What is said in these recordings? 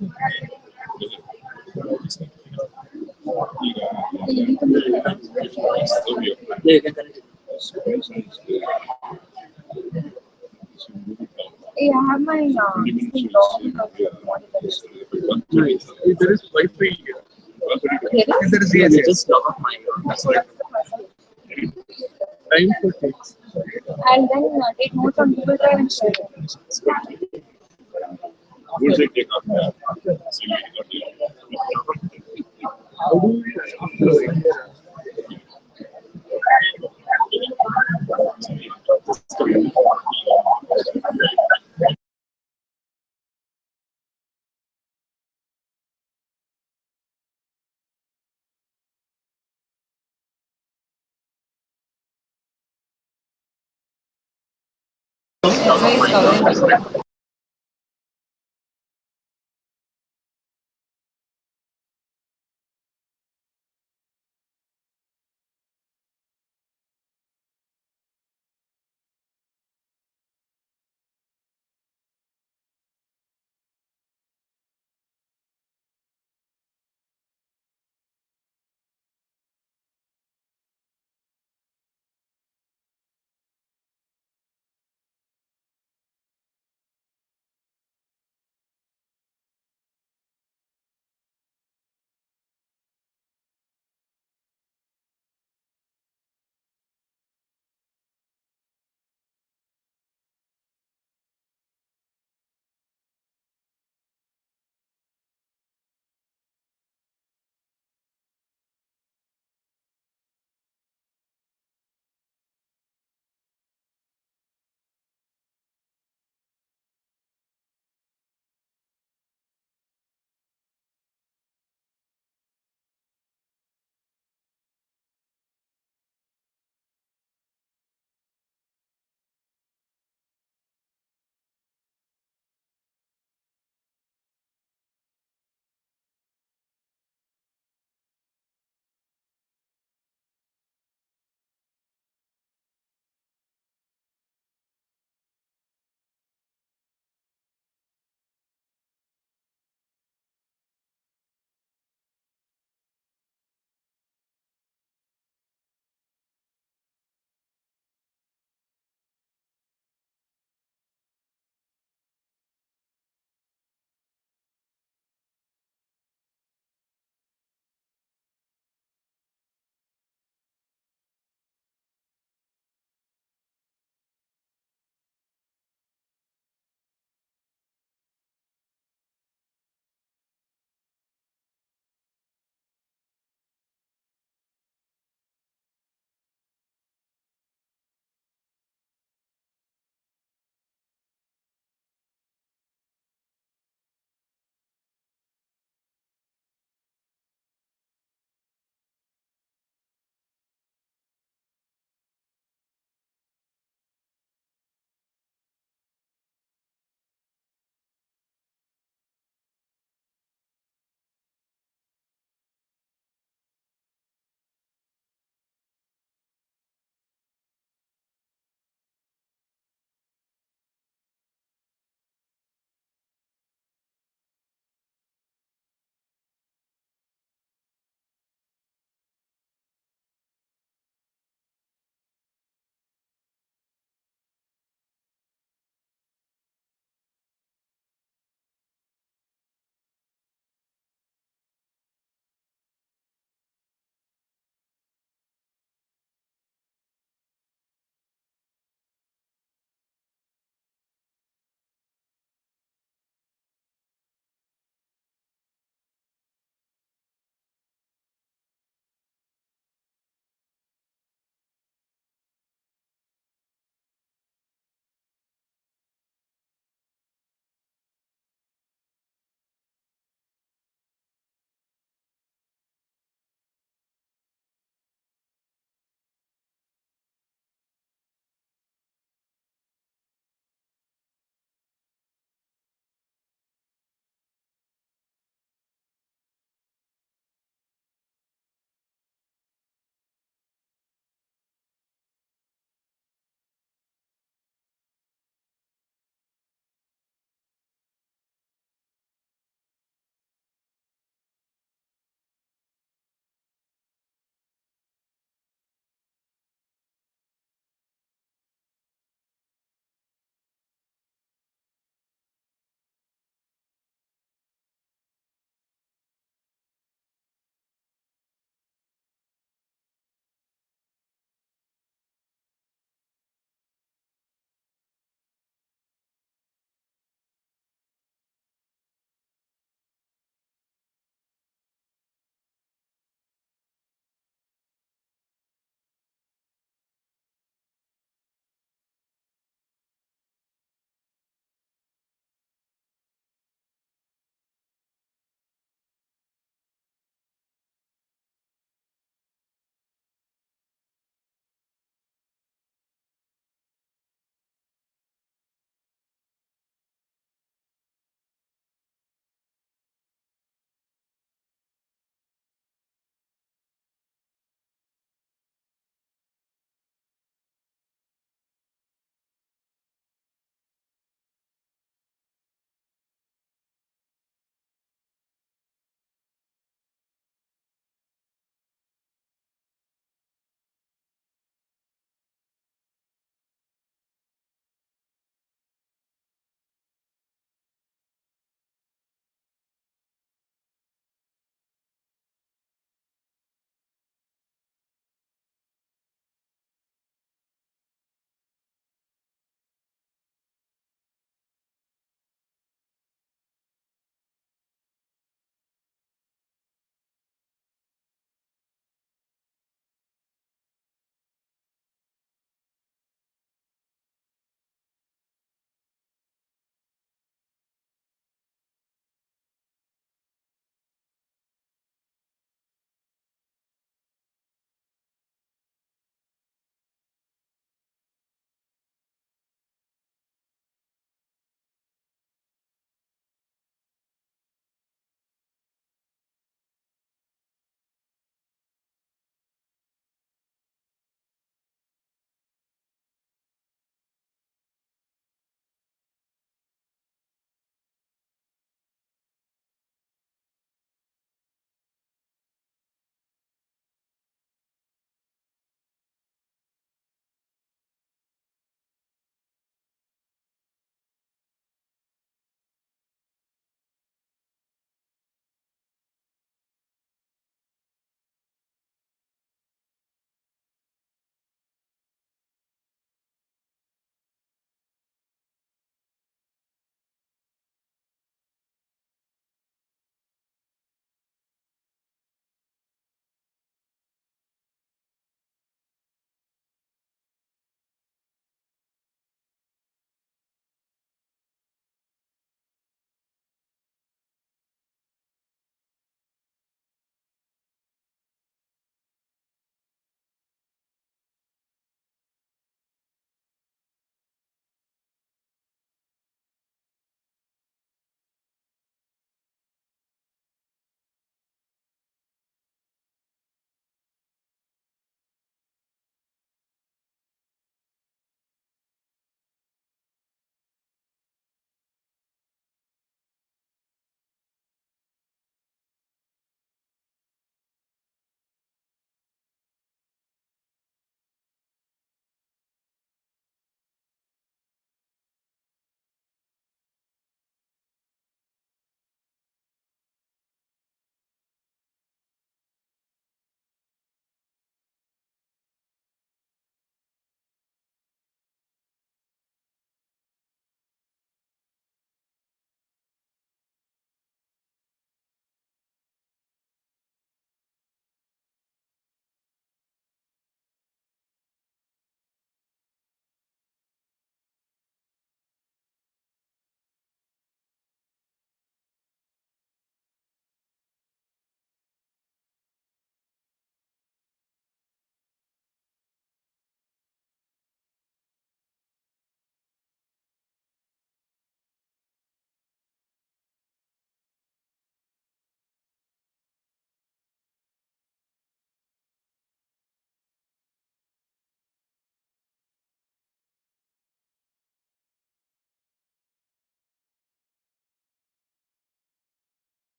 Yeah, you can connect it. Yeah, I have my thing locked because Nice. There is Wi-Fi here. really? There is Yeah, yes, they yes. just log off my password. Time for kids. And then take notes on Google Drive and share it. How do we after Nice covering.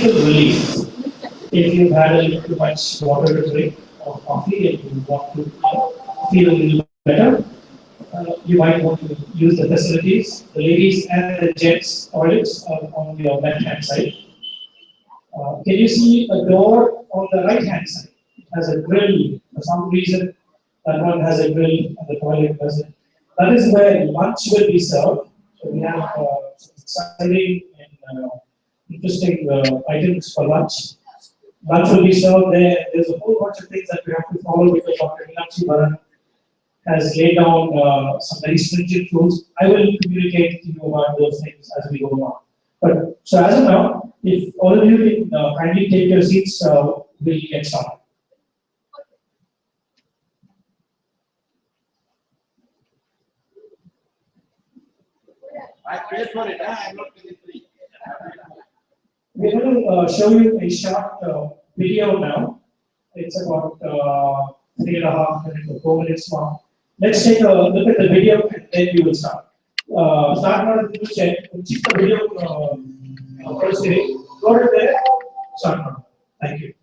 relief. If you've had a little too much water to drink or coffee and you want to feel a little better, you might want to use the facilities. The ladies and the gents toilets are on your left hand side. Can you see a door on the right hand side? It has a grill. For some reason, that one has a grill and the toilet doesn't. That is where lunch will be served. So we have some exciting and interesting items for lunch. Lunch will be served there. There's a whole bunch of things that we have to follow because Dr. Meenakshi Baran has laid down some very stringent rules. I will communicate to you about those things as we go on. But so as of now, if all of you can kindly take your seats, we'll get started. I paid for it. I'm not paying free. We're going to show you a short video now. It's about 3.5 minutes or 4 minutes long. Let's take a look at the video and then we will start. Start now with the check. Check the video first day. Go ahead there. Start now. Thank you.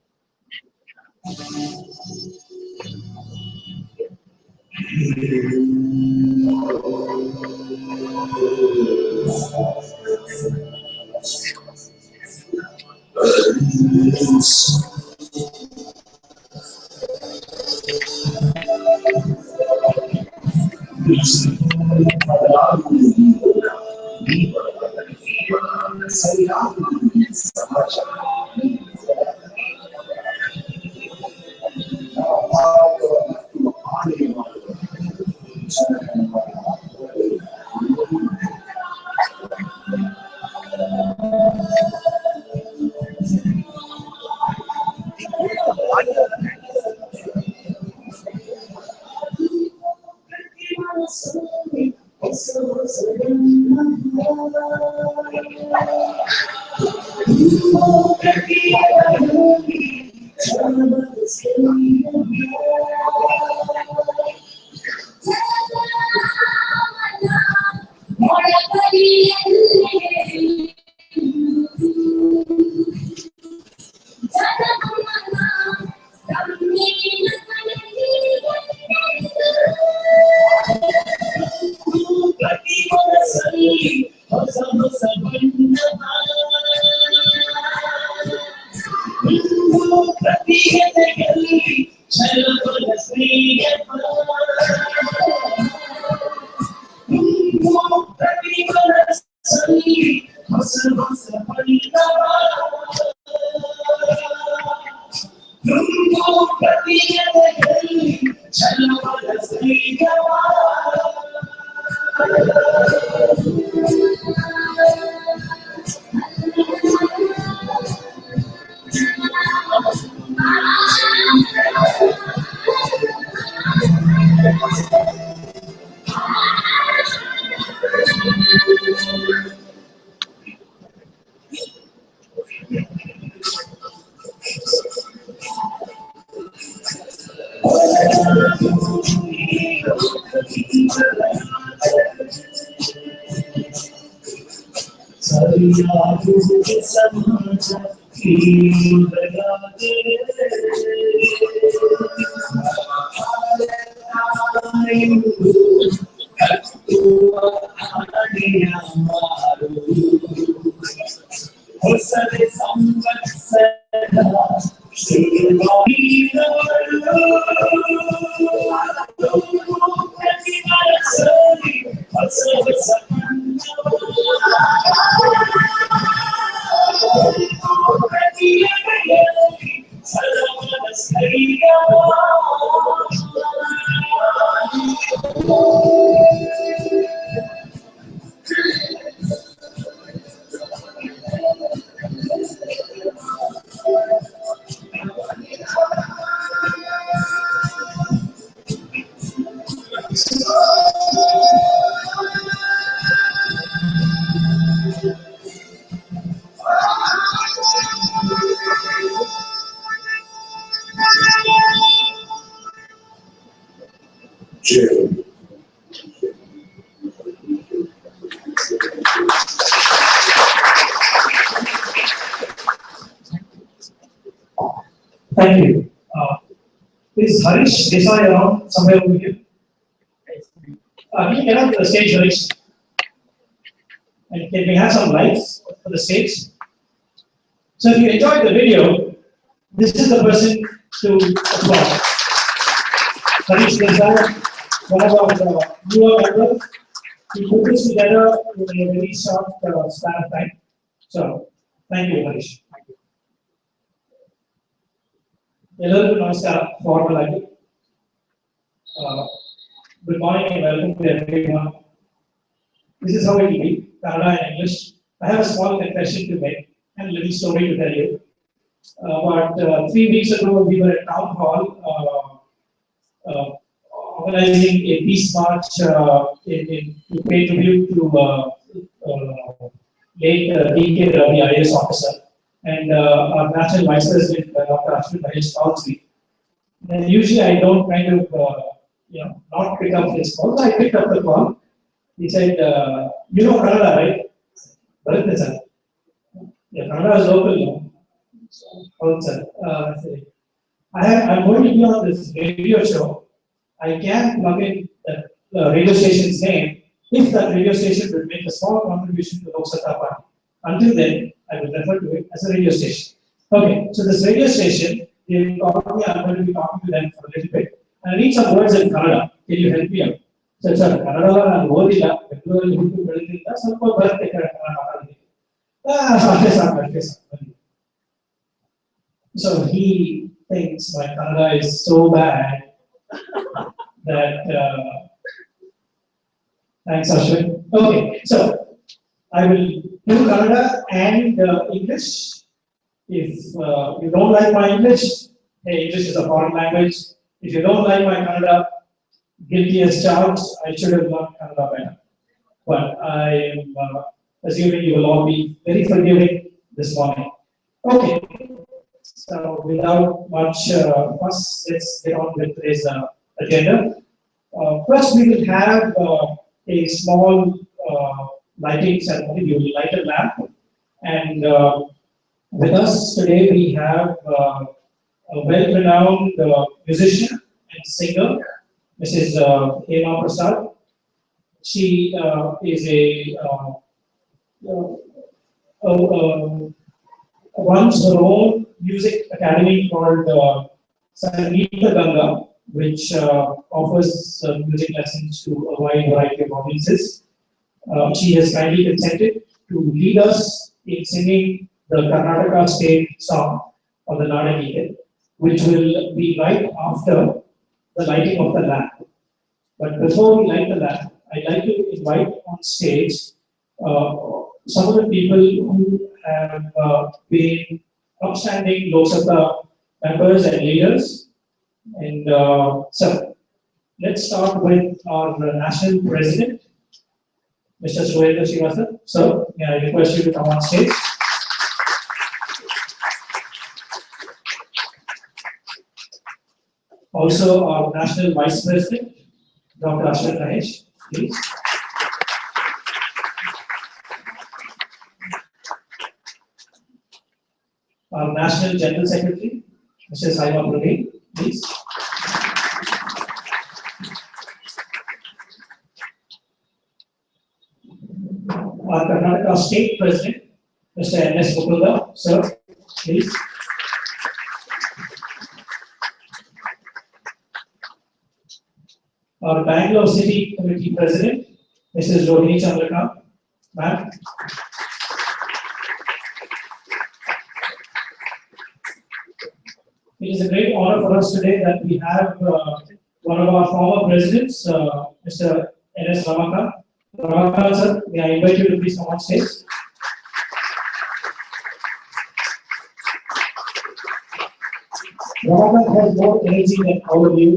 Thank you. Is Harish Desai around somewhere over here? Can you get up to the stage, Harish? And can we have some lights for the stage? So if you enjoyed the video, this is the person to applaud. Harish Desai, one of our newer members. We put this together in a very short span of time. So, thank you, Harish. Thank you. Hello, Namaskar, formal. Good morning and welcome to everyone. This is how it will be, Kannada and English. I have a small confession to make and a little story to tell you. About 3 weeks ago, we were at Town Hall organizing a peace march to pay tribute to late DK, the IAS officer, and our national vice president, Dr. Ashwin Mahesh Kausri. And usually I don't kind of, not pick up his call. I picked up the call. He said, you know Kannada, right? Bharat sir. Yeah, Kannada is local. Oh, sir. I'm going to be on this radio show. I can plug in the radio station's name if that radio station will make a small contribution to LokSatta party. Until then, I will refer to it as a radio station. Okay, so this radio station, they called me, I'm going to be talking to them for a little bit. And I need some words in Kannada. Can you help me out? So, sir, Kannada ನಾನು ಓದಿಲ್ಲ ಬೆಂಗಳೂರಲ್ಲಿ ಹುಟ್ಟು ಬೆಳೆದಿದ್ದ ಸ್ವಲ್ಪ ಬರುತ್ತೆ ಕನ್ನಡ ಮಾತಾಡೋದಕ್ಕೆ. So he thinks my Kannada is so bad that thanks, Ashwin. Okay, so I will do Kannada and English. If you don't like my English, hey, English is a foreign language. If you don't like my Kannada, guilty as charged. I should have learned Kannada better. But I am assuming you will all be very forgiving this morning. Okay, so without much fuss, let's get on with today's agenda. First, we will have a small lighting ceremony. We will light a lamp. And with us today, we have a well-renowned musician and singer, Mrs. Hema Prasad. She is runs her own music academy called Sangeeta Ganga, which offers music lessons to a wide variety of audiences. She has kindly consented to lead us in singing the Karnataka state song of the Nada Gita, which will be right after the lighting of the lamp. But before we light the lamp, I'd like to invite on stage some of the people who have been upstanding LokSatta members and leaders. And so, let's start with our national president, Mr. Surendra Srivastava. Sir, may I request you to come on stage? Also, our national vice president, Dr. Ashwin Mahesh, please. Our national general secretary, Mrs. Saima Praveen, please. Our Karnataka state president, Mr. N.S. Mukunda, sir, please. Our Bangalore City Committee President, Mrs. Rohini Chandrakant, ma'am. It is a great honor for us today that we have one of our former presidents, Mr. N.S. Ramakant. Ramakant, sir, may I invite you to please come on stage. Ramakant has more energy than all of you.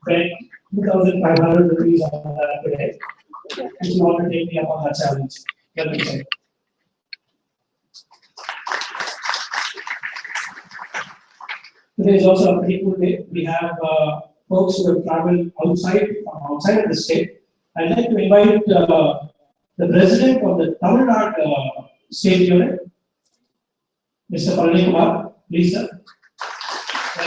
Spent 2,500 rupees on that today. If you want to take me up on that challenge, let me say. Today is also a pretty cool day. We have folks who have traveled outside of the state. I'd like to invite the president of the Tamil Nadu state unit, Mr. Palani Kumar, please, sir. I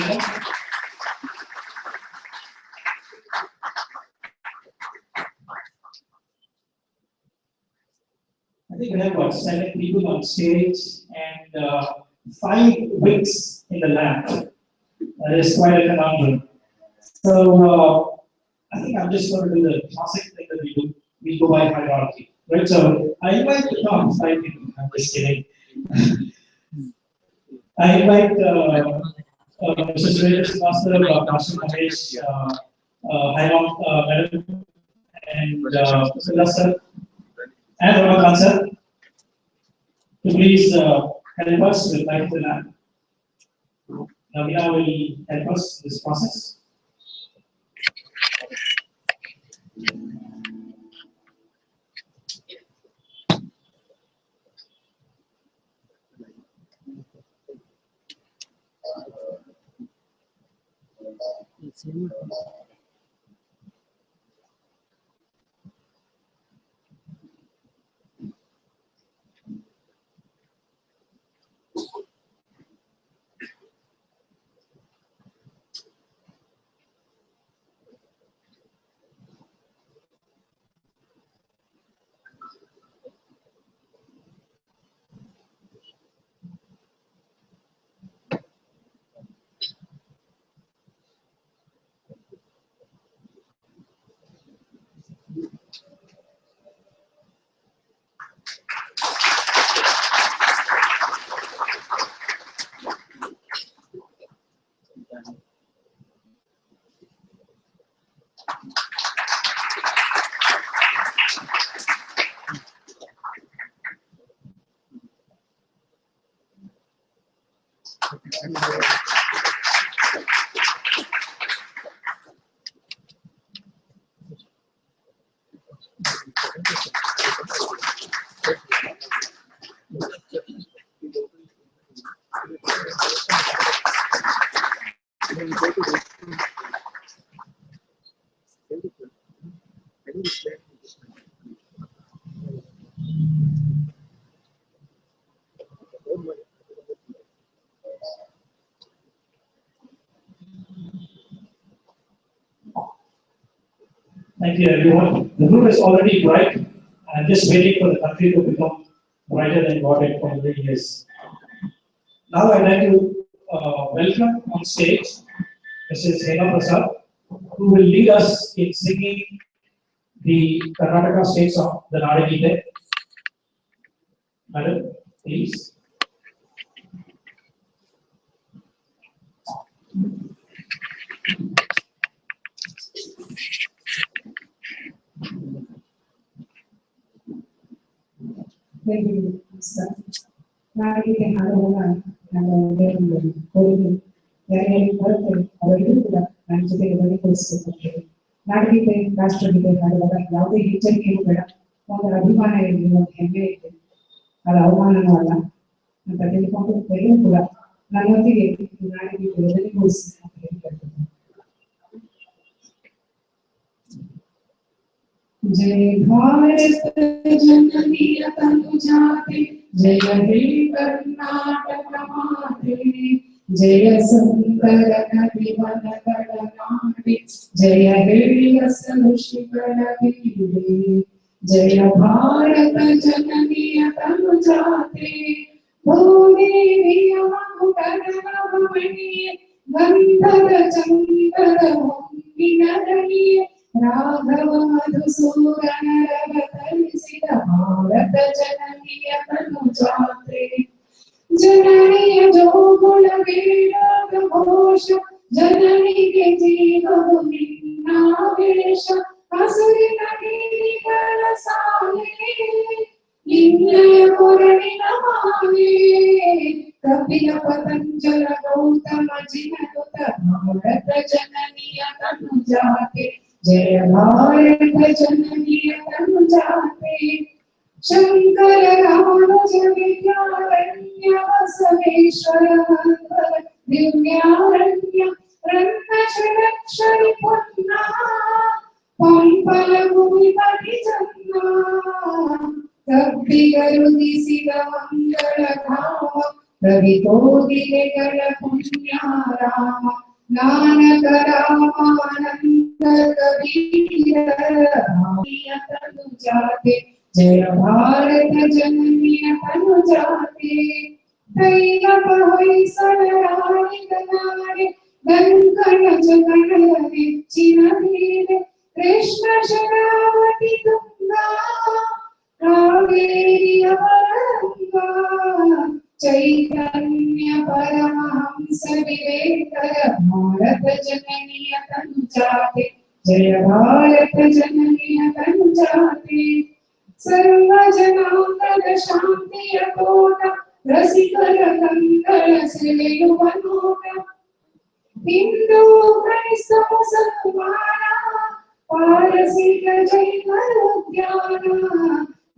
think we have what, 7 people on stage and 5 wings in the lab. That is quite a conundrum. So I think I'm just going to do the classic thing that we do. We go by hierarchy, right? So I invite the top 5 people. I'm just kidding. I invite Mr. Suresh Master, Pastor Mahesh, Madam, and Mr. Sir, and Ramakan sir to please help us with Life in the Lab. Navina will help us in this process. Thank you, everyone. The room is already bright. I'm just waiting for the country to become brighter than what it already is. Now I'd like to welcome on stage Mrs. Hema Prasad, who will lead us in singing the Karnataka state song, the Nadagite. Madam, please. Thank you, sir. Nadagite ಹಾಡುವಾಗ ನಾನು ಕೋರಿದೆ ಯಾರಿಗೆ ಬರುತ್ತೆ ಅವರಿಗೂ ಕೂಡ ನನ್ನ ಜೊತೆಗೆ ಬಲಿಕೊಡಿಸಬೇಕು. ನಾಡಗೀತೆ ರಾಷ್ಟ್ರಗೀತೆ ಹಾಡುವಾಗ ಯಾವುದೇ ಎಚ್ಚರಿಕೆಯೂ ಬೇಡ, ಒಂದು ಅಭಿಮಾನ ಇರಲಿ, ಒಂದು ಹೆಮ್ಮೆ ಇದೆ, ಅದು ಅವಮಾನನೂ ಅಲ್ಲ ಅಂತ ತಿಳ್ಕೊಂಡು ಎಲ್ಲರೂ ಕೂಡ ನನ್ನೊಂದಿಗೆ ನಾಡಗೀತೆ ಬಲಿಕೊಡಿಸಿ ಅಂತ ಹೇಳ್ತಾರೆ. जय भारत जननीय तनुजाते जय हे कर्नाटक माते जय सुंदर नदी वन गणनाटे जय हे रसलु शिखर वीरे जय भारत जननीय तनुजाते भूदेवी मुकुटरमणि गंधर चंदर मुक्तिनरणी राघव मधुसूदन रवतरिसिद भारत जननीय तनुजाते जननीय जोगुल वेद घोष जननी के जीवनु निन्नावेश हसुरि नगीकर साले इन्नय पुरणि नमावे कपिल पतंजल गौतम जिननुत भारत जननीय तनुजाते जय भारत जननीय तनुजाते शंकर रामानुज विद्यारण्य बसवेश्वर मंगल दिव्यारण्य रत्नशरक्षरि पुन्ना पंपल भूमि परिजन्ना कब्बिगरुदिसिद मंगल धाम ರವಿಕೋಟಿಗಳ ಪುಣ್ಯ ರಾಮ ನಾನಕ ರಾಮಾನಂದ ಕಬೀರ ರಾಮಿಯ ತನು ಜಾತೆ ಜಯ ಭಾರತ ಜನನಿಯ ತನು ಜಾತೆ ದೈವ ಹೊಯ್ಸಳರಾಣಿದ ನಾಡೆ ಗಂಗನ ಜಗಣದ ನೆಚ್ಚಿನ ನೀರೆ ಕೃಷ್ಣ ಶರಾವತಿ ತುಂಗಾ ಕಾವೇರಿಯ ವರಂಗಾ ಚೈತನ್ಯ ಪರಮಹಂಸ ವಿವೇಕರ ಭಾರತ ಜನನಿಯ ತನು ಜಾತೆ ಜಯ ಭಾರತ ಜನನಿಯ ತನು ಜಾತೆ ಸರ್ವ ಜನಾಂಗದ ಶಾಂತಿಯ ತೋಟ ರಸಿಕರ ಕಂಗಳ ಸೆಳೆಯುವ ನೋಟ ಹಿಂದೂ ಕ್ರೈಸ್ತ ಮುಸಲ್ಮಾನ ಪಾರಸಿಕ ಜೈನರ ಉದ್ಯಾನ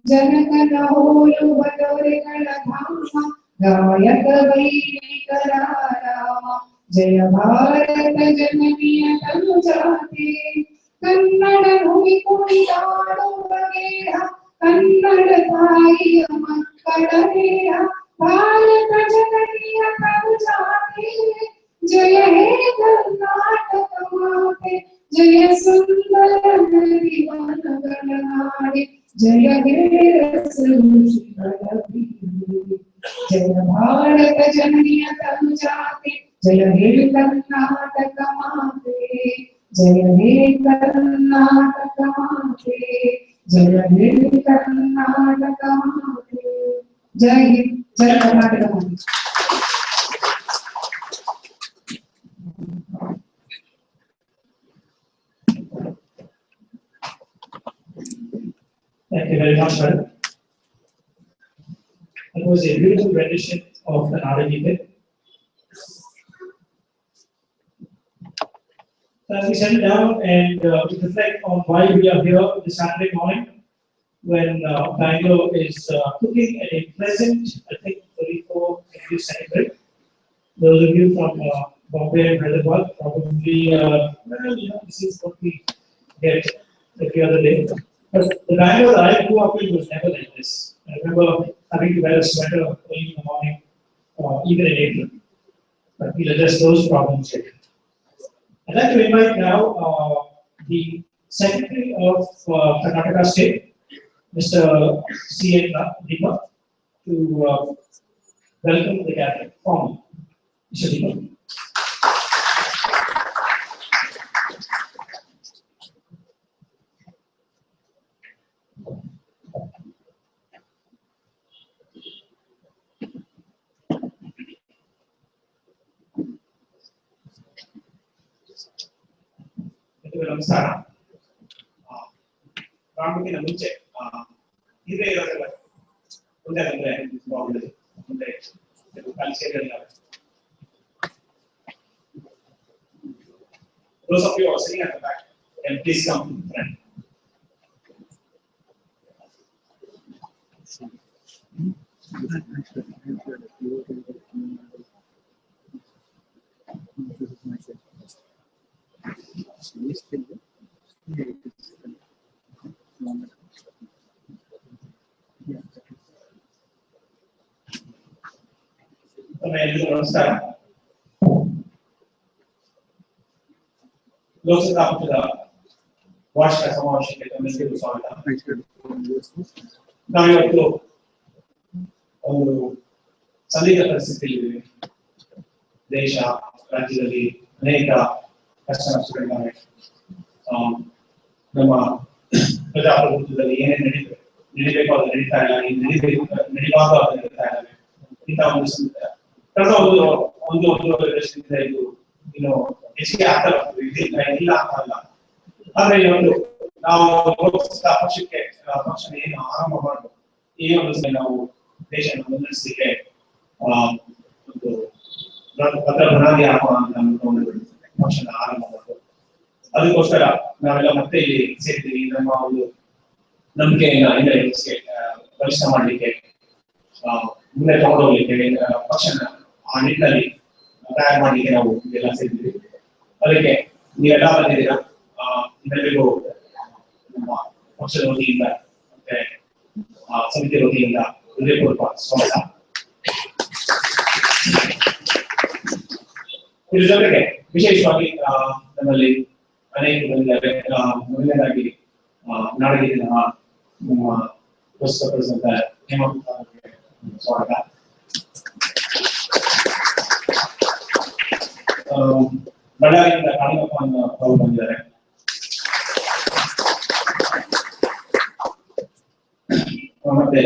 ಜನಕನ ಹೋಲುವ ದೊರೆಗಳ ಧಾಮ ಗಾಯಕ ವೈಣಿಕರ ರಾಮ ಜಯ ಭಾರತ ಜನನಿಯ ತನು ಜಾತೆ ಕನ್ನಡ ನುಡಿ ಕುಣಿದಾಡುವ ಗೇಹ ಕನ್ನಡ ತಾಯಿಯ ಮಕ್ಕಳ ನೇಹ ಭಾರತ ಜನನಿಯ ತನು ಜಾತೆ ಜಯ ಹೇ ಕರ್ನಾಟಕ ಮಾತೆ ಜಯ ಸುಂದರ ನದಿವನಗಳ ನಾಡೆ ಜಯ ಹೇ ರಸಋಷಿಗಳ ಬೀಡು ಜಯ ಭಾರತ ಜನನಿಯ ತನು ಜಾತೆ ಜಯ ಹೇ ಕರ್ನಾಟಕ ಮಾತೆ ಜಯ ಹೇ ಕರ್ನಾಟಕ ಮಾತೆ ಜಯ ಹೇ ಕರ್ನಾಟಕ ಮಾತೆ ಜೈ ಹಿಂದ್ ಜಯ ಕರ್ನಾಟಕ ಮಾತೆ. Thank you very much, sir. That was a beautiful rendition of an Nadageeta. So as we settle down and we reflect on why we are here this Saturday morning, when Bangalore is cooking at a pleasant, I think, 34-degree centigrade. Those of you from Bombay and Hyderabad probably, well, you know, this is what we get every other day. But the Bangalore that I grew up in was never like this. I remember having to wear a sweater early in the morning, even in April. But we'll address those problems later. I'd like to invite now the Secretary of Karnataka State, Mr. C.N. Deepak, to welcome the gathering formally. Mr. Deepak. LokSatta. ಪ್ರಾರಂಭಕ್ಕಿಂತ ಮುಂಚೆ ಇದೇ ಇರೋದಲ್ಲ ಮುಂದೆ ಬಂದ್ರೆ ಬಾಗುತ್ತದೆ ಮುಂದೆ culture those of you who are sitting at the back can please come to the front. ನಮಸ್ಕಾರ. ಲೋಕಸಭಾ ಪಕ್ಷದ ವಾರ್ಷಿಕ ಸಮಾವೇಶಕ್ಕೆ ತಮ್ಮೆಲ್ಲರಿಗೂ ಸ್ವಾಗತ. ನಾವಿವತ್ತು ಒಂದು ಸಂದಿಗ್ಧ ಪರಿಸ್ಥಿತಿಯಲ್ಲಿ ದೇಶ ರಾಜ್ಯದಲ್ಲಿ ಅನೇಕ ಕಷ್ಟ ನಷ್ಟಗಳಿದ್ದಾವೆ. ನಮ್ಮ ಪ್ರಜಾಪ್ರಭುತ್ವದಲ್ಲಿ ಏನೇನು ನಡೀಬೇಕು ಅದು ನಡೀತಾ ಇಲ್ಲ, ನಡೀಬಾರ್ದು ಅದು ನಡೀತಾ ಇದ್ದಾವೆ. ಇಂಥ ಒಂದು ಕಳೆದ ಒಂದೂವರೆ ವರ್ಷದಿಂದ ಇದು ಇನ್ನು ಹೆಚ್ಚಿಗೆ ಆಗ್ತಾ ಬರ್ತದೆ, ಇಲ್ಲ ಅಂತಲ್ಲ. ಆದ್ರೆ ಇವತ್ತು ನಾವು ಲೋಕಸಭಾ ಪಕ್ಷನ ಏನು ಆರಂಭ ಮಾಡಬಹುದು, ಈ ಒಂದು ನಾವು ದೇಶವನ್ನು ಮುನ್ನಡೆಸಲಿಕ್ಕೆ ಒಂದು ಭದ್ರ ಬುನಾದಿ ಹಾಕೋಣ ಅಂತ ಅಂದ್ಕೊಂಡು ಪಕ್ಷನ ಆರಂಭ ಮಾಡಬಹುದು. ಅದಕ್ಕೋಸ್ಕರ ನಾವೆಲ್ಲ ಮತ್ತೆ ಇಲ್ಲಿ ಸೇರ್ತೀವಿ. ನಮ್ಮ ಒಂದು ನಂಬಿಕೆಯನ್ನ ಬಲಿಷ್ಠ ಮಾಡಲಿಕ್ಕೆ, ಮುಂದೆ ತಗೊಂಡೋಗ್ಲಿಕ್ಕೆ, ಪಕ್ಷನ ಆ ನಿಟ್ಟಿನಲ್ಲಿ ತಯಾರು ಮಾಡಲಿಕ್ಕೆ ನಾವು ಎಲ್ಲ ಸೇರಿದ್ದೀವಿ. ಅದಕ್ಕೆ ನೀವೆಲ್ಲ ಬಂದಿದ್ದೀರಾ. ನಿಮ್ಮೆಲ್ಲರಿಗೂ ನಮ್ಮ ಪಕ್ಷದ ವತಿಯಿಂದ ಮತ್ತೆ ಸಮಿತಿ ವತಿಯಿಂದ ಹೃದಯಪೂರ್ವಕ ಸ್ವಾಗತ. ಇದ್ರ ಜೊತೆಗೆ ವಿಶೇಷವಾಗಿ ನಮ್ಮಲ್ಲಿ ಅನೇಕ ಬಂದಿದ್ದಾರೆ. ಮೊದಲನೇದಾಗಿ ನಾಡಿಗೆ ನಮ್ಮ ಪ್ರಸ್ತುತಪಡಿಸಿದಂತ ಹೇಮಂತ್ ಅವರಿಗೆ ಸ್ವಾಗತ. ಬಳ್ಳಾರಿಯಿಂದ ಕಾಳಿಮಪ್ಪ ಅವರು ಬಂದಿದ್ದಾರೆ. ಮತ್ತೆ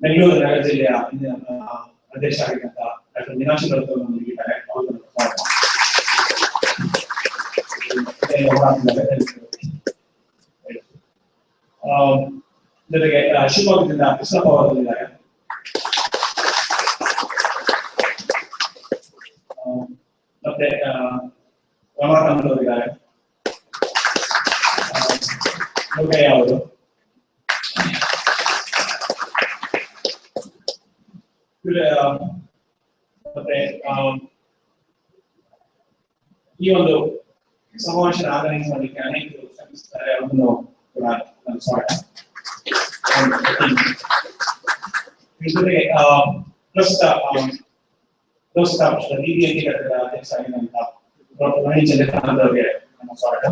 ಬೆಂಗಳೂರು ನಗರ ಜಿಲ್ಲೆಯ ಅಧ್ಯಕ್ಷ ಆಗಿದ್ದಂತ ಡಾಕ್ಟರ್ ಮೀನಾಕ್ಷಿ ಅವರು ನೀಡಿದ್ದಾರೆ. ಜೊತೆಗೆ ಶಿವಮೊಗ್ಗದಿಂದ ಕೃಷ್ಣಪ್ಪ ಅವರು ಬಂದಿದ್ದಾರೆ. ಮತ್ತೆ ರಮಾಕಾಂತ್ ಅವರಿದ್ದಾರೆ. ಮುಖಯ್ಯ ಅವರು, ಮತ್ತೆ ಈ ಒಂದು ಸಮಾವೇಶದ ಆರ್ಗನೈಸ್ ಮಾಡಲಿಕ್ಕೆ ಅನೇಕರು ಶ್ರಮಿಸಿದ್ದಾರೆ. ಅವರನ್ನು ಕೂಡ ನಾನು ಸ್ವಾಗತ. ಜೊತೆಗೆ ಪ್ರಸ್ತುತ ಲೋಕಸಭಾ ಪಕ್ಷದ ಬಿಬಿಎಂಪಿ ಘಟಕದ ಅಧ್ಯಕ್ಷ ಆಗಿರುವಂತ ಡಾಕ್ಟರ್ ಮಣಿ ಚಂದ್ರಕಾಂತ್ ಅವರಿಗೆ ನಮ್ಮ ಸ್ವಾಗತ.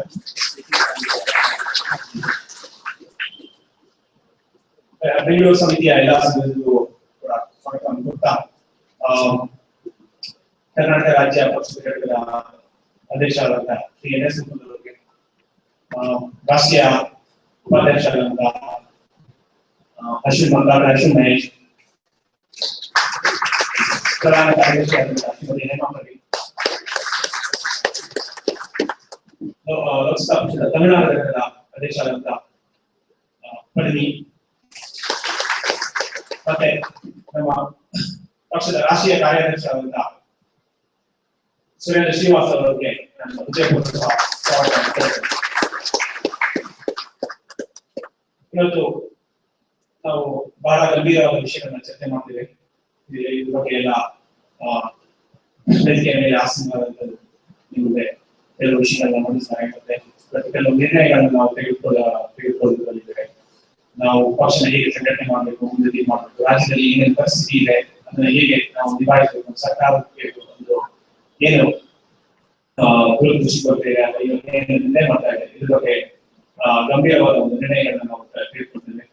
ಬೆಂಗಳೂರು ಸಮಿತಿಯ ಎಲ್ಲ ಸದಸ್ಯರಿಗೂ ಕೂಡ ಸ್ವಾಗತವನ್ನು ಕೊಡ್ತಾ, ಕರ್ನಾಟಕ ರಾಜ್ಯ ಪಕ್ಷದ ಘಟಕದ ಅಧ್ಯಕ್ಷರಾದಂತಹ ಶ್ರೀ ಎನ್ ಎಸ್ ಅವರಿಗೆ, ರಾಷ್ಟ್ರೀಯ ಉಪಾಧ್ಯಕ್ಷರಾದಂತಹ ಅಶ್ವಿನ್ ಮಹೇಶ್, ಪ್ರಧಾನ ಕಾರ್ಯದರ್ಶಿಯಾದಂತಹ ಶ್ರೀಮತಿ ಹೇಮಾ ಅವರಿಗೆ, ಲೋಕಸಭಾ ಪಕ್ಷದ ತಮಿಳುನಾಡು ಘಟಕದ ಅಧ್ಯಕ್ಷರಾದಂತಹ ಪಳನಿ, ಮತ್ತೆ ನಮ್ಮ ಪಕ್ಷದ ರಾಷ್ಟ್ರೀಯ ಕಾರ್ಯದರ್ಶಿಯಾದಂತಹ ಸುರೇಂದ್ರ ಶ್ರೀನಿವಾಸ್ ಅವರಿಗೆ ನನ್ನ ಹೃದಯಪೂರ್ವಕ ಸ್ವಾಗತ. ಇವತ್ತು ನಾವು ಬಹಳ ಗಂಭೀರವಾದ ವಿಷಯಗಳನ್ನ ಚರ್ಚೆ ಮಾಡ್ತೀವಿ. ಇದ್ರ ಬಗ್ಗೆ ಎಲ್ಲ ವೇದಿಕೆಯ ಮೇಲೆ ಆಸೀನರಾದಂಥದ್ದು ನಿಮಗೆ ಕೆಲವು ವಿಷಯಗಳನ್ನ ಮಂಡಿಸಲಾಗಿರುತ್ತೆ. ಕೆಲವು ನಿರ್ಣಯಗಳನ್ನು ನಾವು ತೆಗೆದುಕೊಳ್ಳುತ್ತೇವೆ. ನಾವು ಪಕ್ಷನ ಹೇಗೆ ಸಂಘಟನೆ ಮಾಡಬೇಕು, ಮುಂದೆ ಮಾಡಬೇಕು, ರಾಜ್ಯದಲ್ಲಿ ಏನೇನು ಪರಿಸ್ಥಿತಿ ಇದೆ ಅದನ್ನ ಹೇಗೆ ನಾವು ನಿಭಾಯಿಸಬೇಕು, ಸರ್ಕಾರಕ್ಕೆ ಒಂದು ಏನು ದೂರದೃಷ್ಟಿ ಕೊಡ್ತೇವೆ, ಏನು ನಿರ್ಣಯ ಮಾಡ್ತಾ ಇದೆ, ಇದ್ರ ಬಗ್ಗೆ ಗಂಭೀರವಾದ ಒಂದು ನಿರ್ಣಯಗಳನ್ನ ನಾವು ತೆಗೆದುಕೊಳ್ತೇವೆ.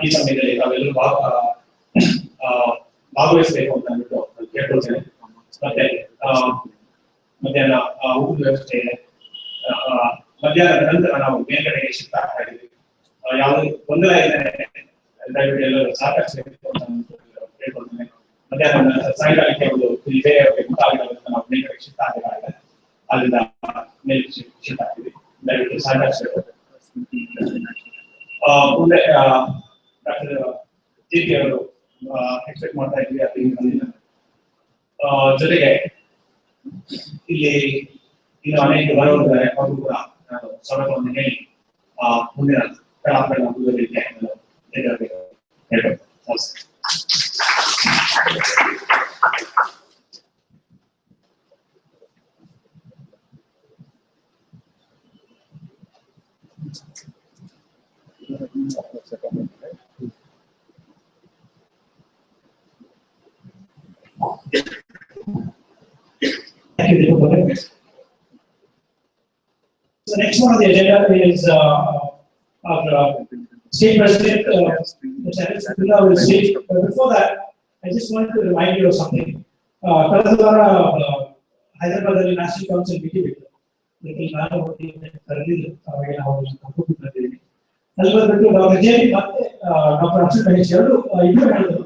ಈ ಸಮಯದಲ್ಲಿ ತಾವೆಲ್ಲರೂ ಭಾಗವಹಿಸಬೇಕು ಅಂತ ಅಂದ್ಬಿಟ್ಟು ಕೇಳ್ಕೊಳ್ತೇನೆ. ಮತ್ತೆ ಮಧ್ಯಾಹ್ನ ಊಟದ ವ್ಯವಸ್ಥೆ ಇದೆ. ಮಧ್ಯಾಹ್ನದ ನಂತರ ನಾವು ಮೇಲ್ಗಡೆಗೆ ಶಿಫ್ಟ್ ಆಗ್ತಾ ಇದ್ದೀವಿ. ಯಾವುದೇ ತೊಂದರೆ ಇದೆ ದಯವಿಟ್ಟು ಎಲ್ಲರೂ ಸಹಕರಿಸಬೇಕು ಅಂತ ಕೇಳ್ಕೊಳ್ತೇನೆ. ಮಧ್ಯಾಹ್ನ ಸಾಯಂಕಾಲಕ್ಕೆ ಒಂದು ಇದೇ ಗೊತ್ತಾಗಲಿಲ್ಲ, ನಾವು ಮೇಲ್ಗಡೆ ಶಿಫ್ಟ್ ಆಗಿಲ್ಲ, ಅಲ್ಲಿಂದ ಮೇಲೆ ಶಿಫ್ಟ್ ಆಗ್ತೀವಿ. ದಯವಿಟ್ಟು ಸಹಕರಿಸಬೇಕು. ಮುಂದೆ ಡಾಕ್ಟರ್ ಜಿ.ಕೆ. ಅವರು ಎಕ್ಸ್ಪೆಕ್ಟ್ ಮಾಡ್ತಾ ಇದ್ವಿ, ಅದು ಜೊತೆಗೆ ಇಲ್ಲಿ ಇನ್ನು ಅನೇಕ ಬರೋರಿದ್ದಾರೆ. ಅವರು ಕೂಡ ನಾನು ಸ್ವಾಗತವನ್ನು ಹೇಳಿ ಮುಂದಿನ ಕಲಾಪಗಳನ್ನ ಮುಂದುವರಿಲಿಕ್ಕೆ ಹೇಳ್ಬೇಕು. ನಮಸ್ತೆ. Thank you, Deepak. So next one on the agenda is our state president, will speak. But before that, I just wanted to remind you of something. Karnataka, Hyderabad National Council meeting. Doctor JP. ಮತ್ತೆ doctor Ashwin Mahesh ಎರಡು ಇಬ್ಬರು ಹೇಳಿದ್ರು,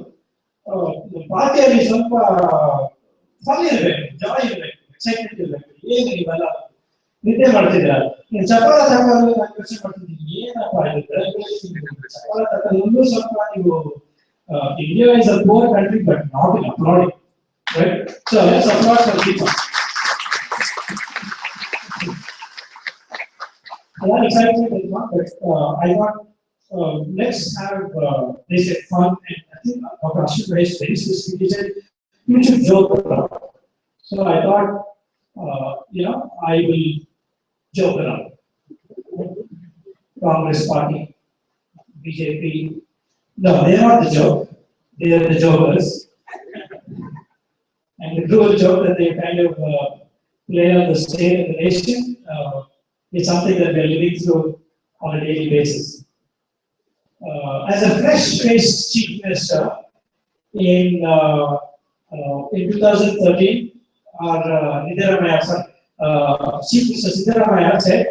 ಪಾರ್ಟಿಯಲ್ಲಿ ಸ್ವಲ್ಪ fun ಇರಬೇಕು, ಜಾಯ್ ಇರಬೇಕು, excitement ಇರಬೇಕು. ಏನು ನೀವೆಲ್ಲ ನಿದ್ದೆ ಮಾಡ್ತಿದ್ದೀರಾ, ಚಪಲ ತಗೊಳ್ಳಿ ನಾನು ಯೋಚನೆ ಮಾಡ್ತಿದ್ದೀನಿ, ಏನಪ್ಪ ಇದು ಚಪಲ ತಗೊಳ್ಳಿ ಇನ್ನೂ ಸ್ವಲ್ಪ ನೀವು. India is a poor country but not in applauding, right? So let's applaud for people. I'm excited with one, but I thought let's have they said fun, and I think Dr. Ashwin Mehsh very specifically he said you should joke around. So I thought I will joke around. Congress party, BJP, no, they are not the joke, they are the jokers. the cruel joke that they kind of play on the state of the nation is something that we are living through on a daily basis. As a fresh-faced chief minister in 2013, Chief Minister Siddaramaiah said,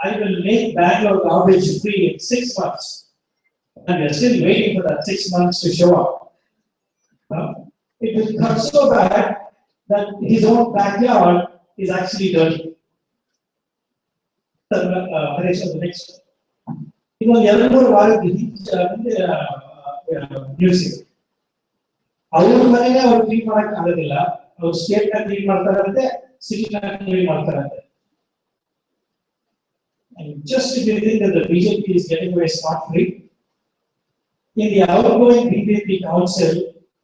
I will make Bangalore garbage free in 6 months. And we are still waiting for that 6 months to show up. It will become so bad that his own backyard is actually dirty. The next one. Music. ಅವ್ರ ಮನೆಗೆ ಅವ್ರು clean ಮಾಡಕ್ ಆಗೋದಿಲ್ಲ, ಅವ್ರು state ನ clean ಮಾಡ್ತಾರಂತೆ, city ನ clean ಮಾಡ್ತಾರಂತೆ. And just if you think that the BJP is getting away scot-free, in the outgoing BJP council,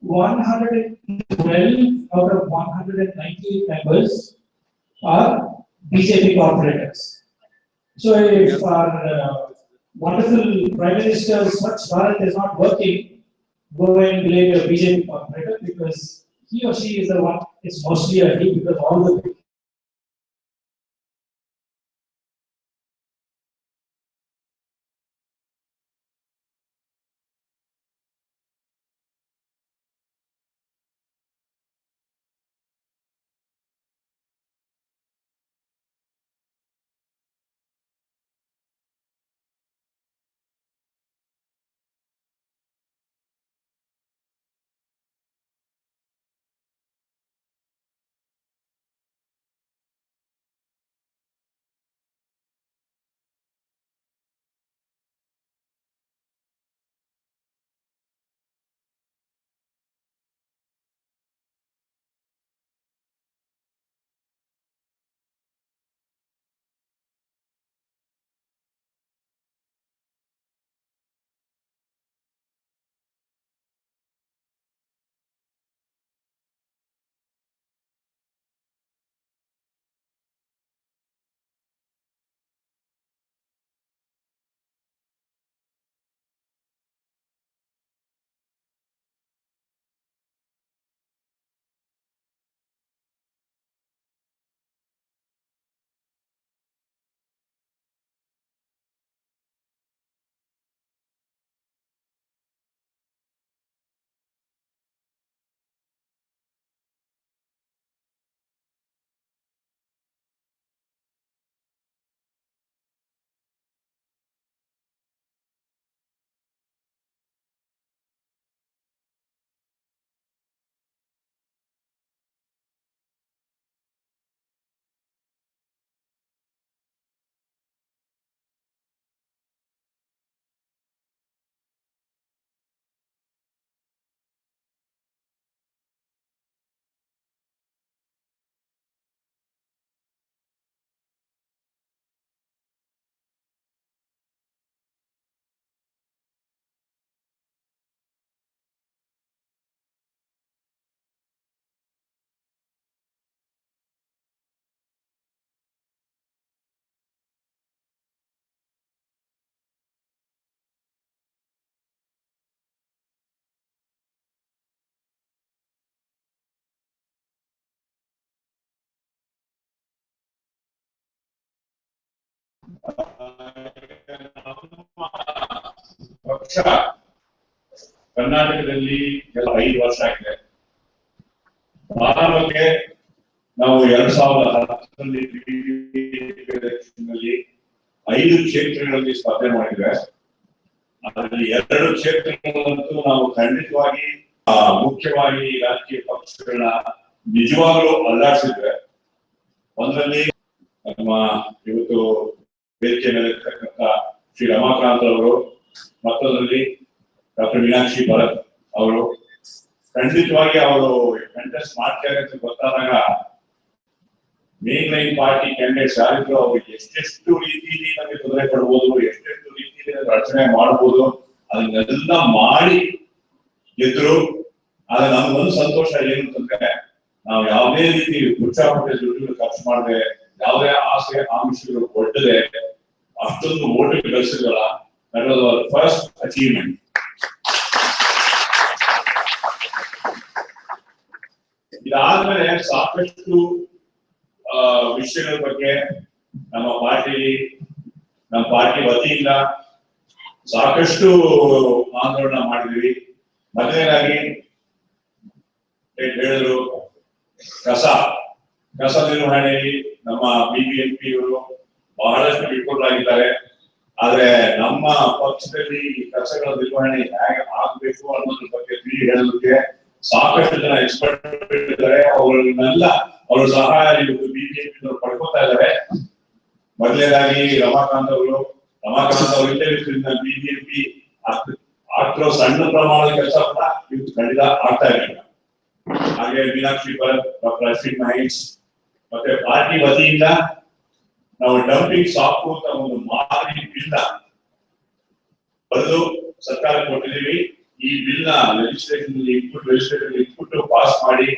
112 out of 198 members are BJP corporators. So if our wonderful Prime Minister Swachh Bharat is not working, go and blame your BJP corporator, because he or she is the one, it's mostly a he, because all the ಪಕ್ಷ ಕರ್ನಾಟಕದಲ್ಲಿ 5 ವರ್ಷ ಆಗಿದೆ. ಪ್ರಾರಂಭಕ್ಕೆ ನಾವು 2010ರಲ್ಲಿ 5 ಕ್ಷೇತ್ರಗಳಲ್ಲಿ ಸ್ಪರ್ಧೆ ಮಾಡಿದ್ವಿ. ಅದರಲ್ಲಿ 2 ಕ್ಷೇತ್ರಗಳಂತೂ ನಾವು ಖಂಡಿತವಾಗಿ ಮುಖ್ಯವಾಗಿ ರಾಜಕೀಯ ಪಕ್ಷಗಳನ್ನ ನಿಜವಾಗ್ಲೂ ಅಲ್ಲಾಡಿಸಿದ್ವಿ. ಒಂದರಲ್ಲಿ ನಮ್ಮ ಇವತ್ತು ವೇದಿಕೆ ಮೇಲೆ ಇರ್ತಕ್ಕಂಥ ಶ್ರೀ ರಮಾಕಾಂತ್ ಅವರು, ಮತ್ತೊಂದರಲ್ಲಿ ಡಾಕ್ಟರ್ ಮೀನಾಕ್ಷಿ ಭರತ್ ಅವರು. ಖಂಡಿತವಾಗಿ ಅವರು ಕಂಟೆಸ್ಟ್ ಮಾಡ್ತಾರೆ ಅಂತ ಗೊತ್ತಾದಾಗ ಮೇನ್ ಲೈನ್ ಪಾರ್ಟಿ ಕ್ಯಾಂಡಿಡೇಟ್ಸ್ ಯಾರಿದ್ರು ಅವ್ರಿಗೆ ಎಷ್ಟೆಷ್ಟು ರೀತಿಯಲ್ಲಿ ನಮಗೆ ತೊಂದರೆ ಕೊಡ್ಬೋದು, ಎಷ್ಟೆಷ್ಟು ರೀತಿಯಲ್ಲಿ ರಚನೆ ಮಾಡ್ಬೋದು, ಅದನ್ನೆಲ್ಲ ಮಾಡಿ ಗೆದ್ರು. ಆದ್ರೆ ನಮ್ಗೊಂದು ಸಂತೋಷ ಏನು ಅಂತಂದ್ರೆ, ನಾವು ಯಾವುದೇ ರೀತಿ ಹುಚ್ಚಾಪಟ್ಟೆ ದುಡ್ಡು ಖರ್ಚು ಮಾಡದೆ, ಯಾವುದೇ ಆಸೆ ಆಮಿಷಗಳು ಕೊಟ್ಟದೆ ಅಷ್ಟೊಂದು ಓಟ್ ಗಳಿಸಿದ್ವಲ್ಲ, that was our first achievement. ಇದಾದ್ಮೇಲೆ ಸಾಕಷ್ಟು ವಿಷಯಗಳ ಬಗ್ಗೆ ನಮ್ಮ ಪಾರ್ಟಿ ವತಿಯಿಂದ ಸಾಕಷ್ಟು ಆಂದೋಲನ ಮಾಡಿದ್ವಿ. ಮೊದಲನೇದಾಗಿ ಹೇಳಿದ್ರು ಕಸ ನಿರ್ವಹಣೆಯಲ್ಲಿ ನಮ್ಮ ಬಿಬಿಎಂಪಿ ಅವರು ಬಹಳಷ್ಟು ವಿಫಲರಾಗಿದ್ದಾರೆ. ಆದ್ರೆ ನಮ್ಮ ಪಕ್ಷದಲ್ಲಿ ಈ ಕಸಗಳ ನಿರ್ವಹಣೆ ಹೇಗೆ ಆಗ್ಬೇಕು ಅನ್ನೋದ್ರ ಬಗ್ಗೆ ತಿಳಿ ಹೇಳೋದಕ್ಕೆ ಸಾಕಷ್ಟು ಜನ ಎಕ್ಸ್ಪರ್ಟ್ ಇದ್ದಾರೆ. ಅವರ ಸಹಾಯ ಇವತ್ತು ಬಿಬಿಎಂಪಿ ಪಡ್ಕೊತಾ ಇದ್ದಾರೆ. ಮೊದಲನೇದಾಗಿ ರಮಾಕಾಂತ್ ಅವರು ಇಂಟರ್ವ್ಯೂಸ್ರಿಂದ ಬಿಬಿಎಂಪಿ ಆಗ್ತಿರೋ ಸಣ್ಣ ಪ್ರಮಾಣದ ಕೆಲಸ ಕೂಡ ಇವತ್ತು ಖಂಡಿತ ಆಗ್ತಾ ಇರಲಿಲ್ಲ. ಹಾಗೆ ಮೀನಾಕ್ಷಿ ಭರತ್, ಡಾಕ್ಟರ್ ಅಶ್ವಿನ್ ಮಹೇಶ್ ಮತ್ತೆ ಪಾರ್ಟಿ ವತಿಯಿಂದ ನಾವು ಡಂಪಿಂಗ್ ಸಾಕು ಅಂತ ಒಂದು ಮಾದರಿ ಬಿಲ್ ಬರೆದು ಸರ್ಕಾರ ಕೊಟ್ಟಿದ್ದೀವಿ. ಈ ಬಿಲ್ ನ ಲೆಜಿಸ್ಲೇಟಿವ್ ಪಾಸ್ ಮಾಡಿ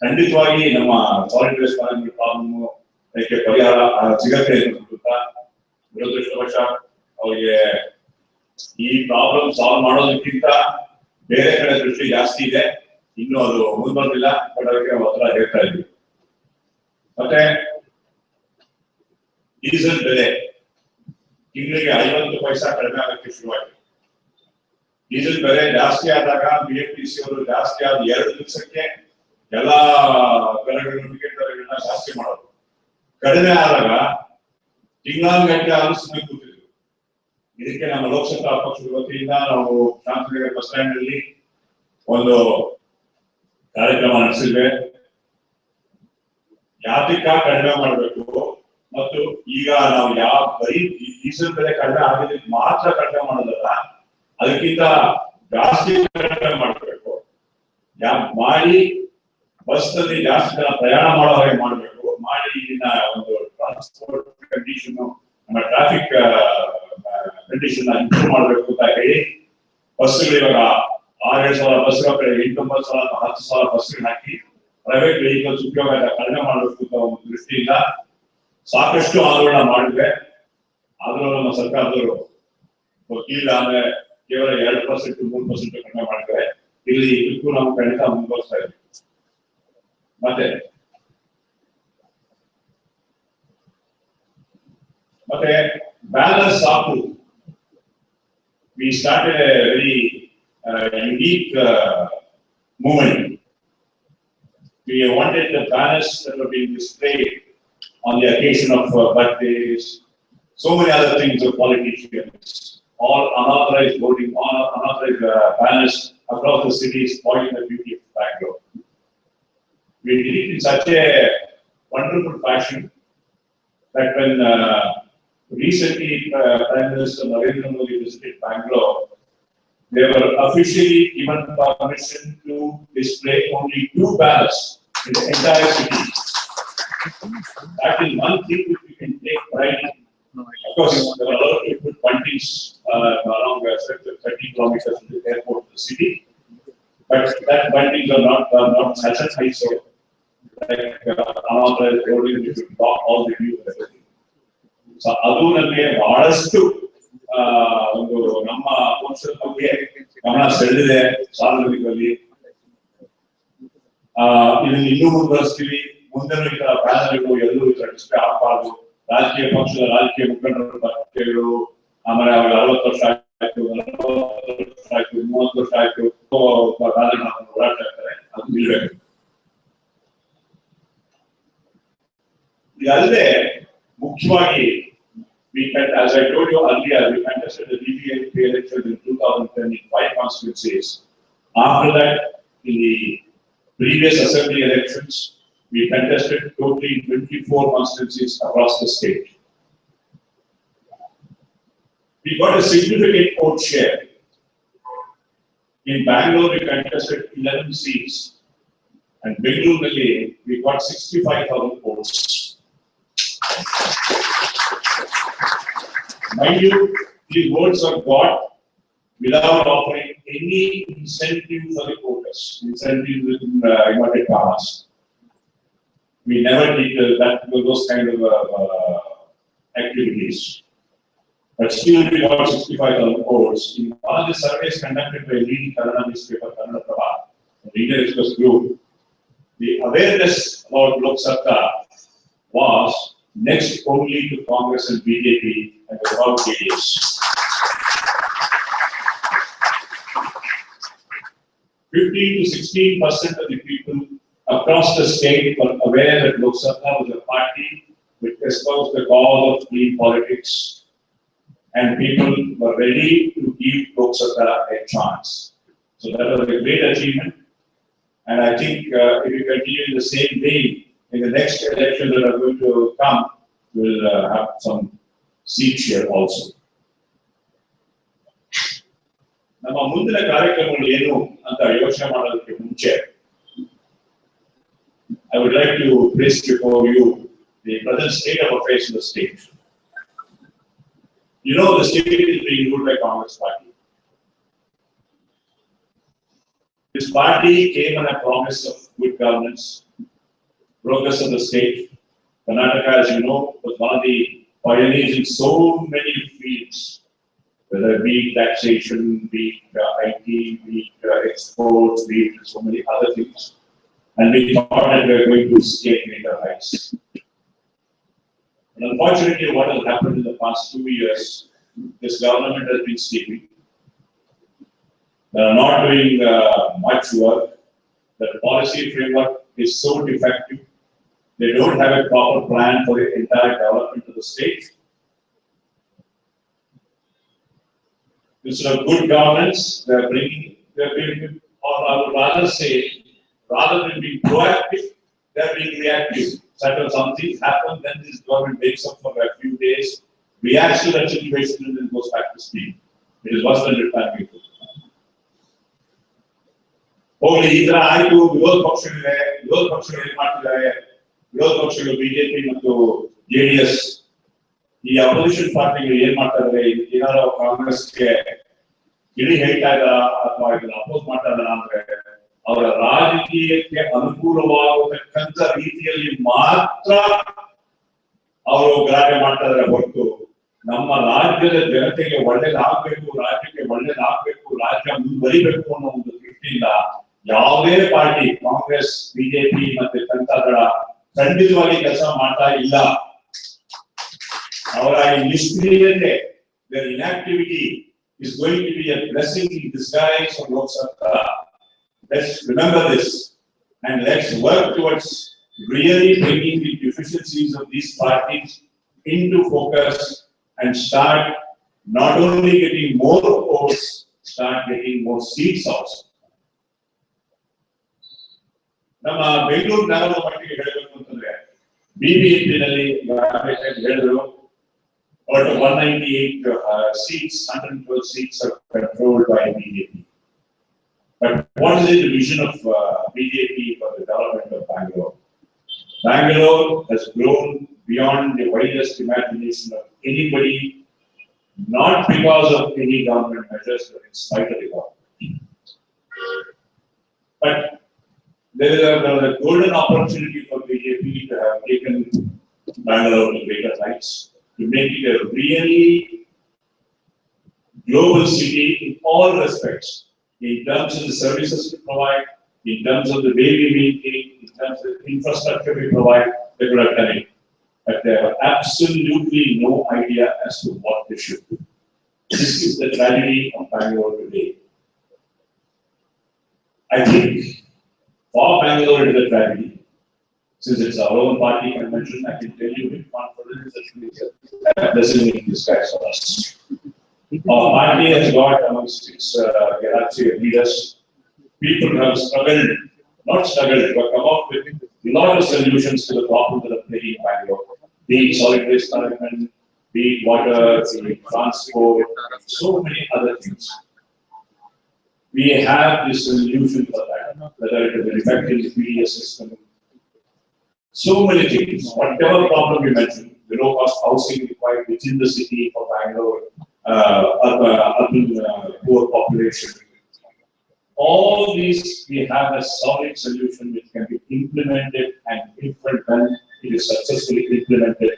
ಖಂಡಿತವಾಗಿ ನಮ್ಮ ಸಾಲಿಡ್ ವೇಸ್ಟ್ ಮ್ಯಾನೇಜ್ಮೆಂಟ್ ಪ್ರಾಬ್ಲಮ್ ಅದಕ್ಕೆ ಪರಿಹಾರ ಸಿಗತ್ತೆ ಅಂತ ದುರದೃಷ್ಟವಶ ಅವರಿಗೆ ಈ ಪ್ರಾಬ್ಲಮ್ ಸಾಲ್ವ್ ಮಾಡೋದಕ್ಕಿಂತ ಬೇರೆ ಕಡೆ ದೃಷ್ಟಿ ಜಾಸ್ತಿ ಇದೆ. ಇನ್ನು ಅದು ಮುಂದುವರೆದಿಲ್ಲ, ಬಟ್ ಅದಕ್ಕೆ ಒತ್ತಡ ಹೇಳ್ತಾ ಇದ್ವಿ. ಮತ್ತೆ ಡೀಸೆಲ್ ಬೆಲೆ ತಿಂಗಳಿಗೆ 50 ಪೈಸಾ ಕಡಿಮೆ ಆಗಕ್ಕೆ ಶುರುವಾಗಿದೆ. ಡೀಸೆಲ್ ಬೆಲೆ ಜಾಸ್ತಿ ಆದಾಗ ಬಿಎಂಟಿಸಿ ಅವರು ಜಾಸ್ತಿ ಆದ 2 ದಿವಸಕ್ಕೆ ಎಲ್ಲಾ ದರಗಳನ್ನ ಜಾಸ್ತಿ ಮಾಡೋದು. ಕಡಿಮೆ ಆದಾಗ ತಿಂಗಳಾನುಗಟ್ಟಲೆ ಆದ್ರೂ ಸುಮ್ಮನೆ ಕೂತಿದ್ರು. ಇದಕ್ಕೆ ನಮ್ಮ ಲೋಕಸಭಾ ಪಕ್ಷದ ವತಿಯಿಂದ ನಾವು ಶಾಂತಿನಗರ ಬಸ್ ಸ್ಟ್ಯಾಂಡ್ ಅಲ್ಲಿ ಒಂದು ಕಾರ್ಯಕ್ರಮ ನಡೆಸಿದ್ವಿ. ಯಾತಿಕ ಕಡಿಮೆ ಮಾಡಬೇಕು ಮತ್ತು ಈಗ ನಾವು ಬರೀ ಡೀಸೆಲ್ ಬೆಲೆ ಕಡಿಮೆ ಆಗಿದ್ದಕ್ಕೆ ಮಾತ್ರ ಕಡಿಮೆ ಮಾಡೋದಲ್ಲ, ಅದಕ್ಕಿಂತ ಜಾಸ್ತಿ ಕಡಿಮೆ ಮಾಡಬೇಕು. ಮಾಡಿ ಬಸ್ ನಲ್ಲಿ ಜಾಸ್ತಿ ಜನ ಪ್ರಯಾಣ ಮಾಡೋ ಹಾಗೆ ಮಾಡಬೇಕು. ಮಾಡಿ ಇಲ್ಲಿನ ಒಂದು ಟ್ರಾನ್ಸ್ಪೋರ್ಟ್ ಕಂಡೀಷನ್, ನಮ್ಮ ಟ್ರಾಫಿಕ್ ಕಂಡೀಷನ್ ಇಂಪ್ರೂವ್ ಮಾಡಬೇಕು ಅಂತ ಹೇಳಿ ಬಸ್ಗಳು ಇವಾಗ 6,000 ಬಸ್ಗಳ ಕಡೆ 8,900 10,000 ಬಸ್ಗಳು ಹಾಕಿ ಪ್ರೈವೇಟ್ ವೆಹಿಕಲ್ಸ್ ಉಪಯೋಗ ಕಡಿಮೆ ಮಾಡಬೇಕು ಅಂತ ಒಂದು ದೃಷ್ಟಿಯಿಂದ ಸಾಕಷ್ಟು ಆಂದೋಲನ ಮಾಡಿದ್ರೆ. ಆದ್ರೂ ನಮ್ಮ ಸರ್ಕಾರದವರು ಗೊತ್ತಿಲ್ಲ ಅಂದ್ರೆ ಕೇವಲ 2% 3% ಕಡಿಮೆ ಮಾಡಿದ್ರೆ ಇಲ್ಲಿ ಇದಕ್ಕೂ ನಾವು ಖಂಡಿತ ಮುಂದುವರಿಸ್ತಾ ಇದ್ದೀವಿ. ಮತ್ತೆ ಬ್ಯಾಲೆನ್ಸ್ ಸಾಕು. We started a very unique movement. We wanted the banners that were being displayed on the occasion of birthdays, so many other things of politicians, all unauthorized voting, all unauthorized banners across the city, spoiling the beauty of Bangalore. We did it in such a wonderful fashion that when recently Prime Minister Narendra Modi visited Bangalore, they were officially given permission to display only 2 banners in the entire city. That is one thing which we can take pride in. Of course, there are a lot of good buntings along a stretch of 30 kilometers from the airport to the city, but that buntings are not such a high, so like unauthorized holding, you should block all the views and everything. So ಅದು ನಮಗೆ ಬಹಳಷ್ಟು ಒಂದು ನಮ್ಮ ಪಕ್ಷದ ಬಗ್ಗೆ ಗಮನ ಸೆಳೆದಿದೆ ಸಾರ್ವಜನಿಕರಲ್ಲಿ. ಇದನ್ನು ಇನ್ನೂ ಮುಂದುವರಿಸ್ತೀವಿ. ಮುಂದೆನೂ ಈ ತರ ಬ್ಯಾನರ್ಗಳು ಎಲ್ಲರೂ ಈ ತರ ಡಿಸ್ಪ್ಲೇ ಆಗಬಾರ್ದು. ರಾಜಕೀಯ ಪಕ್ಷದ ರಾಜಕೀಯ ಮುಖಂಡರ ಪಕ್ಷಗಳು ಆಮೇಲೆ ಅವ್ರಿಗೆ 60 ವರ್ಷ ಆಯ್ತು, 40 ವರ್ಷ ಆಯ್ತು, 30 ವರ್ಷ ಆಯ್ತು ಬ್ಯಾನರ್ ಹಾಕೊಂಡು ಓಡಾಡ್ತಾ ಇರ್ತಾರೆ. ಅದು ನಿಲ್ಬೇಕು. ಇದಲ್ಲದೆ ಮುಖ್ಯವಾಗಿ as I told you earlier, we contested the BBMP elections in 2010 in 5 constituencies. After that, in the previous assembly elections, we contested totally 24 constituencies across the state. We got a significant vote share. In Bangalore, we contested 11 seats, and Bengaluru, we got 65,000 votes. Mind you, these votes are got without offering any incentive for the voters. Incentive within inverted commas. We never did those kind of activities. But still, we got 65,000 votes. In one of the surveys conducted by leading Kannada newspaper, Karnataka, the Leader Express Group, the awareness about LokSatta was next only to Congress and BJP and the wrong areas. 15 to 16% of the people across the state were aware that LokSatta was a party which espoused the cause of clean politics, and people were ready to give LokSatta a chance. So that was a great achievement, and I think if we continue in the same vein, in the next election that are going to come, we'll have some seats here also. ನಮ್ಮ ಮುಂದಿನ ಕಾರ್ಯಕ್ರಮಗಳು ಏನು ಅಂತ ಯೋಚನೆ ಮಾಡೋದಕ್ಕೆ ಮುಂಚೆ I would like to place before you the present state of affairs in the state. You know, the state is being ruled by Congress party. This party came on a promise of good governance, progress of the state. Karnataka, as you know, was one of the pioneers in so many fields, whether it be taxation, be it IT, be it exports, be it so many other things. And we thought that we were going to scale greater heights. And unfortunately, what has happened in the past 2 years, this government has been sleeping. They are not doing much work. The policy framework is so defective. They don't have a proper plan for the entire development of the state. Instead of good governance, they are bringing, or I would rather say, rather than being proactive, they are being reactive. So something happens, then this government wakes up for a few days, reacts to that situation, and then goes back to sleep. It is worse than retired people. ಹೋಗಲಿ ಈ ತರ ಆಯ್ತು, ವಿರೋಧ ಪಕ್ಷಗಳು ಏನ್ ಮಾಡ್ತಿದ್ದಾರೆ, ವಿರೋಧ ಪಕ್ಷಗಳು ಬಿಜೆಪಿ ಮತ್ತು ಜೆಡಿಎಸ್ ಈ ಅಪೋಸಿಷನ್ ಪಾರ್ಟಿಗಳು ಏನ್ ಮಾಡ್ತಾ ಇದ್ದಾರೆ, ಏನಾದ್ರು ಕಾಂಗ್ರೆಸ್ಗೆ ಇಳಿ ಹೇಳ್ತಾ ಇದ್ದಾರ ಅಥವಾ ಇದನ್ನ ಅಪೋಸ್ ಮಾಡ್ತಾ ಇದ್ದಾರ ಅಂದ್ರೆ ಅವರ ರಾಜಕೀಯಕ್ಕೆ ಅನುಕೂಲವಾಗತಕ್ಕಂತ ರೀತಿಯಲ್ಲಿ ಮಾತ್ರ ಅವರು ಗಲಾಟೆ ಮಾಡ್ತಾ ಇದ್ದಾರೆ ಹೊರತು ನಮ್ಮ ರಾಜ್ಯದ ಜನತೆಗೆ ಒಳ್ಳೇದಾಗಬೇಕು, ರಾಜ್ಯಕ್ಕೆ ಒಳ್ಳೇದಾಗಬೇಕು, ರಾಜ್ಯ ಮುಂದುವರಿಬೇಕು ಅನ್ನೋ ಒಂದು ದೃಷ್ಟಿಯಿಂದ ಯಾವುದೇ ಪಾರ್ಟಿ ಕಾಂಗ್ರೆಸ್, ಬಿಜೆಪಿ ಮತ್ತೆ ಜನತಾದಳ ಖಂಡಿತವಾಗಿ ಕೆಲಸ ಮಾಡ್ತಾ ಇಲ್ಲ. ಅವರ ಈ ನಿಷ್ಕ್ರಿಯತೆ, their inactivity is going to be a blessing in disguise for LokSatta. Let's remember this and let's work towards really bringing the deficiencies of these parties into focus and start not only getting more votes, start getting more seats also. ನಮ್ಮ ಬೆಂಗಳೂರು ನಗರದ ಮಟ್ಟಿಗೆ ಹೇಳಬೇಕು ಅಂತಂದ್ರೆ BBMP ನಲ್ಲಿ ಹೇಳಿದ್ರು out of 198 seats, 112 seats are controlled by BJP. But what is the vision of BJP for the development of Bangalore? Bangalore has grown beyond the wildest imagination of anybody, not because of any government measures, but in spite of the government. But there is a golden opportunity for BJP to have taken Bangalore to greater heights, to make it a really global city in all respects, in terms of the services we provide, in terms of the way we maintain, in terms of the infrastructure we provide. They could have done it, but they have absolutely no idea as to what they should do. This is the tragedy of Bangalore today. I think for Bangalore it is a tragedy. Since it's our own party convention, I can tell you with confidence that it is a blessing in disguise for us. Our party has got amongst its galaxy of leaders, people who have struggled, not struggled, but come up with a lot of solutions to the problems that are plaguing Bangalore. Be it solid waste management, be it water, be it transport, so many other things. We have this solution for that, whether it is an effective PDS system, so many things. Whatever problem you mentioned, the low-cost housing required within the city for Bangalore, urban poor population. All these, we have a solid solution which can be implemented, and if and when it is successfully implemented,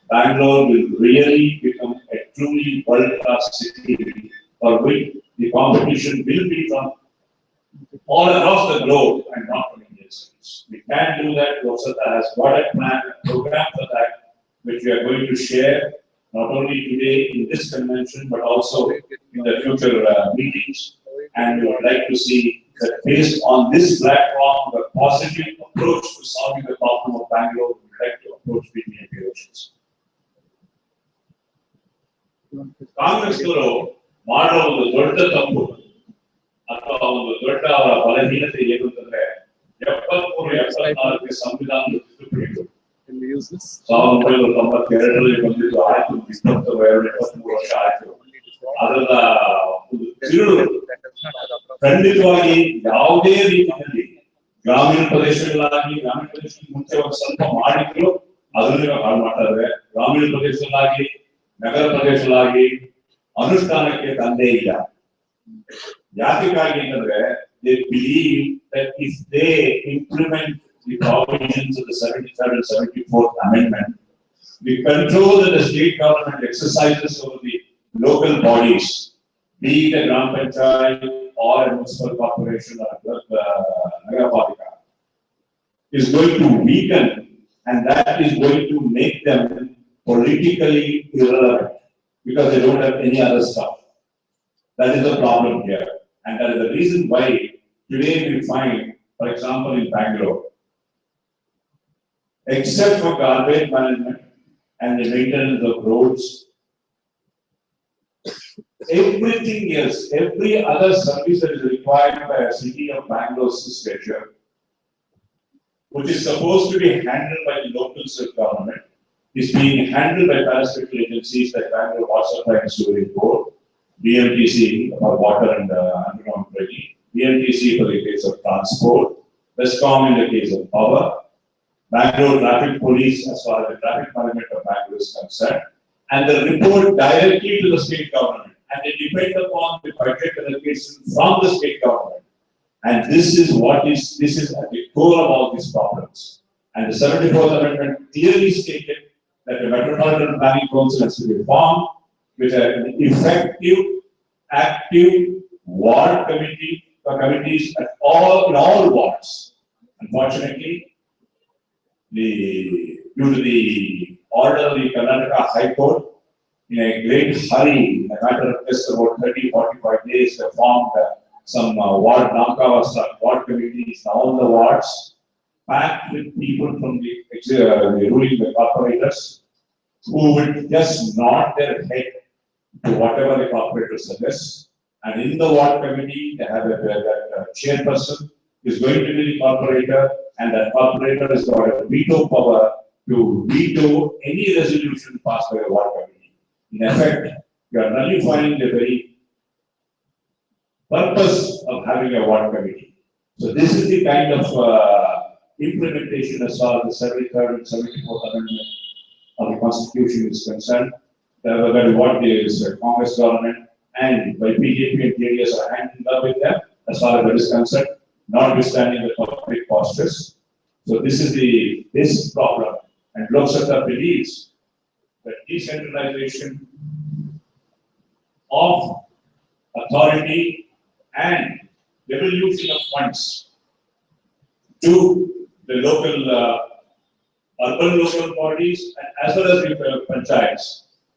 Bangalore will really become a truly world-class city for which the competition will be from all across the globe and not from India. cities. We can do that. LokSatta has got a plan, a program for that, which we are going to share not only today in this convention, but also in the future meetings. And we would like to see that based on this platform, the positive approach to solving the problem of Bangalore, we would like to approach BBMP elections. ಕಾಂಗ್ರೆಸ್ನವರು ಮಾಡೋ ಒಂದು ದೊಡ್ಡ ತಪ್ಪು ಅಥವಾ ಒಂದು ದೊಡ್ಡ ಅವರ ಬಲಹೀನತೆ ಏನು ಅಂತಂದ್ರೆ 73-74 ಸಂವಿಧಾನದ ತಿದ್ದುಪಡಿಗಳು 1992ರಲ್ಲಿ ಬಂದಿದ್ದು ಆಯ್ತು 23 ವರ್ಷ ಆಯ್ತು. ಅದರ ಒಂದು ತಿರುಳು ಖಂಡಿತವಾಗಿ ಯಾವುದೇ ರೀತಿಯಲ್ಲಿ ಗ್ರಾಮೀಣ ಪ್ರದೇಶಗಳಾಗಿ ಗ್ರಾಮೀಣ ಪ್ರದೇಶಕ್ಕೆ ಮುಂಚೆ ಒಂದು ಸ್ವಲ್ಪ ಮಾಡಿದ್ರು ಅದನ್ನ ಹಾಳು ಮಾಡ್ತಾ ಇದ್ದಾರೆ. ಗ್ರಾಮೀಣ ಪ್ರದೇಶಗಳಾಗಿ ನಗರ ಪ್ರದೇಶಗಳಾಗಿ ಅನುಷ್ಠಾನಕ್ಕೆ ತಂದೇ ಇಲ್ಲ. ಯಾತಕ್ಕಾಗಿ ಅಂತಂದ್ರೆ they believe that if they implement the provisions of the 73rd and 74th Amendment, the control that the state government exercises over the local bodies, be it a Gram Panchayat or a municipal corporation or Nagarapalikka, is going to weaken, and that is going to make them politically irrelevant because they don't have any other stuff. That is the problem here. And that is the reason why today we find, for example, in Bangalore, except for garbage management and the maintenance of roads, everything else, every other service that is required by a city of Bangalore's stature, which is supposed to be handled by the local government, is being handled by parasitical agencies like Bangalore Water Supply and Sewerage Board, BMTC for water and underground dredging, BMTC for the case of transport, Westcom in the case of power, Bangalore Traffic Police as far as the traffic management of Bangalore is concerned, and the report directly to the state government, and they depend upon the budget allocation from the state government. And this is at the core of all these problems. And the 74th Amendment clearly stated that the Metropolitan Planning Council has to be formed with an effective, active ward committees in all wards. Unfortunately, due to the order of the Karnataka High Court, in a great hurry, in a matter of just about 30-45 days, they formed some ward committees in all the wards, packed with people from the ruling the corporators, who would just nod their head to whatever the corporator suggests. And in the ward committee, they have that chairperson is going to be the corporator, and that corporator has got a veto power to veto any resolution passed by the ward committee. In effect, you are nullifying the very purpose of having a ward committee. So this is the kind of implementation as far as the 73rd and 74th Amendment of the Constitution is concerned. That is what the Congress government and by BJP and JDS are handing up with them as far as that is concerned, notwithstanding the public postures. So this problem, and LokSatta believes that decentralization of authority and devolution of funds to the local urban local bodies and as well as the panchayats.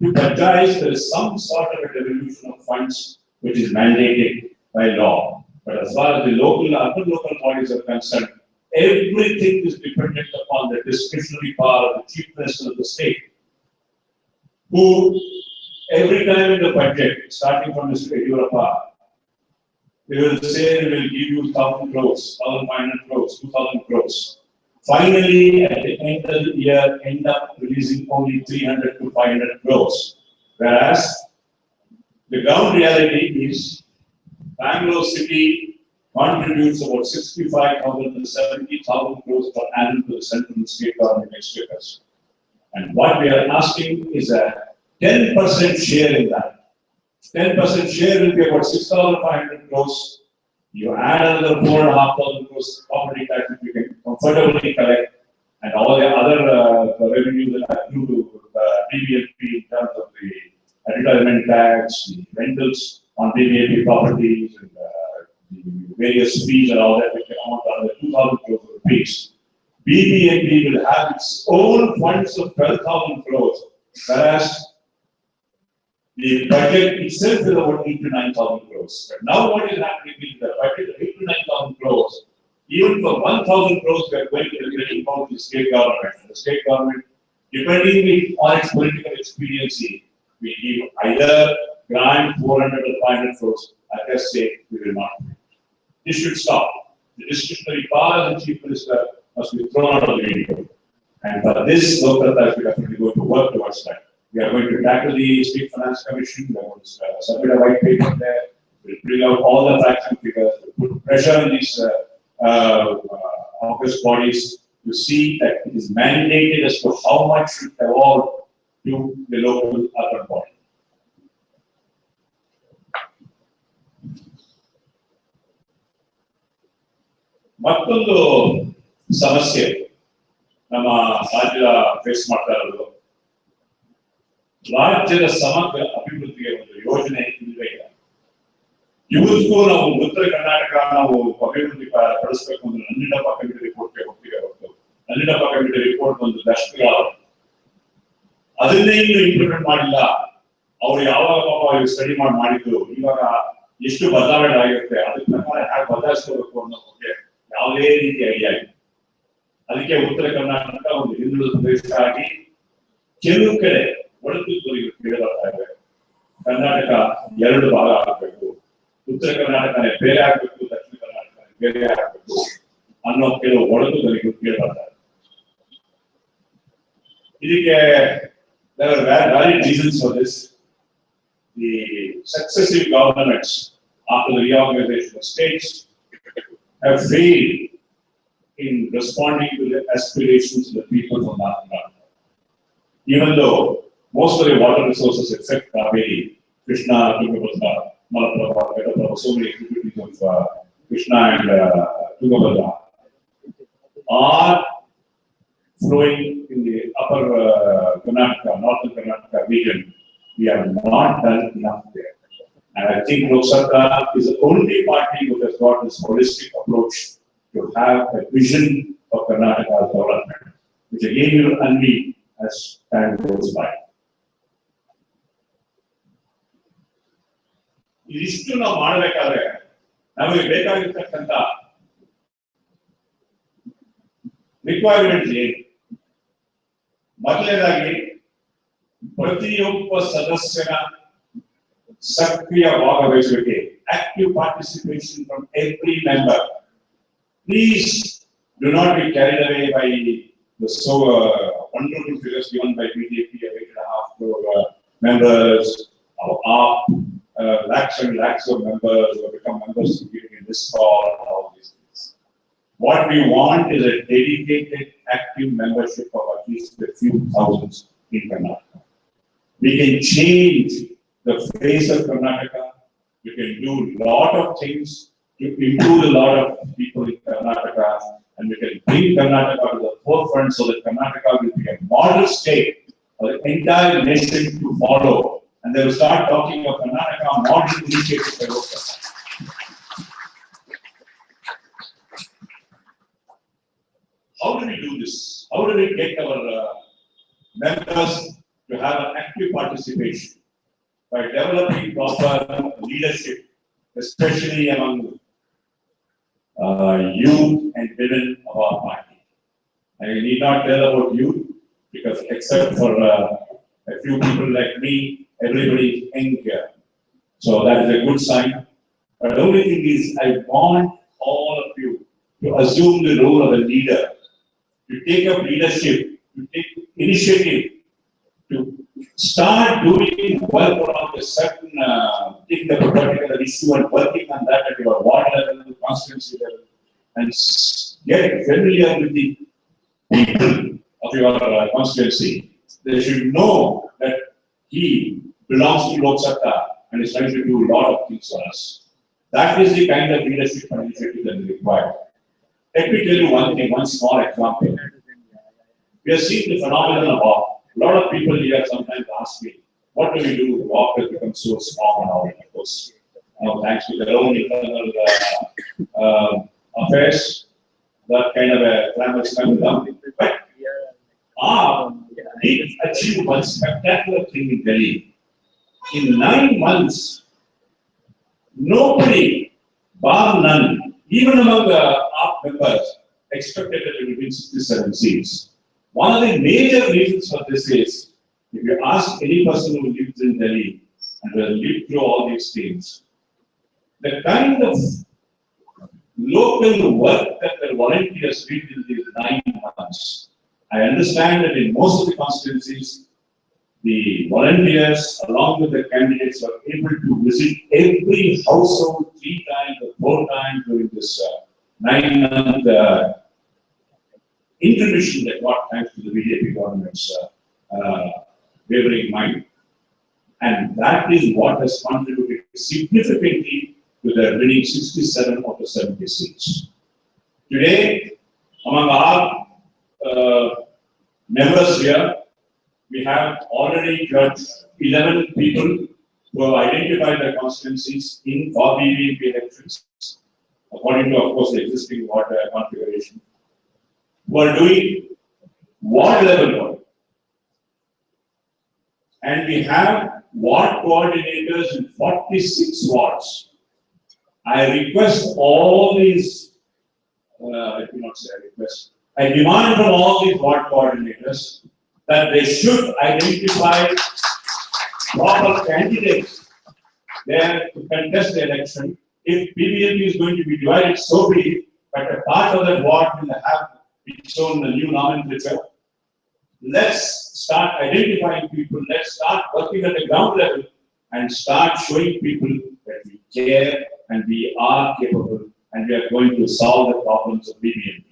To panchayats, there is some sort of a devolution of funds which is mandated by law. But as far as the urban local bodies are concerned, everything is dependent upon the discretionary power of the chief minister of the state, who every time in the budget, starting from Mr. Yediyurappa, they will say they will give you 1,000 crores, 1,500 crores, 2,000 crores. Finally, at the end of the year, end up releasing only 300 to 500 crores. Whereas the ground reality is Bangalore city contributes about 65,000 to 70,000 crores per annum to the central and state government exchequers. And what we are asking is a 10% share in that. 10% share will be about 6,500 crores. You add another 4,500 crores property tax which we can comfortably collect, and all the other revenue that are due to BBMP in terms of the advertisement tax, the rentals on BBMP properties, and the various fees and all that, we can amount to 2,000 crores rupees. rupees. BBMP will have its own funds of 12,000 crores, whereas the budget itself is about 8 to 9,000 crores. But now what is happening is the budget of 8 to 9,000 crores, even for 1,000 crores, we are going to be getting from the state government. The state government, depending on its political expediency, we give either grant 400 or 500 crores. I just say we will not. This should stop. The discretionary power of the chief minister must be thrown out of the window. And for this, LokSatta is definitely going to work towards that. We are going to tackle the State Finance Commission. We are going to submit a white paper there. We'll bring out all the facts and figures, put pressure on these office bodies to see that it is mandated as to how much should evolve to the local urban body. ಮತ್ತೊಂದು ಸಮಸ್ಯೆ ನಮ್ಮ ರಾಜ್ಯ face ಮಾಡ್ತಾ ಇರೋದು ರಾಜ್ಯದ ಸಮಗ್ರ ಅಭಿವೃದ್ಧಿಗೆ ಒಂದು ಯೋಜನೆ ಇಲ್ಲವೇ ಇಲ್ಲ. ಇವತ್ತಿಗೂ ನಾವು ಉತ್ತರ ಕರ್ನಾಟಕ ನಾವು ಅಭಿವೃದ್ಧಿ ಪಡಿಸಬೇಕು ಅಂದ್ರೆ ನನ್ನಿಡಪ್ಪ ಕಮಿಟಿ ರಿಪೋರ್ಟ್ಗೆ ಹೋಗ್ತೀವಿ ಹೊರತು ನನ್ನಿಡಪ್ಪ ಕಮಿಟಿ ರಿಪೋರ್ಟ್ ಒಂದು ದಶಕಗಳ ಅದನ್ನೇ ಇನ್ನು ಇಂಪ್ಲಿಮೆಂಟ್ ಮಾಡಿಲ್ಲ. ಅವ್ರು ಯಾವಾಗ ಸ್ಟಡಿ ಮಾಡಿದ್ರು ಇವಾಗ ಎಷ್ಟು ಬದಲಾವಣೆ ಆಗಿರುತ್ತೆ ಅದಕ್ಕೆ ಪ್ರಕಾರ ಹೇಗೆ ಬದಲಾಯಿಸಬೇಕು ಅನ್ನೋ ಬಗ್ಗೆ ಯಾವುದೇ ರೀತಿ ಐಡಿಯಾ ಇಲ್ಲ. ಅದಕ್ಕೆ ಉತ್ತರ ಕರ್ನಾಟಕ ಒಂದು ಹಿಂದುಳಿದ ಪ್ರದೇಶ ಆಗಿ ಕೆಲವು ಕಡೆ ಒಳತು ಕೇಳಿ ಬರ್ತಾ ಇದೆ. ಕರ್ನಾಟಕ ಎರಡು ಭಾಗ ಆಗಬೇಕು, ಉತ್ತರ ಕರ್ನಾಟಕನೇ ಬೇರೆ ಆಗ್ಬೇಕು, ದಕ್ಷಿಣ ಕರ್ನಾಟಕ ಬೇರೆ ಆಗ್ಬೇಕು ಅನ್ನೋ ಕೆಲವು ಒಳತು ಕೇಳಿ ಬರ್ತಾ ಇದೆ. ಇದಕ್ಕೆ there are valid reasons for this. The successive governments after the reorganization of states have failed in responding to the aspirations of the people from North Karnataka. Even though most of the water resources except Kaveri, Krishna, Tungabhadra, Malaprabha, Vedaprabha, so many tributaries of Krishna and Tungabhadra are flowing in the upper Karnataka, northern Karnataka region. We have not done enough there. And I think LokSatta is the only party which has got this holistic approach to have a vision of Karnataka's development, which again will unveil as time goes by. ಇದಿಷ್ಟು ನಾವು ಮಾಡಬೇಕಾದ್ರೆ ನಮಗೆ ಬೇಕಾಗಿರ್ತಕ್ಕಂಥ requirement ಏನು? ಮೊದಲನೇದಾಗಿ ಪ್ರತಿಯೊಬ್ಬ ಸದಸ್ಯನ ಸಕ್ರಿಯ ಭಾಗವಹಿಸುವಿಕೆ, active participation from every member. Please do not be carried away by the so wonderful figures given by BJP, 8.5 crore members, lakhs and lakhs of members who have become members in this call, all these things. What we want is a dedicated, active membership of at least a few thousands in Karnataka. We can change the face of Karnataka. We can do a lot of things to improve a lot of people in Karnataka, and we can bring Karnataka to the forefront so that Karnataka will be a model state for the entire nation to follow. And they will start talking of Karnataka model initiatives by LokSatta. How do we do this? How do we get our members to have an active participation? By developing proper leadership, especially among youth and women of our party. I need not tell about youth because except for a few people like me, everybody is young here. So that is a good sign. But the only thing is I want all of you to assume the role of a leader, to take up leadership, to take initiative, to start doing work around a certain thing, the particular issue, and working on that at your ward level, constituency level, and get familiar with the people of your constituency. They should know that he belongs to LokSatta and is trying to do a lot of things for us. That is the kind of leadership and initiative that is required. Let me tell you one thing, one small example. We are seeing the phenomenon of walk. A lot of people here sometimes ask me, what do we do? The walk has become so strong now, of course. Thanks to their own internal affairs, that kind of a climate is coming down. But did achieve one spectacular thing in Delhi. In 9 months, nobody, bar none, even among the AAP members, expected that it would win 67 seats. One of the major reasons for this is, if you ask any person who lives in Delhi and has lived through all these things, the kind of local work that the volunteers did in these 9 months, I understand that in most of the constituencies, the volunteers, along with the candidates, were able to visit every household 3 times or 4 times during this 9-month intermission that got thanks to the BJP government's wavering mind. And that is what has contributed significantly to the winning 67 out of 70 seats. Today, among our members here, we have already got 11 people who have identified their constituencies in for BBMP elections, according to, of course, the existing ward configuration, who are doing ward level work. And we have ward coordinators in 46 wards. I request all these, I do not say I request, I demand from all these ward coordinators that they should identify proper candidates there to contest the election. If BBMP is going to be divided, so be it, but a part of that ward will have its own new nomenclature. Let's start identifying people, let's start working at the ground level and start showing people that we care and we are capable and we are going to solve the problems of BBMP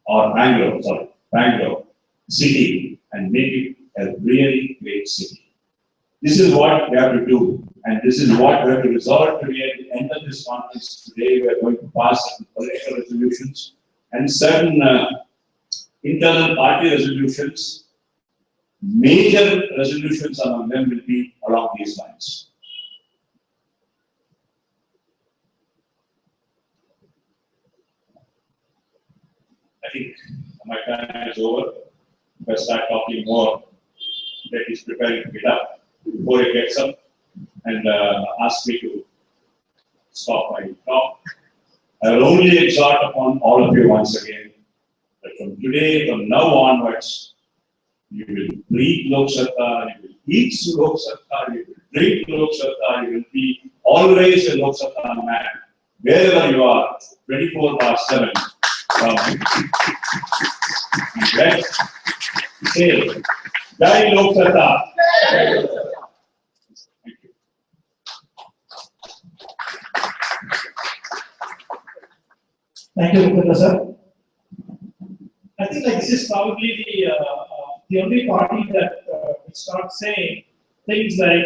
or Bangalore city and make it a really great city. This is what we have to do, and this is what we have to resolve today at the end of this conference. Today we are going to pass certain political resolutions and certain internal party resolutions. Major resolutions among them will be along these lines. I think my time is over. If I start talking more, that is preparing to get up before he gets up and ask me to stop my talk. I will only exhort upon all of you once again that from today, from now onwards, you will breathe LokSatta, you will eat LokSatta, you will drink LokSatta, you will be always a LokSatta man, wherever you are, 24/7. Let's say, Jai LokSatta. Thank you, Mukunda sir. I think like this is probably the only party that would start saying things like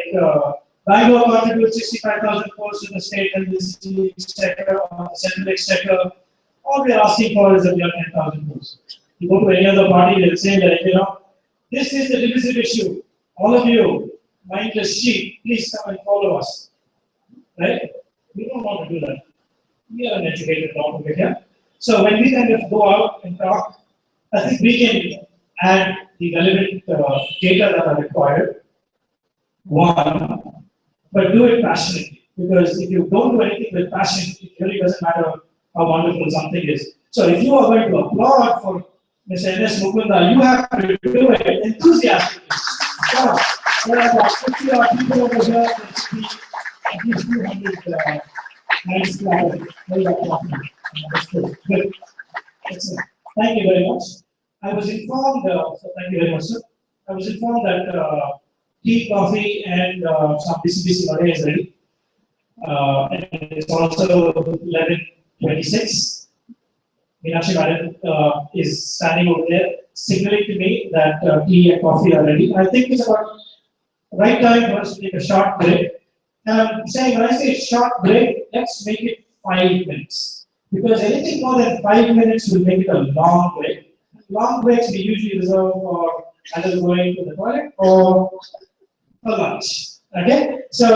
Bangalore contributes 65,000 crores to the state and the city exchequer or the central exchequer. All we are asking for is a 10,000 crores. You go to any other party, they'll say that, this is the divisive issue. All of you, mindless sheep, please come and follow us. Right? We don't want to do that. We are an educated lot over here. So when we kind of go out and talk, I think we can add the relevant data that are required. One, but do it passionately. Because if you don't do anything with passion, it really doesn't matter how wonderful something is. So if you are going to applaud for Mr. N.S. Mukunda, you have to do it enthusiastically. So, there are about 50 odd people over here, there should be at least 200 nice flowers. Very good. Excellent. Thank you very much. I was informed, so thank you very much, sir. I was informed that tea, coffee, and some BCBC Vada is ready. And it's also 11:26. Meenakshi Madam is standing over there, signaling to me that tea and coffee are ready. I think it's about right time for us to take a short break. And I'm saying, when I say short break, let's make it 5 minutes. Because anything more than 5 minutes will make it a long break. Long breaks we usually reserve for either going to the toilet or for lunch. Okay? So,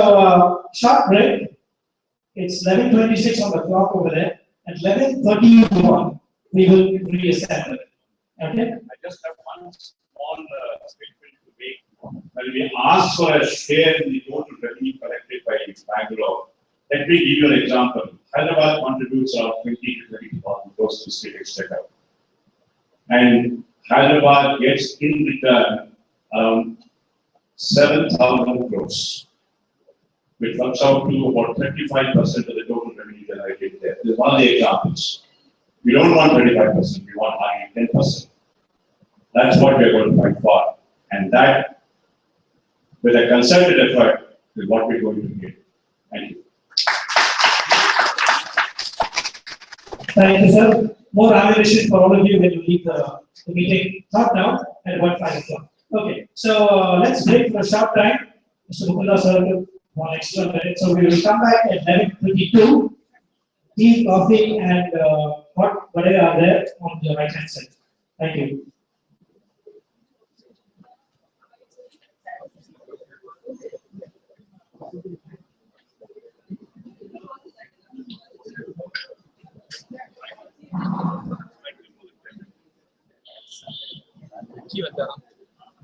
short break. It's 11:26 on the clock over there. At 11:31, we will reassemble it. Okay? I just have one small statement to make. When we ask for a share in the total revenue collected by Bangalore, let me give you an example. Hyderabad contributes around 20 to 30,000 crores to the state exchequer. And Hyderabad gets in return around 7,000 crores, which works out to about 35% of the total revenue generated there. This is one of the examples. We don't want 35%, we want only 10%. That's what we are going to fight for. And that, with a concerted effort, is what we're going to get. Thank you. Thank you, sir. More ammunition for all of you when you leave the meeting, not now, at 5 o'clock. Okay, so let's break for a short time. Mr. Mukunda, sir, one extra minute. So we will come back at 11:22. Tea, coffee, and hot whatever are there on the right hand side. Thank you.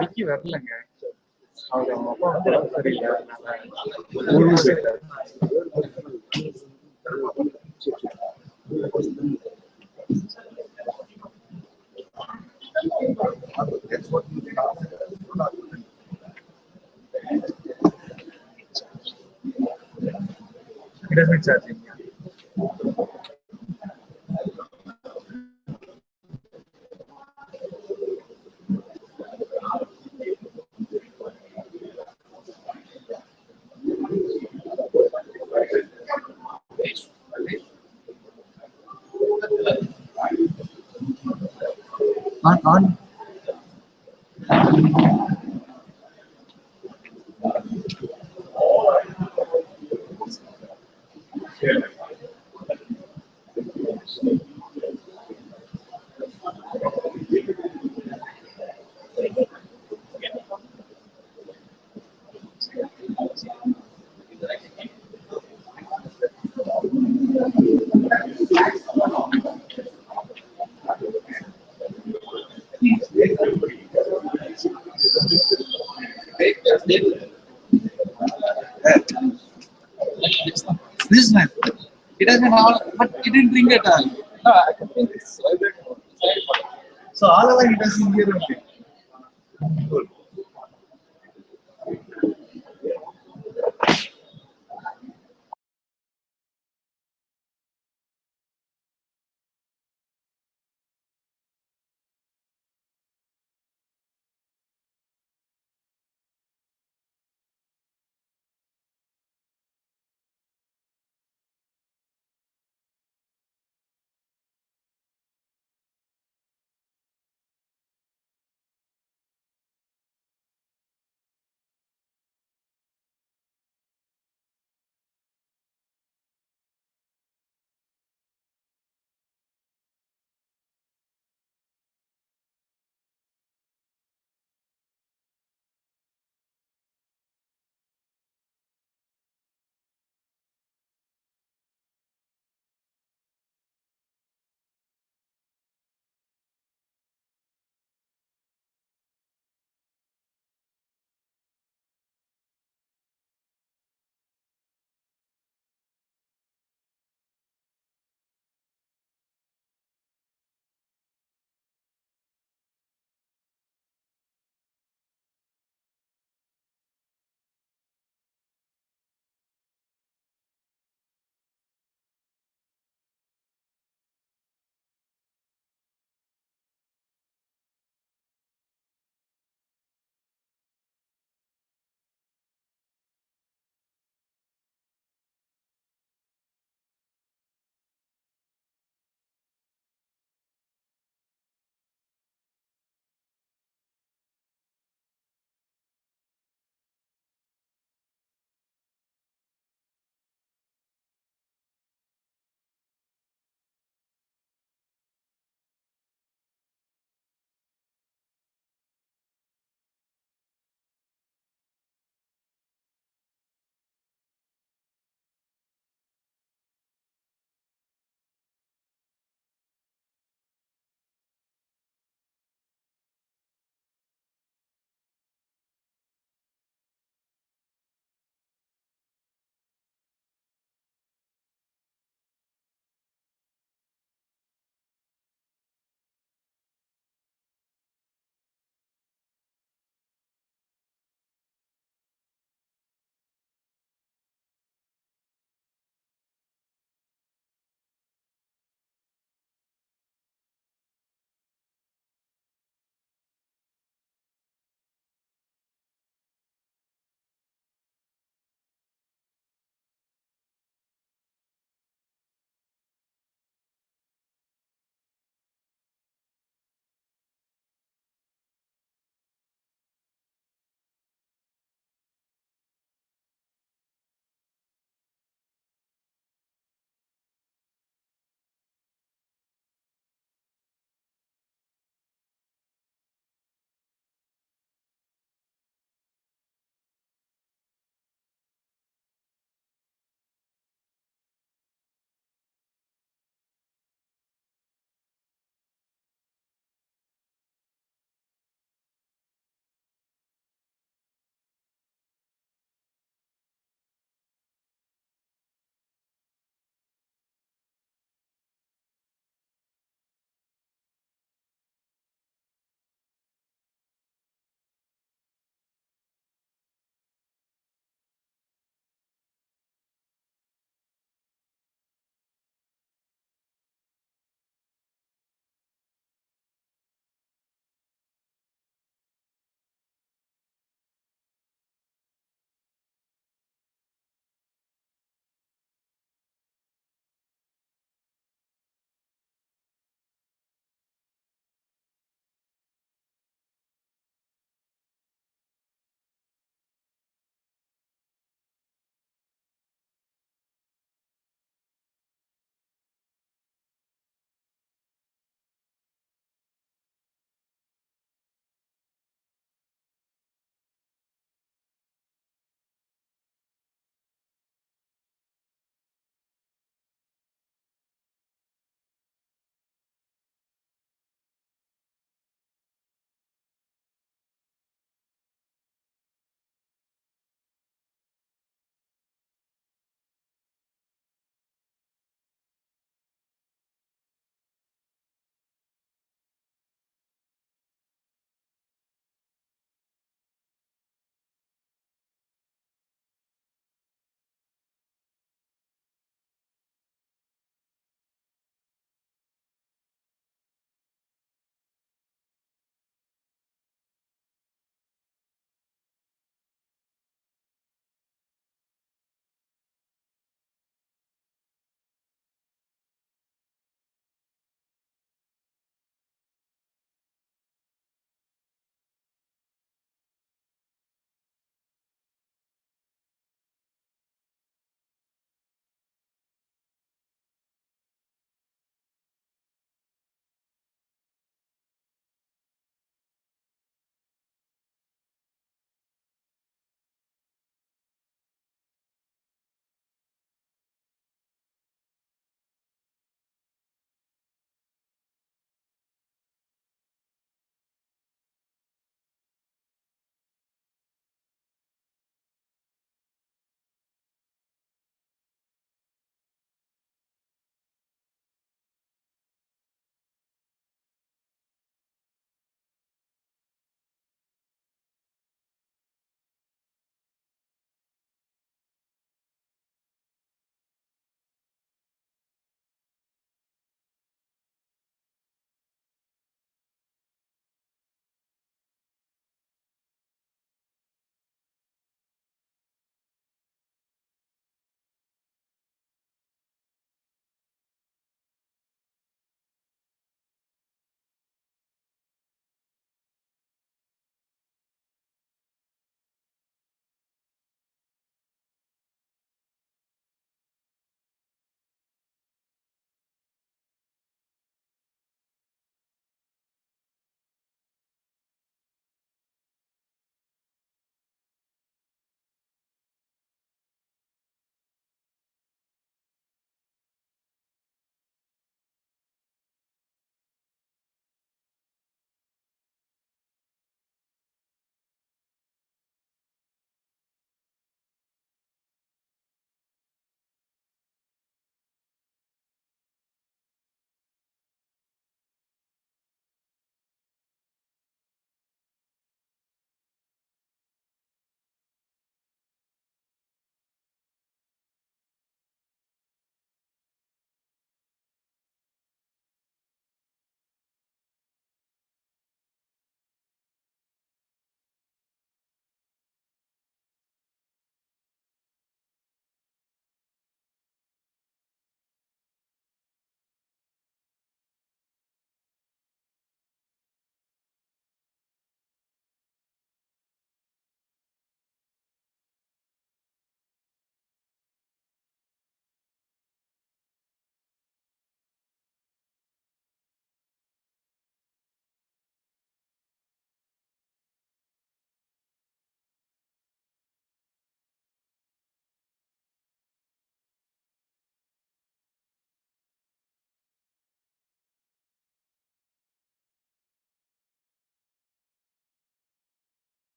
Vicky வரலங்க அவர் அவங்க அப்பா வந்து ரொம்ப சரியில்லை ஊருக்கு போயிட்டாரு It doesn't charge him. On. This one, it has been all, but it didn't ring at all. No, I think it's so all over it has been here only. Good.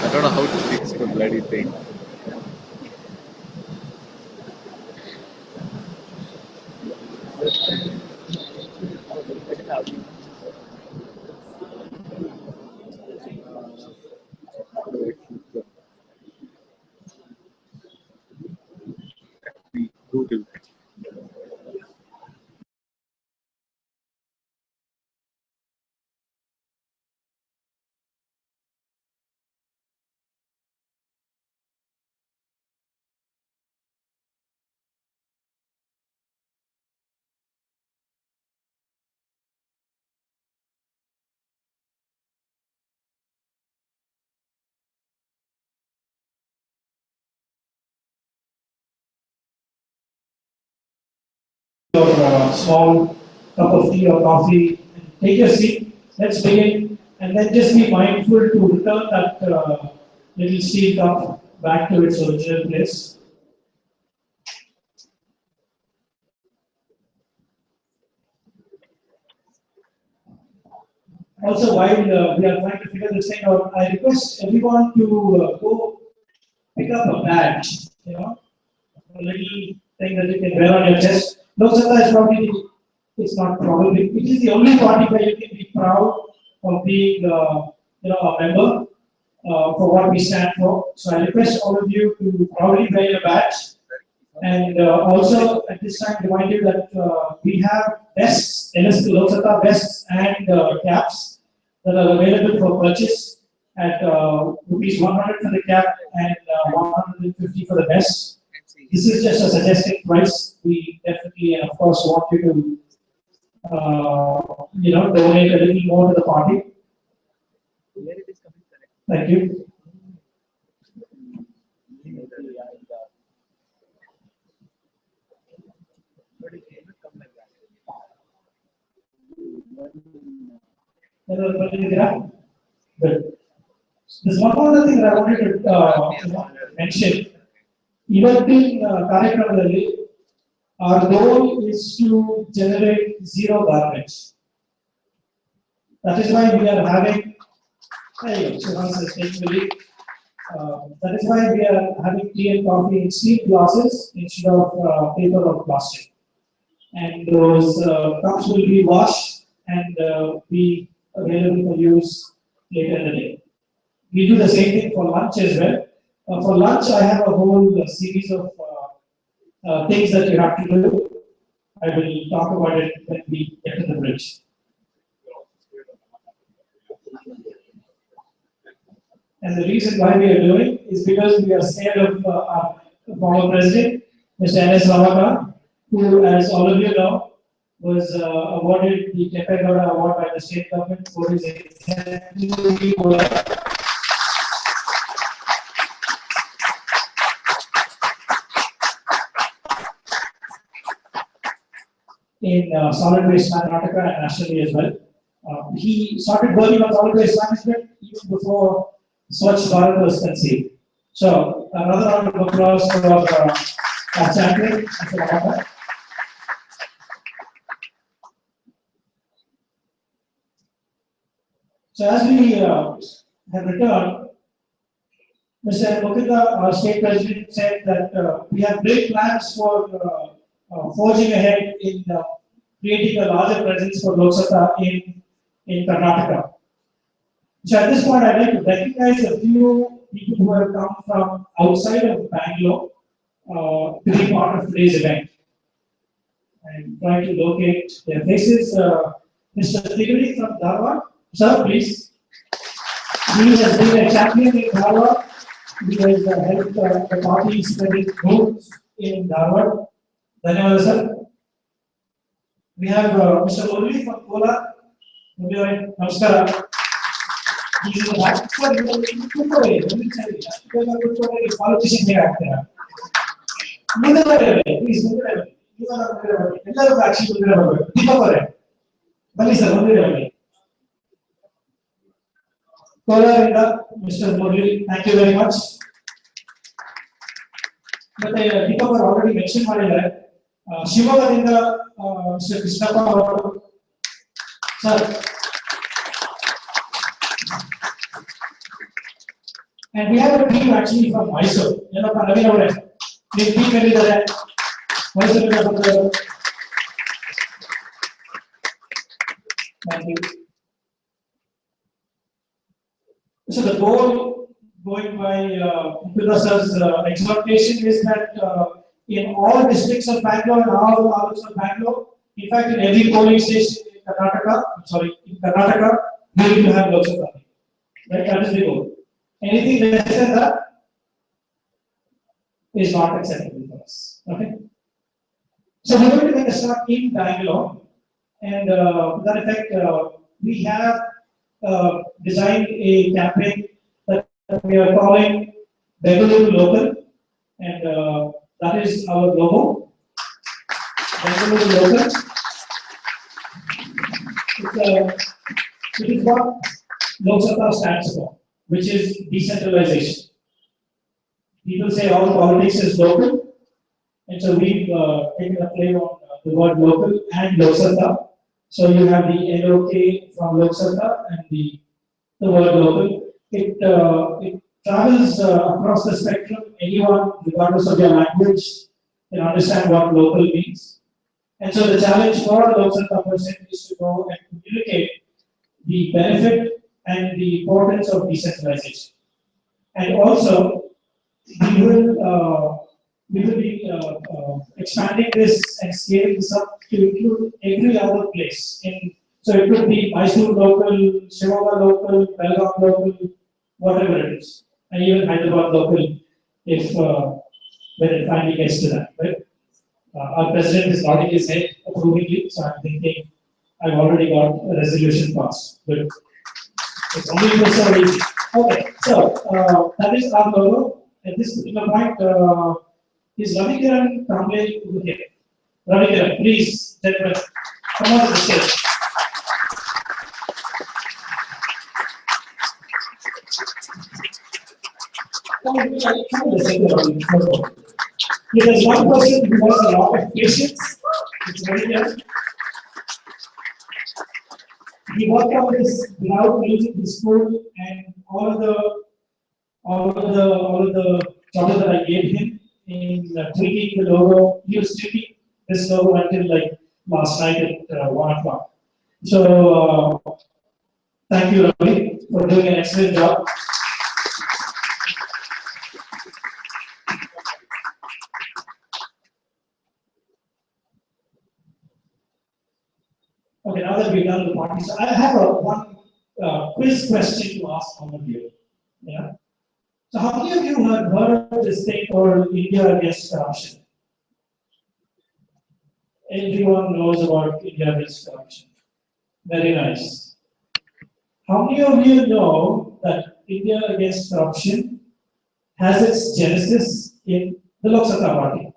I don't know how to fix the bloody thing. Google. Your small cup of tea or coffee, take your seat, let's begin, and then just be mindful to return that little steel cup back to its original place. Also, while we are trying to figure this thing out, I request everyone to go pick up a badge, a little thing that you can wear on your chest. LokSatta is probably, it's not probably, it is the only party where you can be proud of being, a member for what we stand for. So I request all of you to proudly wear your badge. And also at this time, remind you that we have vests, LokSatta vests and caps that are available for purchase at rupees 100 for the cap and 150 for the vest. This is just a suggested price. We definitely, of course, want you to, donate a little more to the party. Thank you. Good. There's one other thing that I wanted to mention. Even in Karnataka, our goal is to generate zero garbage. That is why we are having. That is why we are having tea and coffee in steel glasses instead of paper or plastic. And those cups will be washed and be available for use later in the day. We do the same thing for lunch as well. For lunch, I have a whole series of things that you have to do. I will talk about it when we get to the bridge. And the reason why we are doing is because we are scared of our former president, Mr. N.S. who, as all of you know, was awarded the Kepegowda Award by the state government for his exemplary work in solid waste Karnataka and nationally as well. He started working on solid waste management even before Swachh Bharat was conceived. So, another round of applause for our champion, Mr. Ramaka. So, as we have returned, Mr. Mukunda, our state president, said that we have great plans for forging ahead in creating a larger presence for LokSatta in Karnataka. So at this point, I'd like to recognize a few people who have come from outside of Bangalore to be part of today's event. I'm trying to locate their faces. Mr. Tigri from Dharwad. Sir, please. He has been a champion in Dharwad. He has helped the party spreading goods in Dharwad. Dhanyawad, sir. We have Mr. Murli from Kola. Murli, namaskara. He's in the back. Sir, you can go away. Don't tell me. Because I'm going to go politician here. Please, you are not actually Bali sir, Mr. Murli, thank you very much. But Deepak already mentioned Shivagadinda, Mr. Krishnappa, sir. And we have a team actually from Mysore. You know, Mysore. Thank you. So the goal, going by Sir's exhortation, is that in all districts of Bangalore and all hours of Bangalore, in fact, in every polling station in Karnataka, we need to have LokSatta. Right? That is the goal. Anything less than that is not acceptable for us. Okay. So we're going to make a start in Bangalore, and to that effect, we have designed a campaign that we are calling Bengaluru Local, and that is our logo. Bengaluru Local. It is what LokSatta stands for, which is decentralization. People say all politics is local, and so we've taken a play on the word local and LokSatta. So you have the LOK from LokSatta and the word local. It travels across the spectrum. Anyone, regardless of your language, can understand what local means. And so the challenge for a LokSatta person is to go and communicate the benefit and the importance of decentralization. And also, we will be expanding this and scaling this up to include every other place. So it could be Mysore local, Shivaga local, Belgaum local, whatever it is, and even Hyderabad local, if when it finally gets to that. Right? Our president is nodding his head approvingly, so I'm thinking I've already got a resolution passed. But it's only for so easy. Okay, so that is our logo. At this particular point, is Ravikiran Kamble over here? Ravikiran, please, gentlemen, come on to the stage. If there's one person who has a lot of patience, it's Ravikiran. He worked on this without losing his food, and all of the trouble that I gave him in tweaking the logo. He was tweaking this logo until like last night at 1 o'clock. So thank you, Ravi, for doing an excellent job. Okay, now that we've done the party, so I have one quiz question to ask all of you. Yeah. So how many of you have heard of this thing called India Against Corruption? Everyone knows about India Against Corruption. Very nice. How many of you know that India Against Corruption has its genesis in the LokSatta party?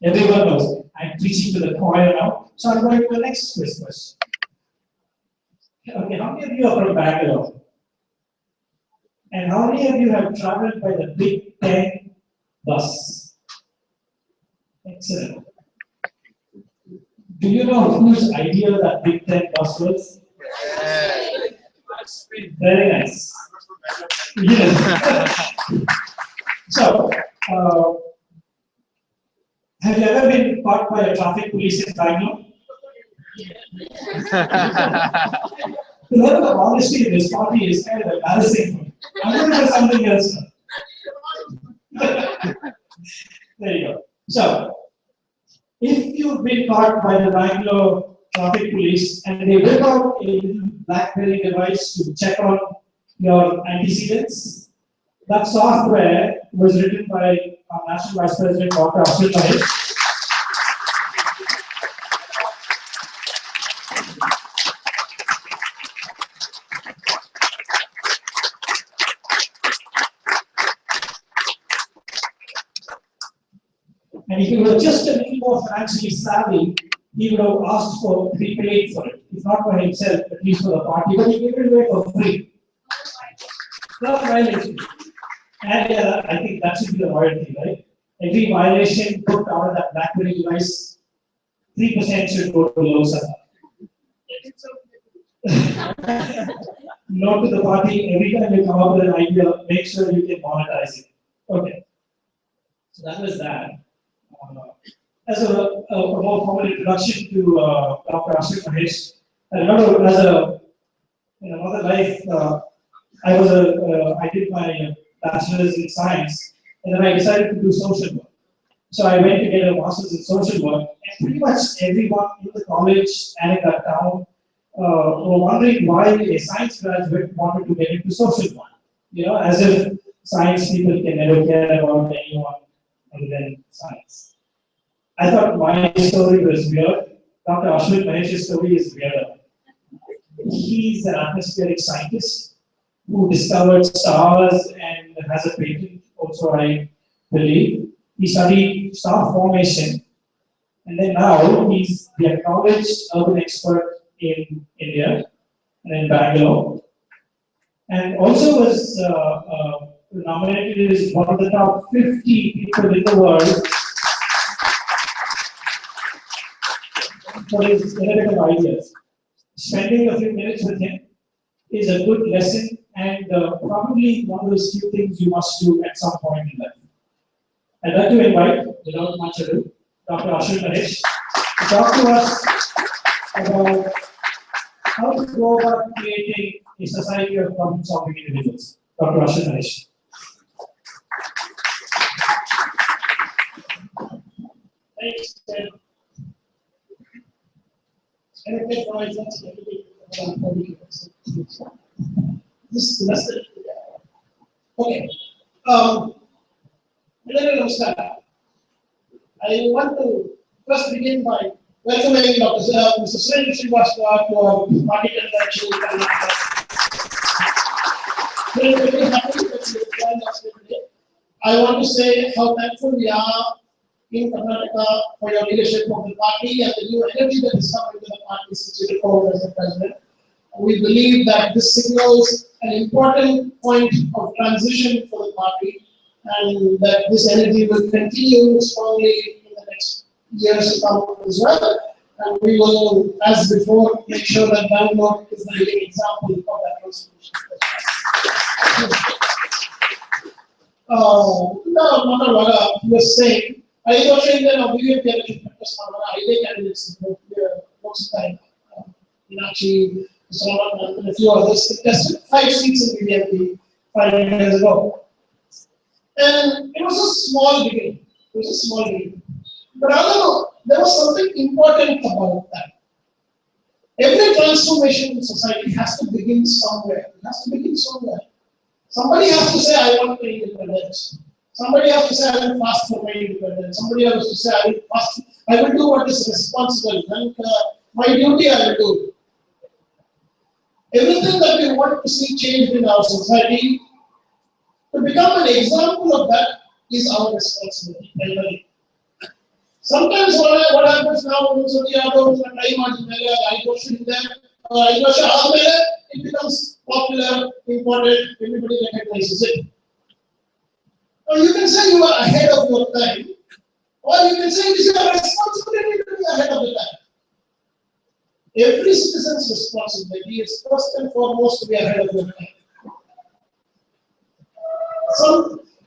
Everyone knows. I'm preaching to the choir now, so I'm going to the next quiz question. Okay, how many of you are from Bangalore? And how many of you have traveled by the Big Ten bus? Excellent. Do you know whose idea that Big Ten bus was? Very nice. Yes. So, have you ever been caught by a traffic police in Bangalore? The level of honesty in this party is kind of embarrassing for me. I'm going to do something else now. There you go. So, if you've been caught by the Bangalore traffic police, and they whip out a little BlackBerry device to check on your antecedents. That software was written by our National Vice President, Dr. Ashwin Mahesh. And if you were just a little more financially savvy, he would have asked for prepaid for it. If not for himself, at least for the party, but he gave it away for free. Not violation. And I think that should be the royalty, right? Every violation put out of that BlackBerry device, 3% should go to LokSatta. Note to the party, every time you come up with an idea, make sure you can monetize it. Okay. So that was that. As a more formal introduction to Dr. Ashwin Mahesh, I remember in another life, I did my bachelor's in science, and then I decided to do social work. So I went to get a master's in social work, and pretty much everyone in the college and in that town were wondering why a science graduate wanted to get into social work. As if science people can never care about anyone other than science. I thought my story was weird. Dr. Ashwin Mahesh's story is weirder. He's an atmospheric scientist who discovered stars and has a patent also, I believe. He studied star formation, and then now he's the acknowledged urban expert in India and in Bangalore. And also was nominated as one of the top 50 people in the world for his innovative ideas. Spending a few minutes with him is a good lesson and probably one of those few things you must do at some point in life. I'd like to invite, without much ado, Dr. Ashwin Mahesh to talk to us about how to go about creating a society of problem-solving individuals. Dr. Ashwin Mahesh. Thanks, Ted. Okay. LokSatta. I want to first begin by welcoming Mr. Suren Srivastava to our party convention in Karnataka. We are very happy that you joined us today. I want to say how thankful we are in Karnataka for your leadership of the party and the new energy that is coming to the party since you took over as the president. We believe that this signals an important point of transition for the party and that this energy will continue strongly in the next years to come as well. And we will, as before, make sure that Bangalore is the leading example of that transformation. He was saying, I was saying that BJP election practice candidates LokSatta, Meenakshi, Mr. Raman, and a few others contested 5 seats in BJP 5 years ago. And it was a small beginning. But there was something important about that. Every transformation in society has to begin somewhere. Somebody has to say, I want my independence. Somebody has to say, I will fast for my independence. Somebody has to say, I will do what is responsible. And my duty I will do. Everything that we want to see changed in our society, to become an example of that is our responsibility. Sometimes what happens now, it becomes popular, important, everybody recognizes it. Now you can say you are ahead of your time, or you can say it is your responsibility to be ahead of the time. Every citizen's responsibility is first and foremost to be ahead of your time.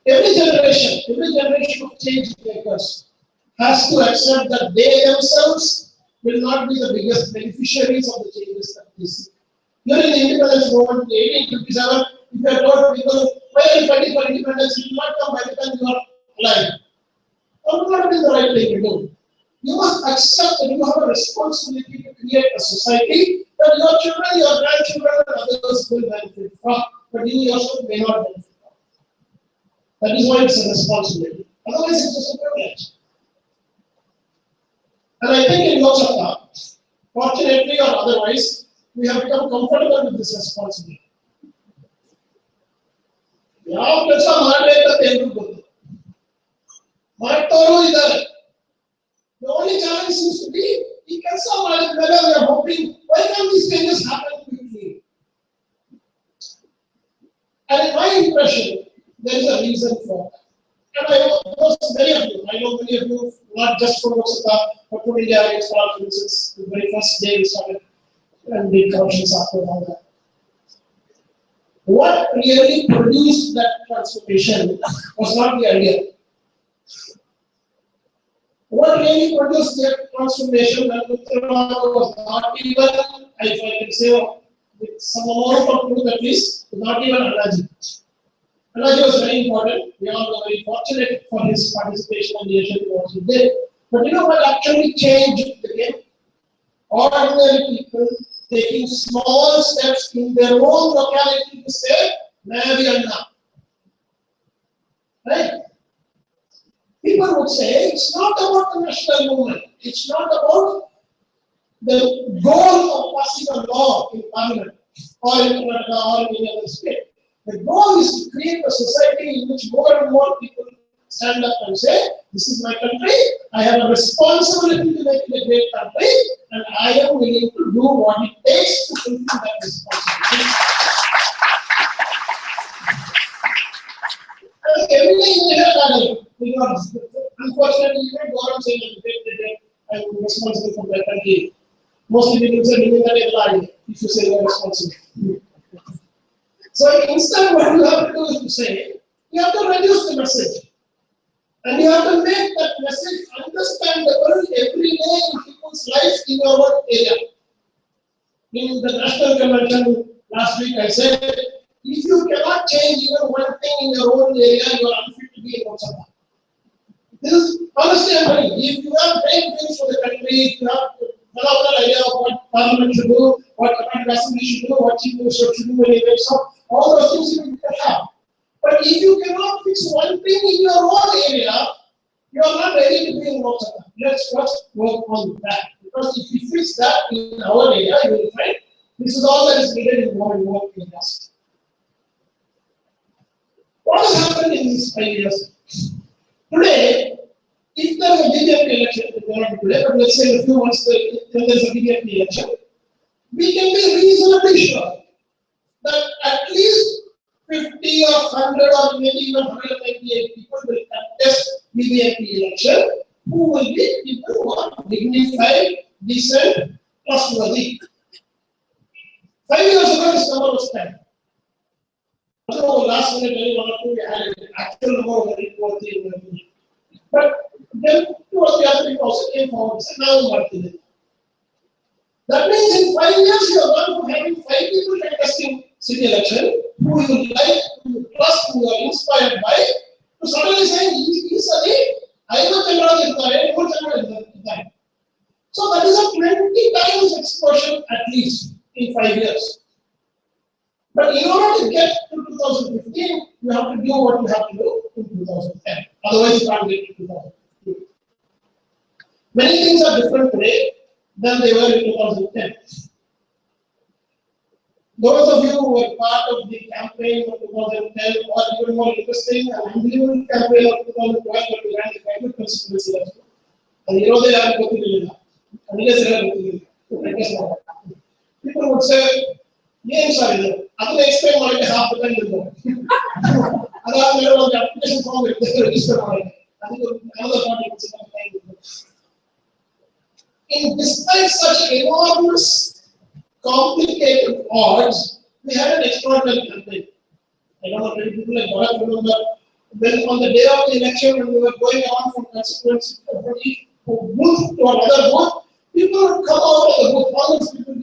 Every generation of change makers has to accept that they themselves will not be the biggest beneficiaries of the changes that they see. During the independence movement in 1857, if you are told people, why are you fighting for independence, it will not come by the time you are alive. That would not be the right thing to do. You must accept that you have a responsibility to create a society that your children, your grandchildren, and others will benefit from, but you yourself may not benefit from. That is why it's a responsibility. Otherwise, it's just a privilege. And I think in LokSatta, fortunately or otherwise, we have become comfortable with this responsibility. ಯಾವ ಕೆಲಸ ಮಾಡಬೇಕಂತ ಎಲ್ರಿಗೂ ಗೊತ್ತು ಮಾಡ್ತಾರೋ ಇದ್ದಾರೆ. The only challenge seems to be ಈ ಕೆಲಸ ಮಾಡಿದ ಮೇಲೆ we are hoping why can't these changes happen quickly? And in my impression, there is a reason for that. And I know many of you, not just from LokSatta, but from India, for instance, the very first day we started and did corruptions after all that. What really produced that transformation was not the idea. What really produced that transformation was not even, if I can say with some amount of truth at least, not even analogy. Analogy was very important. We all were very fortunate for his participation and leadership in what he did. But you know what actually changed the game? Ordinary people taking small steps in their own locality to say, Navi Anna. Right? People would say, it's not about the national movement. It's not about the goal of passing a law in parliament or in Karnataka or in any other state. The goal is to create a society in which more and more people stand up and say, this is my country, I have a responsibility to make it a great country, and I am willing to do what it takes to fulfill that responsibility. Every day you hear that, because unfortunately you can't go around saying that I am responsible for my country. Mostly people say, that is a lie if you say you are responsible. So instead what you have to do is to say, you have to reduce the message. And you have to make that message understandable every day in people's lives in your own area. In the National Convention last week I said, if you cannot change even one thing in your own area, you are unfit to be in LokSatta. This is honestly I'm telling you, if you have great things for the country, if you have phenomenal idea of what Parliament should do, what Karnataka Assembly should do, what Chief Minister should do, anyway, so all those things you can have. But if you cannot fix one thing in your own area, you are not ready to be in LokSatta. Let's first work on that. Because if you fix that in our area, you will find this is all that is needed in more and more areas. What has happened in these 5 years? Today, if there is a BJP election, today, but let's say in a few months when there is a BJP election, we can be reasonably sure that at least 50 or 100 or maybe even 198 people will contest BJP election, who will be people who are dignified, decent, trustworthy. 5 years ago, this number was 10. So last minute, very one or two, we had an actual number of very poor things. But then 2 or 3 other people also came forward and said, now what is it? That means in 5 years, you have gone from having 5 people contesting city election, who you like, who you trust, who you are inspired by, to suddenly saying, easily, I will tell you that. So that is a 20 times exposure at least in 5 years. But in order to get to 2015, you have to do what you have to do in 2010. Otherwise, you can't get to 2015. Many things are different today than they were in 2010. Those of you who were part of the campaign of 2010 or even more interesting and unbelievable campaign of 2012 when we ran the private constituency election. And you know they are going to people would say, yes, sorry, I can explain what I have to tell you. The application form register I think another 40%. In despite such enormous, complicated odds, we had an extraordinary campaign. I don't know if people like Bharat remember when on the day of the election, when we were going on from constituency from each booth to another booth, people would come out of the booth, all these people,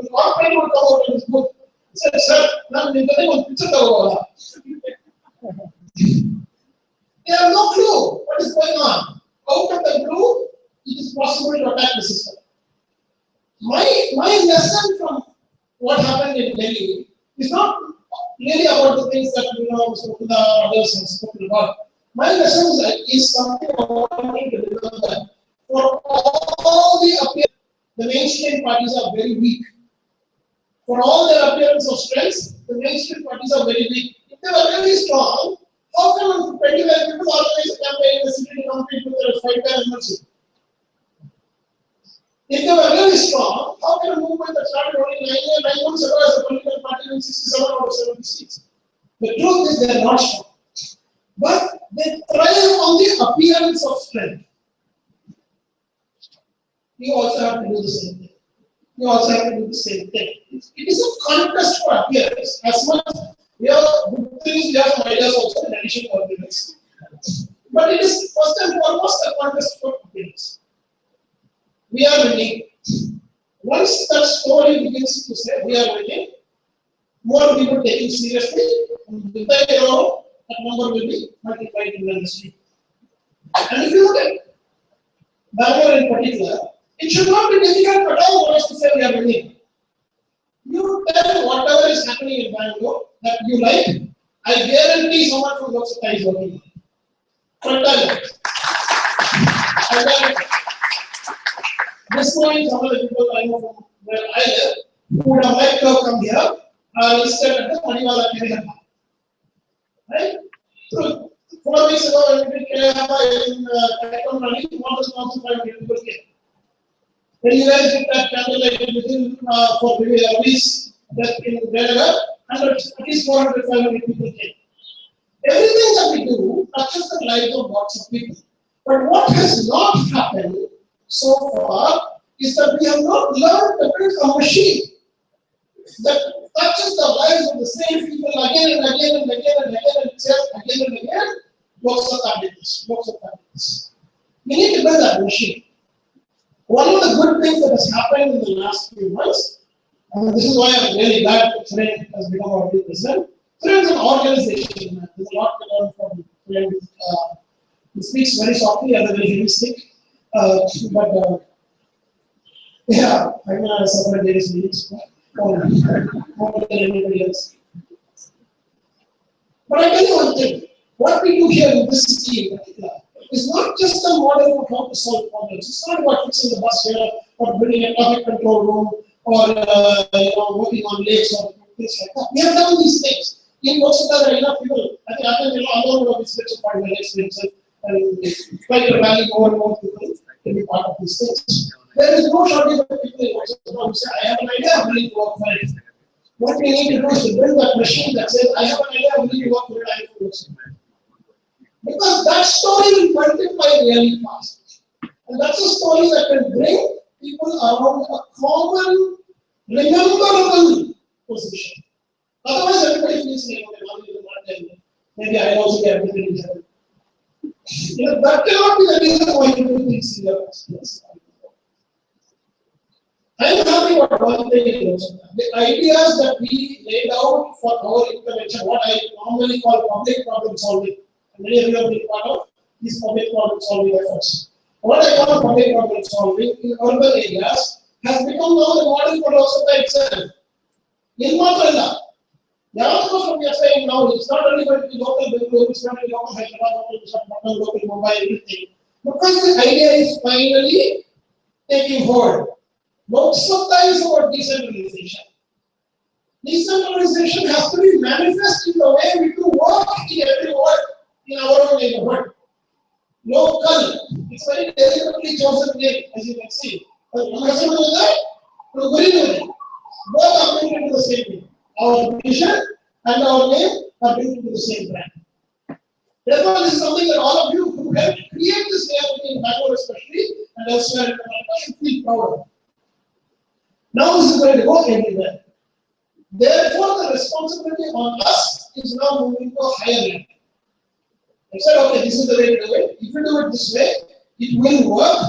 corporate would come out of this booth. Said, sir, now we are picture over. They have no clue what is going on. Out of the blue, it is possible to attack the system. My lesson from what happened in Delhi is not really about the things that Mr. Kuda or others have spoken about. My lesson is something I want to remember. For all the appearance, the mainstream parties are very weak. For all their appearance of strength, the mainstream parties are very weak. If they were really strong, how come 25 people organize a campaign in the city to compete with their 5 members? If they were really strong, how can a movement that started only 9 months ago as a political party win 67 out of 70 seats? The truth is they are not strong. But they thrive on the appearance of strength. You also have to do the same thing. You also have to do the same thing. It is a contest for appearance. As much we have good things, we have some ideas also in addition to appearance. But it is first and foremost a contest for appearance. We are winning. Once that story begins to say we are winning, more people taking seriously, and with that number will be multiplied in the industry. And if you look at Bangalore in particular, it should not be difficult at all for us to say we are winning. You tell whatever is happening in Bangalore that you like, I guarantee someone from LokSatta is working on it. This point, some of the people I know from where I live would have liked to have come here instead at the Maniwala Kerala. Right? So, 4 weeks ago, when we did Kerala in Kaitamarani, 1,500 people came. When you guys did that candlelight within for release that in Kerala, and at least 400, 500 people came. Everything that we do touches the lives of lots of people. But what has not happened so far is that we have not learned to build a machine that touches the lives of the same people again and again and again and again and says again and again, LokSatta did this, LokSatta did this. We need to build that machine. One of the good things that has happened in the last few months, and this is why I'm really glad that Suren has become our new president. Suren is an organization. There's a lot to learn from Suren. He speaks very softly as a very heavy stick. Yeah, I'm going to suffer various meetings more than anybody else. But I tell you one thing, what we do here in this city in particular is not just a model for how to solve problems. It's not about fixing the bus here or building a traffic control room or working on lakes or things like that. We have done these things. In LokSatta, there are enough people. I think alone of these bits of part of the lakes themselves and quite a valley more and more people can be part of these things. There is no shortage of people who say, I have an idea, I'm willing to work for it. What we need to do is to build that machine that says, I have an idea, I'm willing to work for it, I have to work for it. Because that story will multiply really fast. And that's a story that can bring people around a common, rememberable position. Otherwise, everybody feels like, maybe I also get everything in heaven. That cannot be the reason why you do things in your past. I am happy about one thing in LokSatta. The ideas that we laid out for our intervention, what I normally call public problem solving, and many of you have been part of these public problem solving efforts. What I call public problem solving in urban areas has become now the model for LokSatta itself. In Matranda, what we are saying now, it's not only going to be local Bangalore, it's not only local Hyderabad, local Mumbai, everything. Because the idea is finally taking hold. LokSatta is about decentralization. Decentralization has to be manifest in the way we do work in every ward in our own neighborhood. Local, it's very deliberately chosen name, as you can see. But both are linked to the same thing. Our vision and our name are linked to the same brand. Therefore, this is something that all of you who helped create this reality in Bangalore especially and elsewhere in Karnataka should feel proud of. Now this is going to go everywhere. Therefore, the responsibility on us is now moving to a higher level. I said, okay, this is the way to do it. If you do it this way, it will work.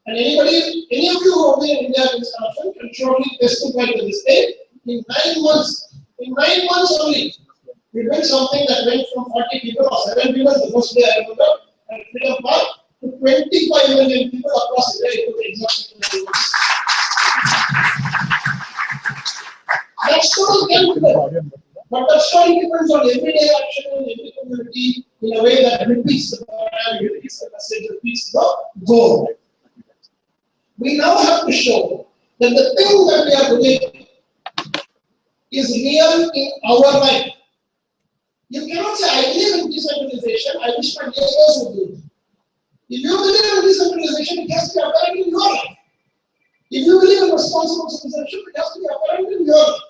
And any of you who have been in India in this connection can surely testify to this day. In 9 months only, we built something that went from 40 people or 7 people the first day I remember, and Freedom Park to 25 million people across India to exhaustion levels. That story can be done. But that story depends on everyday action in every community in a way that repeats the program, repeats the message, repeats the goal. We now have to show that the thing that we are doing is real in our life. You cannot say, I believe in decentralization, I wish my neighbors would do it. If you believe in decentralization, it has to be apparent in your life. If you believe in responsible citizenship, it has to be apparent in your life.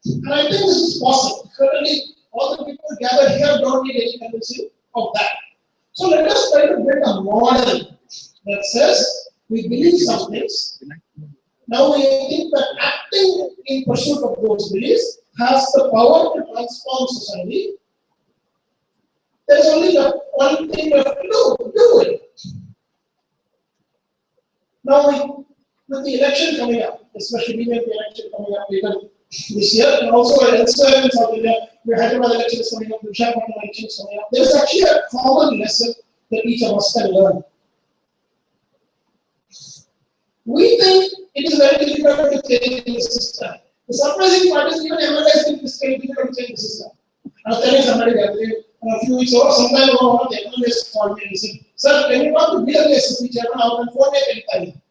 And I think this is possible. Certainly, all the people gathered here don't need any convincing of that. So let us try to build a model that says we believe some things. Now we think that acting in pursuit of those beliefs has the power to transform society. There is only one thing left to do it. Now with the election coming up, especially the election coming up later this year, and also elsewhere in South India, where Hyderabad election is coming up, the Visakhapatnam election is coming up, there is actually a common lesson that each of us can learn. We think it is very difficult to change the system. The surprising part is even MLAs think it's very difficult to change the system. I was telling somebody the other day, a few weeks ago, sometime ago, one of the MLAs called me and he said, "Sir, can you talk to BLA SSP chairman out and phone me anytime?"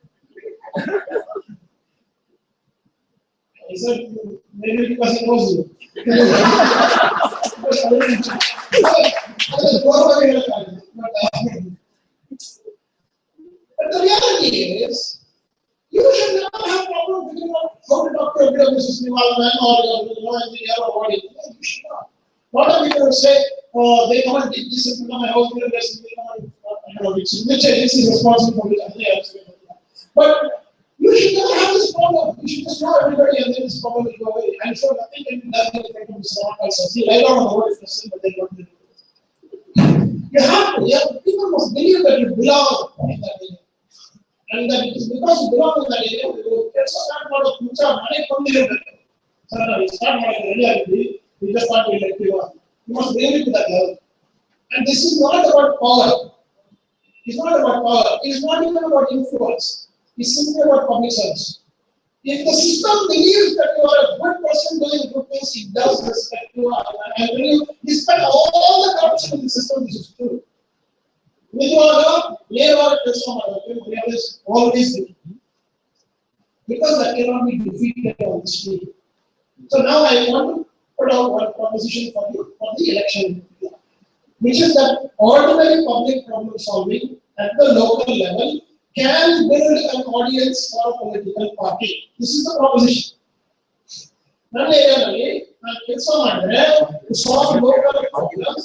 He said, maybe because he knows you. But the reality is, you should never have problem figuring out how to talk to a business development or engineer or whatever. You should not. A lot of people say, oh, they come and dig this into my house, they come and which agency is responsible for it. But you should never have this problem. You should just know everybody and then this problem will go away. I'm sure nothing can be done in the front of the surround by society. I don't know what is the but they don't do it. You have to, people must believe that you belong in that area. And that it is because you belong in that area, you get so that part of future money from the area. So no, it's not like reality, we just want to elect you. You must bring it to that level. And this is not about power. It's not about power. It is not even about influence. It's simply about public service. If the system believes that you are a good person doing good things, it does respect you. And when you respect all the corruption in the system, this is true. Always do. Because that cannot be defeated on the street. So now I want to put out one proposition for you for the election, which is that ordinary public problem solving at the local level can build an audience for a political party. This is the proposition. To solve local problems,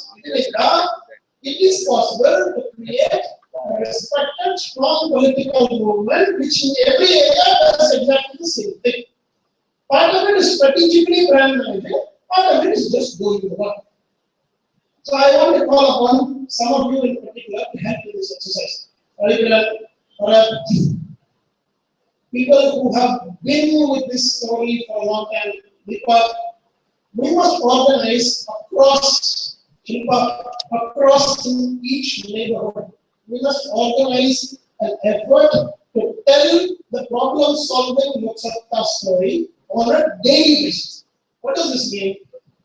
it is possible to create a respected, strong political movement which in every area does exactly the same thing. Part of it is strategically brand managing, part of it is just doing the work. So I want to call upon some of you in particular to help in this exercise. People who have been with this story for a long time, because we must organize across each neighborhood. We must organize an effort to tell the problem-solving LokSatta story on a daily basis. What does this mean?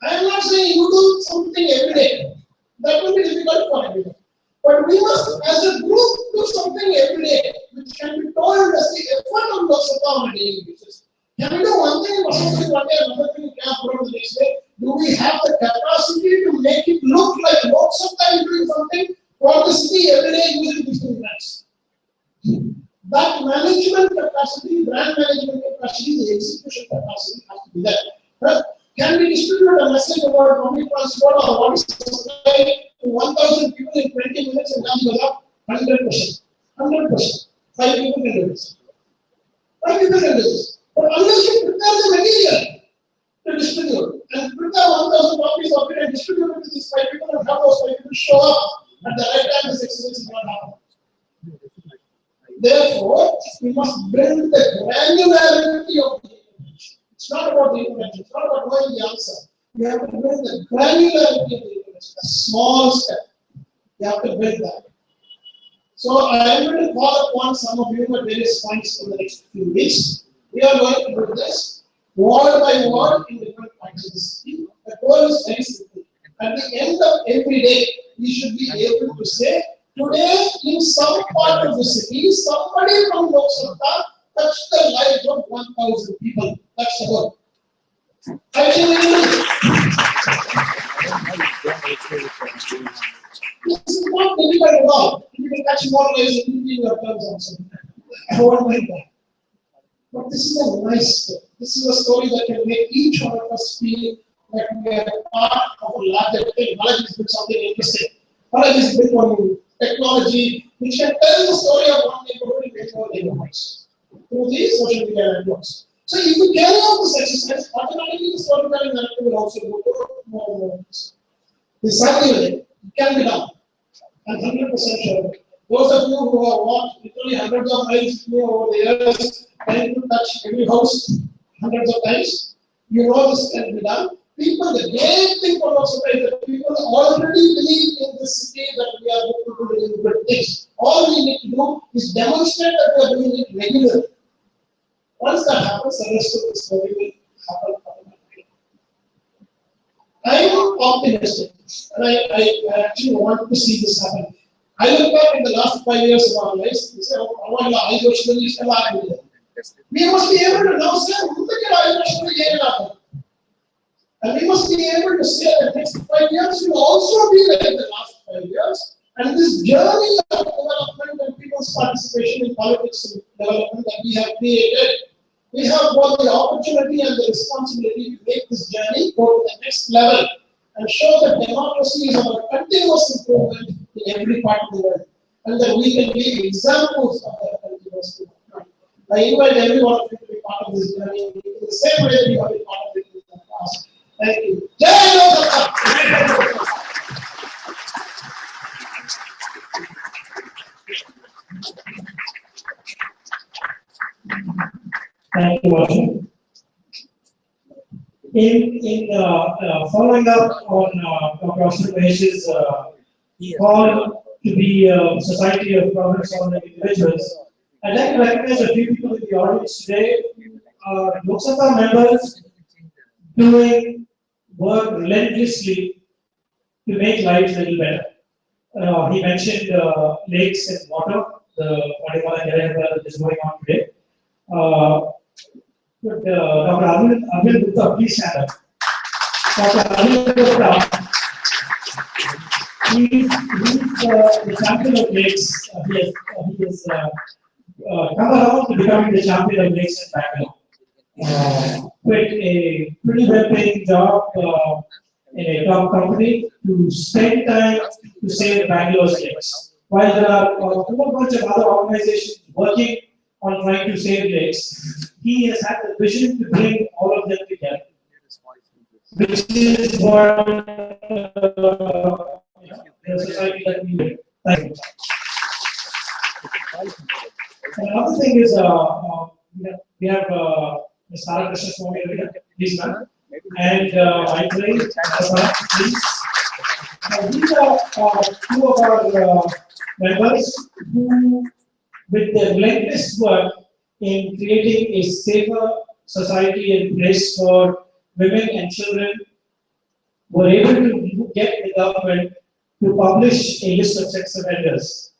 I am not saying you do something every day. That will be difficult for everyone. But we must, as a group, do something every day, which can be told as the effort of LokSatta on a daily basis. Can we do one thing and something one day, another thing we can't put on the next day? Do we have the capacity to make it look like LokSatta is doing something for the city every day using these two brands? That management capacity, brand management capacity, the execution capacity has to be there. Right? Can we distribute a message about public transport or what is supply to 1,000 people in 20 minutes and come to up? 100%. 100%. 5 people can do this. 5 people can do this. But unless you prepare the material to distribute and prepare 1,000 copies of it and distribute it to these 5 people and have those 5 people show up at the right time, this exercise is not happening. Therefore, we must build the granularity of the information. It's not about the information, it's not about knowing the answer. You have to build the granularity of the information, a small step. You have to build that. So I am going to call upon some of you at various points for the next few weeks. We are going to do this word by word in different parts of the city. The goal is very simple. At the end of every day, we should be able to say, today in some part of the city, somebody from LokSatta touched the lives of 1,000 people. That's the goal. Actually, this is not difficult at all. You can touch more lives in your terms also. I won't mind that. But this is a nice story. This is a story that can make each one of us feel that we are part of a larger thing. Knowledge is built something interesting. Knowledge is built on technology, which can tell the story of one neighborhood in many more neighborhoods through these social media networks. So if you carry out this exercise, automatically the storytelling narrative will also go to more and more. This certainly can be done. I'm 100% sure. Those of you who have walked literally hundreds of miles with me over the years, trying to touch every house hundreds of times, you know this can be done. People, the great thing for LokSatta is that people already believe in the city that we are going to do really good things. All we need to do is demonstrate that we are doing it regularly. Once that happens, the rest of the story will happen automatically. I am optimistic, and I actually want to see this happen. I look back in the last 5 years of our lives and say, we must be able to now say, and we must be able to say that the next 5 years will also be like the last 5 years. And this journey of development and people's participation in politics and development that we have created, we have both the opportunity and the responsibility to make this journey go to the next level and show that democracy is about continuous improvement in every part of the world, and that we can be examples of that continuous improvement. I invite every one of you to be part of this journey in the same way that you have been part of it in the past. Thank you. Jai LokSatta! Thank you, Vasu. In following up on Dr. Mahesh's call to be a society of problem-solving individuals, I'd like to recognize a few people in the audience today. LokSatta members doing work relentlessly to make lives a little better. He mentioned lakes and water, the Padimala that is going on today. Dr. Arvind Gupta, please stand up. Dr. Arvind Gupta, he's the champion of lakes. He has come around to becoming the champion of lakes in Bangalore. Quit a pretty well-paying job in a top company to spend time to save Bangalore's lakes. While there are a whole bunch of other organizations working on trying to save lakes, he has had the vision to bring all of them together, which is what the society that we live. Thank you. Another thing is, we have Ms. Sara Krishna Swami, please, ma'am, and I pray, please. These are two of our members who, with their relentless work in creating a safer society and place for women and children, were able to get the government to publish a list of sex offenders.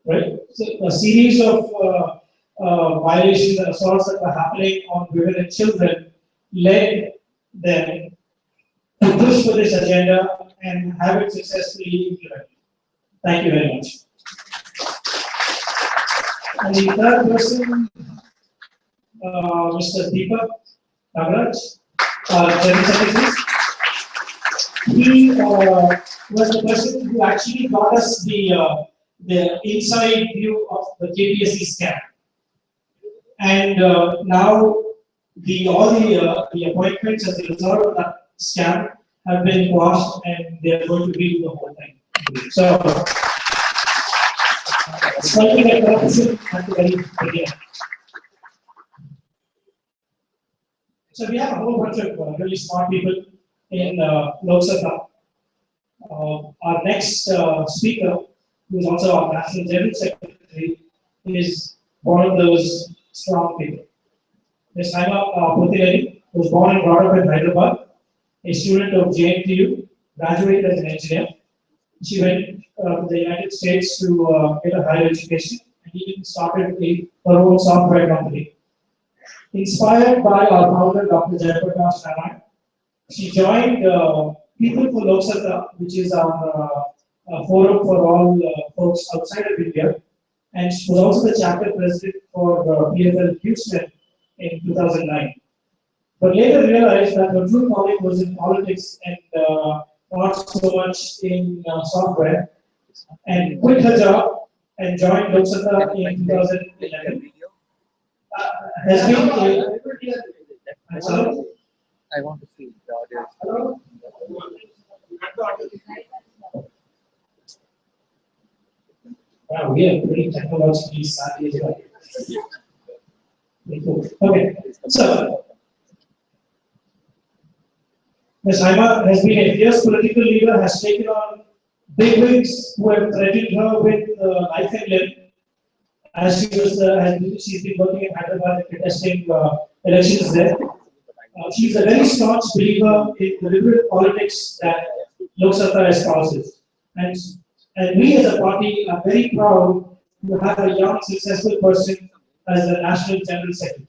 Right? So a series of violations and assaults that were happening on women and children led them to push for this agenda and have it successfully implemented. Thank you very much. And the third person, Mr. Deepak Nagaraj, General Secretary. He was the person who actually got us the inside view of the KPSC scam. And now all the appointments as a result of that scam have been quashed, and they are going to redo the whole thing. So, something like corruption at the very beginning. So we have a whole bunch of really smart people in LokSatta. Our next speaker who is also our National General Secretary, is one of those strong people. Ms. Haima Pothileli was born and brought up in Hyderabad, a student of JNTU, graduated as an engineer. She went to the United States to get a higher education and even started her own software company. Inspired by our founder, Dr. Jayaprakash Narayan, she joined People for LokSatta, which is our forum for all folks outside of India, and she was also the chapter president for PFL Houston in 2009. But later realized that her true calling was in politics and not so much in software, and quit her job and joined LokSatta in 2011. Has been I'm sorry? I want to see the audio. Wow, we are pretty technologically savvy as well. Pretty cool. Okay, so Ms. Haima has been a fierce political leader, has taken on bigwigs who have threatened her with life and limb, as she's been working in Hyderabad contesting elections there. She's a very staunch believer in the liberal politics that LokSatta espouses. And we as a party are very proud to have a young, successful person as the National General Secretary.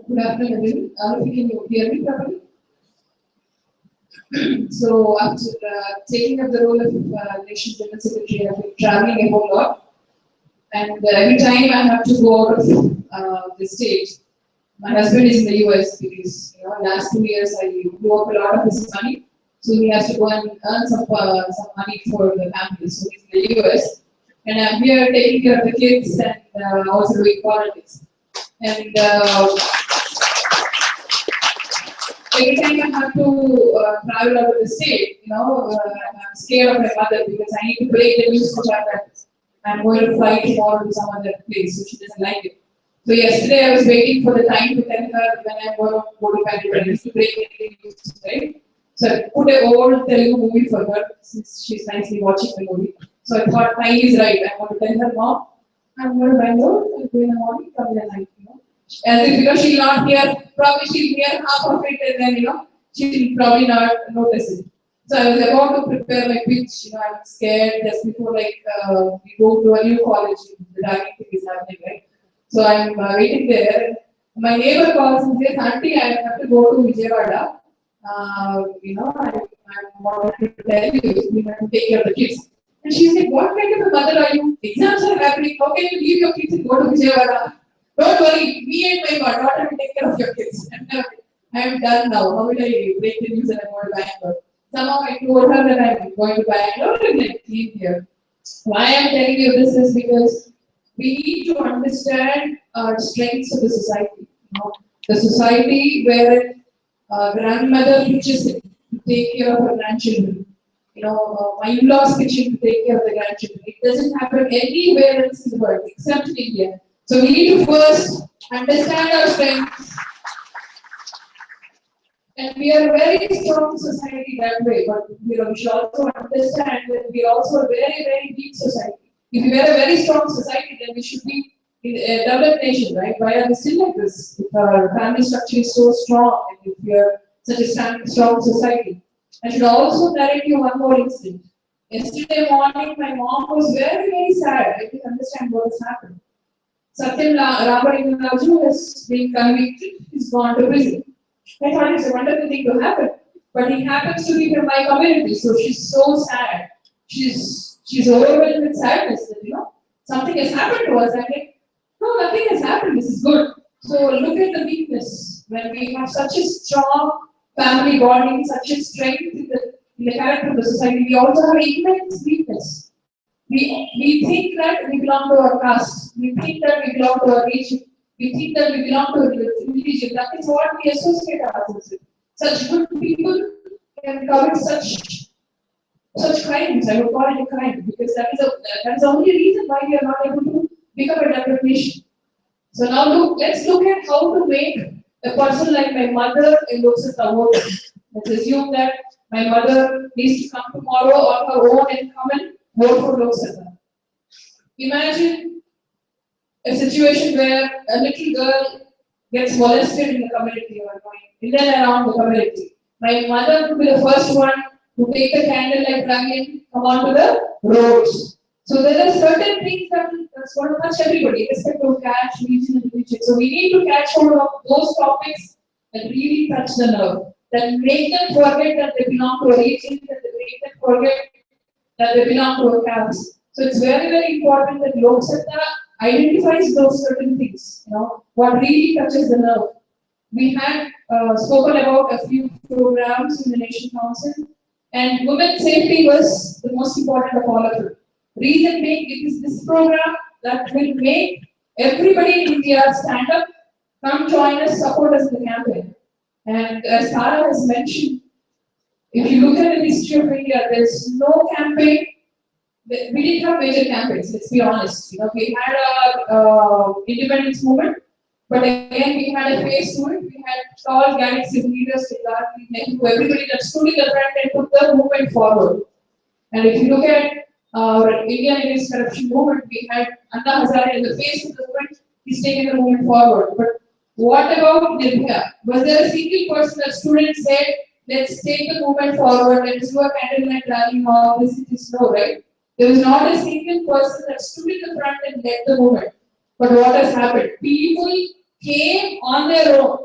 Good afternoon, everyone. Can you hear me properly? So, after taking up the role of National General Secretary, I've been traveling a whole lot. And every time I have to go out of the state, my husband is in the US because, last 2 years I grew up a lot of his money. So, he has to go and earn some money for the family. So, he's in the US. And I'm here taking care of the kids and also doing politics. And every time I have to travel out of the state, I'm scared of my mother because I need to break the news to her that I'm going to fly tomorrow to some other place, so she doesn't like it. So yesterday I was waiting for the time to tell her when I'm going to go to Bangalore. I used to break the news, right? So I put an old Telugu movie for her since she's nicely watching the movie. So I thought time is right. I want to tell her, Mom, I'm going to Bangalore, I'll go in the morning, come in the night, As if, she'll not hear, probably she'll hear half of it and then, she'll probably not notice it. So I was about to prepare my pitch, I was scared just before we go to a new college, the dining thing is happening, right? So I'm waiting there. My neighbor calls and says, Auntie, I have to go to Vijayawada. I wanted to tell you, we have to take care of the kids. And she's like, what kind of a mother are you? Exams are happening, how can you leave your kids and go to Vijayawada? Don't worry, me and my daughter will take care of your kids. I am done now. How will I break the news and I'm going to Bangalore? Somehow I told her that I'm going to Bangalore and I came here. Why I'm telling you this is because we need to understand our strengths of the society. The society where a grandmother pitches in to take care of her grandchildren. My in-laws pitching to take care of the grandchildren. It doesn't happen anywhere else in the world except in India. So we need to first understand our strengths. And we are a very strong society that way, but we should also understand that we are also a very, very weak society. If we are a very strong society, then we should be in a developed nation, right? Why are we still like this? If our family structure is so strong and if we are such a strong society. I should also narrate you one more incident. Yesterday morning, my mom was very, very sad. I didn't understand what has happened. Satyam Ramaraju has been convicted. He's gone to prison. I thought it's a wonderful thing to happen. But he happens to be from my community, so she's so sad. She's overwhelmed with sadness that, something has happened to us. I'm like, no, nothing has happened. This is good. So look at the weakness. When we have such a strong family bonding, such a strength in the character of the society, we also have immense weakness. We think that we belong to our caste. We think that we belong to our region. We think that we belong to a religion. That is what we associate ourselves with. Such good people can commit such crimes. crimes. I would call it a crime because that is the only reason why we are not able to become a developed nation. So now let's look at how to make a person like my mother a LokSatta voter. Let's assume that my mother needs to come tomorrow on her own and come and vote for LokSatta. Imagine a situation where a little girl gets molested in the community or in and around the community. My mother would be the first one to take the candlelight rally and come onto the roads. So there are certain things that's going to touch everybody, respect of caste, religion, and religion. So we need to catch hold of those topics that really touch the nerve, that make them forget that they belong to a region, that they make them forget that they belong to a caste. So it's very, very important that LokSatta identifies those certain things, what really touches the nerve. We had spoken about a few programs in the Nation Council, and women's safety was the most important of all of it. Reason being, it is this program that will make everybody in India stand up, come join us, support us in the campaign. And as Sarah has mentioned, if you look at the history of India, there's no campaign. We didn't have major campaigns, let's be honest. We had our independence movement, but again we had a phase to it. We had tall galaxy leaders, everybody that stood in the front and took the movement forward. And if you look at our Indian Against Corruption movement, we had Anna Hazare in the face of the movement. He's taken the movement forward. But what about Nirbhaya? Was there a single person that stood and said, let's take the movement forward, let's do a candlelight rally, or this is no, right? There was not a single person that stood in the front and led the movement. But what has happened? People came on their own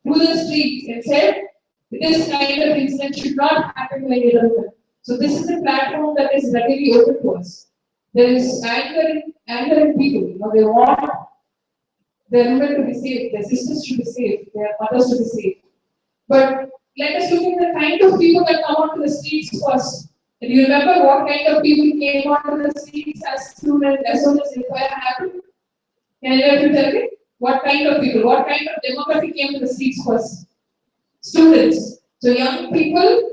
to the streets and said, this kind of incident should not happen to any other woman. So this is a platform that is readily open to us. There is anger in people. They want their women to be safe, their sisters to be safe, their mothers to be safe. But let us look at the kind of people that come onto the streets first. Do you remember what kind of people came onto the streets as soon as the fire happened? Can any of you tell me? What kind of people, what kind of demographic came to the streets first? Students. So young people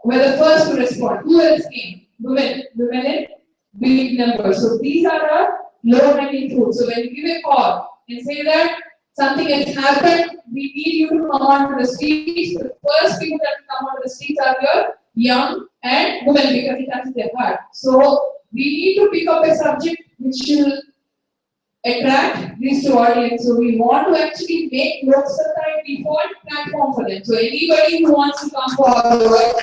were the first to respond. Who else came? Women in big numbers. So these are our low-hanging fruit. So when you give a call and say that something has happened, we need you to come onto the streets. The first people that come onto the streets are your young and women because it touches their heart. So we need to pick up a subject which will attract these two audience. So we want to actually make LokSatta a default platform for them. So anybody who wants to come forward,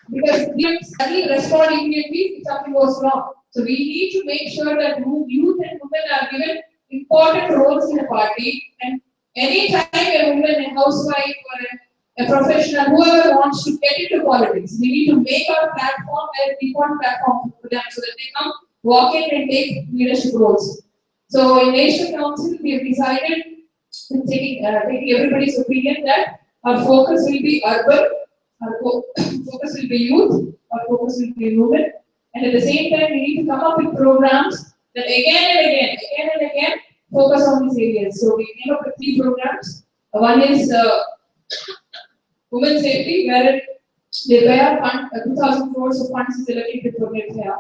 because we suddenly respond immediately if something goes wrong. So we need to make sure that youth and women are given important roles in the party, and anytime a woman, a housewife, or a professional, whoever wants to get into politics, we need to make our platform a default platform for them so that they come walk in and take leadership roles. So in Nation Council, we have decided, taking everybody's opinion, that our focus will be urban, our focus will be youth, our focus will be women, and at the same time, we need to come up with programs that again and again focus on these areas. So we came up with 3 programs. One is women's safety, where Nirbhaya fund, 2,000 crores of funds is allocated for Nirbhaya.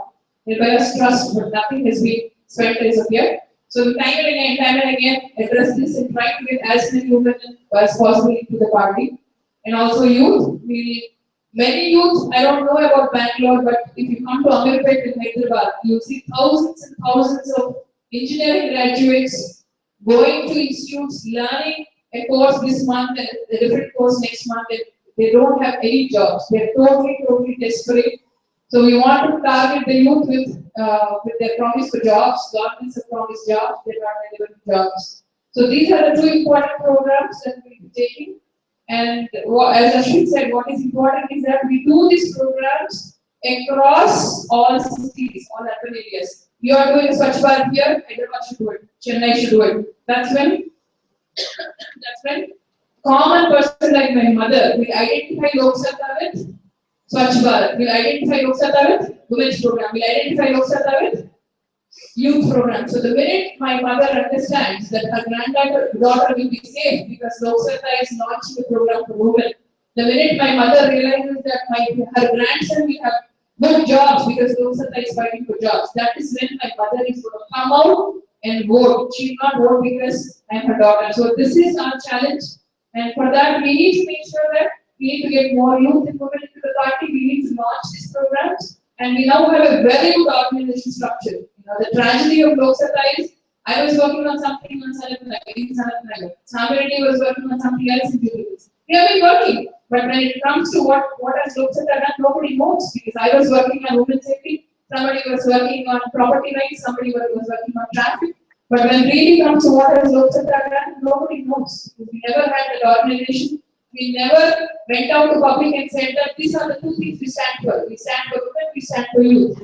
Nirbhaya's trust, but nothing has been spent as of yet. So we time and again address this and try to get as many women as possible into the party. And also youth. Many youth, I don't know about Bangalore, but if you come to Amirpet in Hyderabad, you'll see thousands and thousands of engineering graduates going to institutes, learning a course this month and a different course next month, and they don't have any jobs. They're totally desperate. So we want to target the youth with their promise for jobs. Governments have promised jobs, they're not delivering jobs. So these are the 2 important programs that we'll be taking. And as Ashwin said, what is important is that we do these programs across all cities, all urban areas. You are doing Swachh Bharat here, Hyderabad should do it, Chennai should do it. That's when common person like my mother will identify LokSatta with Swachh Bharat, will identify LokSatta with women's program, will identify LokSatta with youth program. So the minute my mother understands that her granddaughter will be safe because LokSatta is launching a program for women, The minute my mother realizes that her grandson will have good jobs because LokSatta is fighting for jobs, that is when my mother is going to come out and vote. She will not vote because I am her daughter. So this is our challenge, and for that we need to make sure that we need to get more youth involved into the party. We need to launch these programs, and we now have a very good organization structure. The tragedy of LokSatta is I was working on something on Sanatnagar. Samirati was working on something else in Jubilees. We have been working, but when it comes to what has LokSatta done, nobody knows, because I was working on women's safety, somebody was working on property rights, somebody was working on traffic. But when it really comes to what has LokSatta done, nobody knows. We never had that organization. We never went out to public and said that these are the two things we stand for. We stand for women, we stand for youth.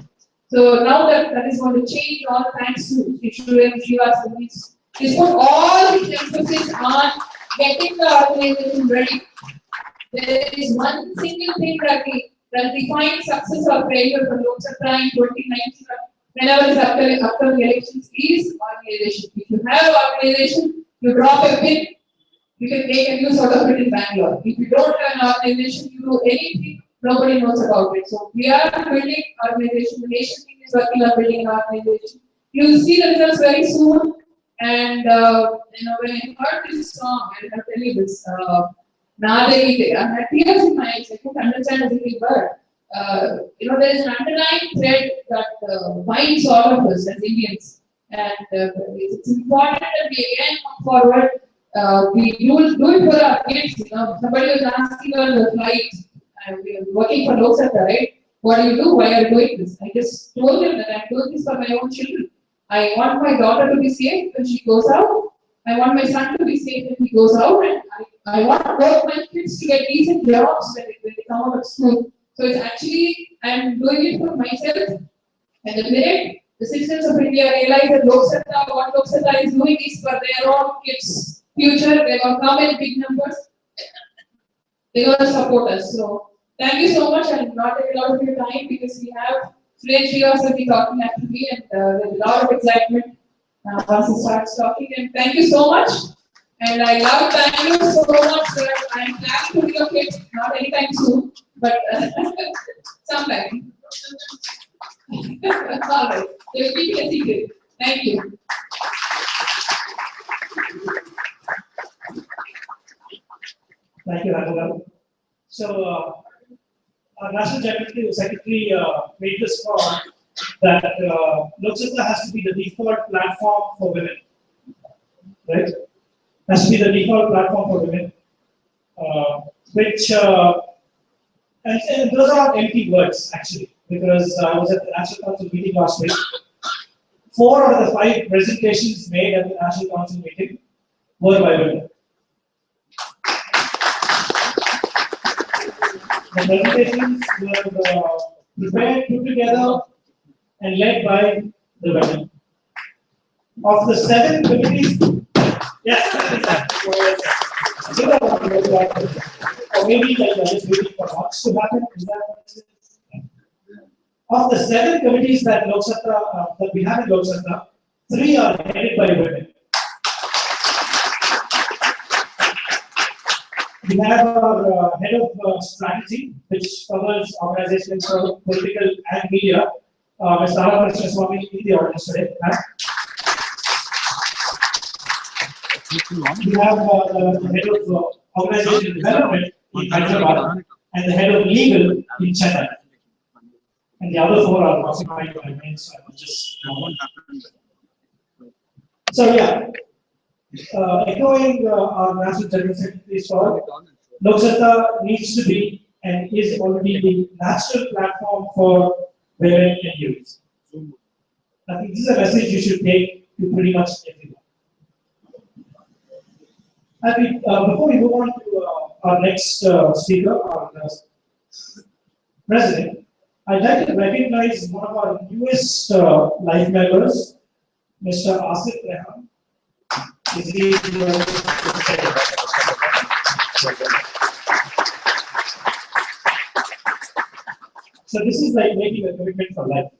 So now that is going to change, all thanks to Srivastava. He's put all his emphasis on getting the organization ready. There is one single thing that defines success or failure for LokSatta in 2019, whenever this upcoming elections, is organization. If you have organization, you drop a pin, you can make a news out of it in Bangalore. If you don't have an organization, you do anything, nobody knows about it. So we are building organization. The nation team is working on building an organization. You will see the results very soon. And when I heard this song, I have to tell you this. I had tears in my eyes. I couldn't understand a single word. There is an underlying thread that binds all of us as Indians, and it's important that we again come forward. We do it for our kids. Somebody was asking on the flight, we are working for LokSatta, right? What do you do? Why are you doing this? I just told them that I'm doing this for my own children. I want my daughter to be safe when she goes out. I want my son to be safe when he goes out, and I want both my kids to get decent jobs when they come out of school. So it's actually, I'm doing it for myself. And the minute the citizens of India realize that what LokSatta is doing is for their own kids' future, they're going to come in big numbers. They're going to support us. So thank you so much. I'll not take a lot of your time because we have Srivastava talking after me, and there's a lot of excitement once he starts talking. And thank you so much. And I love Bangalore so much that I'm planning to relocate, not anytime soon, but sometime. All right. They will keep it a secret. Thank you. Thank you, Raghuram. So, our National Secretary made this call that LokSatta has to be the default platform for women, right? Has to be the default platform for women, and those are not empty words actually, because I was at the National Council meeting last week. 4 out of the 5 presentations made at the National Council meeting were by women. The presentations were prepared, put together, and led by the women. Of the 7 committees, yes, or maybe just waiting for talks to happen. Is that what it is? Of the 7 committees that LokSatta that we have in LokSatta, 3 are headed by women. We have our head of strategy, which covers organizational, political, and media, Ms. Tara Swami in the audience today. We have the head of organizational development in Hyderabad and the head of legal in Chennai. And the other 4 are occupied by men, so I will just. So, yeah. Echoing our National General Secretary's call, LokSatta needs to be and is already the national platform for women and youth. I think this is a message you should take to pretty much everyone. Before we move on to our next speaker, our president, I'd like to recognize one of our newest life members, Mr. Asif Rehan. So this is like making a commitment for life.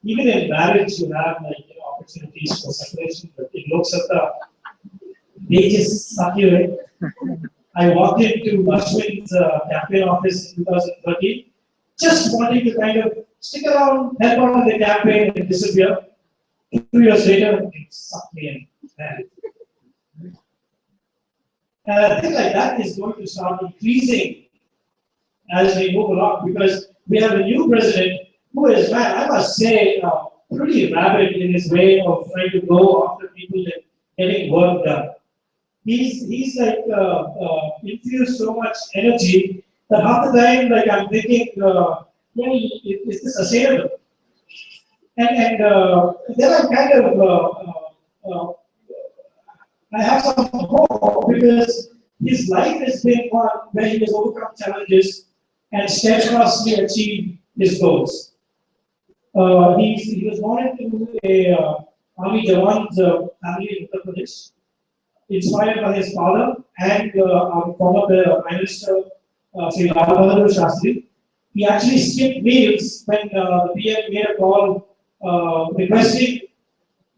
Even in marriage, you have opportunities for separation, but in LokSatta, they just suck you in. I walked into Ashwin's campaign office in 2013, just wanting to kind of stick around, help out in the campaign and disappear. 2 years later, it sucked me in. And I think like that is going to start increasing as we move along, because we have a new president who is, man, I must say, pretty rabid in his way of trying to go after people and getting work done. He's like infused so much energy that half the time, like I'm thinking, is this sustainable? And then I'm kind of I have some hope because his life has been one where he has overcome challenges and steadfastly achieved his goals. He was born into a Army Jawan's family in Uttar Pradesh, inspired by his father and our former Prime Minister, Sri Lal Bahadur Shastri. He actually skipped meals when the PM made a call requesting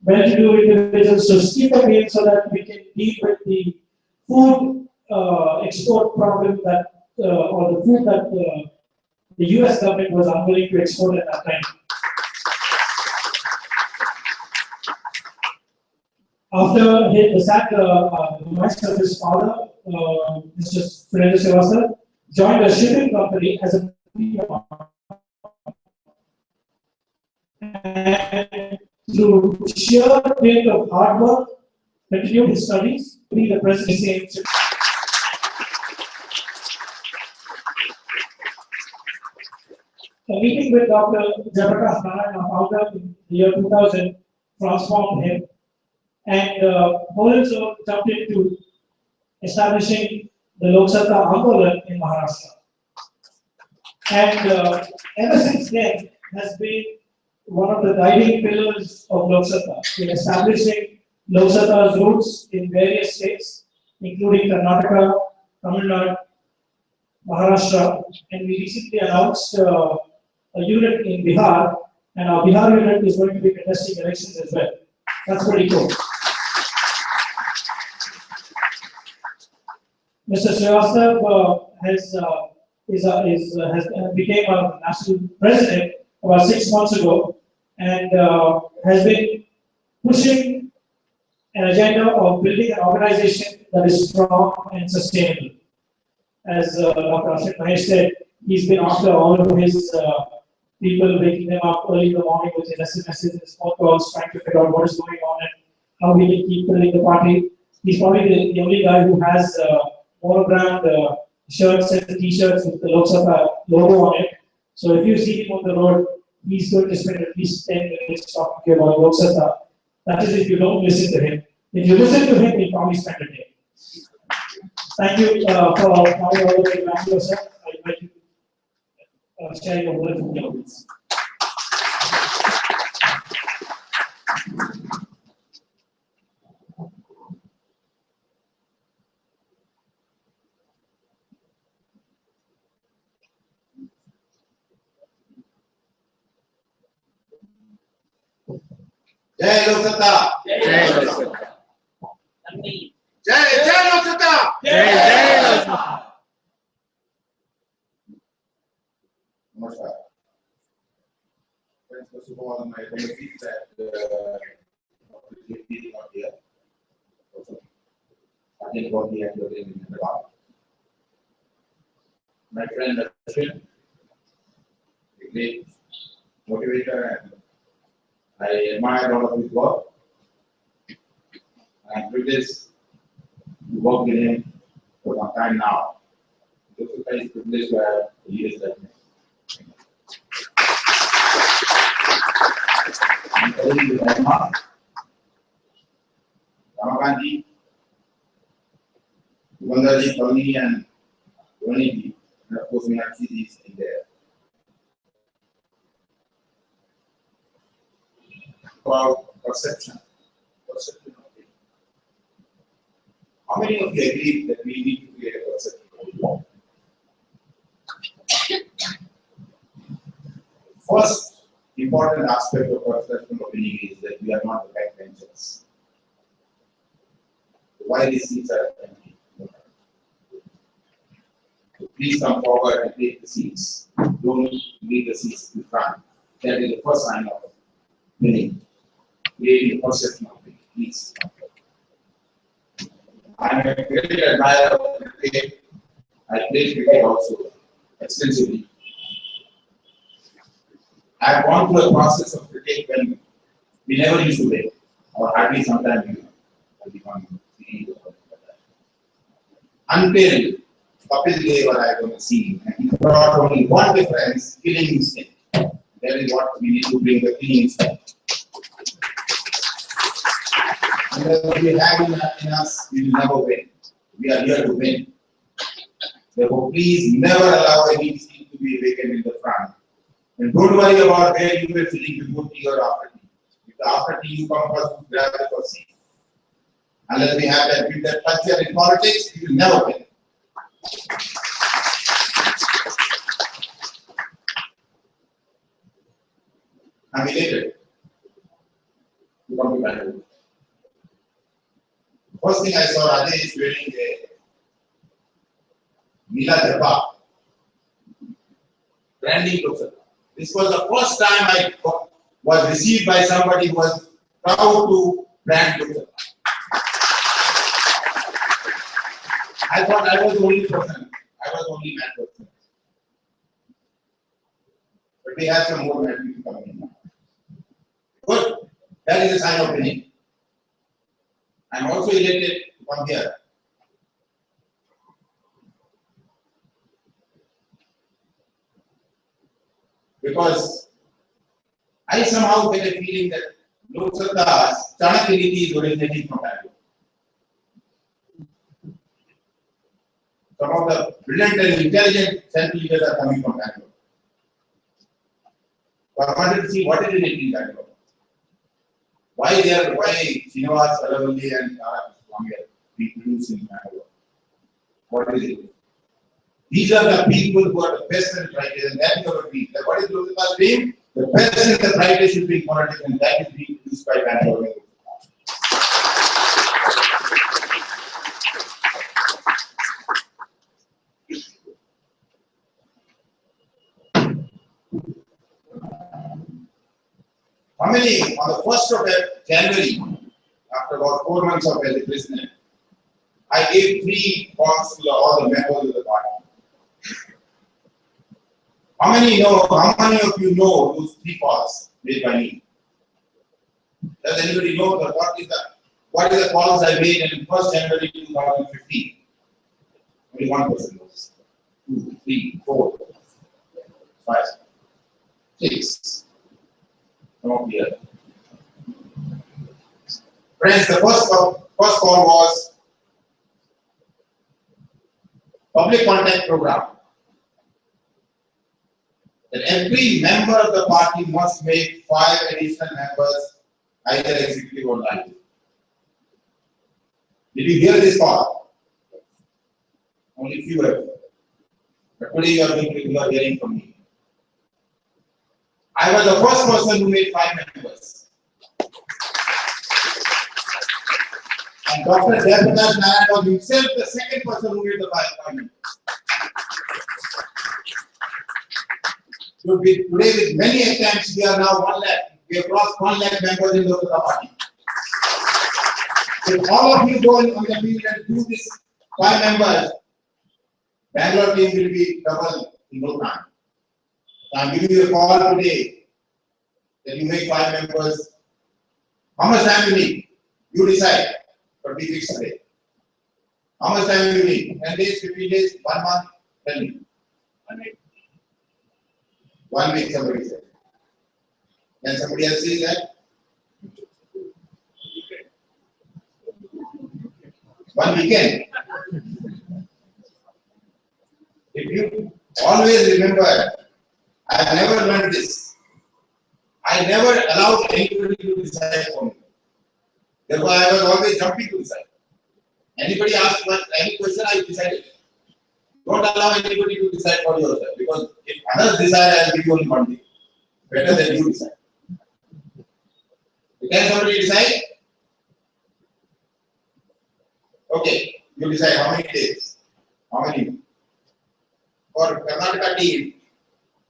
well-to-do individuals to skip a meal so that we can deal with the food export problem that, or the food that the US government was unwilling to export at that time. After the sad demise of his father, Mr. Surendra Srivastava joined a shipping company as a and through sheer dint of hard work, continued his studies, be the president. A meeting with Dr. Jayaprakash Narayan, our founder, in the year 2000, transformed him, and also jumped into establishing the LokSatta Andolan in Maharashtra. And ever since then, has been one of the guiding pillars of LokSatta in establishing LokSatta's roots in various states, including Karnataka, Tamil Nadu, Maharashtra, and we recently announced a unit in Bihar, and our Bihar unit is going to be contesting elections as well. That's pretty cool. Mr. Srivastava became a national president about 6 months ago, and has been pushing an agenda of building an organization that is strong and sustainable. As Dr. Ashwin Mahesh said, he's been after all of his people, waking them up early in the morning with his SMSs and his phone calls, trying to figure out what is going on and how we can keep building the party. He's probably the only guy who has monogrammed shirts and t-shirts with the LokSatta logo on it. So if you see him on the road, he's going to spend at least 10 minutes talking to you about LokSatta. That is if you don't listen to him. If you listen to him, he'll probably spend a day. Thank you for coming all the way to Bangalore, sir. I invite you to share your words with the audience. Jai LokSatta! Jai LokSatta! Jai LokSatta! Jai LokSatta! Namaskar. Friends, first of all, my apologies that Dr. JP is not here. Also, I think what he had to do in the back. My friend Ashwin, a great motivator, and I admire a lot of his work. I'm privileged to work with him for some time now. It's also very privileged to have leaders like me. I'm telling you, Ramakantji, Ugandaji, Tony, and Roniji, and of course, Meenakshi is in there. About perception. Perception of it. How many of you agree that we need to create a perception? First important aspect of perception of being is that we are not the backbenchers. Why these seats are empty? please come forward and take the seats. Don't leave the seats in front. That is the first sign of winning. Creating a perception of winning. Please. I am a great admirer of cricket. I played cricket also extensively. I have gone through a process of cricket when we never used to win, or hardly sometimes we become unfairly. Kapil Dev or I don't see, and he brought only one difference: killing instinct. That is what we need to bring, the killing instinct. Unless we have in us, we will never win. We are here to win. Therefore, please never allow any seat to be vacant in the front. And don't worry about where you were sitting before tea or after tea. If after tea you come first, grab the first seat. Unless we have that culture in politics, we will never win. I'm elated to come to Bangalore. First thing I saw Ajay is wearing a Nila Dhabba, branding LokSatta. This was the first time I was received by somebody who was proud to brand LokSatta. I thought I was the only person. I was the only mad person. But we have some more mad people coming in now. Good. That is a sign of winning. I am also elated to come here. Because I somehow get a feeling that LokSatta's Chanakya is originating from Bangalore. Some of the brilliant and intelligent central leaders are coming from Bangalore. So I wanted to see what is it in Bangalore. Why Srinivas Saravalli and Swami be produced in Bangalore? What is it? These are the people who are the best and brightest, and that is our dream. What is LokSatta's dream? The best and the brightest should be in politics, and that is being produced by Bangalore. How many, on the 1st of January, after about 4 months of as a prisoner, I gave 3 calls to all the members of the party. How many of you know those 3 calls made by me? Does anybody know what is the calls I made in 1st January 2015? Only one person knows. 2, 3, 4, 5, 6. Come up here. Friends, the first call was public contact program. That every member of the party must make 5 additional members, either executive or live. Did you hear this call? Only few have. But today you are hearing from me. I was the first person who made 5 members. And Dr. Jayaprakash Narayan was himself the second person who made the 5 members. So today, with many attempts, we are now 1 lakh. We have crossed 1 lakh members in LokSatta party. If all of you go on the field and do this 5 members, Bangalore team will be double in no time. So I am giving you a call today that you make 5 members. How much time you need? You decide. But we fix a day. How much time you need? 10 days, 15 days, 1 month? Tell me. 1 week. 1 week, somebody said. Can somebody else say that? 1 weekend. If you always remember, I have never learned this. I never allowed anybody to decide for me. Therefore, I was always jumping to decide. Anybody asks any question, I decided. Don't allow anybody to decide for yourself, because if others decide, I will give you only 1 day. Better than you decide. Can somebody decide? Okay, you decide how many days, how many. for Karnataka team,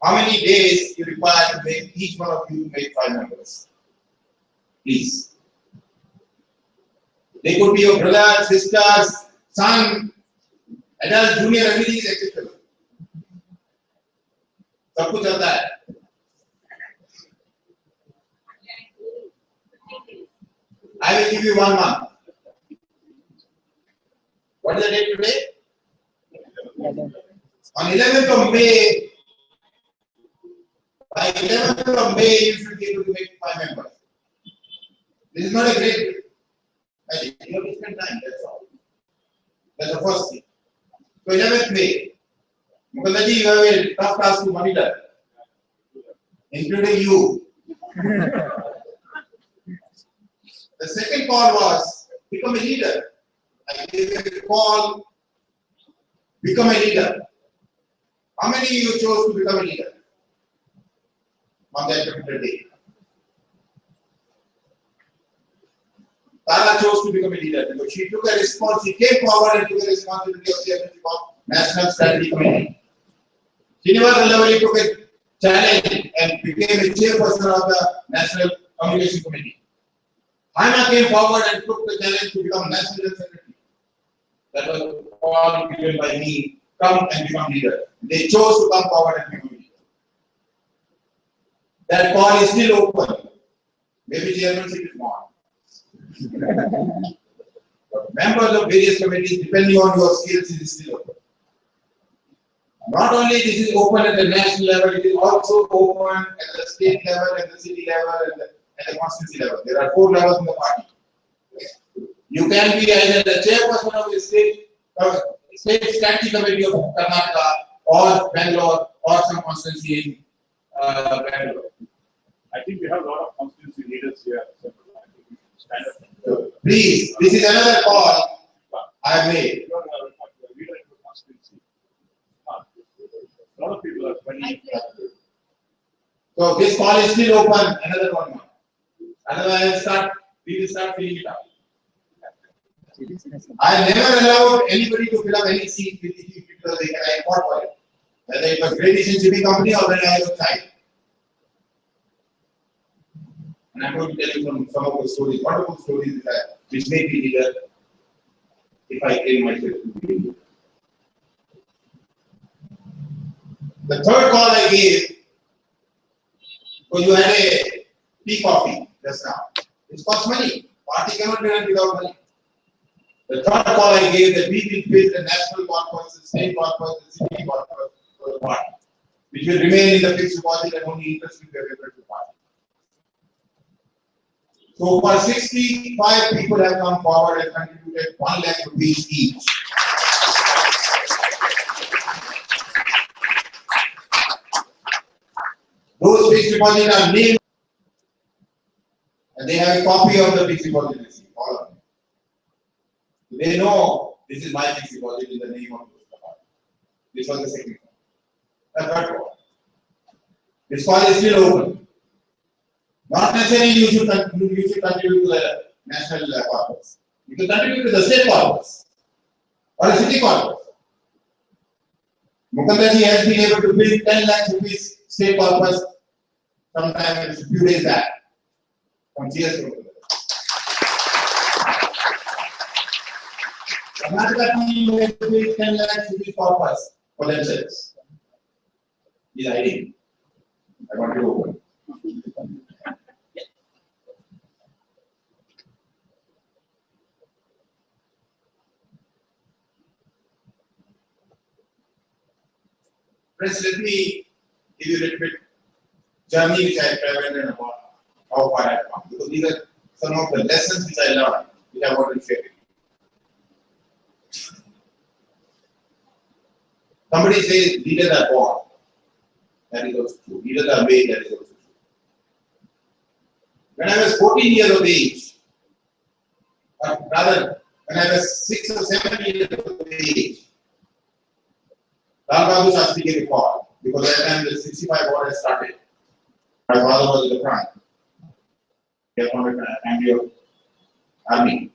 how many days you require to make each one of you make 5 members? Please. They could be your brother, sisters, son, adult, junior, everything is acceptable. सब कुछ होता है. I will give you 1 month. What is the date today? On 11th of May, by 11th of May, you should be able to make 5 members. This is not a great. I think you have to spend time, that's all. That's the first thing. So 11th May, Mukandaji, you have a tough task to monitor, including you. The second call was become a leader. I gave a call, become a leader. How many of you chose to become a leader on that particular day? Tara chose to become a leader because she took a responsibility, she came forward and took a responsibility of chairmanship of National Strategy Committee. Srinivasa Lavali took a challenge and became a chairperson of the National Communication Committee. Haima came forward and took the challenge to become National General Secretary. That was all given by me. Come and become leader. They chose to come forward and become leader. That call is still open. Maybe chairmanship is gone. But members of various committees, depending on your skills, it is still open. Not only this is open at the national level, it is also open at the state level, at the city level, and the constituency level. There are 4 levels in the party. You can be either the chairperson of the state strategy committee of Karnataka or Bangalore or some constituency in Bangalore. I think we have a lot of constituency leaders here. So I think we should stand up. Please, this is another call I made. A lot of people are spending. So this call is still open, another 1 month. Otherwise, we will start filling it up. I never allowed anybody to fill up any seat with the because they can fought for it. Whether it was Great Asian Shipping Company or when I was a child. And I'm going to tell you some of the stories, wonderful stories that which made me leader if I claim myself to be leader. The third call I gave, so you had a tea coffee just now. It costs money. Party cannot be run without money. The third call I gave that we will build a national corpus, the state corpus, the city corpus for the party, which will remain in the fixed deposit and only interest will be available to the party. So far, 65 people have come forward and contributed 1 lakh rupees each. Those fixed deposits are named and they have a copy of the fixed deposit receipt, all of them. They know this is my fixed deposit in the name of LokSatta. This was the second one. The third one. This call is still open. Not necessarily you should contribute to the national corpus. You can contribute to the state corpus or a city corpus. Mukandaji has been able to build 10 lakh rupees state corpus sometime a few days back. From CS Karnataka team has built 10 lakh rupees corpus for themselves. He's hiding. I want to open. Friends, let me give you a little bit journey which I traveled and about how far I have come. Because these are some of the lessons which I learned, which I want to share with you. Somebody says leaders are born. That is also true. Leaders are made. That is also true. When I was 14 years of age, or rather, when I was 6 or 7 years of age, Lal Bahadur Shastri gave a call because at that time the 65 war had started. My father was in the front. He had founded a family of army.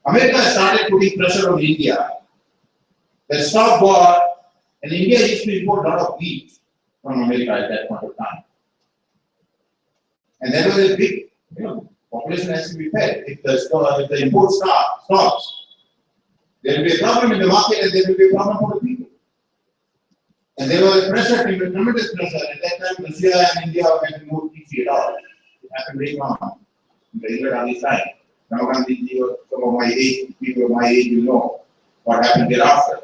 America started putting pressure on India The stop war, and India used to import a lot of wheat from America at that point of time. And there was a big, population has to be fed. If the import stops, there will be a problem in the market and there will be a problem for the people. And there was a pressure, tremendous pressure. At that time, Russia and India were getting more peaceful at all. It happened very on the Indira Gandhi side. Now, Gandhi, some of my age, people of my age, know what happened thereafter.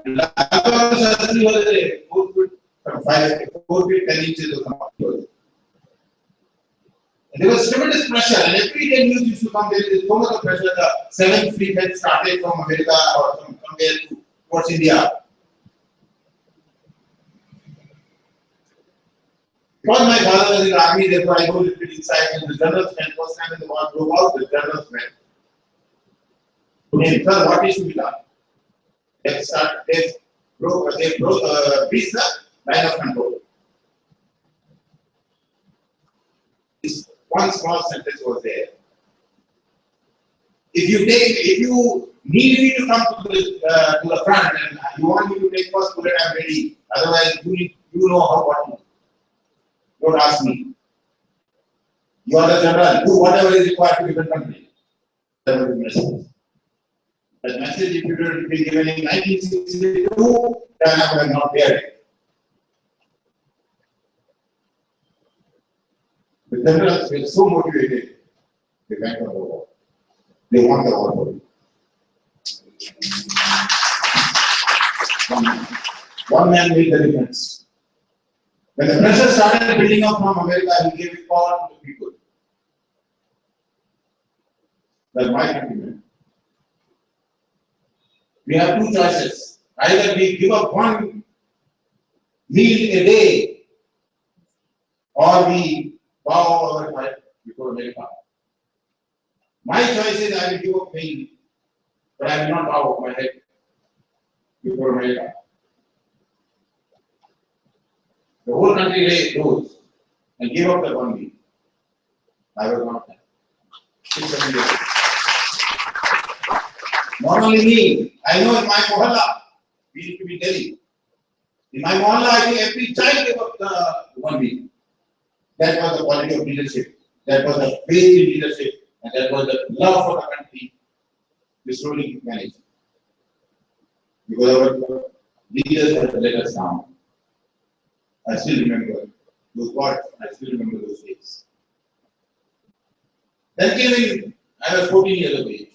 Surgery was a 4 feet 10 inches or something. And there was tremendous pressure, and every 10 news used to come. There is so much of pressure. The 7th fleet had started from America or from somewhere towards India. Because my father was in the army, therefore I know a little bit inside. And the generals went, first time in the war broke out, the generals went to him, sir, what is to be done? They breached the line of control. This one small sentence was there. If you need me to come to the front and you want me to take first bullet, I'm ready. Otherwise, you know what to do. Don't ask me. You are the general. Do whatever is required to defend the country. That was the message. That message, if it had been given in 1962, then I would have not heard it. The generals were so motivated, they went on the war. They won the war for it. One man made the difference. When the pressure started building up from America, he gave it power to the people. That's my countrymen. We have two choices. Either we give up one meal a day, or we bow our head before America. My choice is I will give up meal, but I will not bow my head before America. The whole country rose and gave up the one meal. I was not there. 6 7 years. Not only me, I know in my mohalla, we used to be Delhi. In my mohalla, I think every child gave up the one meal. That was the quality of leadership. That was the faith in leadership. And that was the love for the country. We slowly managed. Because our leaders had let us down. I still remember those words. I still remember those days. Then came in, I was 14 years of age.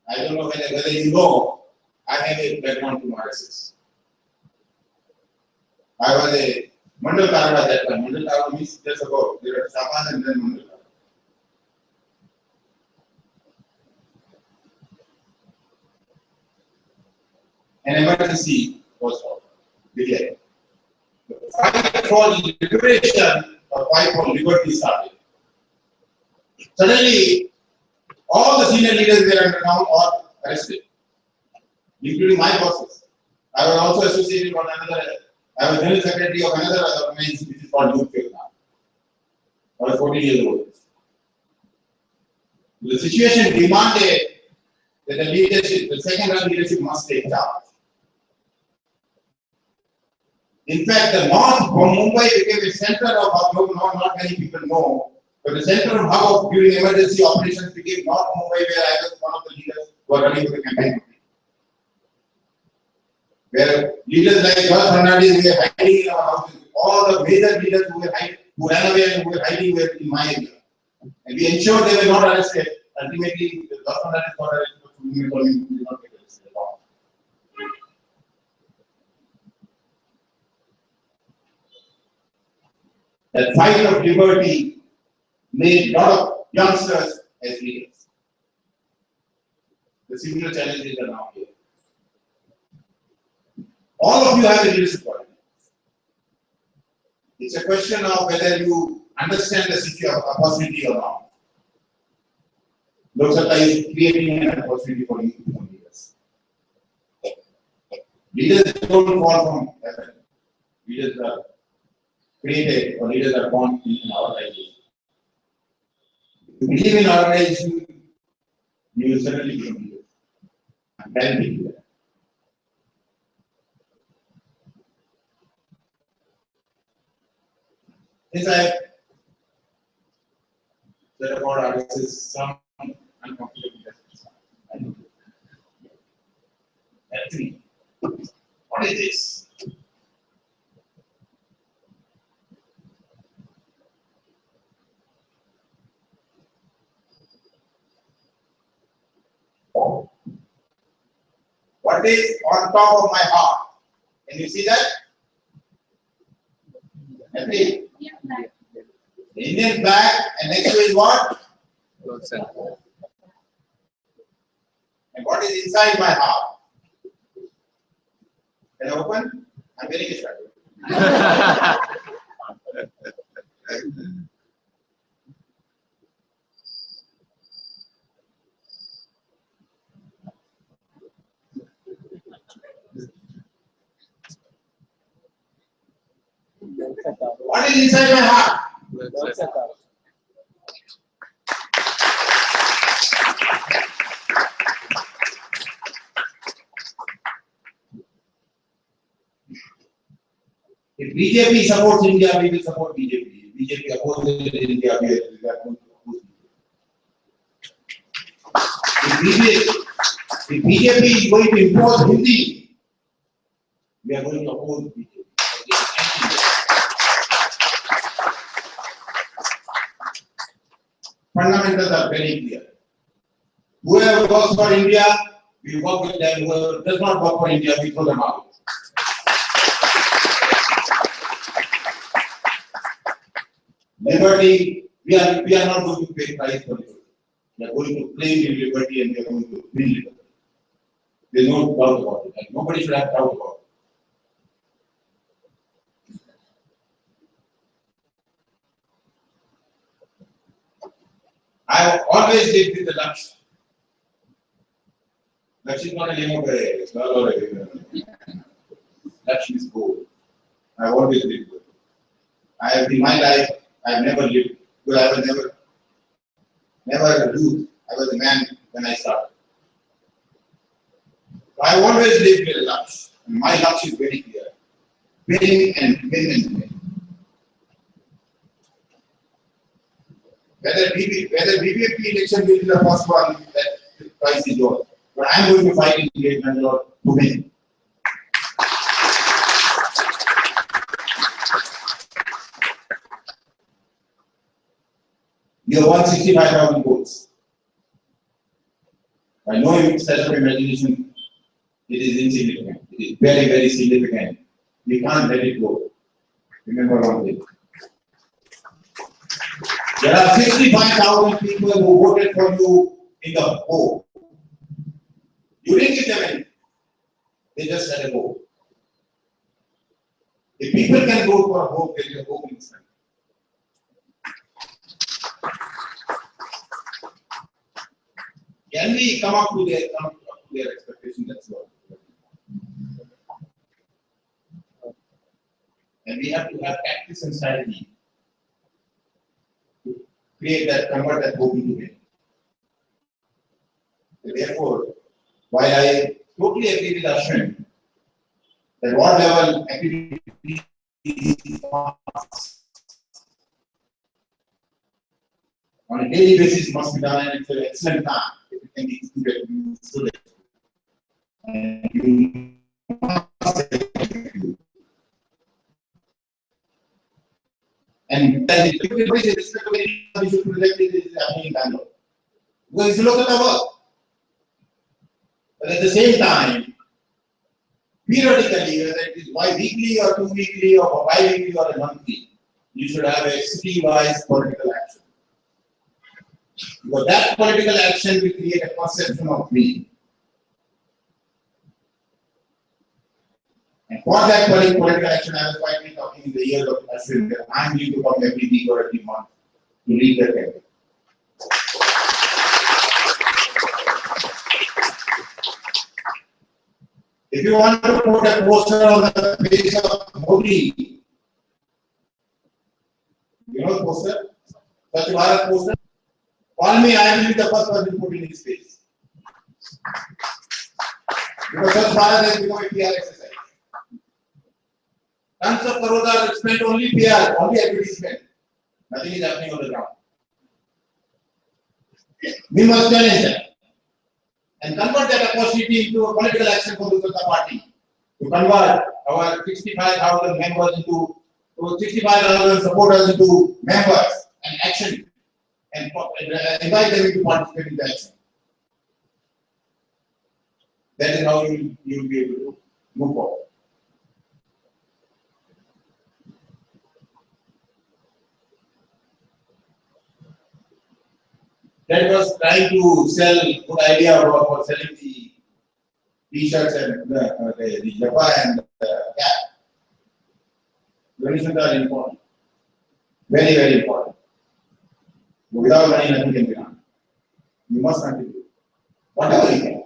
I don't know whether you know, I have a background from RSS. I was a Mandal Karva at that time. Mandal Karva means just about, there are Sapan and then Mandal Karva. An emergency was declared. The fight for liberation or fight for liberty started. Suddenly, all the senior leaders were under now or arrested, including my bosses. I was also associated with another, I was general secretary of another organization which is called LokSatta now. I was 14 years old. The situation demanded that the leadership, the second-run leadership must take charge. In fact, the north from Mumbai became a center of not many people know. But the center of hub during emergency operations became North Mumbai, where I was one of the leaders who were running for the campaign. Where leaders like Karnataka were hiding in our houses. All the major leaders who ran away and who were hiding were in my area. And we ensured they were not arrested. Ultimately, the Karnataka got arrested, but we did not get arrested at all. That fight of liberty made a lot of youngsters as leaders. The similar challenges are now here. All of you have a leadership quality. It's a question of whether you understand the situation of opportunity or not. LokSatta is creating an opportunity for you to become leaders. Leaders don't fall from heaven. Leaders are created or leaders are born in our organization. If you believe in organization, you will certainly become leaders. I'm guaranteeing you that. Since I have said about artists, some uncomfortable messages. I know. And three, what is this? What is on top of my heart? Can you see that? Happy? The Indian flag, and next to is what? LokSatta. And what is inside my heart? Can I open? I'm very excited. What is inside my heart? LokSatta. If BJP supports India, we will support BJP. If BJP opposes India, we are going to oppose BJP. If BJP is going to impose Hindi, we are going to oppose BJP. Fundamentals are very clear. Whoever works for India, we work with them. Whoever does not work for India, we throw them out. Liberty, we are not going to pay price for liberty. We are going to claim liberty and we are going to win liberty. There is no doubt about it. And nobody should have doubt about it. I have always lived with the Laksh. Laksh is not a name of a smell or a Laksh is gold. I have always lived with it. I have in my life, I have never lived, because I was never a youth. I was a man when I started. So I have always lived with Laksh. And my Laksh is very clear. Win and win and win. Whether BBP election will be the first one, that prize is yours. But I am going to fight in the Bangalore to win. You have 165,000 votes. By no stretch of imagination, it is insignificant. It is very, very significant. We can't let it go. Remember one thing. There are 65,000 people who voted for you in the vote. You didn't give them anything. They just had a vote. If people can vote for a vote, there is a vote inside. Can we come up to their expectation? That's what. And we have to have tactics and strategy to create that, convert that vote into win. Therefore, while I totally agree with Ashwin that what level activity on a daily basis must be done, and it's an excellent time. If you can be student, and you must execute. And then we should project it happening in Bangalore. Because it's a local work. But at the same time, periodically, whether it is weekly or 2 weekly or bi-weekly or a monthly, you should have a city-wise political action. Because that political action will create a perception of me. And for that political action, I was quietly talking in the years of Ashwin that I am going to come every week or every month to lead the campaign. If you want to put a poster on the face of Modi, You know the poster? Swachh Bharat poster? Call me, I will be the first person to put in his face. Because Swachh Bharat has become a PR exercise. Tons of crores are spent only PR, only advertisement. Nothing is happening on the ground. We must challenge that and convert that opportunity into a political action for the LokSatta party. To convert our 65,000 members into 65,000 supporters into members and action and invite them to participate in the action. That is how you will be able to move forward. That was trying to sell good idea for selling the t-shirts and the jabba and the cap. Donations are important. Very, very important. Without money, nothing can be done. You must contribute. Whatever you can.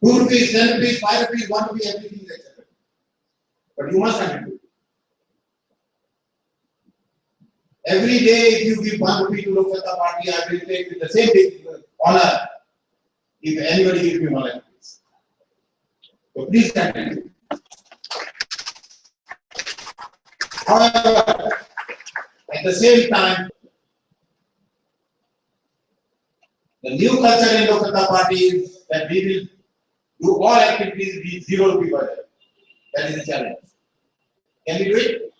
2 rupees, 10 rupees, 5 rupees, 1 rupee, everything is acceptable. But you must contribute. Every day, if you give 1 rupee to LokSatta party, I will take with the same honor if anybody gives me 1 rupees. So please contribute. However, at the same time, the new culture in LokSatta party is that we will do all activities with 0 rupee budget. That is the challenge. Can we do it?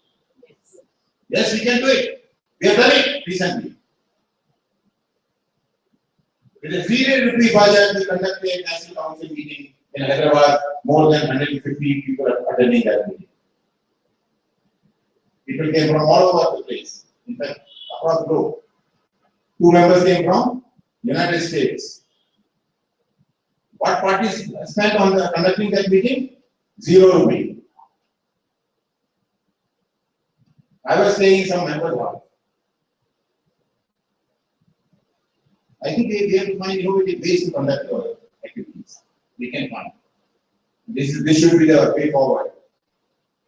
Yes, we can do it. We have done it recently. With a 0 rupee budget, we conducted a national council meeting in Hyderabad. More than 150 people are attending that meeting. People came from all over the place, in fact, across the globe. 2 members came from United States. What parties spent on conducting that meeting? 0 rupee. I was saying some members were. I think we have to find innovative ways to conduct our activities. We can find. This should be the way forward.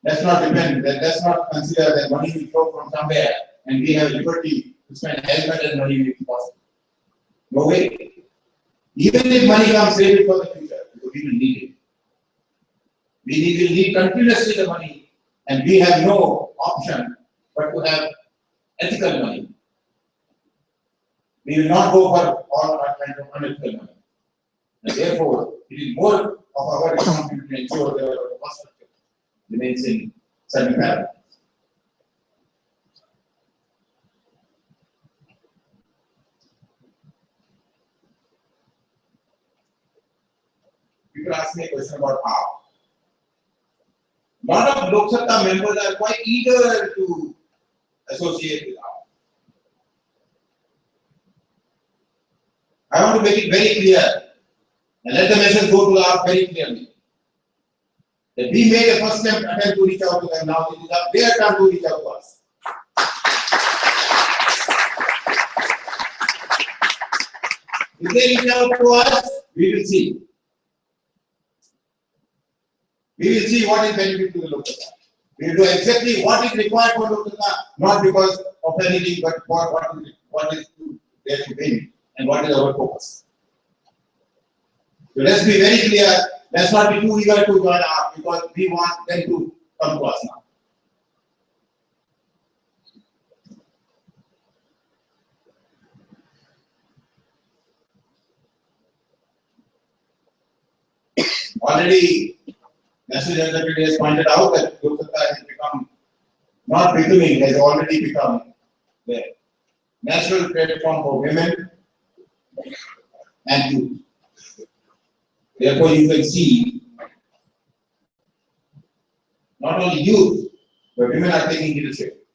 Let's not depend. Let's not consider that money will flow from somewhere and we have liberty to spend as much as money is possible. No way. Even if money comes, save it for the future because we will need it. We will need continuously the money, and we have no option but to have ethical money. We will not go for all kinds of unethical money. And therefore, it is more of our responsibility to ensure that our infrastructure remains in certain parameters. People ask me a question about how. A lot of LokSatta members are quite eager to associate with how. I want to make it very clear and let the message go to our very clearly. That we made a first attempt to reach out to them, now it is their turn to reach out to us. If they reach out to us, we will see. We will see what is benefit to the LokSatta. We will do exactly what is required for LokSatta, not because of anything, but for what is there to win and what is our focus. So let's be very clear. Let's not be too eager to join up because we want them to come to us now. Already, National General Secretary has pointed out that LokSatta has become, not becoming, has already become the national platform for women and youth. Therefore, you can see not only youth, but women are taking leadership.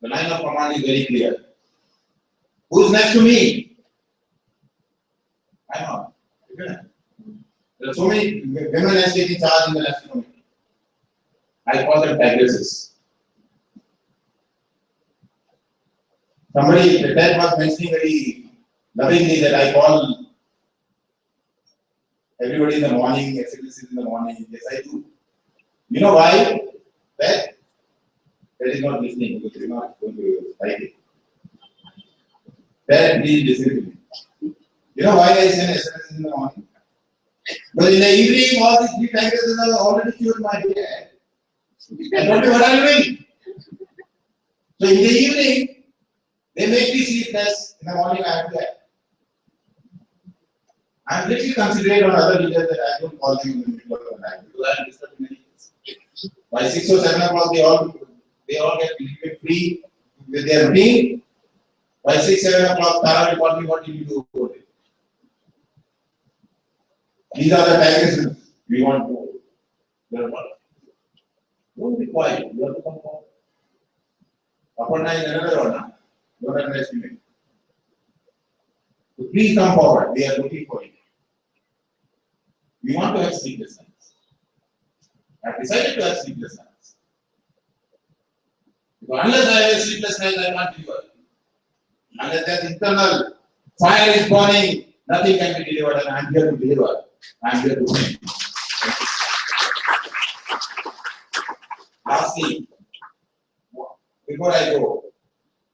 The line of command is very clear. Who's next to me? I'm not. There are so many women are taking charge in the national committee. I call them tigresses. Somebody, the dad was mentioning very lovingly that I call everybody in the morning, executive in the morning. Yes, I do. You know why? That is not listening because they are not going to like it. Parent, please listen to me. You know why I send SMS in the morning? But in the evening, all these 3 packages are already cured my head. I don't know what I'm doing. So in the evening, they make me sleepless. In the morning, I am there. I am literally considerate on other leaders that I don't call them in the middle of the night because I am disturbing many things. By 6 or 7 o'clock, they all get free with their routine. By 6, 7 o'clock, Tara will call me, what did you do about it? These are the packages we want to learn about. Don't be quiet, you have to come forward. Aparna is another one, don't underestimate. So please come forward, we are looking for you. We want to have sleepless nights. I have decided to have sleepless nights. Because unless I have a sleepless night, I can't deliver. Unless that internal fire is burning, nothing can be delivered, and I am here to deliver. I am here to win. Lastly, before I go,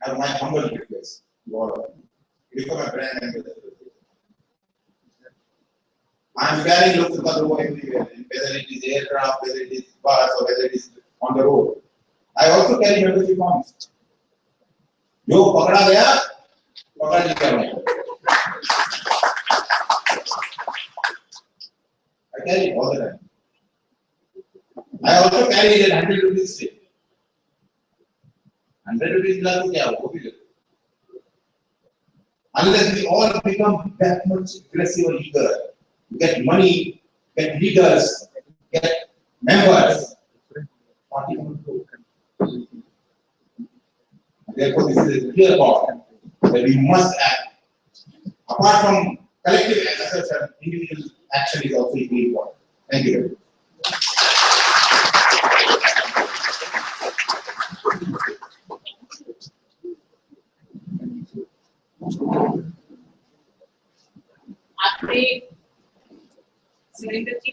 I have my humble request to all of you. Become a brand ambassador. I am carrying LokSatta logo everywhere, whether it is aircraft, whether it is bus, or whether it is on the road. I also carry membership forms. जो पकड़ा गया, पकड़ लिया मैं. I carry it all the time. I also carry it at 100 rupees stick. 100 rupees ला तो क्या हो भी. Unless we all become that much aggressive or eager, get money, get leaders, get members, party will grow. Therefore, this is a clear call that we must act. Apart from collective action, individual action is also equally important. Thank you. आपने सुरेंद्र जी,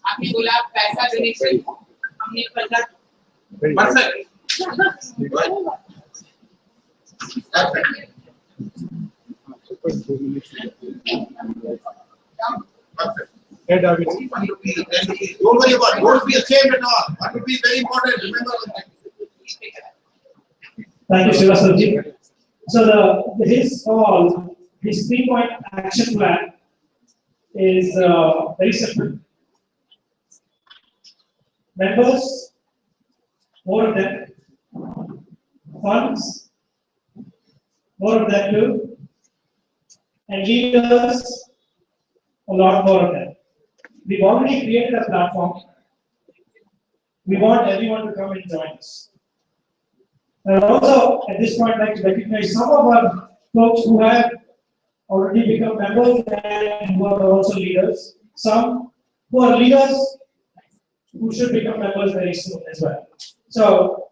आपने बोला पैसा donation हमने 15%. Don't worry about it. Don't be ashamed at all. That would be very important. Remember that. Thank you, Srivastava. So his 3-point action plan is very simple. Members, more of them. Funds, more of them too. And leaders, a lot more of them. We've already created a platform. We want everyone to come and join us. And also, at this point, I'd like to recognize some of our folks who have already become members and who are also leaders. Some who are leaders who should become members very soon as well. So,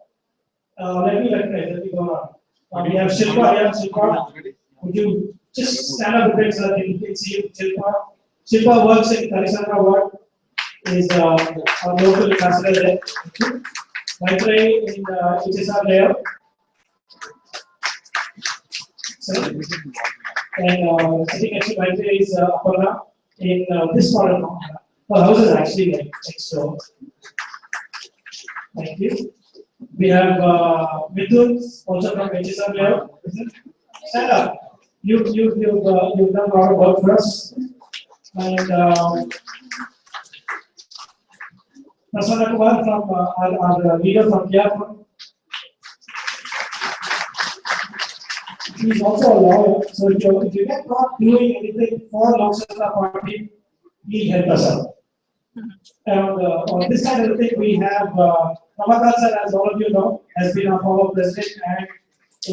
let me go on. We have Shilpa here. Shilpa, would you just stand up a bit so that you can see you, Shilpa? Shilpa works in Karnataka ward, is our local ambassador there. Maitreyi in HSR layout. And sitting next to Maitreyi is Aparna in this part of Karnataka. Her house is actually like next door. Thank you. We have Mithun, also from HSR layout. Stand up. You've done a lot of work for us. And Prasanna Kumar from our leader from Kia. He's also a lawyer, so if you get caught doing anything for LokSatta party, he'll help us out. And on this side of the thing, we have Karnataka sir, as all of you know, has been our former president and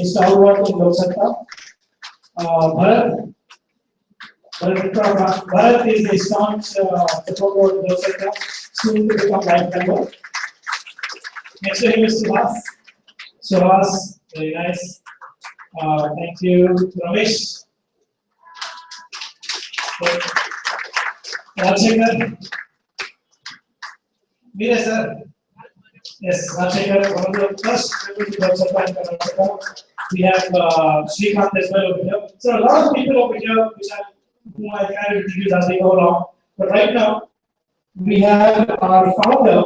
a stalwart of LokSatta. Bharat is a staunch supporter of LokSatta, soon to become life member. Next to him is Suhas. Suhas, very nice. Thank you, Ramesh. Rajshekhar. Meera sir. Yes, Rajshekar, one of the first members of LokSatta in Karnataka. We have Srikanth as well over here. So a lot of people over here whom I can introduce as they go along. But right now, we have our founder,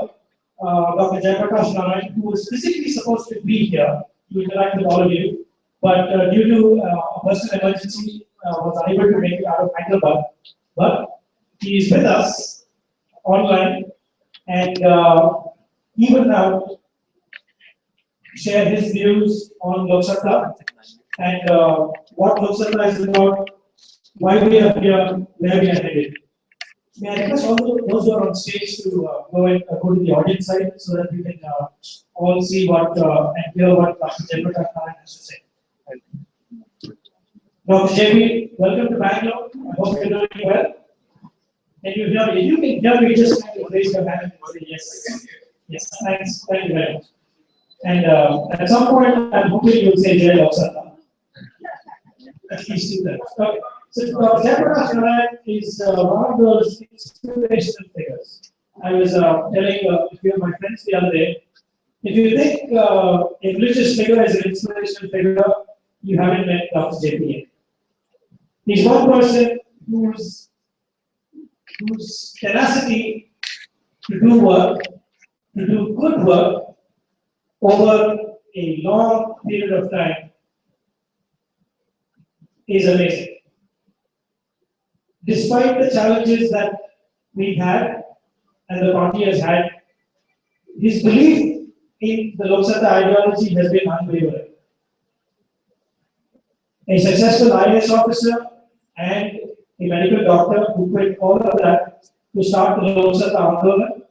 Dr. Jayaprakash Narayan, who was physically supposed to be here to interact with all of you, but due to a personal emergency, was unable to make it out of Hyderabad. But he is with us online, and he will now share his views on LokSatta and what LokSatta is about, why we are here, where we are headed. May I request all those who are on stage to go to the audience side so that we can all see what and hear what Dr. Jayaprakash Narayan has to say. Dr. JP, welcome to Bangalore. I hope you're doing well. Can you hear me? If you can hear me, just kind of raise your hand and say yes. Yes, thanks. Thank you very much. And at some point, I'm hoping you'll say Jai LokSatta. At least do that. Okay. So Jayaprakash Narayan is one of those inspirational figures. I was telling a few of my friends the other day, if you think a religious figure is an inspirational figure, you haven't met Dr. JP yet. He's one person whose tenacity to do work, to do good work over a long period of time is amazing. Despite the challenges that we've had and the party has had, his belief in the LokSatta ideology has been unwavering. A successful IAS officer and a medical doctor who quit all of that to start the LokSatta Andolan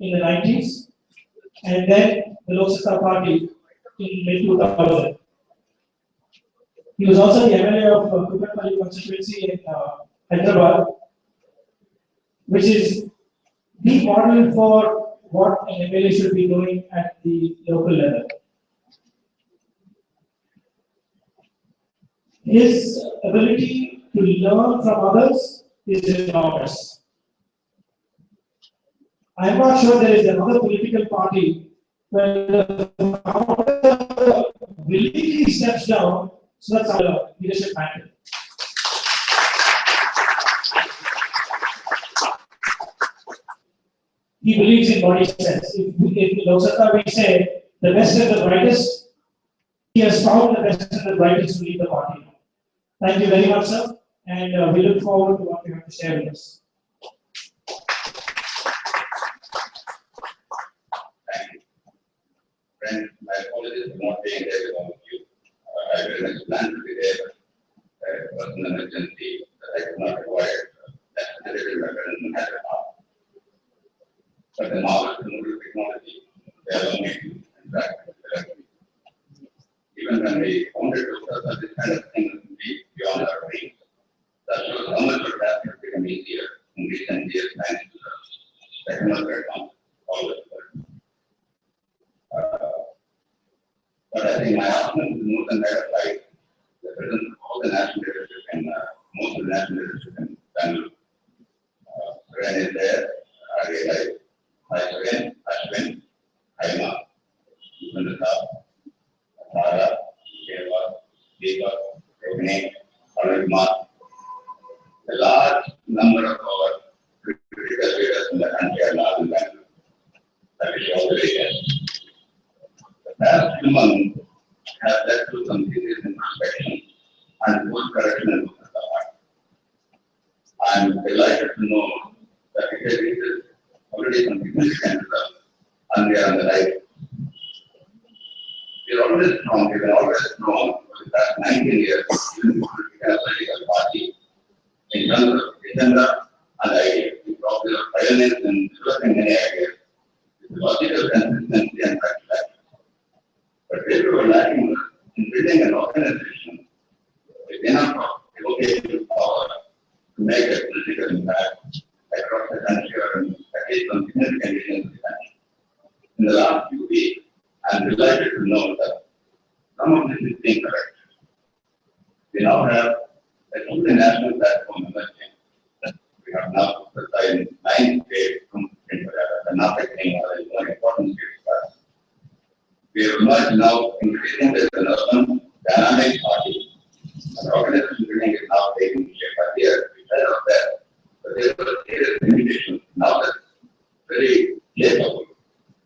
in the 90s, and then the LokSatta party in mid-2000. He was also the MLA of Kukatpalli constituency in Hyderabad, which is the model for what an MLA should be doing at the local level. His ability to learn from others is enormous. I'm not sure there is another political party where the founder willingly steps down, so that's our leadership matter. He believes in what he says. If LokSatta we say the best and the brightest, he has found the best and the brightest to lead the party. Thank you very much, sir, and we look forward to what you have to share with us. Thank you. Friends, my apologies for not being there with all of you. I very much planned to be there. Personal emergency that I could not avoid. That's a little better than I had. But the knowledge and technology, they allow me to interact with them. Even when we wanted to discuss this kind of thing be beyond our dreams, that shows how much of that has become easier in recent years thanks to the technology advance all over the world. But I think my argument is more than that of life. The presence of all the national leadership and most of the national leadership in Bangalore. When is there, I realize. Ashwin, Haima, Nandita, Tara, Deva, Deepa, Rohini, Arunkumar, a large number of our critical leaders in the country are not in Bangalore. That is all very well. The past few months have led to some serious introspection and course correction in the heart. I am delighted to know that it has reached already some significant results, and we are on the right. We are always strong, we are always strong for the past 19 years, even if we have a political party, in terms of agenda and ideas. We probably are pioneers in developing many ideas, with logical consistency and practicality. But where we were lacking in building an organization with enough of evocative power to make a political impact across the country or at least on significant regions of the country. In the last few weeks, I am delighted to know that some of this is being corrected. We now have a truly national platform emerging. We have now put aside 9 states from Karnataka being one of the more important states We have emerged now increasing as an urban dynamic party. And organization building is now taking shape. Earlier, we heard of that, but there were serious limitations. Now that's very capable,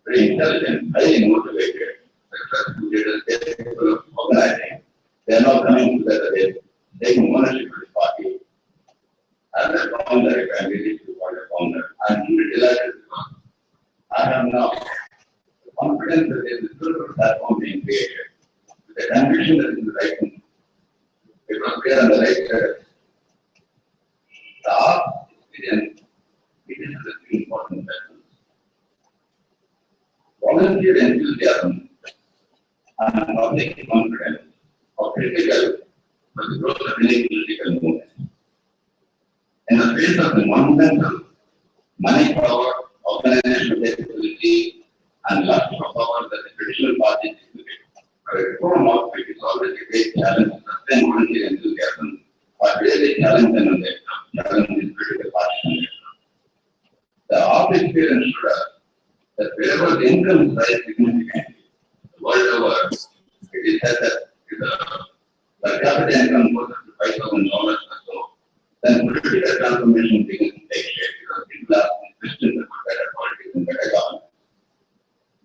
very intelligent, highly motivated, successful leaders capable of organizing. They are now coming together, they're taking ownership of the party. As a founder, if I'm really to call a founder, I'm really delighted because I have now confidence that there is a good platform being created. With the conviction that is the right thing. Because we are on the right side. The art experience, it is a important lesson. Volunteer enthusiasm and public confidence are critical for the growth of any political movement. In the face of the monumental money power, organizational capability, and lack of power that the traditional parties exhibit, a reform of it is always a great challenge to sustain volunteer enthusiasm, but really challenge them on their challenge is critical party. The art experience showed us that wherever the income rise significantly, the world over, it is said that if the per capita income goes up to $5,000 or so, then political transformation begins to take shape because people are insistent about better politics and better government.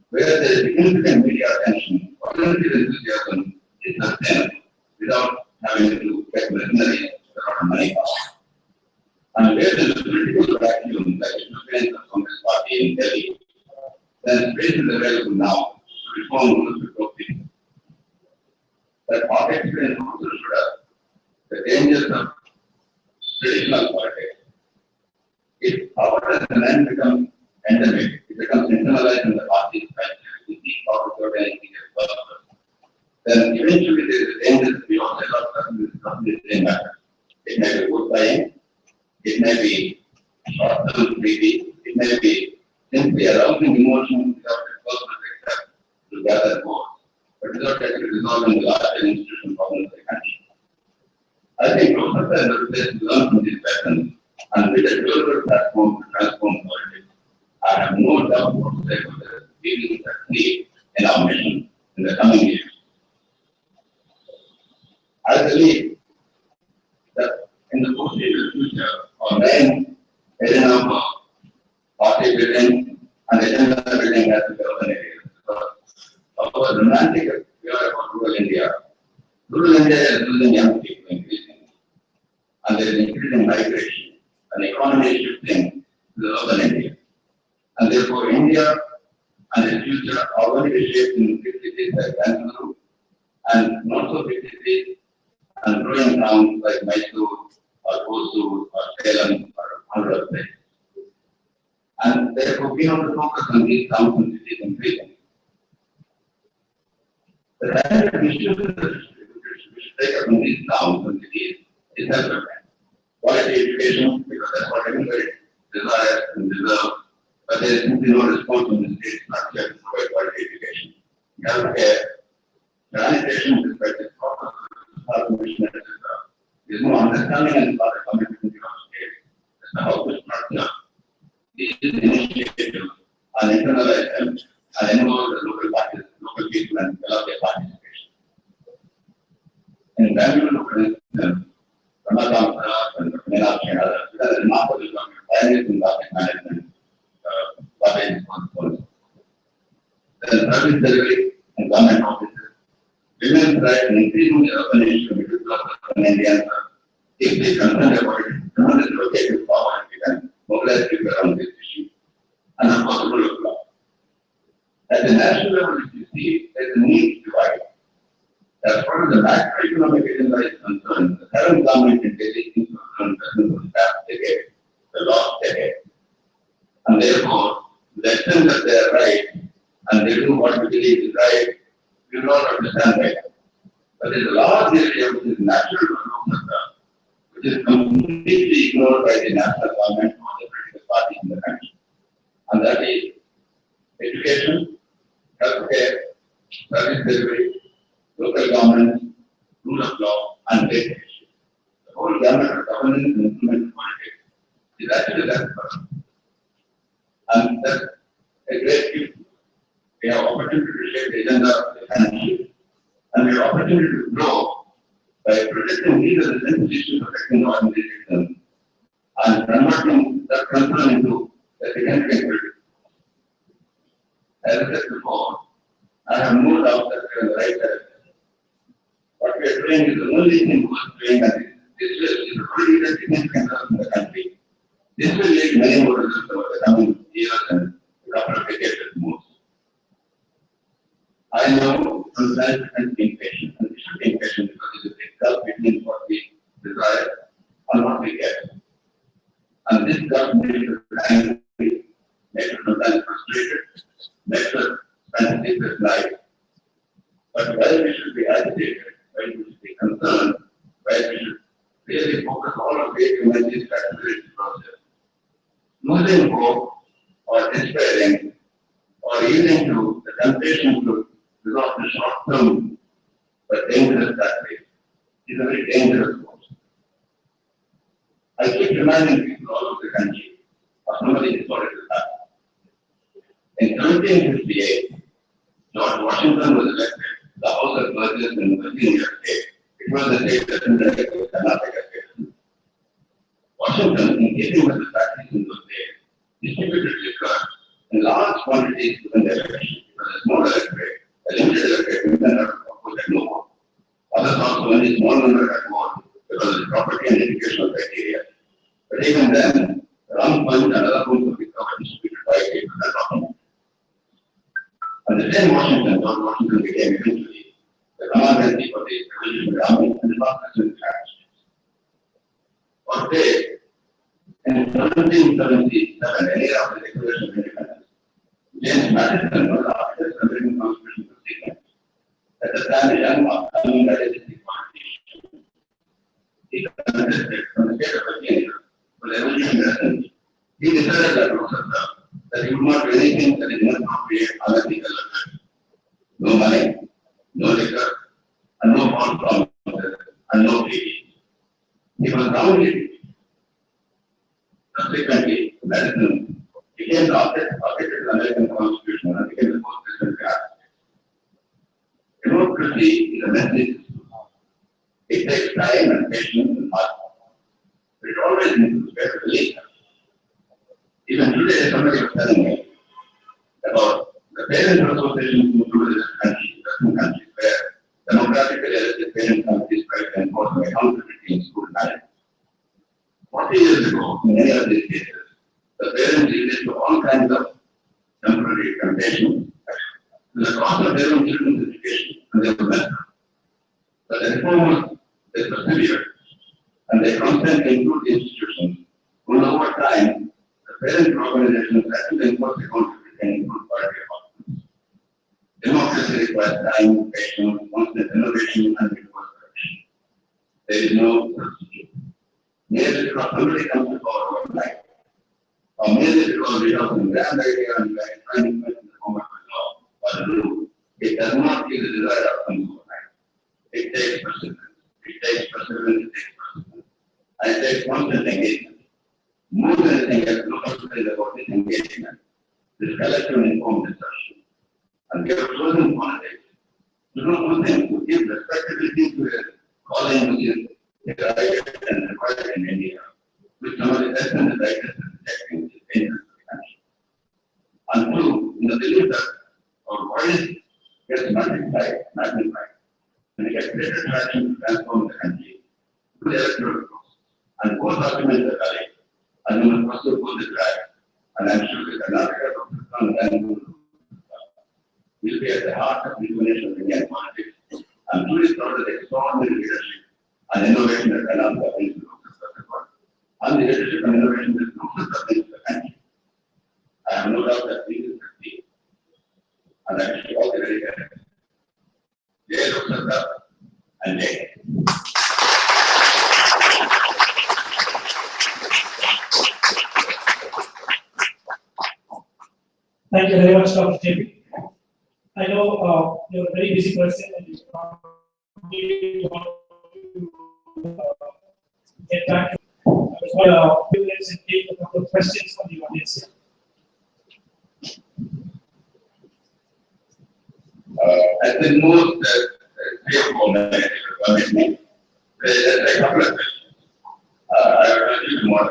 Where there is significant media attention, volunteer enthusiasm is sustainable without having to get mercenaries with a lot of money. And where there is a political vacuum that is the Congress party in Delhi, then space is available now to reform rules before people. That art experience also showed us the dangers of traditional politics. If power as an end becomes endemic, it becomes internalized in the party's culture, we see power without anything as well. Then eventually there is a danger that we all set ourselves in the same matter. It may be vote buying, it may be short-term greedy, it may be simply arousing emotions without a personal accept to gather votes, but without actually resolving the larger institutional problems of the country. I think LokSatta is a place to learn from these lessons and with a global platform to transform politics. I have no doubt whatsoever that we will succeed in our mission in the coming years. I believe that in the foreseeable future, our main arena of party building and agenda building has to be urban areas. Because our romantic view about rural India is losing young people increasingly. And there is increasing migration, and the economy is shifting to the urban India. And therefore, India and its future are going to be shaped in big cities like Bangalore and not so big cities and growing towns like Mysore or Hosur or Salem or other places. And therefore, we have to focus on these towns and cities increasingly. The kind of issues which take up in these towns and cities is health. Quality education, because that's what everybody desires and deserves, but there is simply no response from the state structure to provide quality education. Healthcare, sanitation, perspective, transformation, etc. There is no understanding and part of commitment in the state as to how to structure these initiatives and internalize them and involve the local parties, local people, and allow their participation. In Bangalore, for instance, Karnataka and Meenakshi and others, we have a remarkable pioneers in public management, public responsibility. Then service delivery and government offices. Women's rights and increasing the urban issue of middle class urban Indians are deeply concerned about it. Someone is located power and we can mobilize people around this issue. And of course, the rule of law. At the national level, if you see, there is a need to divide. As far as the macroeconomic agenda is concerned, the current government in Delhi is concerned for the past decade, the last decade. And therefore, the extent that they are right and they do what we believe is right, we do not understand right. But there is a large area which is natural to LokSatta, which is completely ignored by the national government or the political parties in the country. And that is education, healthcare, service delivery, local government, rule of law, and trade issues. The whole gamut of governance and implementation politics is actually that person. And that's a great gift. We have opportunity to shape the agenda of the country, and we have opportunity to grow by protecting legal and issues affecting the ordinary citizen and converting that concern into a significant credit. As I said before, I have no doubt that we are in the right direction. What we are doing is the only thing worth doing, and this is already a significant result in the country. This will lead many more results over the coming years and a couple of decades at most. I know sometimes and being patient, and we should be patient because it is a gulf between what we desire and what we get. And this gulf makes us angry, makes us sometimes frustrated, makes us spend a different life. But while we should be agitated, while we should be concerned, while we should really focus all our weight in this accelerated process, losing hope or despairing or yielding to the temptation to resort to short-term but dangerous tactics is a very dangerous course. I keep reminding people all over the country of some of the historical facts. In 1758, George Washington was elected the House of Burgesses in Virginia State. It was the state that ended with Karnataka state. Washington, in keeping with the practice in those days, distributed liquor in large quantities within the election. It was a small electorate, a limited electorate, women are opposed no more. Others also only a small number had voted because of the property and educational criteria. But even then, rum punch and other forms of liquor were distributed by people and document. And the same Washington, George Washington became eventually the commander in chief of the Revolutionary Army and the first president of the United States. One day, in 1777, an era of the Declaration of Independence, James Madison was asked as American Constitution for statement. At the time, a young man, coming idealistic politician, he contested from the state of Virginia for the Revolutionary Assembly. He decided that LokSatta that he would not do anything that is inappropriate, unethical, no money, no liquor, and no false promises, and no pleading. He was roundly. Subsequently, Madison became the architect of the American Constitution and became the first president of the United States. Democracy is a messy system. It takes time and patience and hard work. But it always needs to bear belief. Even today, somebody was telling me about the parent associations in Western countries where democratically elected parent committees try to enforce accountability in school management. 40 years ago, in many of these cases, the parents yielded to all kinds of temporary temptations to the cost of their own children's education, and they were met. But the reformers, they persevered, and they constantly improved the institutions, and over time, the parent organizations had to enforce accountability and improve quality of outcomes. Democracy requires time, patience, constant innovation, and recourse correction. There is no substitute. Merely because somebody comes to power overnight, or merely because we have some grand idea and we are trying to make the form of a law or a rule, it does not give the desired outcome overnight. It takes perseverance. It takes perseverance. It takes perseverance. And it takes constant engagement. More than anything else, LokSatta is about this engagement, this collective and informed discussion. And we have chosen politics to do two things: to give respectability to a calling which is derived and required in India, which some of the best and the brightest are rejecting, which is dangerous to the country. And two, in the belief that our voice gets magnified, and we get greater traction to transform the country through the electoral process. And both arguments are valid. And we must pursue both the track. And I'm sure that Karnataka and Bangalore will be at the heart of the rejuvenation of Indian politics. I'm truly proud of the extraordinary leadership and innovation that Karnataka brings to LokSatta, and the leadership and innovation that LokSatta brings to the country. I have no doubt that we will succeed. And I wish you all the very best. Jai LokSatta and Jai. Thank you very much, Dr. JP. I know you're a very busy person and you probably want to get back to let's take a couple of questions from the audience. the most commitment. I will do more.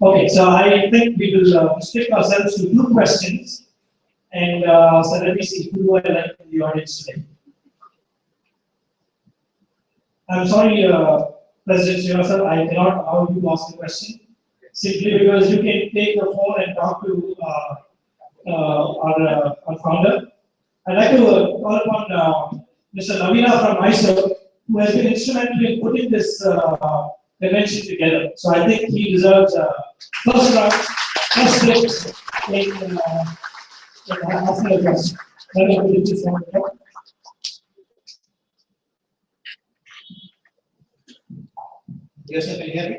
Okay, so I think we will restrict ourselves to 2 questions, and so let me see who do I like in the audience today. I'm sorry, President Srivastava, I cannot allow you to ask a question simply because you can take the phone and talk to our founder. I'd like to call upon Mr. Navina from Mysore, who has been instrumental in putting this convention together. So I think he deserves first round, first place in asking a question. Navina, could you please come to the floor? Yes, sir, can you hear me?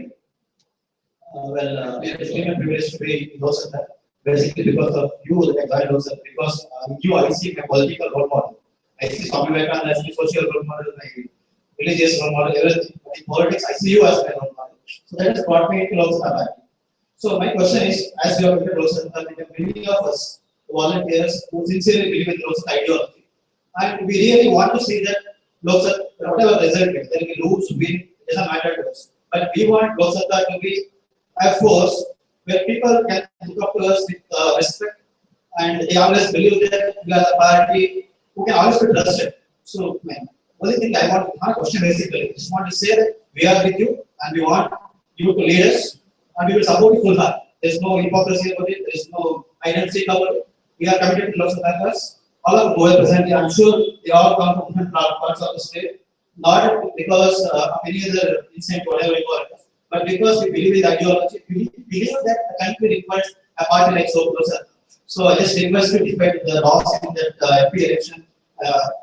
It has been a privilege to be in LokSatta, basically because of you that I joined LokSatta, because you I see my political role model. I see Swami Vivekananda as my social role model, my religious role model, everything. But in politics, I see you as my role model. So that has brought me to LokSatta. So my question is, as you have been LokSatta, there are many of us volunteers who sincerely believe in LokSatta ideology, and we really want to see that LokSatta, whatever result is, there will be lose, win, it doesn't matter to us. But we want LokSatta to be a force where people can look up to us with respect, and they always believe that we are a party who can always be trusted. So, only thing I want, not a question basically, I just want to say that we are with you and we want you to lead us and we will support you full heart. There is no hypocrisy about it, there is no identity about it. We are committed to LokSatta members. All of who are present here, I'm sure they all come from different parts of the state, not because of any other incident, whatever you call it, but because we believe in the ideology, we believe that the country requires a party like LokSatta. So I just request you to defend the laws in that MP election,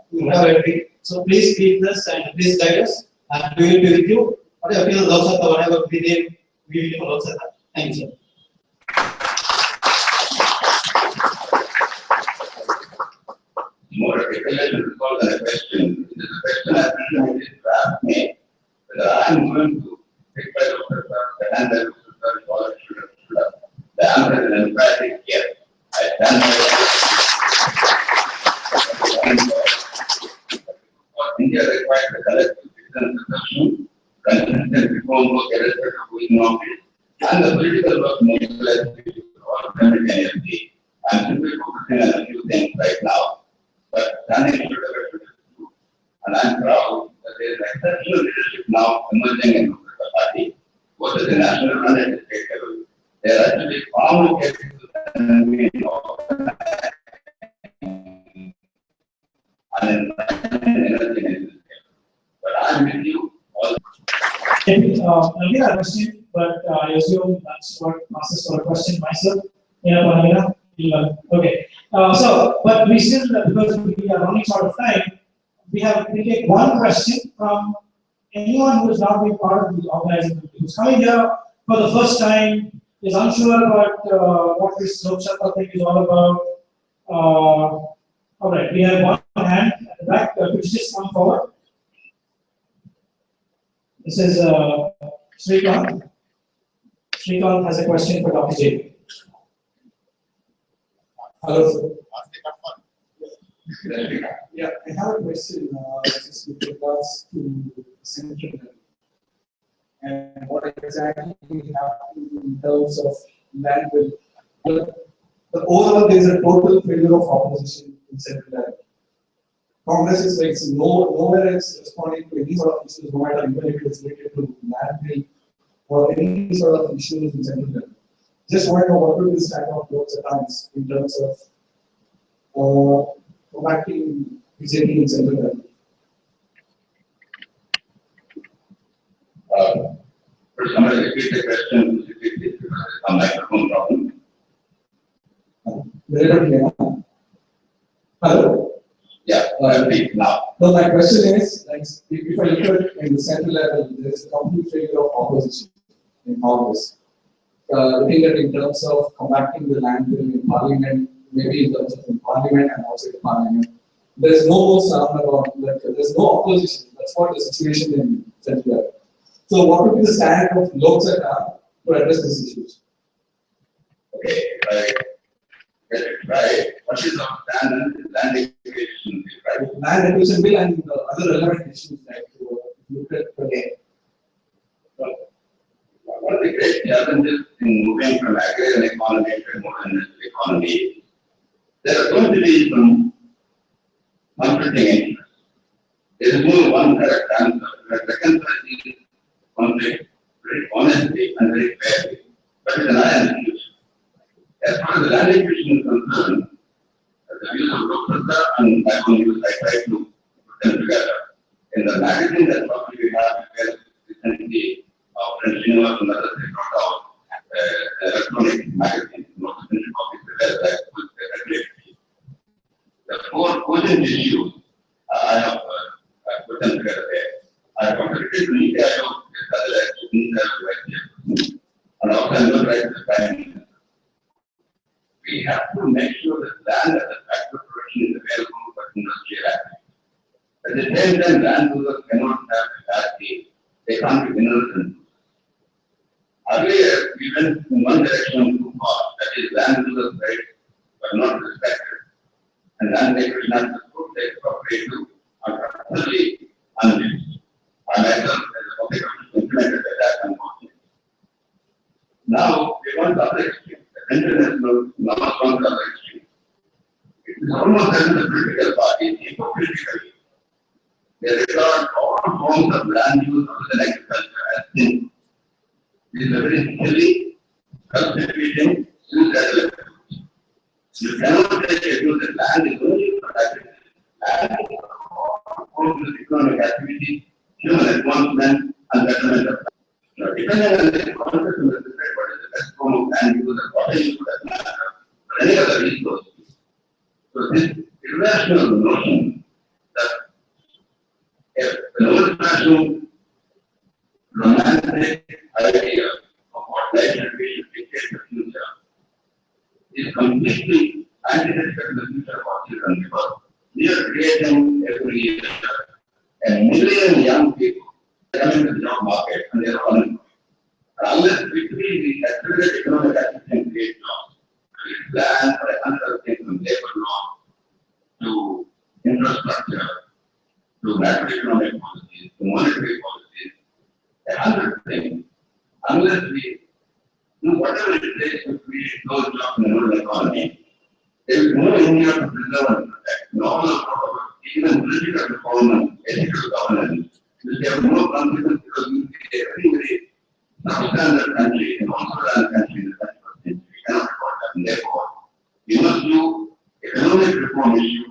whatever it be. So please keep this and please guide us, and we will be with you. Whatever feel LokSatta, whatever we name, we will for LokSatta. Thank you, sir. More articulate recall than a question. It is a question I appreciate it to ask me whether I am going to take by LokSatta and the LokSatta should have. The answer is emphatic yes. I stand by India requires a collective citizen perception, consistent reform work irrespective of who is nominated, and the political work mobilized all simultaneously. I am simply focusing on a few things right now. But standing should have been true. And I'm proud that there is exceptional leadership now emerging in the party, both at the national and at the state level. There are actually far more cases than we know. And but I'm with you all. I'll get a question, but I assume that's what passes for a question myself. Okay. But we still, because we are running short of time, we take one question from anyone who has not been part of the organizing committee. Who's coming here for the first time, is unsure about what this LokSatta thing is all about. All right, we have one hand at the back. Could you just come forward? This is Srikant. Srikant has a question for Dr. J. Hello, sir. Yeah, I have a question just with regards to central level and what exactly we have to do in terms of land bill. The overall, there is a total failure of opposition in central level. Congress is like nowhere is responding to any sort of issues, no matter even if it is related to land bill or any sort of issues in central level. Just want to know what will be the stand of LokSatta in terms of combating BJP in central level. Could somebody repeat the question? A microphone problem. Hello? Yeah, now. So my question is, like, if I look at in the central level, there is a complete failure of opposition in Congress. Looking at in terms of combating the land bill in Parliament, maybe in terms of in Parliament and outside Parliament, there is no more sound about, like, there is no opposition. That's what the situation in central level. So, what would be the stand of LokSatta to address these issues? Okay, get it right, what is our land acquisition bill, right? Land acquisition bill and other relevant issues like look at One of the great challenges in moving from agrarian economy to a more industrial economy, there are going to be some conflicting interests. There is no one correct answer. We are reconciling conflict very honestly and very fairly, but it's an iron issue. As far as the land acquisition is concerned, the use of LokSatta and my own use, I try to put them together. In the magazine that probably we have recently, our friend Srinivas and others they brought out electronic magazine, not the printed copies, the regulatory. The four cogent issues I have put them together there. I have contributed to India, I know and also I'm not right to the time. We have to make sure that land as a factor of production is available for industrial activity. At the same time, land users cannot have capacity, they can't be minerals and users. Earlier, we went in one direction too far, that is, land users' rights were not respected. And land takers not supposed to expropriate to are totally unjust. I myself, as a public official, implemented that unfortunately. Now, we want the other extreme. The international now wants the other extreme. It is almost as if the political parties, hypocritically, they regard all forms of land use other than agriculture as sin. This is a very silly, self-defeating, suicidal approach. You cannot take a view that land is only for agriculture. Land is all forms of economic activity, human advancement, and betterment of life. Now, depending on the context and the decide what is the best form of land use and what is that matter, or any other resource. So this irrational notion that an old-fashioned romantic idea of what life should be should dictate the future is completely antithetical to the future of our children, because we are creating every year a million young people coming to the job market and they are unemployed. Unless we really accelerate economic activity and create jobs, we plan for another thing from labor law to infrastructure to macroeconomic policies to monetary policies, another thing, unless we do whatever it takes to create those jobs in the modern economy, there is no India to preserve and protect. No even political reform, ethical governance, which have no consequence because we see a very substandard country and also a country in the 21st century. We cannot afford that. And therefore, we must do economic reform issue,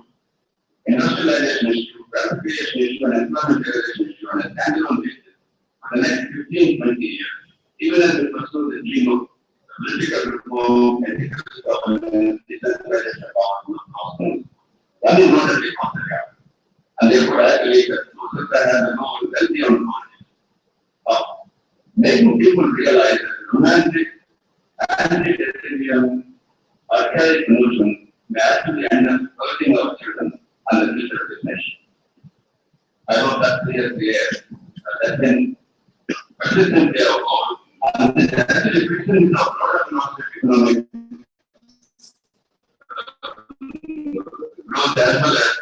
industrialization issue, wealth creation issue, and employment generation issue on a standalone basis for the next 15, 20 years. Even as we pursue the dream of political reform, ethical governance, decentralization of power, one is not a big concept. And therefore, I believe that LokSatta has a role well beyond of making people realize that romantic, anti-Darwinian, archaic notions may actually end up hurting our children and the future of this nation. I hope that's clear. That's been persistently our goal. And this actually brings up product market economic growth as well as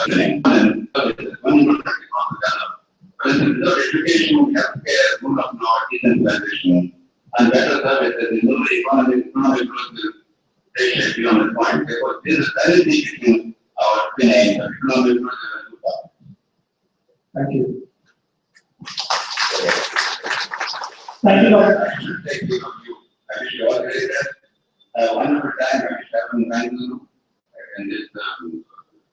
and services. One more practical develop. But without education, healthcare, rule of law, decentralization, and better services, in no economic growth will take shape beyond the point. Therefore, there is a synergy between our twin aims of economic growth and two powers. Thank you. Thank you, Doctor. I should take care of you. I wish you all the very best. Wonderful time. I wish everyone thank you in this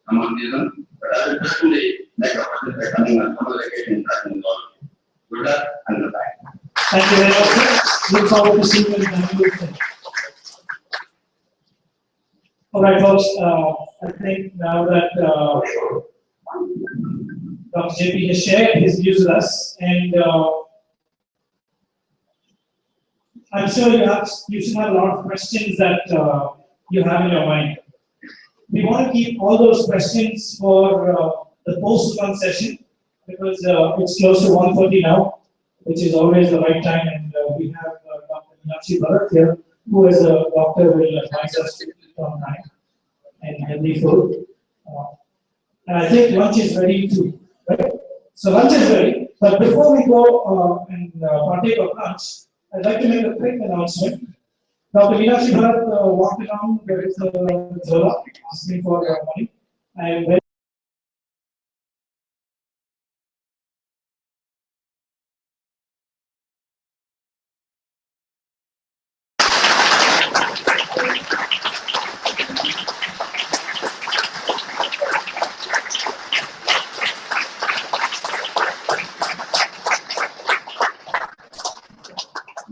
summer season. But I will certainly make a purpose by coming on summer vacation and all. Good luck and goodbye. Thank you very much, sir. Look forward to seeing you in Bangalore. All right, folks. I think now that Dr. JP has shared his views with us, and I'm sure you should have a lot of questions that you have in your mind. We want to keep all those questions for the post-lunch session because it's close to 1:30 now, which is always the right time, and we have Dr. Meenakshi Bharat here, who as a doctor will advise us on time and healthy food. And I think lunch is ready too, right? So lunch is ready, but before we go and partake of lunch, I'd like to make a quick announcement. Dr. Meenakshi Bharat walked around with Zola asking for money. I am very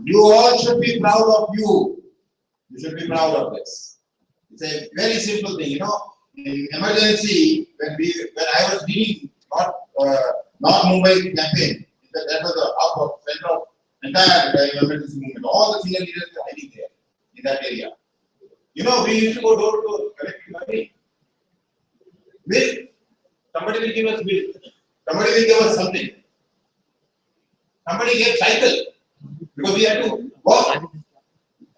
You all should be proud of you. You should be proud of this. It's a very simple thing, you know. In emergency, when I was leading not Mumbai campaign, that was the hub of center of entire emergency movement. All the senior leaders were hiding there in that area. You know, we used to go door to door collecting money. Bill, somebody will give us bill. Somebody will give us something. Somebody gave cycle because we had to walk.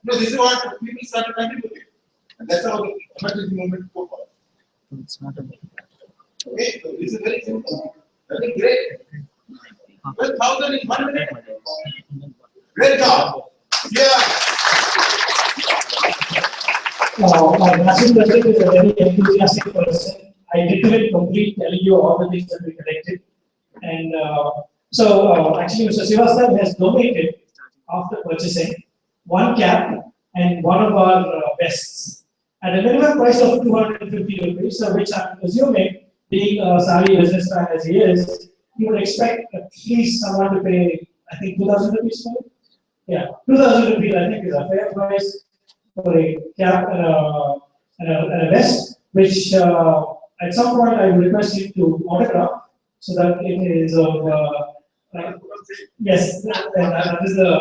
No, this is what people started contributing. And that's how the emergency movement go for. It's not a Okay, so this is very simple. That is great. 12,000 in 1 minute. Great job. Yeah. Our national president is a very enthusiastic person. I didn't complete telling you all the things that we collected. And actually, Mr. Srivastava has donated, after purchasing, one cap and one of our vests at a minimum price of 250 rupees, which I'm assuming, being a savvy businessman as he is, he would expect at least someone to pay, I think, 2,000 rupees for it. Yeah, 2,000 rupees, I think, is a fair price for a cap and a vest, which at some point I will request you to autograph so that it is of. Yes, that is the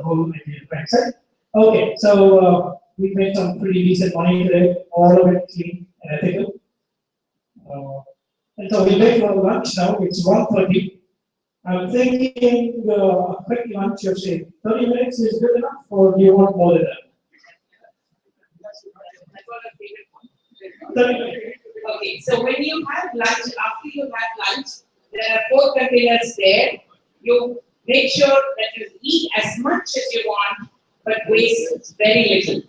whole idea, right? Sir? Okay, so we made some pretty decent money today, all of it clean and ethical. And so we wait for lunch now, it's 1:30. I'm thinking a quick lunch of say 30 minutes is good enough, or do you want more than that? 30 minutes. Okay, so when you have lunch, after you have lunch, there are 4 containers there. You make sure that you eat as much as you want, but waste very little.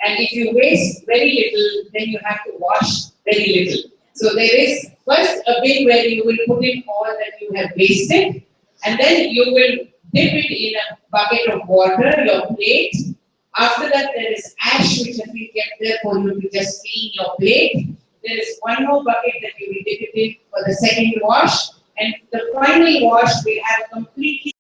And if you waste very little, then you have to wash very little. So there is first a bin where you will put in all that you have wasted, and then you will dip it in a bucket of water, your plate. After that, there is ash which has been kept there for you to just clean your plate. There is one more bucket that you will dip it in for the second wash, and the final wash will have completely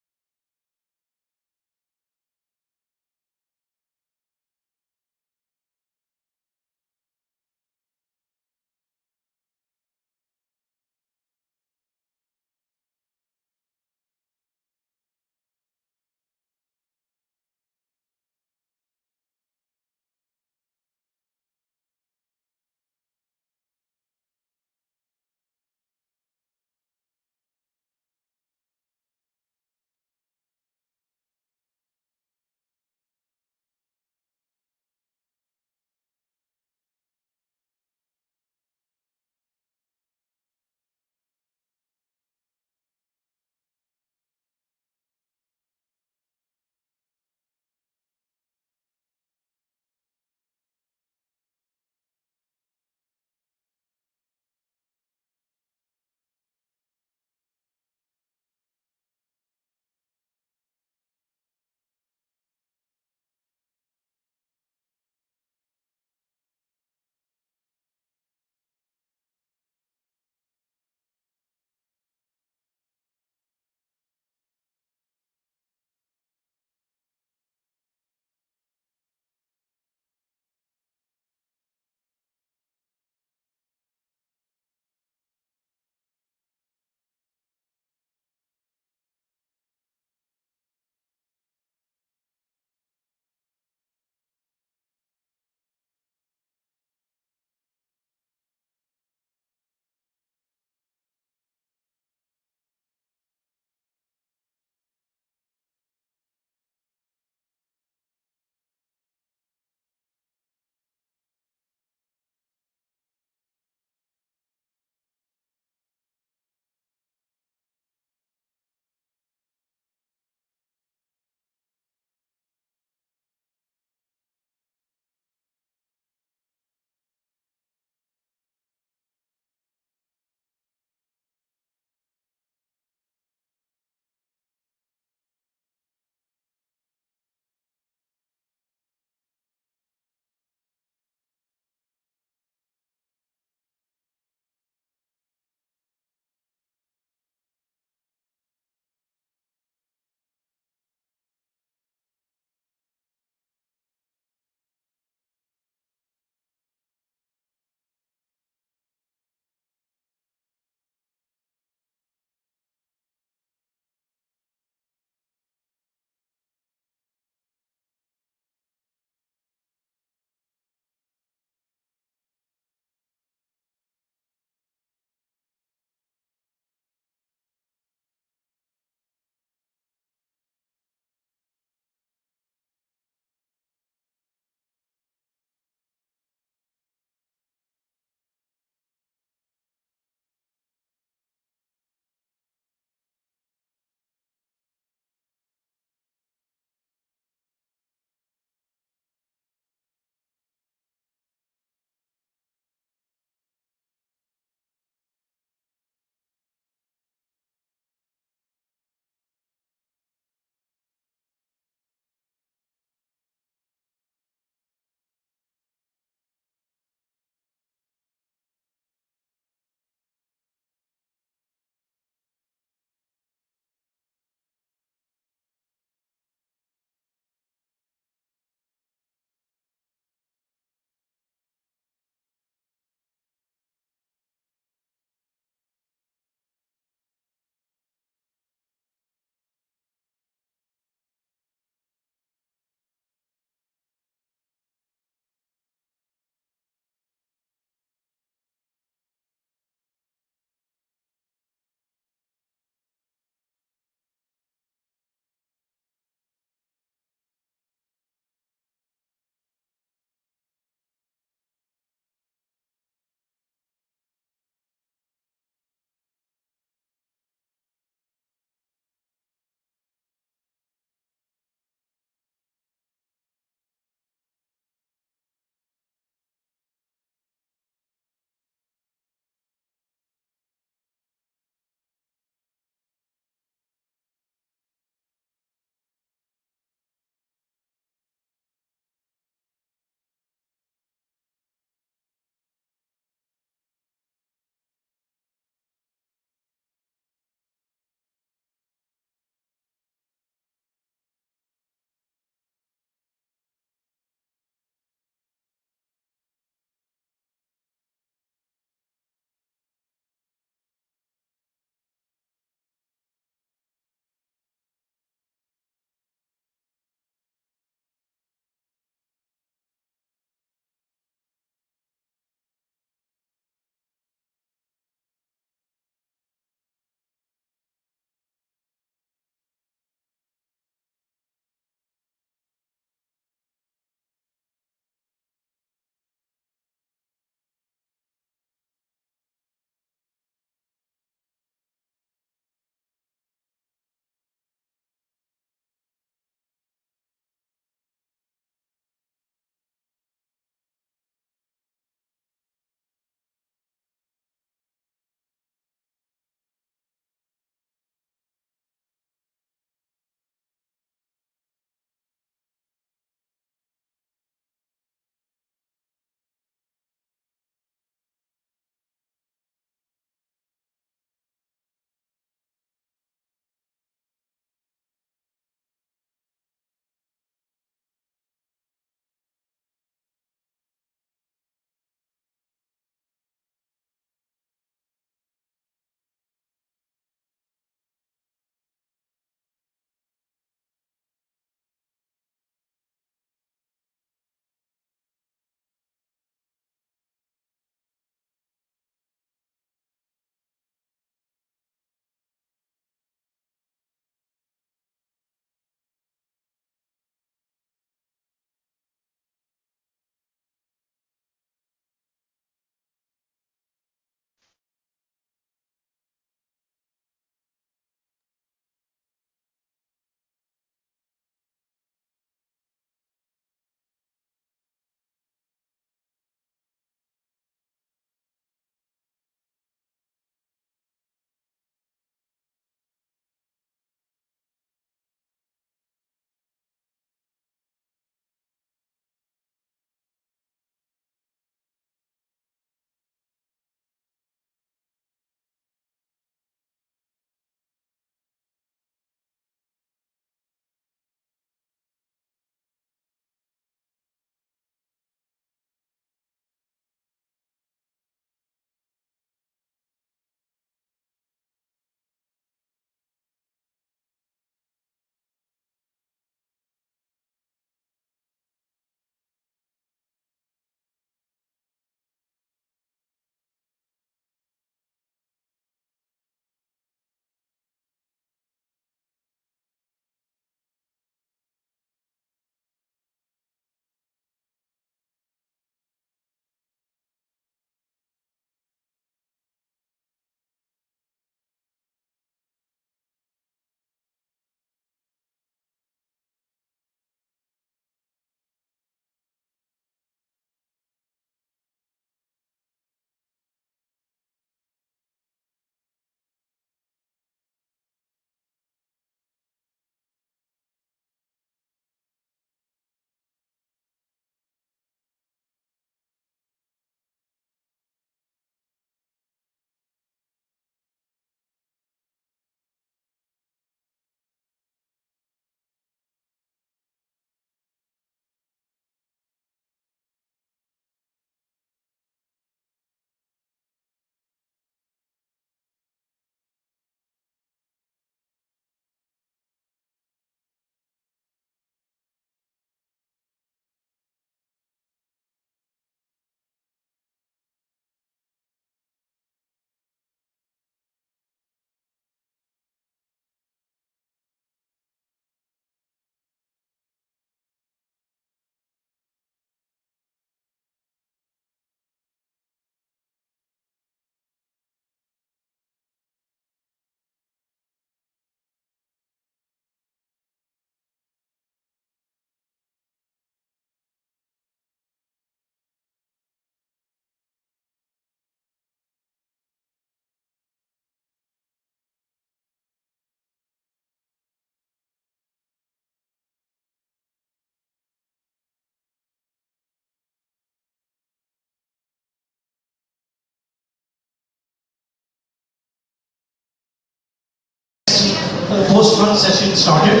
the post-month session started.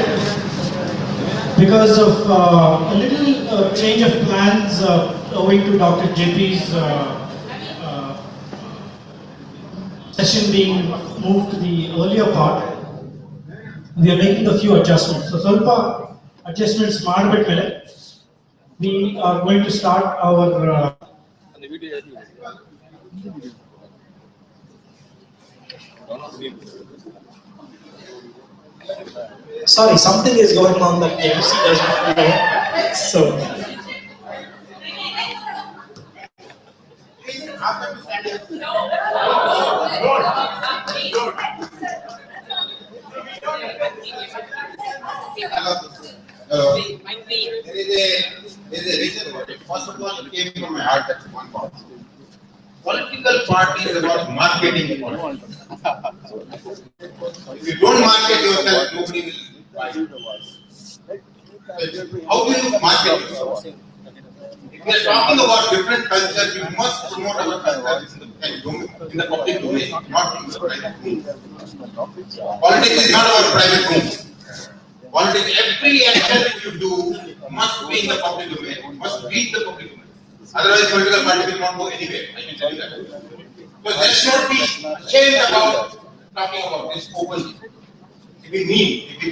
Because of a little change of plans owing to Dr. JP's session being moved to the earlier part, we are making a few adjustments. So, ಸ್ವಲ್ಪ adjustments ಮಾಡಬಿಟ್ಮೇಲೆ we are going to start our sorry, something is going on that the MC doesn't know. So there is a reason for it. First of all, it came from my heart. That's one part. Political party is about marketing. If you don't market yourself, nobody will buy you. How do you market yourself? If we are talking about different cultures, we must promote our culture in the public domain, not in the private room. Politics is not about private rooms. Politics, every action you do must be in the public domain, must reach the public domain. Otherwise, political party will not go anywhere. I can tell you that. So there should not be ashamed about talking about this openly. If we mean, if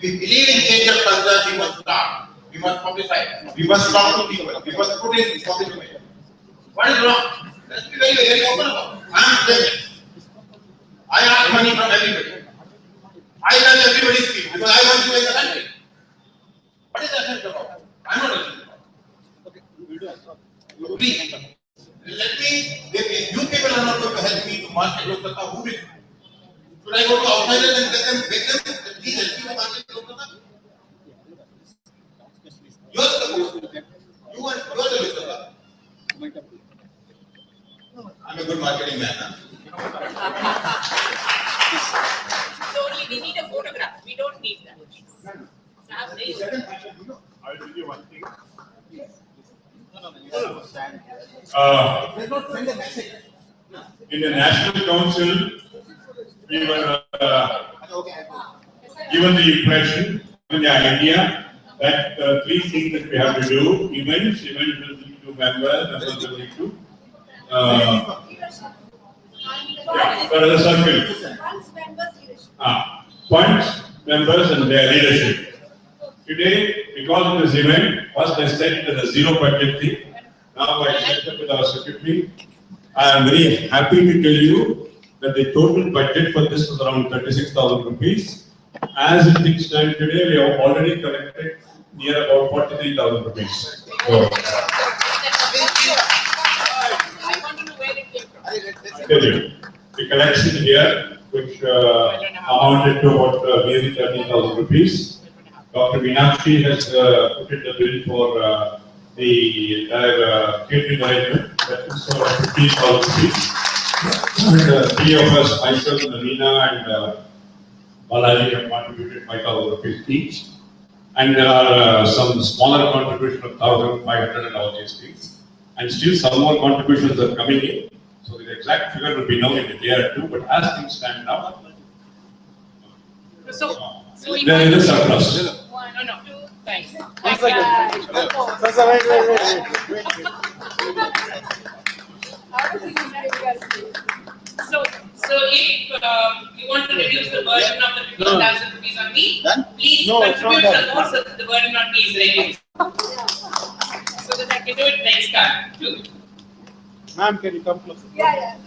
we believe in change of culture, we must start. We must publicize. We must talk to people. We must put it in public domain. What is wrong? Let's be very, very open about it. I am famous. I ask money from everybody. I tell everybody's people because I want to make the country. What is that about? I'm not ashamed about it. Okay. Please, let me, if you people are not going to help me to market LokSatta, who will? Should I go to outsiders and get them, please help me to market LokSatta? You are supposed to. You are the LokSatta. I'm a good marketing man. So only we need a photograph. We don't need that. I'll tell you one thing. In the National Council, we were given the impression, given the idea that three things that we have to do: events will lead to members will lead to for the circle. Funds, members, and their leadership. Today, because of this event, first I said it as a zero budget thing. Now I checked up with our secretary. I am very happy to tell you that the total budget for this was around 36,000 rupees. As it stands today, we have already collected near about 43,000 rupees. So, I want to know where it came from. I tell you, the collection here, which amounted to about nearly 13,000 rupees. Dr. Meenakshi has put in the bill for the catering arrangement. That is for 15,000 rupees. And three of us, myself, Navina, and Balaji, have contributed 5,000 rupees each. And there are some smaller contributions of 1,500 and all these things. And still some more contributions are coming in. So the exact figure will be known in a day or two, but as things stand now, So there is a surplus. No. Thanks. One second. Wait. So if you want to reduce the burden of the 15,000 rupees on me, please contribute the more so that the burden on me is reduced. So that I can do it next time too. Ma'am, can you come closer? Yeah.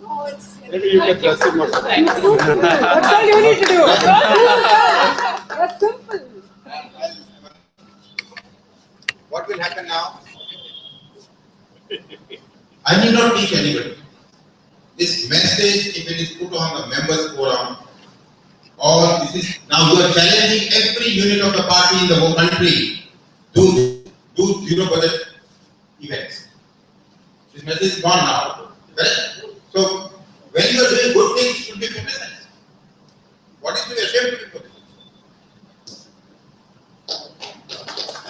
No, it's. Maybe you can dress him up. That's all you need to do. That's simple. What will happen now? I need not teach anybody. This message, if it is put on the members forum, or this is now you are challenging every unit of the party in the whole country to do zero budget events. This message is gone now. Correct? So when you are doing good things, it should be publicized. What is to be ashamed to be publicized?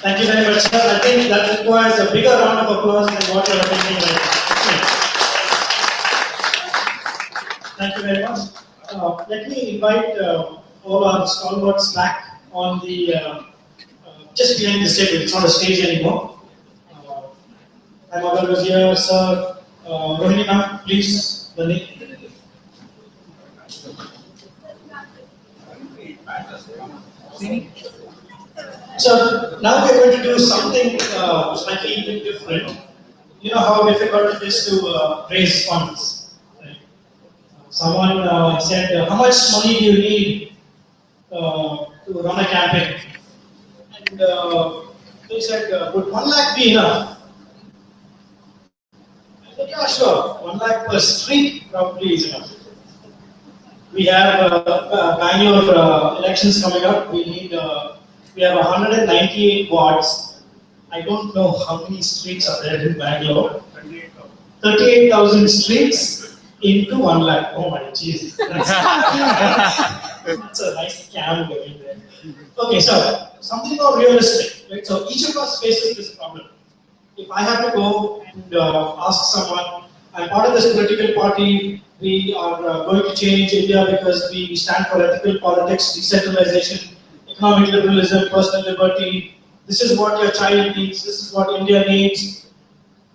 thank you very much, sir. I think that requires a bigger round of applause than what you are attending right now. Thank you very much. Let me invite all our stalwarts back on the just behind the stage. It's not a stage anymore. My mother was here, sir. Rohini ma'am, please. So now we're going to do something slightly different. You know how difficult it is to raise funds. Right? Someone said, "How much money do you need to run a campaign?" And they said, "Would 1 lakh be enough?" I said, "Yeah, sure. 1 lakh per street probably is enough." We have Bangalore elections coming up. We have 198 wards. I don't know how many streets are there in Bangalore. 38,000 streets into 1 lakh. Oh my Jesus. That's a nice scam going there. Okay, so something more realistic. Right? So each of us faces this problem. If I have to go and ask someone, I'm part of this political party, we are going to change India because we stand for ethical politics, decentralization, economic liberalism, personal liberty. This is what your child needs, this is what India needs.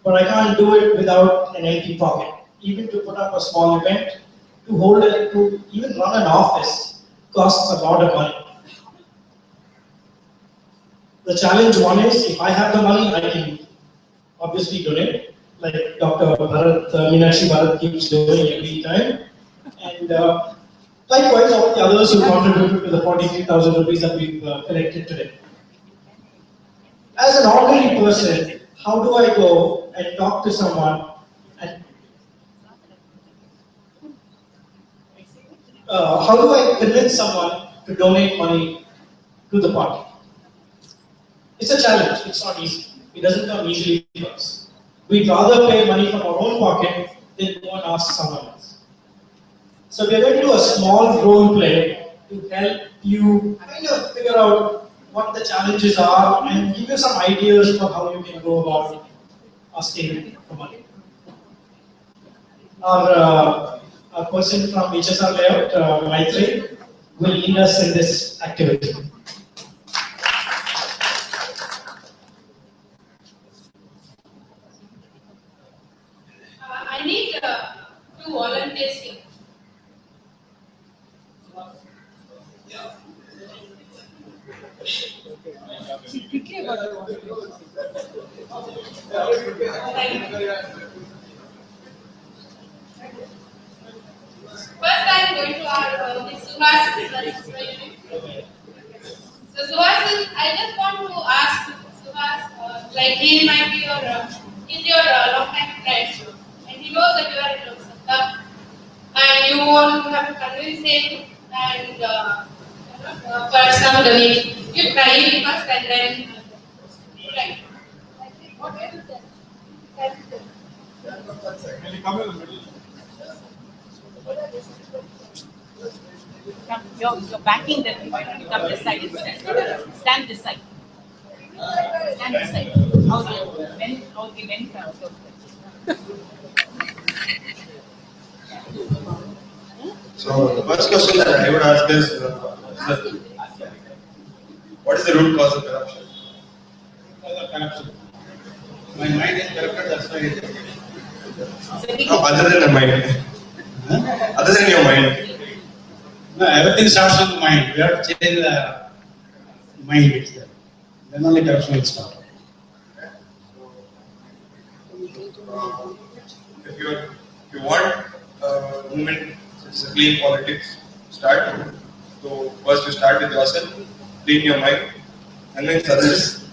But I can't do it without an empty pocket. Even to put up a small event, to hold it, to even run an office costs a lot of money. The challenge one is, if I have the money, I can obviously donate, like Dr. Bharat, Meenakshi Bharat keeps doing every time. And likewise, all the others who contributed to the 43,000 rupees that we've collected today. As an ordinary person, how do I go and talk to someone and how do I convince someone to donate money to the party? It's a challenge, it's not easy. It doesn't come easily to us. We'd rather pay money from our own pocket than go and ask someone else. So we're going to do a small role play to help you kind of figure out what the challenges are and give you some ideas for how you can go about asking for money. Our person from HSR Layout, Maitri, will lead us in this activity. I need 2 volunteers here. First, I'm going to our Suhas. So Suhas, I just want to ask Suhas, like he might be he's your long-time friend, and he knows that you are in LokSatta, and you want to have to convince him and for some donation. You try it first and then right. You're backing them. Why don't you come this side instead? Stand this side. Stand this side. Okay, men come. So the first question that I would ask is, what is the root cause of corruption? Corruption. My mind is corrupted, that's why it is. No, other than the mind. Other than your mind. No, everything starts from the mind. We have to change the mind itself. Then only corruption will stop. If you want a movement such as clean politics start, so first you start with yourself, clean your mind, and then others.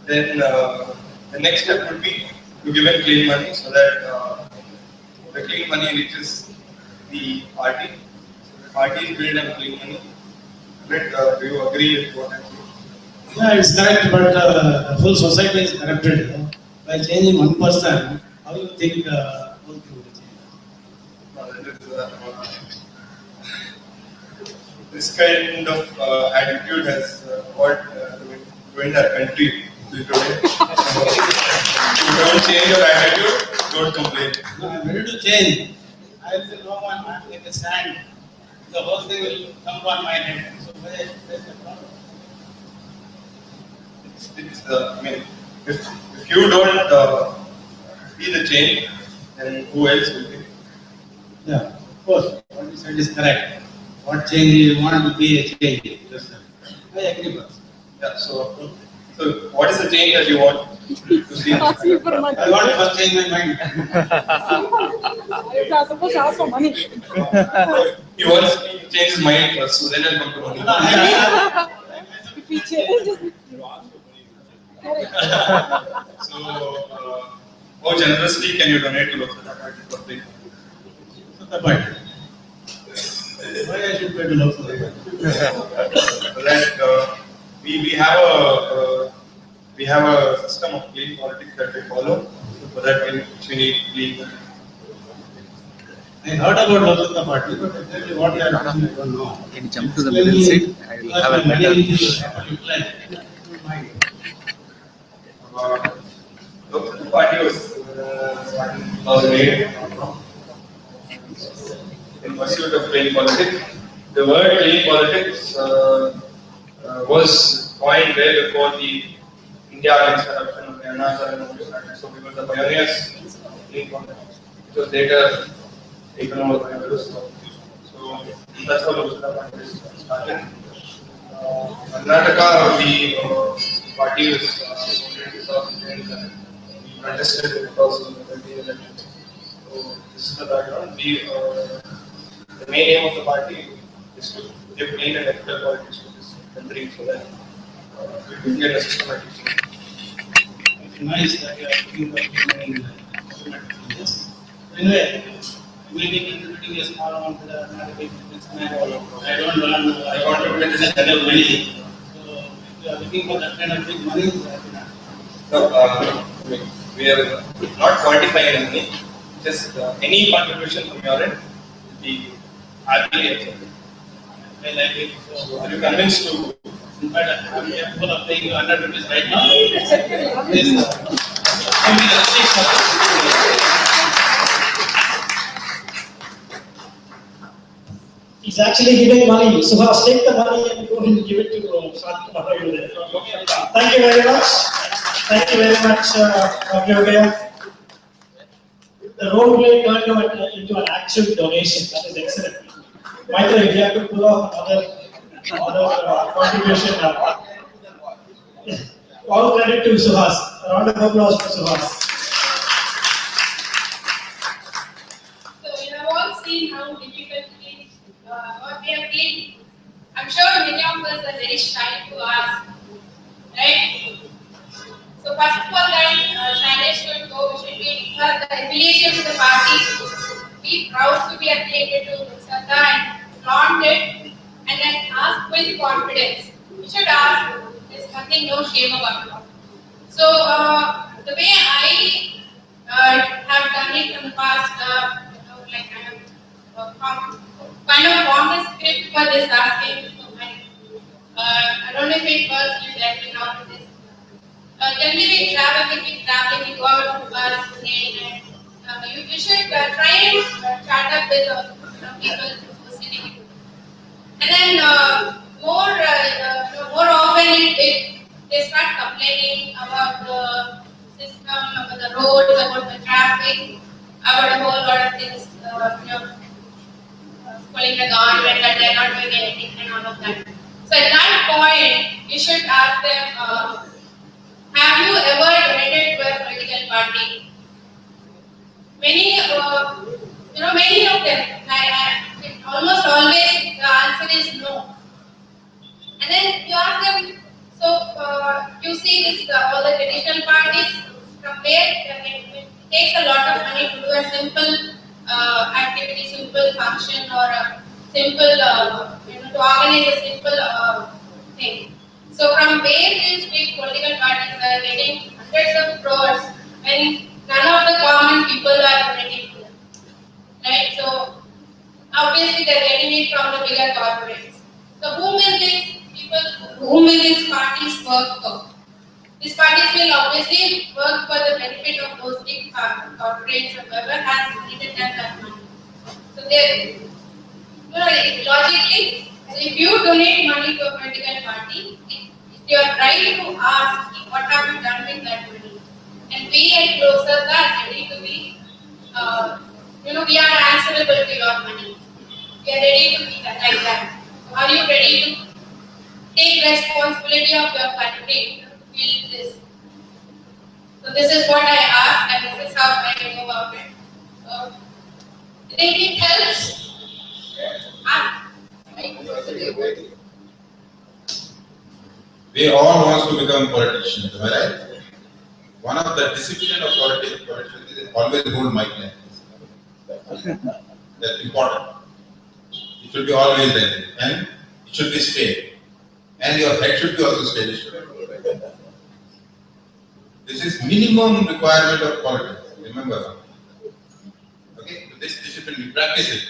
Then the next step would be to give them clean money so that the clean money reaches the party. The party is built on clean money. But, do you agree with what I'm saying? Yeah, it's correct, but the whole society is corrupted. By changing one person, how do you think the whole thing will change? This kind of attitude has ruined our country till today. If you don't change your attitude, don't complain. No, I'm ready to change. I will say no one, I'm like a stand. The whole thing will come on my head. So where's the problem? I mean, if you don't be the change, then who else will be? Yeah, of course. What you said is correct. What change you want to be a change. I agree, boss. Yeah, so what is the change that you want to see? I want to first change my mind. You are supposed to ask for money. He wants to change his mind first, so then he'll come to money. If he changes, So, how generously can you donate to LokSatta Party for free? Why I should pay to LokSatta? That we have a system of clean politics that we follow. So for that we need clean. I heard about LokSatta Party, but exactly what they are doing, I don't know. Can you jump to the middle seat? I will have a better. LokSatta Party was started in 2008 in pursuit of clean politics. The word clean politics was coined way before the India Against Corruption of Karnataka. So we were the pioneers of clean politics. It was later taken over by others. So that's how LokSatta Party started. Karnataka, the party was founded in 2010 and we contested in 2020 election. So this is the background. The main aim of the party is to give clean and ethical politics to this country so that we can get a systematic change. It's nice that you are looking for people in systematic changes. Anyway, we will be contributing a small amount to the Karnataka businessman. I don't earn, I contribute this kind of money. So if you are looking for that kind of big money, No, we are not quantifying anything. Just any contribution from your end will be happily accepted. I like it. So are you convinced to? In fact, I'm capable of paying you 100 rupees right now. Please, give me the receipt. He's actually giving money. Suhas, take the money and go and give it to Shanti. Thank you very much. Thank you very much, Yogesh. The role play turned into an actual donation. That is excellent. Maitra, if you have to pull off another contribution. All credit to Suhas. A round of applause for Suhas. So you have all seen how difficult it is, what we have been. I'm sure many of us are very shy to ask, right? So first of all, Shailesh should go, should be the affiliation to the party, be proud to be affiliated to LokSatta and flaunt it, and then ask with confidence. You should ask, there's nothing, no shame about it. So the way I have done it in the past, like I have kind of formed a script for this asking. I don't know if it works, you let me know this. Generally, we travel, we go out to bus, train, and you should try and chat up with people who are sitting. And then more often they start complaining about the system, about the roads, about the traffic, about a whole lot of things, calling the government that they are not doing anything and all of that. So at that point, you should ask them, have you ever donated to a political party? Many of them, almost always the answer is no. And then you ask them, so you see this all the traditional parties from where it takes a lot of money to do a simple activity, simple function, or a simple to organize a simple thing. So from where these big political parties are getting hundreds of crores when none of the common people are donating to them, right? So obviously they are getting it from the bigger corporates. So whom will these people, whom will these parties work for? These parties will obviously work for the benefit of those big corporates or whoever has needed them that money. So there, logically, so if you donate money to a political party, it's your right to ask what have you done with that money. And we at LokSatta are ready to be, we are answerable to your money. We are ready to be like that. So are you ready to take responsibility of your country to build this? So this is what I ask and this is how I go about it. So, I think it helps. We all want to become politicians, am I right? One of the discipline of politics is always hold mic like this. That's important. It should be always there, and it should be straight. And your head should be also straight. This is minimum requirement of politics. Remember that. Okay? So this discipline, we practice it.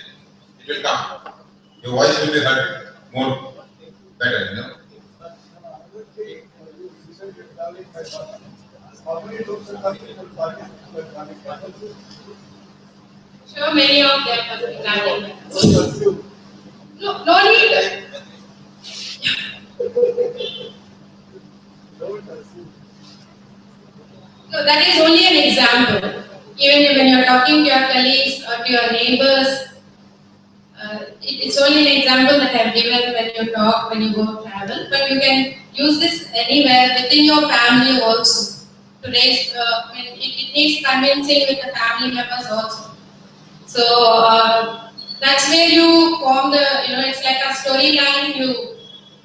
It will come. Your voice will be heard more better, you know. Sure, many of them have been planning. No need. No, that is only an example. Even when you are talking to your colleagues or to your neighbors, it's only an example that I have given when you talk, when you go travel. But you can use this anywhere within your family also. To raise, it needs convincing with the family members also. So that's where you form the, it's like a storyline. You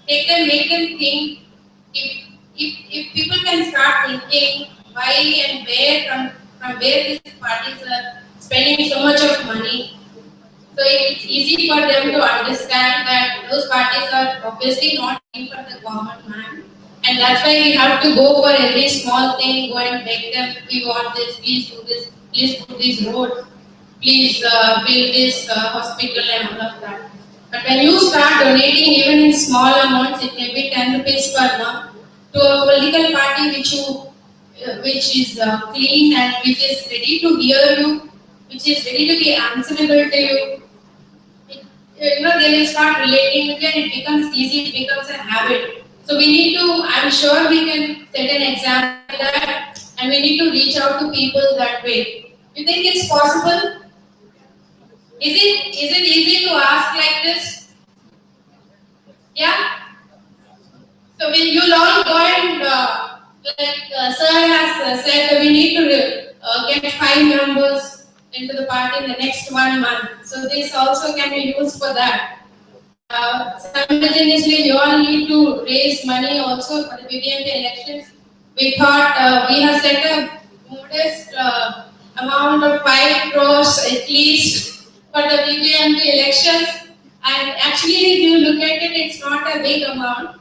take them, make them think. If people can start thinking why and where from where these parties are spending so much of money, so it's easy for them to understand that those parties are obviously not in for the common man. And that's why we have to go for every small thing, go and beg them, we want this, please do this, please do this road, please build this hospital and all of that. But when you start donating even in small amounts, it may be 10 rupees per month, to a political party which is clean and which is ready to hear you, which is ready to be answerable to you, they will start relating with you and it becomes easy, it becomes a habit. So we need to, I'm sure we can set an example that, and we need to reach out to people that way. You think it's possible? Is it easy to ask like this? Yeah? So when you all go and, Sir has said, we need to get 5 members into the party in the next 1 month. So this also can be used for that. Simultaneously, we all need to raise money also for the BBMP elections. We thought we have set a modest amount of 5 crores at least for the BBMP elections. And actually, if you look at it, it's not a big amount.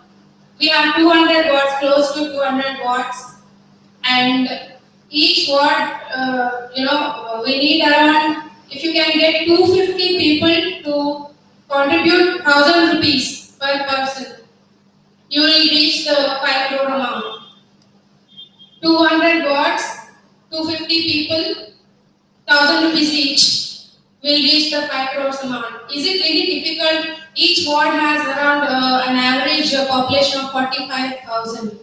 We have 200 watts, close to 200 watts. And each watt, we need around, if you can get 250 people to contribute 1,000 rupees per person, you will reach the 5 crore amount. 200 watts, 250 people, 1,000 rupees each will reach the 5 crores amount. Is it really difficult? Each ward has around an average population of 45,000.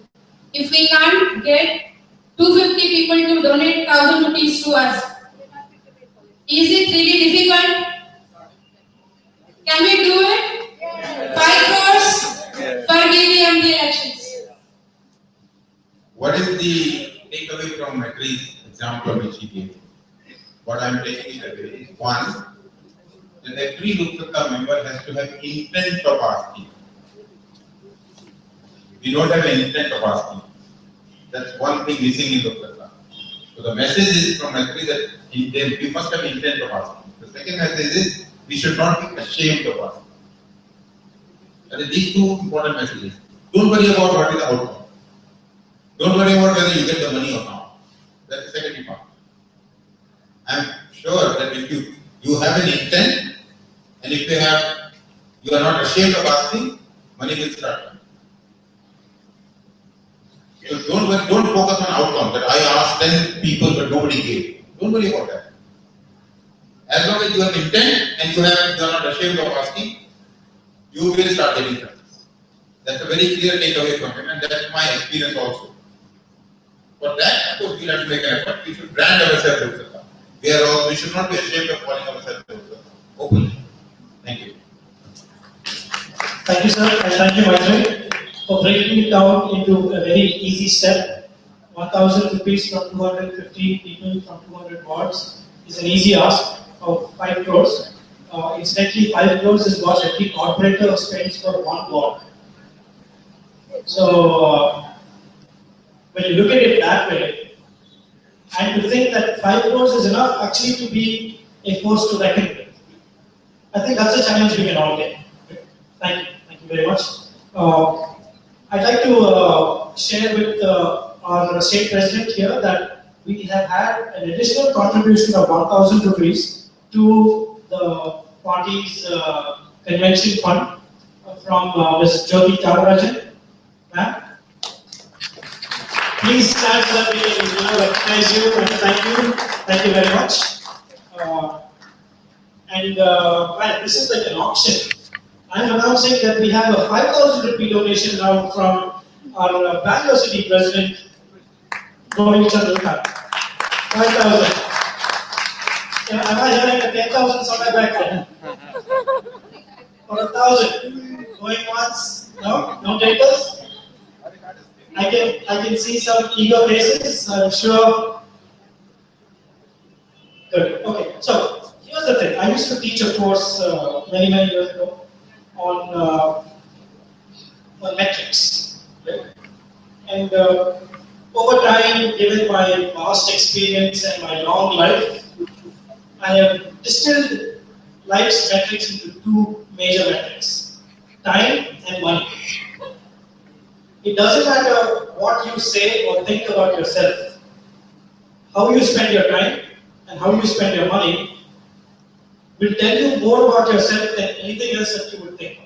If we can't get 250 people to donate 1,000 rupees to us, is it really difficult? Can we do it? Yes. 5 crores for BBMP elections. What is the takeaway from Matri's example which he gave? What I am taking it away is one, that every LokSatta member has to have intent of asking. We don't have an intent of asking. That's one thing missing in LokSatta. So the message is from Matri that we must have intent of asking. The second message is we should not be ashamed of asking. That is these 2 important messages. Don't worry about what is the outcome. Don't worry about whether you get the money or not. That's the second part. I am sure that if you have an intent, and if you are not ashamed of asking, money will start. So don't focus on outcome, that I asked 10 people but nobody gave. Don't worry about that. As long as you have intent and you are not ashamed of asking, you will start getting success. That's a very clear takeaway from him, and that's my experience also. For that, of course, we'll have to make an effort. We should brand ourselves LokSatta. We should not be ashamed of calling ourselves LokSatta. Openly. Thank you. Thank you, sir, and thank you, Maitri, for breaking it down into a very easy step. 1,000 rupees from 250 people from 200 wards is an easy ask of 5 crores. Incidentally, 5 crores is what every operator spends for one ward. So, when you look at it that way, and to think that 5 crores is enough actually to be a force to reckon with, I think that's a challenge we can all get. Thank you. Thank you very much. I'd like to share with our state president here that we have had an additional contribution of 1,000 rupees to the party's convention fund from Ms. Jyoti Tyagarajan. Ma'am, please stand so that we can recognize you and thank you. Thank you very much. Well, this is like an auction. I'm announcing that we have a 5,000 rupee donation now from our Bangalore City President, Govind Chandrakant. 5,000. Am I hearing a 10,000 somewhere back there? Or 1,000? Going once? No? No takers? I can see some eager faces, I'm sure. Good. Okay. So here's the thing. I used to teach a course many years ago on metrics, right? And over time, given my vast experience and my long life, I have distilled life's metrics into 2 major metrics: time and money. It doesn't matter what you say or think about yourself. How you spend your time and how you spend your money will tell you more about yourself than anything else that you would think of.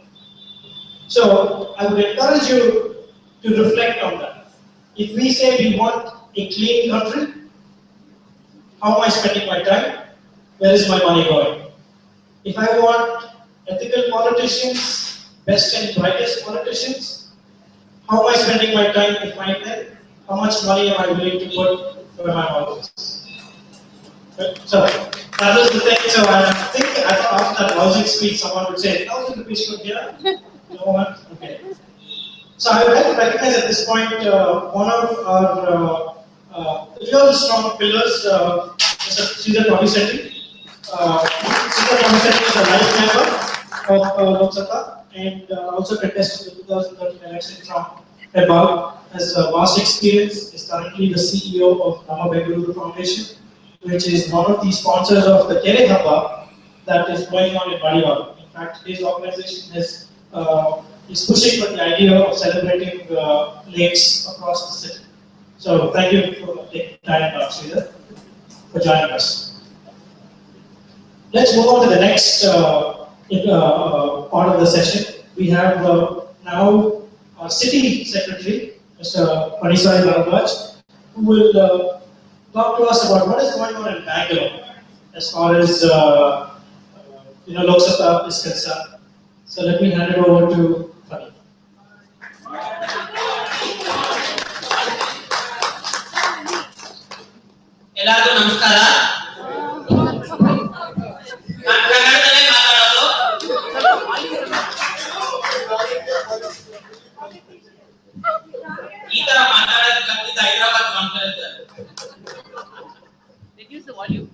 So I would encourage you to reflect on that. If we say we want a clean country, how am I spending my time? Where is my money going? If I want ethical politicians, best and brightest politicians, how am I spending my time to find them? How much money am I willing to put for my office? So that was the thing. So I thought after that logic speech, someone would say, 1,000 rupees from here? No one? Okay. So I would like to recognize at this point one of our real strong pillars, Mr. Sridhar Pavisetti. Sridhar Pavisetti is a life member of LokSatta and also contested the 2013 election from above. Has a vast experience, is currently the CEO of Nama Bengaluru Foundation, which is one of the sponsors of the Kere Haba that is going on in Badiwal. In fact, his organization is pushing for the idea of celebrating lakes across the city. So thank you for taking time, Sridhar, for joining us. Let's move on to the next part of the session. We have now our City Secretary, Mr. Panisai Bharadwaj, who will talk to us about what is going on in Bangalore as far as LokSatta is concerned. So let me hand it over to Pani. ಎಲ್ಲರಿಗೂ ನಮಸ್ಕಾರ. ನಾನು ಕನ್ನಡದಲ್ಲೇ ಮಾತಾಡೋದು. ಈ ತರ ಮಾತಾಡೋದು ಕಲಿತ Hyderabad conference. Reduce the volume.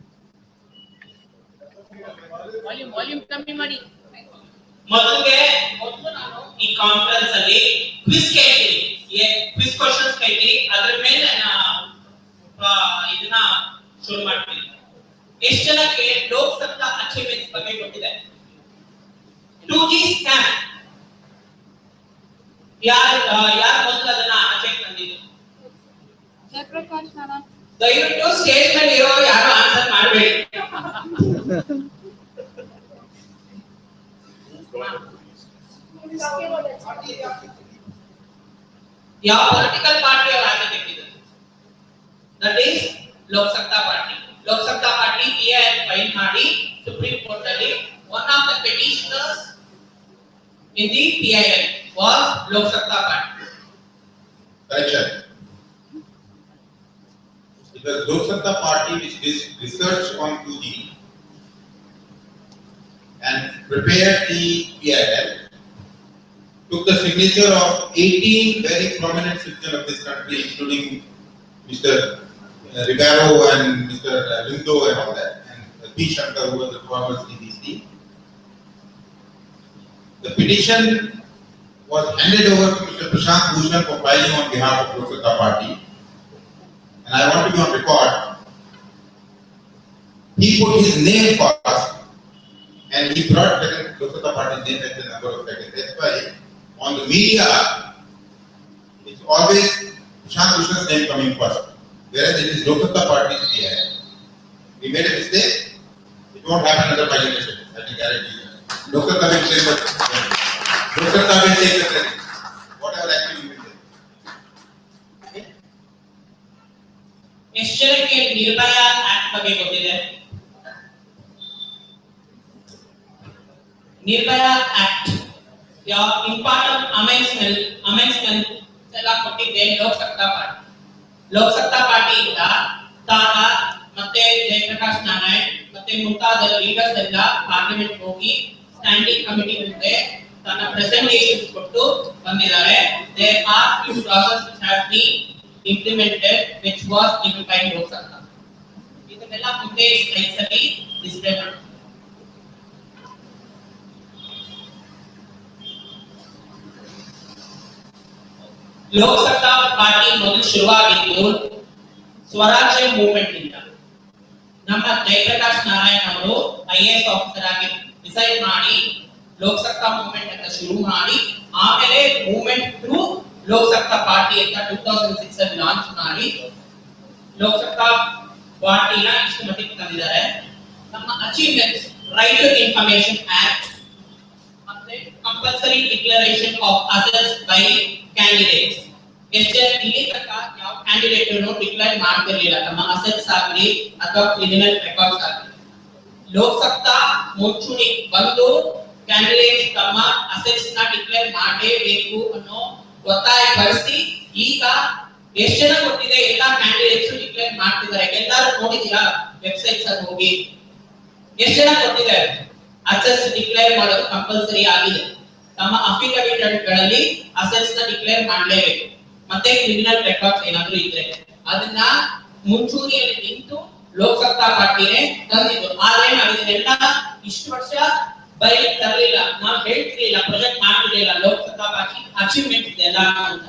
Volume ಕಮ್ಮಿ ಮಾಡಿ. ಮೊದಲಿಗೆ ನಾನು ಈ ಕಾನ್ಫರೆನ್ಸ್ ಅಲ್ಲಿ ಕ್ವಿಜ್ ಕೇಳ್ತೀನಿ. ಕ್ವಿಜ್ ಕ್ವೆಶ್ಚನ್ಸ್ ಕೇಳ್ತೀನಿ. ಅದರ ಮೇಲೆ ಇದನ್ನ ಶುರು ಮಾಡ್ತೀನಿ. ಎಷ್ಟು ಜನಕ್ಕೆ ಲೋಕಸತ್ತಾ ಅಚೀವ್ಮೆಂಟ್ಸ್ ಬಗ್ಗೆ ಗೊತ್ತಿದೆ? 2G ಸ್ಕ್ಯಾಮ್ ಯಾರು ಮೊದಲು ಅದನ್ನ ಆಚೆ ತಂದಿದ್ದು? ದಯವಿಟ್ಟು ಸ್ಟೇಜ್ ಮೇಲೆ ಇರೋ ಯಾರು ಆನ್ಸರ್ ಮಾಡಬೇಡಿ. ಯಾವ ಪೊಲಿಟಿಕಲ್ ಪಾರ್ಟಿ ಅವರು ಆಚೆ ತೆಗೆದಿದ್ದಾರೆ? That is LokSatta party. LokSatta party PIL file ಮಾಡಿ Supreme Court ಅಲ್ಲಿ one of the petitioners in the PIL was LokSatta party. Correction. It was LokSatta party which did research on 2G and prepared the PIL, took the signature of 18 very prominent citizens of this country, including Mr. Rivero and Mr. Lindo and all that, and P. Shankar, who was the former CDC. The petition was handed over to Mr. Prashant Bhushan for filing on behalf of LokSatta party. And I want to be on record. He put his name first, and he brought LokSatta party's name at the number of seconds. That's why on the media, it's always Prashant Bhushan's name coming first, whereas it is LokSatta party's PIL. We made a mistake. It won't happen under my leadership. I can guarantee you. LokSatta will take the LokSatta will take the credit. Whatever action you will take. ಎಷ್ಟು ಜನಕ್ಕೆ ನಿರ್ಭಯ act ಬಗ್ಗೆ ಗೊತ್ತಿದೆ? ನಿರ್ಭಯ act important amendment ಎಲ್ಲ ಕೊಟ್ಟಿದ್ದೆ ಲೋಕಸತ್ತಾ ಪಾರ್ಟಿಯಿಂದ ತಾನ ಮತ್ತೆ ಜಯಪ್ರಕಾಶ್ ನಾರಾಯಣ್ ಮತ್ತೆ ಮುಂತಾದ ಲೀಡರ್ಸ್ ಎಲ್ಲ ಪಾರ್ಲಿಮೆಂಟ್ ಹೋಗಿ ಸ್ಟ್ಯಾಂಡಿಂಗ್ ಕಮಿಟಿ ಮುಂದೆ ತನ್ನ ಪ್ರೆಸೆಂಟೇಷನ್ ಕೊಟ್ಟು ಬಂದಿದ್ದಾರೆ. There are few clauses which have been implemented which was given by LokSatta. ಇದನ್ನೆಲ್ಲ ಮುಂದೆ ಸ್ಲೈಡ್ಸ್ ಅಲ್ಲಿ ಡಿಸ್ಪ್ಲೇ ಮಾಡಿ. LokSatta ಪಾರ್ಟಿ ಮೊದಲು ಶುರುವಾಗಿದ್ದು ಸ್ವರಾಜ್ಯ ಮೂವ್ಮೆಂಟ್ ಇಂದ. ನಮ್ಮ ಜಯಪ್ರಕಾಶ್ ನಾರಾಯಣ್ ಅವರು IAS ಆಫೀಸರ್ ಆಗಿ ಡಿಸೈಡ್ ಮಾಡಿ LokSatta ಮೂವ್ಮೆಂಟ್ ಅಂತ ಶುರು ಮಾಡಿ ಆಮೇಲೆ ಮೂವ್ಮೆಂಟ್ ಥ್ರೂ LokSatta ಪಾರ್ಟಿ ಅಂತ 2006 ಅಲ್ಲಿ ಲಾಂಚ್ ಮಾಡಿ LokSatta ಪಾರ್ಟಿನ ಇಷ್ಟು ಮಟ್ಟಿಗೆ ತಂದಿದ್ದಾರೆ. ನಮ್ಮ achievements right to information act ಮತ್ತೆ compulsory declaration of assets by candidates. ಎಷ್ಟು ಇಲ್ಲಿ ತನಕ ಯಾವ ಕ್ಯಾಂಡಿಡೇಟ್ ಡಿಕ್ಲೇರ್ ಮಾಡ್ತಿರ್ಲಿಲ್ಲ ನಮ್ಮ ಅಸೆಟ್ಸ್ ಆಗಲಿ ಅಥವಾ ಕ್ರಿಮಿನಲ್ ರೆಕಾರ್ಡ್ಸ್ ಆಗಲಿ. LokSatta ಮುಂಚೂಣಿ ಬಂದು ಕ್ಯಾಂಡಿಡೇಟ್ಸ್ ತಮ್ಮ ಅಸೆಟ್ಸ್ ನ ಡಿಕ್ಲೇರ್ ಮಾಡಲೇಬೇಕು ಅನ್ನೋ ಒತ್ತಾಯ ಪಡಿಸಿ ಈಗ ಎಷ್ಟು ಜನ ಕೊಟ್ಟಿದೆ ಎಲ್ಲ ಕ್ಯಾಂಡಿಡೇಟ್ಸ್ ಡಿಕ್ಲೇರ್ ಮಾಡ್ತಿದ್ದಾರೆ. ಎಲ್ಲರೂ ನೋಡಿದೀರಾ ವೆಬ್ಸೈಟ್ಸ್ ಅಲ್ಲಿ ಹೋಗಿ ಎಷ್ಟು ಜನ ಕೊಟ್ಟಿದ್ದಾರೆ ಅಸೆಟ್ಸ್ ಡಿಕ್ಲೇರ್ ಮಾಡೋದು ಕಂಪಲ್ಸರಿ ಆಗಿದೆ. ತಮ್ಮ ಅಫಿಡವಿಟ್ ಗಳಲ್ಲಿ ಅಸೆಟ್ಸ್ ನ ಡಿಕ್ಲೇರ್ ಮಾಡಲೇಬೇಕು. ಮತ್ತೆ ಕ್ರಿಮಿನಲ್ ರೆಕಾರ್ಡ್ಸ್ ಏನಾದ್ರೂ ಇದ್ರೆ ಅದನ್ನ ಮುಂಚೂಣಿಯಲ್ಲಿ ನಿಂತು LokSatta ಪಾರ್ಟಿನೇ ತಂದಿದ್ದು. ಆದ್ರೆ ನಾವು ಇದನ್ನೆಲ್ಲ ಇಷ್ಟು ವರ್ಷ ಬರೀ ತರಲಿಲ್ಲ, ನಾವು ಹೇಳ್ತಿರ್ಲಿಲ್ಲ, ಪ್ರೊಜೆಕ್ಟ್ ಮಾಡ್ತಿರ್ಲಿಲ್ಲ LokSatta ಪಾರ್ಟಿ ಅಚೀವ್ಮೆಂಟ್ ಇದೆಲ್ಲ ಅಂತ.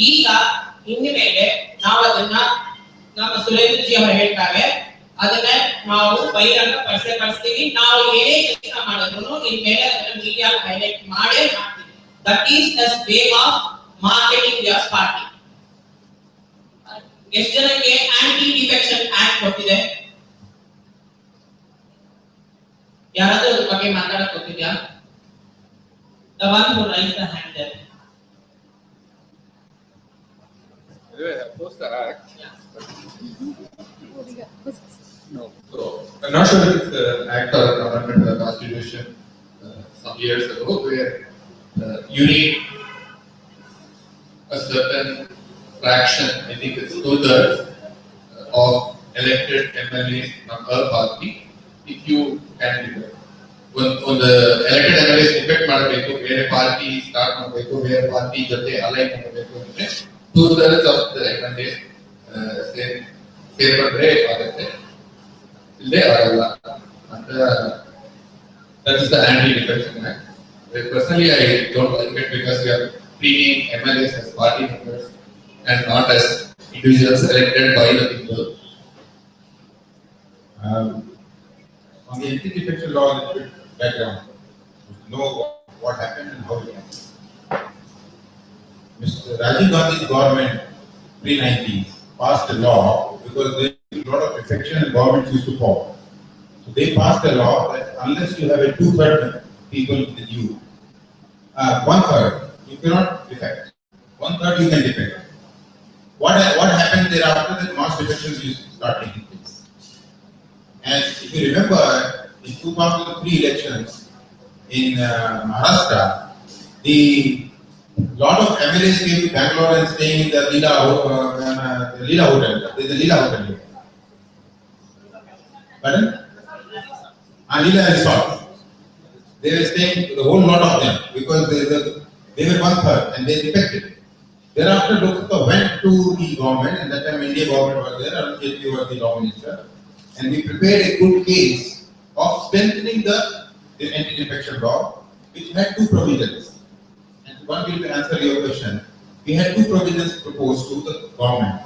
ಈಗ ಇನ್ನು ಮೇಲೆ ನಾವು ಅದನ್ನ ನಮ್ಮ ಸುರೇಂದ್ರ ಜಿ ಅವರು ಹೇಳ್ತಾರೆ ಅದನ್ನ ನಾವು ಬಹಿರಂಗ ಪಡಿಸ್ತೀವಿ. ನಾವು ಏನೇ ಕೆಲಸ ಮಾಡಿದ್ರು ಇನ್ಮೇಲೆ ಅದನ್ನ ಮೀಡಿಯಾ ಹೈಲೈಟ್ ಮಾಡೇ ಮಾಡ್ತೀವಿ. That is the way of marketing your party. ಎಷ್ಟು ಜನಕ್ಕೆ ಆಂಟಿ ಡಿಫೆಕ್ಷನ್ ಆಕ್ಟ್ ಗೊತ್ತಿದೆ? ಯಾರಾದ್ರೂ ಅದ್ರ ಬಗ್ಗೆ ಮಾತಾಡಕ್ ಗೊತ್ತಿದ್ಯಾ? The one who raised the hand there. Post the act. No. So I'm not sure if it's an act or an amendment to the Constitution some years ago where you need a certain fraction, I think it's 2/3 of elected MLAs from a party if you can do that. When the elected MLAs defect ಮಾಡಬೇಕು, ಬೇರೆ party start ಮಾಡಬೇಕು, ಬೇರೆ party ಜೊತೆ align ಮಾಡಬೇಕು ಅಂದ್ರೆ 2/3 of the MLAs ಸೇರ್ಪಡೆ ಆಗುತ್ತೆ. ಇಲ್ಲೇ ಆಗಲ್ಲ ಅಂತ. That is the anti-defection act. Personally, I don't like it because we are treating MLAs as party members and not as individuals elected by the people. On the anti-defection law, a little bit background, to know what happened and how it happened. Mr. Rajiv Gandhi's government, pre-90s, passed a law because there was a lot of defection and governments used to fall. So they passed a law that unless you have a 2/3 people with you, 1/3, you cannot defect. 1/3 you can defect. What happened thereafter? That mass defections used to start taking place. And if you remember, in 2003 elections in Maharashtra, the lot of MLAs came to Bangalore and staying in the Leela Hotel. There's a Leela Hotel here. Pardon? Leela Resort. They were staying, the whole lot of them, because they were one third and they defected. Thereafter, LokSatta went to the government, and that time India government was there, Arun Jaitley was the law minister, and we prepared a good case of strengthening the anti-defection law, which had two provisions. And one will answer your question. We had two provisions proposed to the government.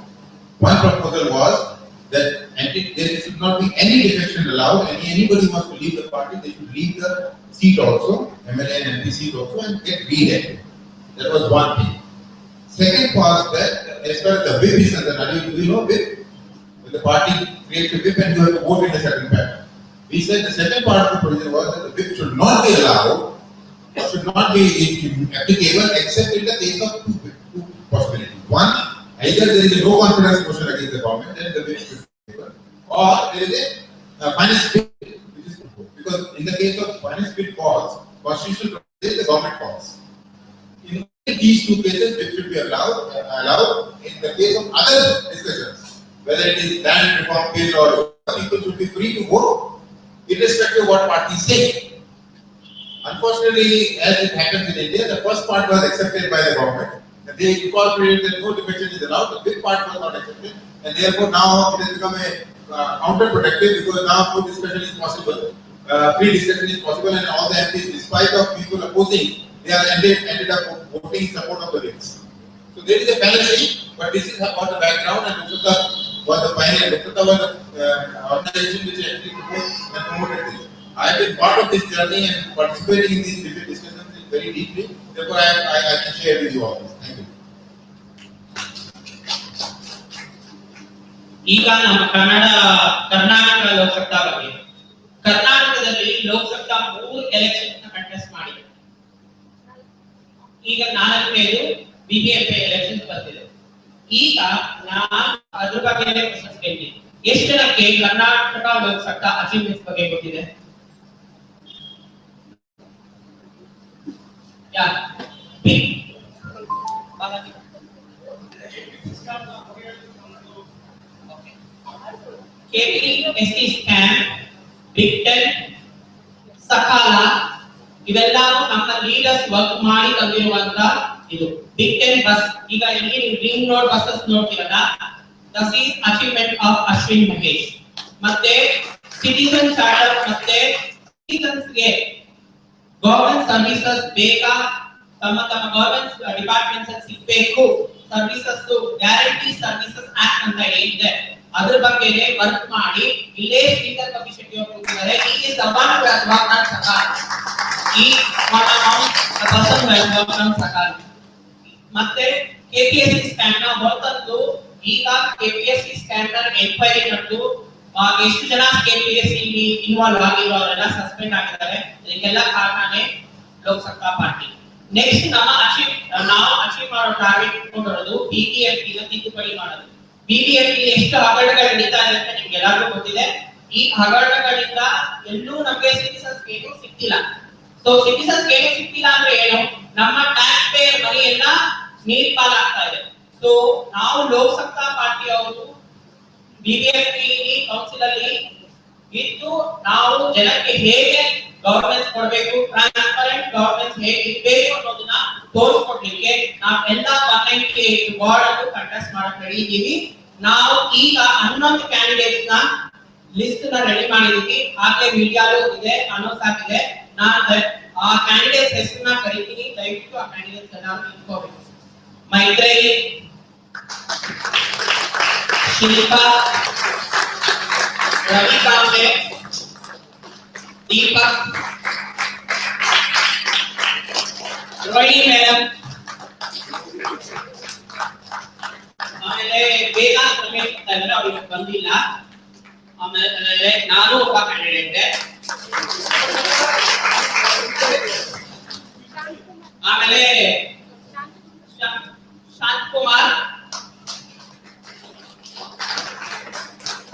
One proposal was that there should not be any defection allowed. Anybody who wants to leave the party, they should leave the seat also, MLA and MP seat also, and get re-elected. That was one thing. Second was that, as far as the whip is concerned, do you know whip? When the party creates a whip and you have to vote in a certain pattern. We said the second part of the provision was that the whip should not be allowed, should not be applicable except in the case of two possibilities. One, either there is a no confidence motion against the government, then the whip should be applicable, or there is a finance bill, which is proposed. Because in the case of finance bill falls, constitutional provision, the government falls. In these two cases, which should be allowed in the case of other discussions, whether it is land reform bill or people should be free to vote, irrespective of what parties say. Unfortunately, as it happens in India, the first part was accepted by the government, and they incorporated that no defection is allowed. The big part was not accepted, and therefore now it has become a counterproductive, because now no discussion is possible, free discussion is possible, and all the MPs, despite of people opposing, they are ended up voting in support of the bills. So there is a fallacy, but this is about the background, and LokSatta was the pioneer. LokSatta was the organization which actually proposed and promoted this. I have been part of this journey and participating in these debate discussions very deeply. Therefore, I can share with you all this. Thank you. ಈಗ ನಮ್ಮ ಕರ್ನಾಟಕ ಲೋಕಸತ್ತಾ ಬಗ್ಗೆ, ಕರ್ನಾಟಕದಲ್ಲಿ ಲೋಕಸತ್ತಾ 3 election contest ಮಾಡಿದೆ. ಈಗ 4ನೇದು BBMP election ಬರ್ತಿದೆ. ಈಗ ನಾನು ಅದ್ರ ಬಗ್ಗೆ ಕ್ವೆಶ್ಚನ್ಸ್ ಕೇಳ್ತೀನಿ. ಎಷ್ಟು ಜನಕ್ಕೆ ಕರ್ನಾಟಕ ಲೋಕಸತ್ತಾ ಅಚೀವ್ಮೆಂಟ್ಸ್ ಬಗ್ಗೆ ಗೊತ್ತಿದೆ? ಯಾರು? KPSC ಸ್ಕ್ಯಾಮ್, ಬಿಗ್ ಟೆನ್, ಸಕಾಲ, ಇವೆಲ್ಲವೂ ನಮ್ಮ ಲೀಡರ್ಸ್ ವರ್ಕ್ ಮಾಡಿ ತಂದಿರುವಂತ ಇದು. ಬಿಗ್ ಟೆನ್ ಬಸ್, ಈಗ ಇಲ್ಲಿ ನೀವು ರಿಂಗ್ ರೋಡ್ ಬಸ್ಸಸ್ ನೋಡ್ತೀರಲ್ಲ, that is achievement of Ashwin Mahesh. ಮತ್ತೆ ಸಿಟಿಸನ್ ಚಾರ್ಟರ್, ಮತ್ತೆ ಸಿಟಿಸನ್ಸ್ ಗೆ ಗವರ್ಮೆಂಟ್ ಸರ್ವಿಸಸ್ ಬೇಗ ತಮ್ಮ ಗವರ್ಮೆಂಟ್ ಡಿಪಾರ್ಟ್ಮೆಂಟ್ಸ್ ಸಿಗಬೇಕು, ಸರ್ವಿಸಸ್ ಗ್ಯಾರಂಟಿ ಸರ್ವಿಸಸ್ ಆಕ್ಟ್ ಅಂತ ಏನಿದೆ ಅದ್ರ ಬಗ್ಗೆನೇ ವರ್ಕ್ ಮಾಡಿ ಇಲ್ಲೇ ಸ್ಪೀಕರ್ ಕಪಿ ಶೆಟ್ಟಿ ಅವರು ಕೂತಿದ್ದಾರೆ. ಈ is the one who has worked on Sakala. ಈ one amount the person who has worked on Sakala. ಮತ್ತೆ ಕೆಪಿಎಸ್ಸಿ ಸ್ಕ್ಯಾಮ್ ನ ಹೊರತಂದು ಈಗ ಕೆಪಿಎಸ್ಸಿ ಸ್ಕ್ಯಾಮ್ ನ ಎನ್ಕ್ವೈರಿ ನಡೆದು ಎಷ್ಟು ಜನ ಕೆಪಿಎಸ್ಸಿ ಇನ್ವಾಲ್ವ್ ಆಗಿರೋರೆಲ್ಲ ಸಸ್ಪೆಂಡ್ ಆಗಿದ್ದಾರೆ. ಇದಕ್ಕೆಲ್ಲ ಕಾರಣನೇ ಲೋಕಸತ್ತಾ ಪಾರ್ಟಿ. ನೆಕ್ಸ್ಟ್ ನಾವು ಅಚೀವ್ ಮಾಡೋ ಟಾರ್ಗೆಟ್ ಇಟ್ಕೊಂಡಿರೋದು ಬಿಬಿಎಂಪಿ ತಿದ್ದುಪಡಿ ಮಾಡೋದು. ಬಿಬಿಎಂಪಿ ಎಷ್ಟು ಹಗರಣಗಳು ನಡೀತಾ ಇದೆ ಅಂತ ನಿಮ್ಗೆ ಎಲ್ಲರಿಗೂ ಗೊತ್ತಿದೆ. ಈ ಹಗರಣಗಳಿಂದ ಎಲ್ಲೂ ನಮಗೆ ಸಿಟಿಸನ್ಸ್ ಏನು ಸಿಕ್ತಿಲ್ಲ. ಸೊ ಸಿಟಿಸನ್ಸ್ ಏನು ಸಿಕ್ತಿಲ್ಲ ಅಂದ್ರೆ ಏನು? ನಮ್ಮ ಟ್ಯಾಕ್ಸ್ ಪೇಯರ್ ಮನಿಯನ್ನ ನೀರ್ ಪಾಲಾಗ್ತಾ ಇದೆ. ಸೊ ನಾವು ಲೋಕಸತ್ತಾ ಪಾರ್ಟಿ ಅವರು ಬಿಬಿಎಂಪಿ ಕೌನ್ಸಿಲ್ ಅಲ್ಲಿ ಇದ್ದು ನಾವು ಜನಕ್ಕೆ ಹೇಗೆ ಗವರ್ನೆನ್ಸ್ ಕೊಡಬೇಕು, ಟ್ರಾನ್ಸ್ಪರೆಂಟ್ ಗವರ್ನೆನ್ಸ್ ಹೇಗೆ ಇರಬೇಕು ಅನ್ನೋದನ್ನ ತೋರಿಸ್ಕೊಡ್ಲಿಕ್ಕೆ ನಾವೆಲ್ಲ 198 ವಾರ್ಡ್ ಅನ್ನು ಕಂಟೆಸ್ಟ್ ಮಾಡಕ್ ರೆಡಿ ಇದ್ದೀವಿ. ನಾವು ಈಗ 11 ಕ್ಯಾಂಡಿಡೇಟ್ಸ್ ನ ಲಿಸ್ಟ್ ನ ರೆಡಿ ಮಾಡಿದೀವಿ. ಹಾಗೆ ಮೀಡಿಯಾಲು ಇದೆ, ಅನೌನ್ಸ್ ಆಗಿದೆ. ನಾನು ಆ ಕ್ಯಾಂಡಿಡೇಟ್ಸ್ ಹೆಸರನ್ನ ಕರೀತೀನಿ, ದಯವಿಟ್ಟು ಆ ಕ್ಯಾಂಡಿಡೇಟ್ಸ್ ಎಲ್ಲರೂ ಇಟ್ಕೋಬೇಕು. ಮೈತ್ರೇಯಿ, ಶಿಲ್ಪಾ, ರವಿ ಕಾಂಬೆ, ದೀಪಕ್, ರೋಹಿಣಿ ಮೇಡಮ್, ಆಮೇಲೆ ವೇದಾಂತ್ ರಮೇಶ್ ಅಂತ ಇದ್ದಾರೆ, ಅವ್ರಿಗೆ ಬಂದಿಲ್ಲ. ಆಮೇಲೆ ನಾನು ಒಬ್ಬ ಕ್ಯಾಂಡಿಡೇಟ್. ಆಮೇಲೆ ಶಾಂತಕುಮಾರ್,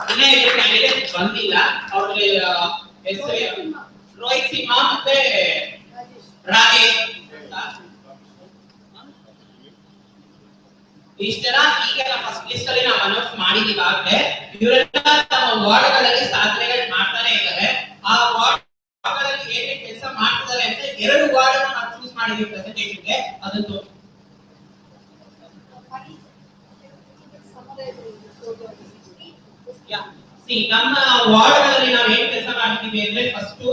ಕ್ಯಾಂಡಿಡೇಟ್ ಬಂದಿಲ್ಲ. ಅವ್ರಿಗೆ ಹೆಸರು ರೋಹಿತ್ ಸಿಂಹ ಮತ್ತೆ ರಾಜೇಶ್ ಇಷ್ಟೆಲ್ಲ ಈಗೆಲ್ಲ ಫಸ್ಟ್ ಲಿಸ್ಟ್ ಅಲ್ಲಿ ನಾವು ಅನೌನ್ಸ್ ಮಾಡಿದೀವಿ. ಆಗಲೇ ಇವರೆಲ್ಲ ತಮ್ಮ ವಾರ್ಡ್ಗಳಲ್ಲಿ ಸಾಧನೆಗಳು ಮಾಡ್ತಾನೆ ಇದ್ದಾರೆ. ಆ ವಾರ್ಡ್ಗಳಲ್ಲಿ ಏನೇ ಕೆಲಸ ಮಾಡ್ತಿದ್ದಾರೆ ಅಂತ 2 ವಾರ್ಡ್ ನಾವು ಚೂಸ್ ಮಾಡಿದೀವಿ ಪ್ರೆಸೆಂಟೇಷನ್ಗೆ. ಅದನ್ನು ನಮ್ಮ ವಾರ್ಡ್ಗಳಲ್ಲಿ ನಾವು ಏನ್ ಕೆಲಸ ಮಾಡ್ತೀವಿ ಅಂದ್ರೆ ಫಸ್ಟ್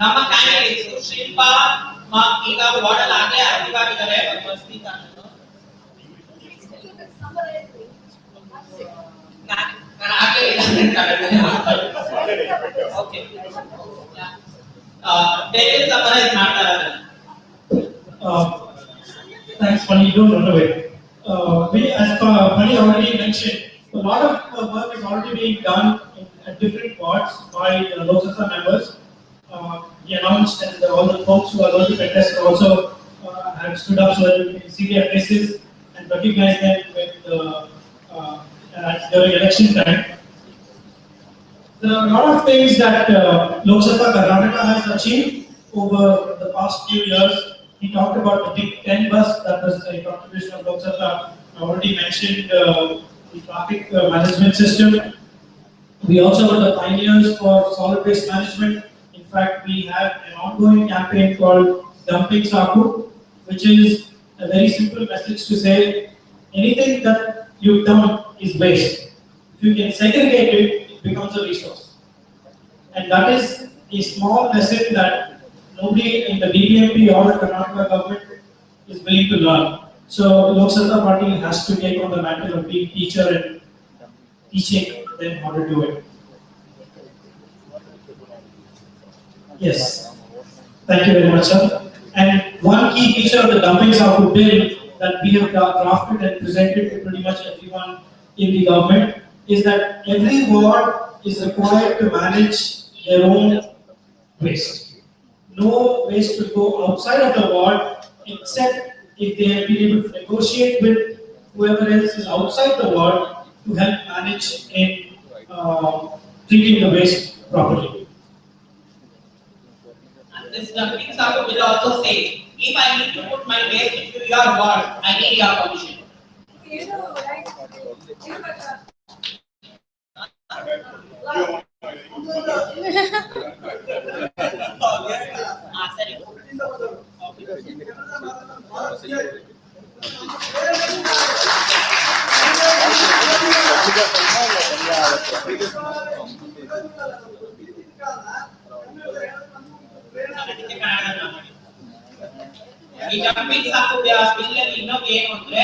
ನಮ್ಮ ಕ್ಯಾಂಡಿಡೇಟ್ಸ್ ಶಿಲ್ಪಾ ಈಗ ವಾರ್ಡ್ ಅಲ್ಲಿ ಆಗಲೇ ಆಕ್ಟಿವ್ ಆಗಿದ್ದಾರೆ. Thanks, Pani. You don't run away. We, as Pani already mentioned, a lot of work is already being done at different wards by LokSatta members. He announced, and all the folks who are going to contest also have stood up so that you can see their faces and recognize them during election time. There are a lot of things that LokSatta Karnataka has achieved over the past few years. He talked about the big 10 bus, that was a contribution of LokSatta. I already mentioned the traffic management system. We also are the pioneers for solid waste management. In fact, we have an ongoing campaign called Dumping Saku, which is a very simple message to say anything that you dump is waste. If you can segregate it, it becomes a resource. And that is a small lesson that nobody in the BBMP or the Karnataka government is willing to learn. So LokSatta party has to take on the mantle of being teacher and teaching them how to do it. Yes. Thank you very much, sir. And one key feature of the Dumping Saku bill that we have drafted and presented to pretty much everyone in the government is that every ward is required to manage their own waste. No waste will go outside of the ward except if they have been able to negotiate with whoever else is outside the ward to help manage in treating the waste properly. And this Dumping Saku will also say, if I need to put my waste into your ward, I need your permission. ಈ Dumping Saku bill ಅಲ್ಲಿ ಇನ್ನೊಂದು ಏನು ಅಂದ್ರೆ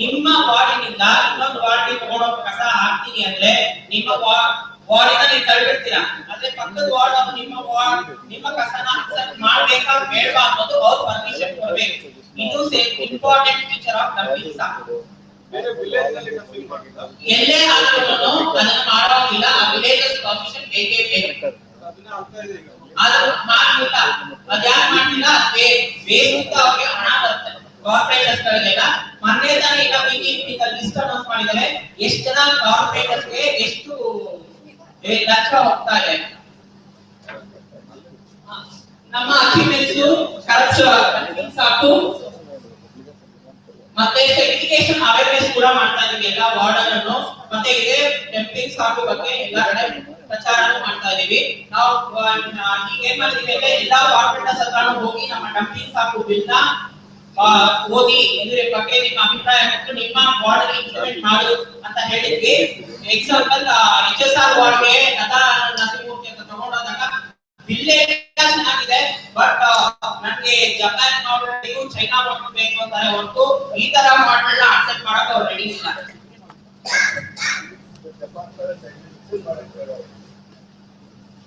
ನಿಮ್ಮ ವಾರ್ಡಿನಿಂದ ಇನ್ನೊಂದು ವಾರ್ಡ್ಗೆ ತಗೊಂಡೋಗ ಕಸ ಹಾಕ್ತೀನಿ ಅಂದ್ರೆ ನಿಮ್ಮ ವಾರ್ಡಿನ ನೀವು ತಳ್ಳಿಬಿಡ್ತೀರಾ. ಅದೇ ಪಕ್ಕದ ವಾರ್ಡ್ ಅವರು ನಿಮ್ಮ ಕಸನ ಅಕ್ಸೆಪ್ಟ್ ಮಾಡ್ಬೇಕಾ ಬೇಡವಾ ಅನ್ನೋದು ಅವ್ರ ಪರ್ಮಿಷನ್ ಕೊಡ್ಬೇಕು. ಇದು important feature of Dumping Saku. ಎಲ್ಲೇ ಆದ್ರೂ ಅದನ್ನ ಮಾಡೋದಿಲ್ಲ. ಆ ವಿಲೇಜಸ್ ಪರ್ಮಿಷನ್ ಬೇಕೇ ಬೇಕು. ಅದನ್ನ ಮಾಡ್ಲಿಲ್ಲ, ಅದ್ಯಾಕೆ ಮಾಡ್ಲಿಲ್ಲ? ಬೇಸಿಕ್ ಅವ್ರಿಗೆ ಹಣ ಬರುತ್ತೆ ಕಾರ್ಪೊರೇಟರ್ಸ್ ಗಳಿಗೆಲ್ಲ. ಮೊನ್ನೆ ತಾನೇ ಈಗ ಬಿಜೆಪಿ ಲಿಸ್ಟ್ ಅನೌನ್ಸ್ ಮಾಡಿದ್ದಾರೆ ಎಷ್ಟು ಜನ ಕಾರ್ಪೊರೇಟರ್ಸ್ ಗೆ ಎಷ್ಟು ಲಕ್ಷ ಹೋಗ್ತಾ ಇದೆ. ನಮ್ಮ ಅಚೀವ್ಮೆಂಟ್ಸ್ ಕರಪ್ಷನ್ ಸಾಕು ಮತ್ತೆ ಎಜುಕೇಶನ್ ಅವೇರ್ನೆಸ್ ಕೂಡ ಮಾಡ್ತಾ ಇದೀವಿ ಎಲ್ಲ ವಾರ್ಡ್ ಅನ್ನು. ಮತ್ತೆ ಇದೇ Dumping Saku ಬಗ್ಗೆ ಎಲ್ಲ ಕಡೆ ಪ್ರಚಾರನೂ ಮಾಡ್ತಾ ಇದೀವಿ. ನಾವು ಈಗ ಏನ್ ಮಾಡ್ತೀವಿ ಅಂದ್ರೆ ಎಲ್ಲಾ ಕಾರ್ಪೊರೇಟರ್ಸ್ ಹತ್ರನೂ ಹೋಗಿ ನಮ್ಮ Dumping Saku ಬಿಲ್ ನ ಓದಿ ಇದ್ರ ಬಗ್ಗೆ ನಿಮ್ಮ ಅಭಿಪ್ರಾಯ ಮತ್ತು ನಿಮ್ಮ ವಾರ್ಡ್ ಅಲ್ಲಿ ಇಂಪ್ಲಿಮೆಂಟ್ ಮಾಡು ಅಂತ ಹೇಳಿದ್ವಿ. ಎಕ್ಸಾಂಪಲ್ HSR ವಾರ್ಡ್ ಗೆ ಲತಾ ನರಸಿಂಹಮೂರ್ತಿ ಅಂತ ತಗೊಂಡಾಗ ಬಿಲ್ ಚೆನ್ನಾಗಿದೆ, ಬಟ್ ನನಗೆ ಜಪಾನ್ ಮಾಡೆಲ್ ಚೈನಾ ಮಾಡೆಲ್ ಬೇಕು ಅಂತಾರೆ ಹೊರತು ಈ ತರ ಮಾಡೆಲ್ ಅಕ್ಸೆಪ್ಟ್ ಮಾಡಕ್ಕೆ ಅವ್ರು ರೆಡಿ ಇಲ್ಲ.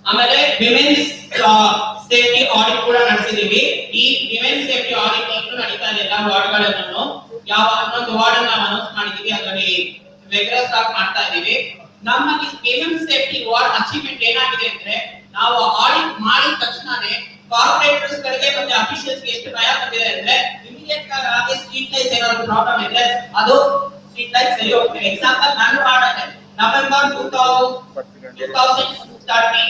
ಆಮೇಲೆ ವಿಮೆನ್ಸ್ ಸೇಫ್ಟಿ ಆಡಿಟ್ ಕೂಡ ನಡೆಸಿದೀವಿ. ಈ ವಿಮೆನ್ಸ್ ಸೇಫ್ಟಿ ಆಡಿಟ್ ಅಂತೂ ನಡೀತಾ ಇದೆ ಎಲ್ಲ ವಾರ್ಡ್ಗಳನ್ನು. ಯಾವ ಹನ್ನೊಂದು ವಾರ್ಡ್ ನಾವು ಅನೌನ್ಸ್ ಮಾಡಿದೀವಿ, ಅದರಲ್ಲಿ ರೆಗ್ಯುಲರ್ ಆಗಿ ಮಾಡ್ತಾ ಇದೀವಿ. ನಮ್ಮ ವಿಮೆನ್ಸ್ ಸೇಫ್ಟಿ ವಾರ್ಡ್ ಅಚೀವ್ಮೆಂಟ್ ಏನಾಗಿದೆ ಅಂದ್ರೆ ನಾವು ಆಡಿಟ್ ಮಾಡಿದ ತಕ್ಷಣನೇ ಕಾರ್ಪೊರೇಟರ್ಸ್ ಗಳಿಗೆ ಮತ್ತೆ ಅಫಿಷಿಯಲ್ಸ್ ಗೆ ಎಷ್ಟು ಭಯ ಬಂದಿದೆ ಅಂದ್ರೆ ಇಮಿಡಿಯೇಟ್ ಆಗಿ ಸ್ಟ್ರೀಟ್ ಲೈಟ್ಸ್ ಏನಾದ್ರು ಪ್ರಾಬ್ಲಮ್ ಇದ್ರೆ ಅದು ಸ್ಟ್ರೀಟ್ ಲೈಟ್ ಸರಿ ಹೋಗ್ತದೆ. ಎಕ್ಸಾಂಪಲ್ ನನ್ನ ವಾರ್ಡ್ November 2013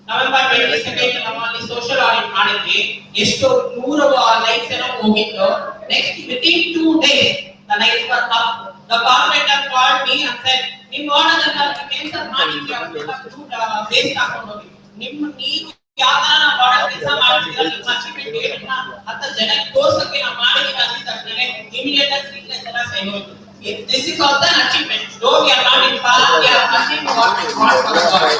November 22nd ನಮ್ಮಲ್ಲಿ ಸೋಶಿಯಲ್ ಆಡಿಟ್ ಮಾಡಿದ್ವಿ. ಎಷ್ಟು 100 ಲೈಕ್ಸ್ ಏನೋ ಹೋಗಿತ್ತು. Next within 2 days the likes were up. The coordinator called me and said, "ನಿಮ್ಮ ವಾರ್ಡನ್ನ ಕ್ಯಾನ್ಸಲ್ ಮಾಡಿದ್ವಿ ಅಂತ ಬೇಸ್ ಹಾಕೊಂಡು ಹೋಗಿ. ನಿಮ್ಮ ನೀವು ಯಾವ ತರ ನಾವು ವಾರ್ಡ್ ಕೆಲಸ ಮಾಡ್ತಿದ್ದೀರಾ ನಿಮ್ಮ ಅಚೀವ್ಮೆಂಟ್ ಏನನ್ನ ಅಂತ ಜನಕ್ಕೆ ತೋರ್ಸಕ್ಕೆ ನಾವು ಮಾಡಿದೀವಿ ಅಂತ ತಕ್ಷಣ ಇಮಿಡಿಯೇಟ್ ಆಗಿ ಸಿಗ್ನೇಚರ್ ಸೈನ್ ಹೋಯ್ತು. This is also an achievement. Though we are not in power, we are achieving what we want for the world.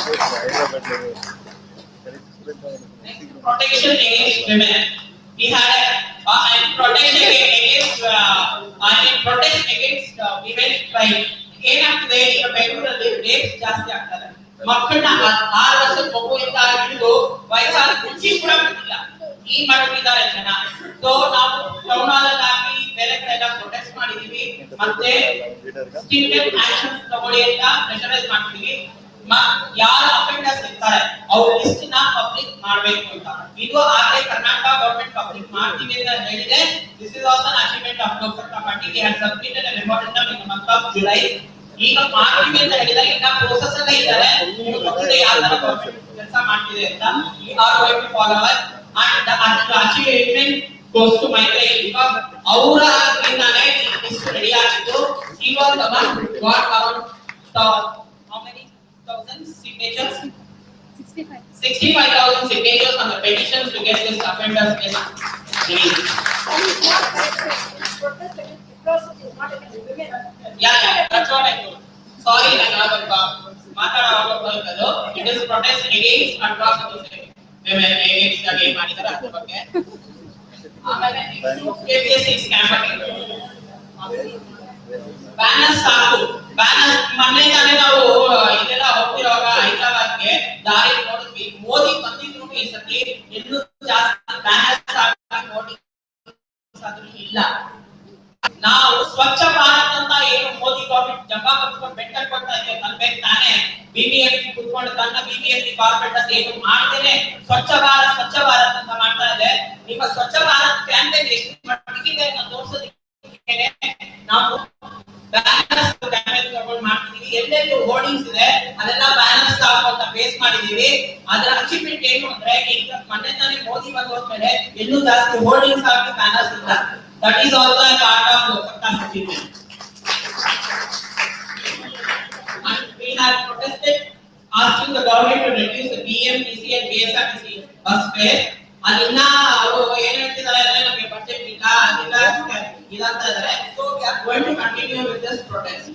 Protection against women. We had protection against protect against women crime. ಏನಾಗ್ತದೆ ಈಗ ಬೆಂಗಳೂರಲ್ಲಿ rape ಜಾಸ್ತಿ ಆಗ್ತದೆ. ಮಕ್ಕಳನ್ನ 6 ವರ್ಷದ ಮಗುವಿಂದ ಹಿಡಿದು ವಯಸ್ಸಾದ ಕುಚ್ಚಿ ಕೂಡ ಬಿಟ್ಟಿಲ್ಲ. ಈ ಮಟ್ಟಕ್ಕಿದ್ದಾರೆ ಜನ. ಸೊ ನಾವು ಟೌನ್ ಹಾಲ್ ಅಲ್ಲಿ ಬೇರೆ ಕಡೆ ಎಲ್ಲ ಪ್ರೊಟೆಸ್ಟ್ ಮಾಡಿದೀವಿ. ಮತ್ತೆ ಸ್ಟಿಂಡೆಂಟ್ ಆಕ್ಷನ್ಸ್ ತಗೊಳ್ಳಿ ಅಂತ ಪ್ರೆಷರೈಸ್ ಮಾಡ್ತೀವಿ. ಯಾರ ಅಫೆಂಡರ್ಸ್ ಇರ್ತಾರೆ ಅವ್ರ ಲಿಸ್ಟ್ ನ ಪಬ್ಲಿಕ್ ಮಾಡಬೇಕು ಅಂತ. ಇದು ಆಗಲೇ ಕರ್ನಾಟಕ ಗವರ್ನಮೆಂಟ್ ಪಬ್ಲಿಕ್ ಮಾಡ್ತೀವಿ ಅಂತ ಹೇಳಿದೆ. This is also an achievement of Lok Sabha party. We have submitted A memorandum in the month of July. ಈಗ ಮಾಡ್ತೀವಿ ಅಂತ ಹೇಳಿದ್ರೆ ಈಗ ಪ್ರೋಸೆಸ್ ಅಲ್ಲೇ ಇದ್ದಾರೆ. ನೀವು ಗೊತ್ತಿದೆ ಯಾವ ತರ ಗವರ್ನಮೆಂಟ್ ಕೆಲಸ ಮಾಡ್ತಿದೆ ಅಂತ. We are going to follow up and the achievement goes to my way because ಅವರ ಇಂದಾನೆ ಲಿಸ್ಟ್ ರೆಡಿ ಆಗಿತ್ತು. he was the one who got around how many thousand signatures? 65,000 signatures on the petitions to get this offenders released. Yeah, that's what I told. Sorry, ನಾನು ಮಾತಾಡೋವಾಗ ಬರ್ತದೋ. It is protest against atrocities. women against the game ಮಾಡಿದ್ದಾರೆ ಅದ್ರ ಬಗ್ಗೆ. ಆಮೇಲೆ KPSC scam banners ಸಾಕು. Banners ಮೊನ್ನೆ ತಾನೇ ನಾವು ಇದೆಲ್ಲ ಹೋಗ್ತಿರುವಾಗ ಹೈದರಾಬಾದ್ಗೆ ದಾರಿ ನೋಡಿದ್ವಿ. ಮೋದಿ ಬಂದಿದ್ರು ಈ ಸತಿ ಎಲ್ಲೂ ಜಾಸ್ತಿ ಬ್ಯಾನರ್ಸ್ ಹಾಕಿ ಮೋದಿ ಇಲ್ಲ. ನಾವು ಸ್ವಚ್ಛ ಭಾರತ್ ಅಂತ ಏನು ಮೋದಿ ಗವರ್ನಮೆಂಟ್ ಜಂಬಾ ಕಟ್ಕೊಂಡು ಬೆಟ್ಟ ಕೊಡ್ತಾ ಇದೆ ಅನ್ಬೇಕು ತಾನೇ. ಬಿಬಿಎಂಪಿ ಕುತ್ಕೊಂಡು ತನ್ನ ಬಿಬಿಎಂಪಿ ಕಾರ್ಪೊರೇಟರ್ಸ್ ಏನು ಮಾಡ್ತೇನೆ ಸ್ವಚ್ಛ ಭಾರತ್ ಅಂತ ಮಾಡ್ತಾ ಇದೆ. ನಿಮ್ಮ ಸ್ವಚ್ಛ ಭಾರತ್ ಕ್ಯಾಂಪೇನ್ ಎಷ್ಟು ಮಟ್ಟಿಗಿದೆ ಅಂತ ತೋರಿಸೋದಕ್ಕೆ ನಾವು ಬ್ಯಾನರ್ಸ್ ಕ್ಯಾಂಪೇನ್ ತಗೊಂಡು ಮಾಡ್ತಿದೀವಿ. ಎಲ್ಲೆಲ್ಲಿ ಹೋರ್ಡಿಂಗ್ಸ್ ಇದೆ ಅದೆಲ್ಲ ಬ್ಯಾನರ್ಸ್ ಹಾಕುವಂತ ಫೇಸ್ ಮಾಡಿದೀವಿ. ಅದರ ಅಚೀವ್ಮೆಂಟ್ ಏನು ಅಂದ್ರೆ ಈಗ ಮೊನ್ನೆ ತಾನೇ ಮೋದಿ ಬಂದ ಹೋದ್ಮೇಲೆ ಎಲ್ಲೂ ಜಾಸ್ತಿ ಹೋರ್ಡಿಂಗ್ಸ್ ಹಾಕಿ ಬ್ಯಾನರ್ಸ್ ಇಲ್ಲ. That is also a part of LokSatta's achievement. And we have protested asking the government to reduce the BMTC and BSRTC bus fare. ಅದನ್ನ ಅವರು ಏನು ಹೇಳ್ತಿದ್ದಾರೆ ಅಂದ್ರೆ ನಮಗೆ ಬಜೆಟ್ ಇಲ್ಲ ಅದಿಲ್ಲ ಇದಂತ ಇದ್ದಾರೆ. So we are going to continue with this protest.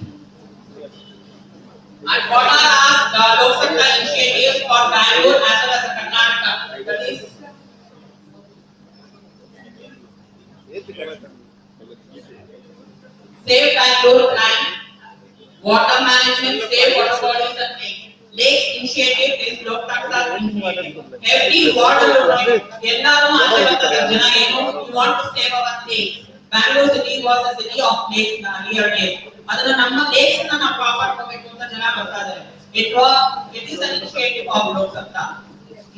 And what are the LokSatta initiatives for Bangalore as well as Karnataka? That is Save Bangalore plan, water management, save water bodies and lakes initiative is LokSatta initiative. Every water ellaru ಮಾತಾಡ್ತಾರೆ ಜನ ಏನು we want to save our lakes. Bangalore city was a city of lakes in earlier days. ಅದನ್ನ ನಮ್ಮ lakes ಅನ್ನು ನಾವು ಕಾಪಾಡ್ಕೋಬೇಕು ಅಂತ ಜನ ಬರ್ತಾ ಇದ್ದಾರೆ. It is an initiative of LokSatta.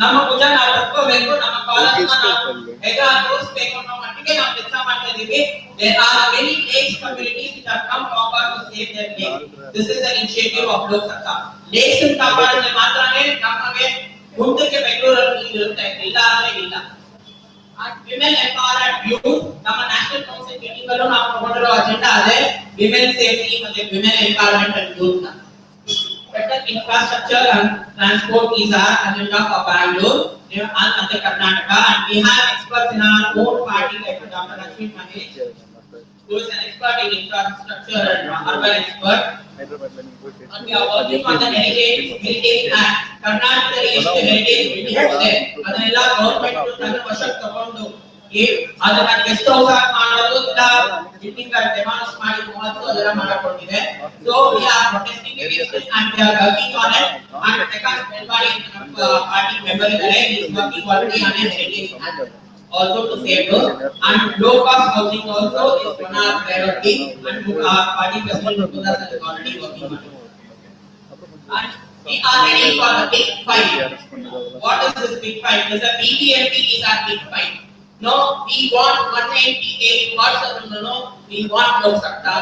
ನಮ್ಮ ಭುಜ ನಾವು ತಕ್ಕೋಬೇಕು, ನಮ್ಮ ಕಾಲನ್ನ ನಾವು ಹೇಗ ತೋರಿಸಬೇಕು ಅನ್ನೋ ಮಟ್ಟಿಗೆ ನಾವು ಕೆಲಸ ಮಾಡ್ತಾ ಇದೀವಿ. There are many lakes communities which have come forward to save their lakes. This is an initiative of LokSatta. Lakes ಅನ್ನು ಕಾಪಾಡಿದ್ರೆ ಮಾತ್ರನೇ ನಮಗೆ ಮುಂದಕ್ಕೆ ಬೆಂಗಳೂರಲ್ಲಿ ನೀರು ಇರುತ್ತೆ, ಇಲ್ಲ ಅಂದ್ರೆ ಇಲ್ಲ. Women empowerment youth ನಮ್ಮ ನ್ಯಾಷನಲ್ ಕೌನ್ಸಿಲ್ ಮೀಟಿಂಗ್ ಅಲ್ಲೂ ನಾವು ತಗೊಂಡಿರೋ ಅಜೆಂಡಾ ಅದೇ women safety ಮತ್ತೆ women empowerment and youth ನ. Better infrastructure and transport is our agenda for Bangalore and Karnataka, and we have experts in our own party like Dr. Lakshmi Mahesh, who is an expert in infrastructure and urban expert. And we are working on the heritage act. Karnataka is the heritage building there. ಅದನ್ನೆಲ್ಲ government ತನ್ನ ವಶಕ್ಕೆ ತಗೊಂಡು ಅದನ್ನ guest house ಆಗಿ ಮಾಡೋದು ಇಲ್ಲ building demolish ಮಾಡಿ ಮಾಡೋದು ಅದೆಲ್ಲ ಮಾಡಕೊಂಡಿದೆ. So we are protesting against it and we are working on it. And Prakash Melwani, party member is working already on a heritage act also to save those. And low cost housing also is one of our priority, and our party president Mukundas is already working on it. And we are ready for the big fight. What is this big fight? This a BBMP is our big fight. No, we want 198 words. No, we want LokSatta.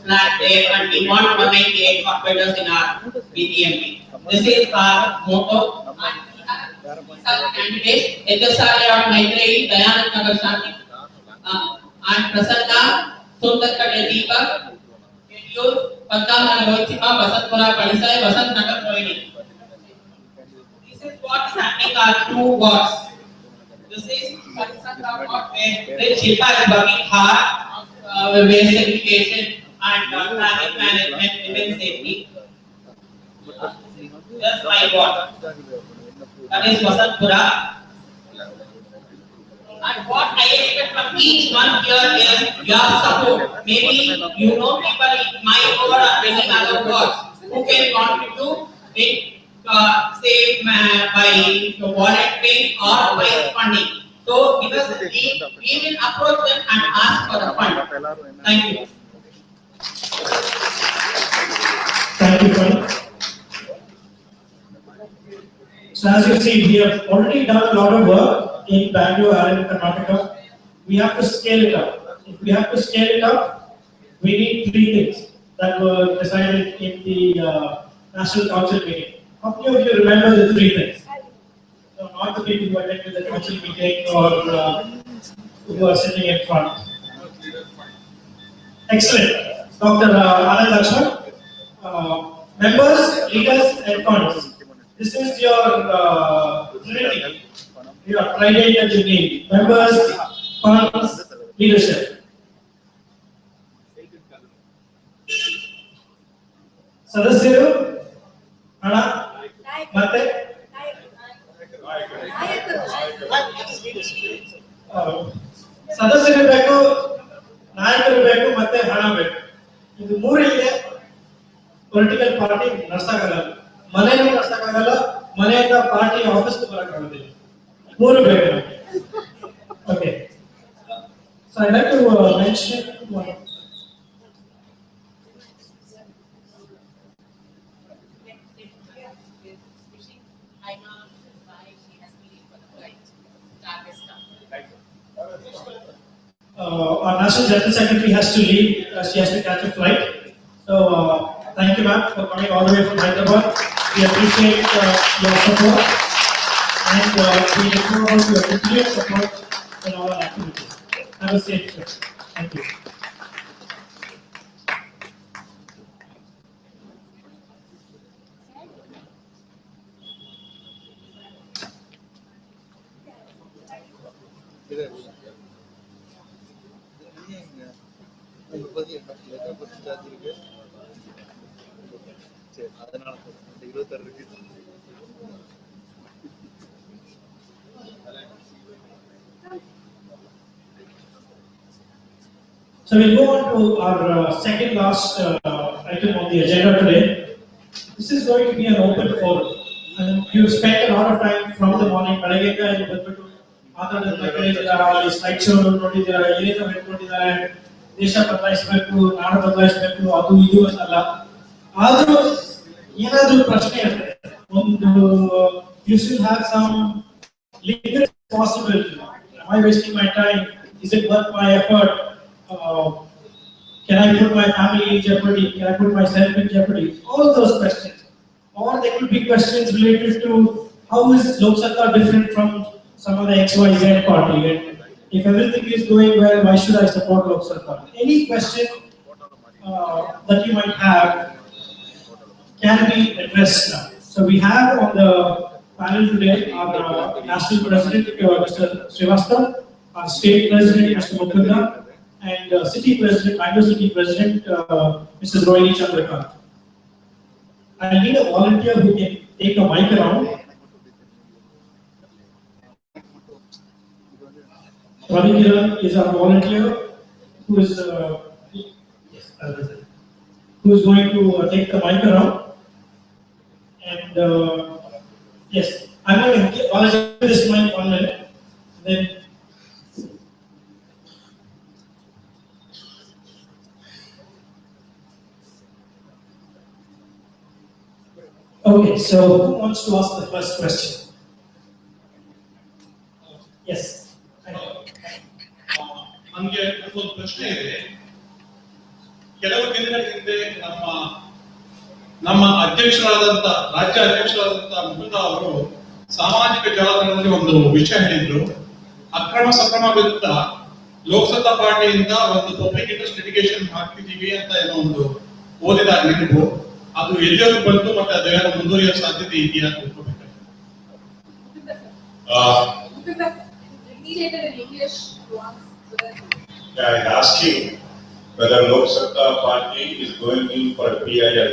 flat there and we want 198 operators in our BTMP. This is our motto. Candidate HSR layout Maitreyi, Dayanand Nagar Shanti, and Prasanna, Sundarkade Deepak, Yur, Padma Rohitma, Basantpura Padisai, Basant Nagar Rohini. This is what is happening our 2 wards. This is Parisandra ward where Shilpa is working hard with waste segregation and traffic management, women safety. Just my ward. That is Basantpura. And what I expect from each one here is your support. Maybe you know people in my ward or any other wards who can contribute in say by volunteering or by funding. So give us we will approach them and ask for the fund. Thank you. Thank you, Fred. So as you see, we have already done a lot of work in Bangalore and in Karnataka. We have to scale it up. If we have to scale it up, we need 3 things that were decided in the National Council meeting. How many of you remember the 3 things? No, not the people who attended the council meeting or who are sitting in front. Excellent. Dr. Anand Lakshman. Members, leaders, and funds. This is your trinity. Your trident that you need. Members, funds, leadership. ಸದಸ್ಯರು ಹಣ ಮತ್ತೆ ಸದಸ್ಯರು ಬೇಕು, ನಾಯಕರು ಬೇಕು, ಮತ್ತೆ ಹಣ ಬೇಕು. ಇದು 3 ಇದೆ. ಪೊಲಿಟಿಕಲ್ ಪಾರ್ಟಿ ನಡೆಸಕ್ಕಾಗಲ್ಲ, ಮನೆಯೂ ನಡೆಸಕ್ಕಾಗಲ್ಲ, ಮನೆಯಿಂದ ಪಾರ್ಟಿ ಆಫೀಸ್ ಬರಕ್ಕಾಗೋದಿಲ್ಲ. 3 ಬೇಕು. Okay. So I like to mention our National General Secretary has to leave. She has to catch a flight. So thank you, ma'am, for coming all the way from Hyderabad. We appreciate your support and we look forward to your continued support in all our activities. Have a safe trip. Thank you. So we'll go on to our second last item on the agenda today. This is going to be an open forum. And you've spent a lot of time from the morning. Slide show ದೇಶ ಬದಲಾಯಿಸಬೇಕು, ನಾಡು ಬದಲಾಯಿಸಬೇಕು, ಅದು ಇದು ಅಂತಲ್ಲ. ಆದ್ರೂ ಏನಾದ್ರೂ ಪ್ರಶ್ನೆ ಇರ್ತದೆ. ಒಂದು you should have some legal possibility. Am I wasting my time? Is it worth my effort? Can I put my family in jeopardy? Can I put myself in jeopardy? All those questions. Or there could be questions related to how is LokSatta different from some of the XYZ party? And if everything is going well, why should I support LokSatta? Any question that you might have can be addressed now. So we have on the panel today our National President, Mr. Srivastava, our State President, Mr. Mukunda, and City President, Bangalore City President, Mrs. Rohini Chandrakant. I need a volunteer who can take a mic around. Ravi Kiran is our volunteer who is going to take the mic around. And yes, I'm going to give this mic 1 minute. Then okay, so who wants to ask the first question? Yes. ನಮಗೆ ಒಂದು ಪ್ರಶ್ನೆ ಇದೆ. ಕೆಲವು ದಿನಗಳ ಹಿಂದೆ ನಮ್ಮ ಅಧ್ಯಕ್ಷರಾದಂತ ರಾಜ್ಯ ಅಧ್ಯಕ್ಷರಾದಂತ ಮುಕುಂದ ಅವರು ಸಾಮಾಜಿಕ ಜಾಲತಾಣದಲ್ಲಿ ಒಂದು ವಿಷಯ ಹೇಳಿದ್ರು. ಅಕ್ರಮ ಸಕ್ರಮ ವಿರುದ್ಧ ಲೋಕಸತ್ತಾ ಪಾರ್ಟಿಯಿಂದ ಒಂದು ಪಬ್ಲಿಕ್ ಇಂಟ್ರೆಸ್ಟ್ ಲಿಟಿಗೇಷನ್ ಹಾಕ್ತಿದ್ದೀವಿ ಅಂತ ಏನೋ ಒಂದು ಓದಿದ ನೆನಪು. ಅದು ಎಲ್ಲಿವರೆಗೂ ಬಂತು ಮತ್ತೆ ಅದೇನೋ ಮುಂದುವರಿಯುವ ಸಾಧ್ಯತೆ ಇದೆಯಾ ಅಂತ ತಿಳ್ಕೊಬೇಕು. I am asking whether LokSatta party is going in for a PIL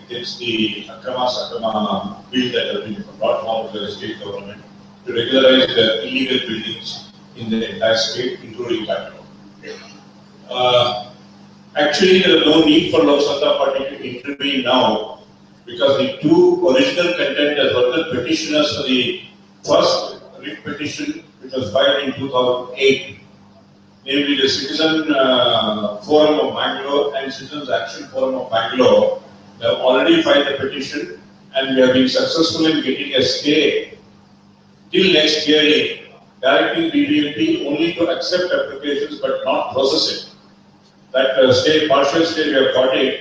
against the Akrama Sakrama bill that has been brought forward by the state government to regularize the illegal buildings in the entire state, including capital. Actually, there is no need for LokSatta party to intervene now, because the two original contenders were the petitioners for the first writ petition, which was filed in 2008, namely the Citizen Forum of Bangalore and Citizens Action Forum of Bangalore. They have already filed a petition, and we have been successful in getting a stay till next hearing, directing BBMP only to accept applications but not process it. That stay, partial stay, we have got it,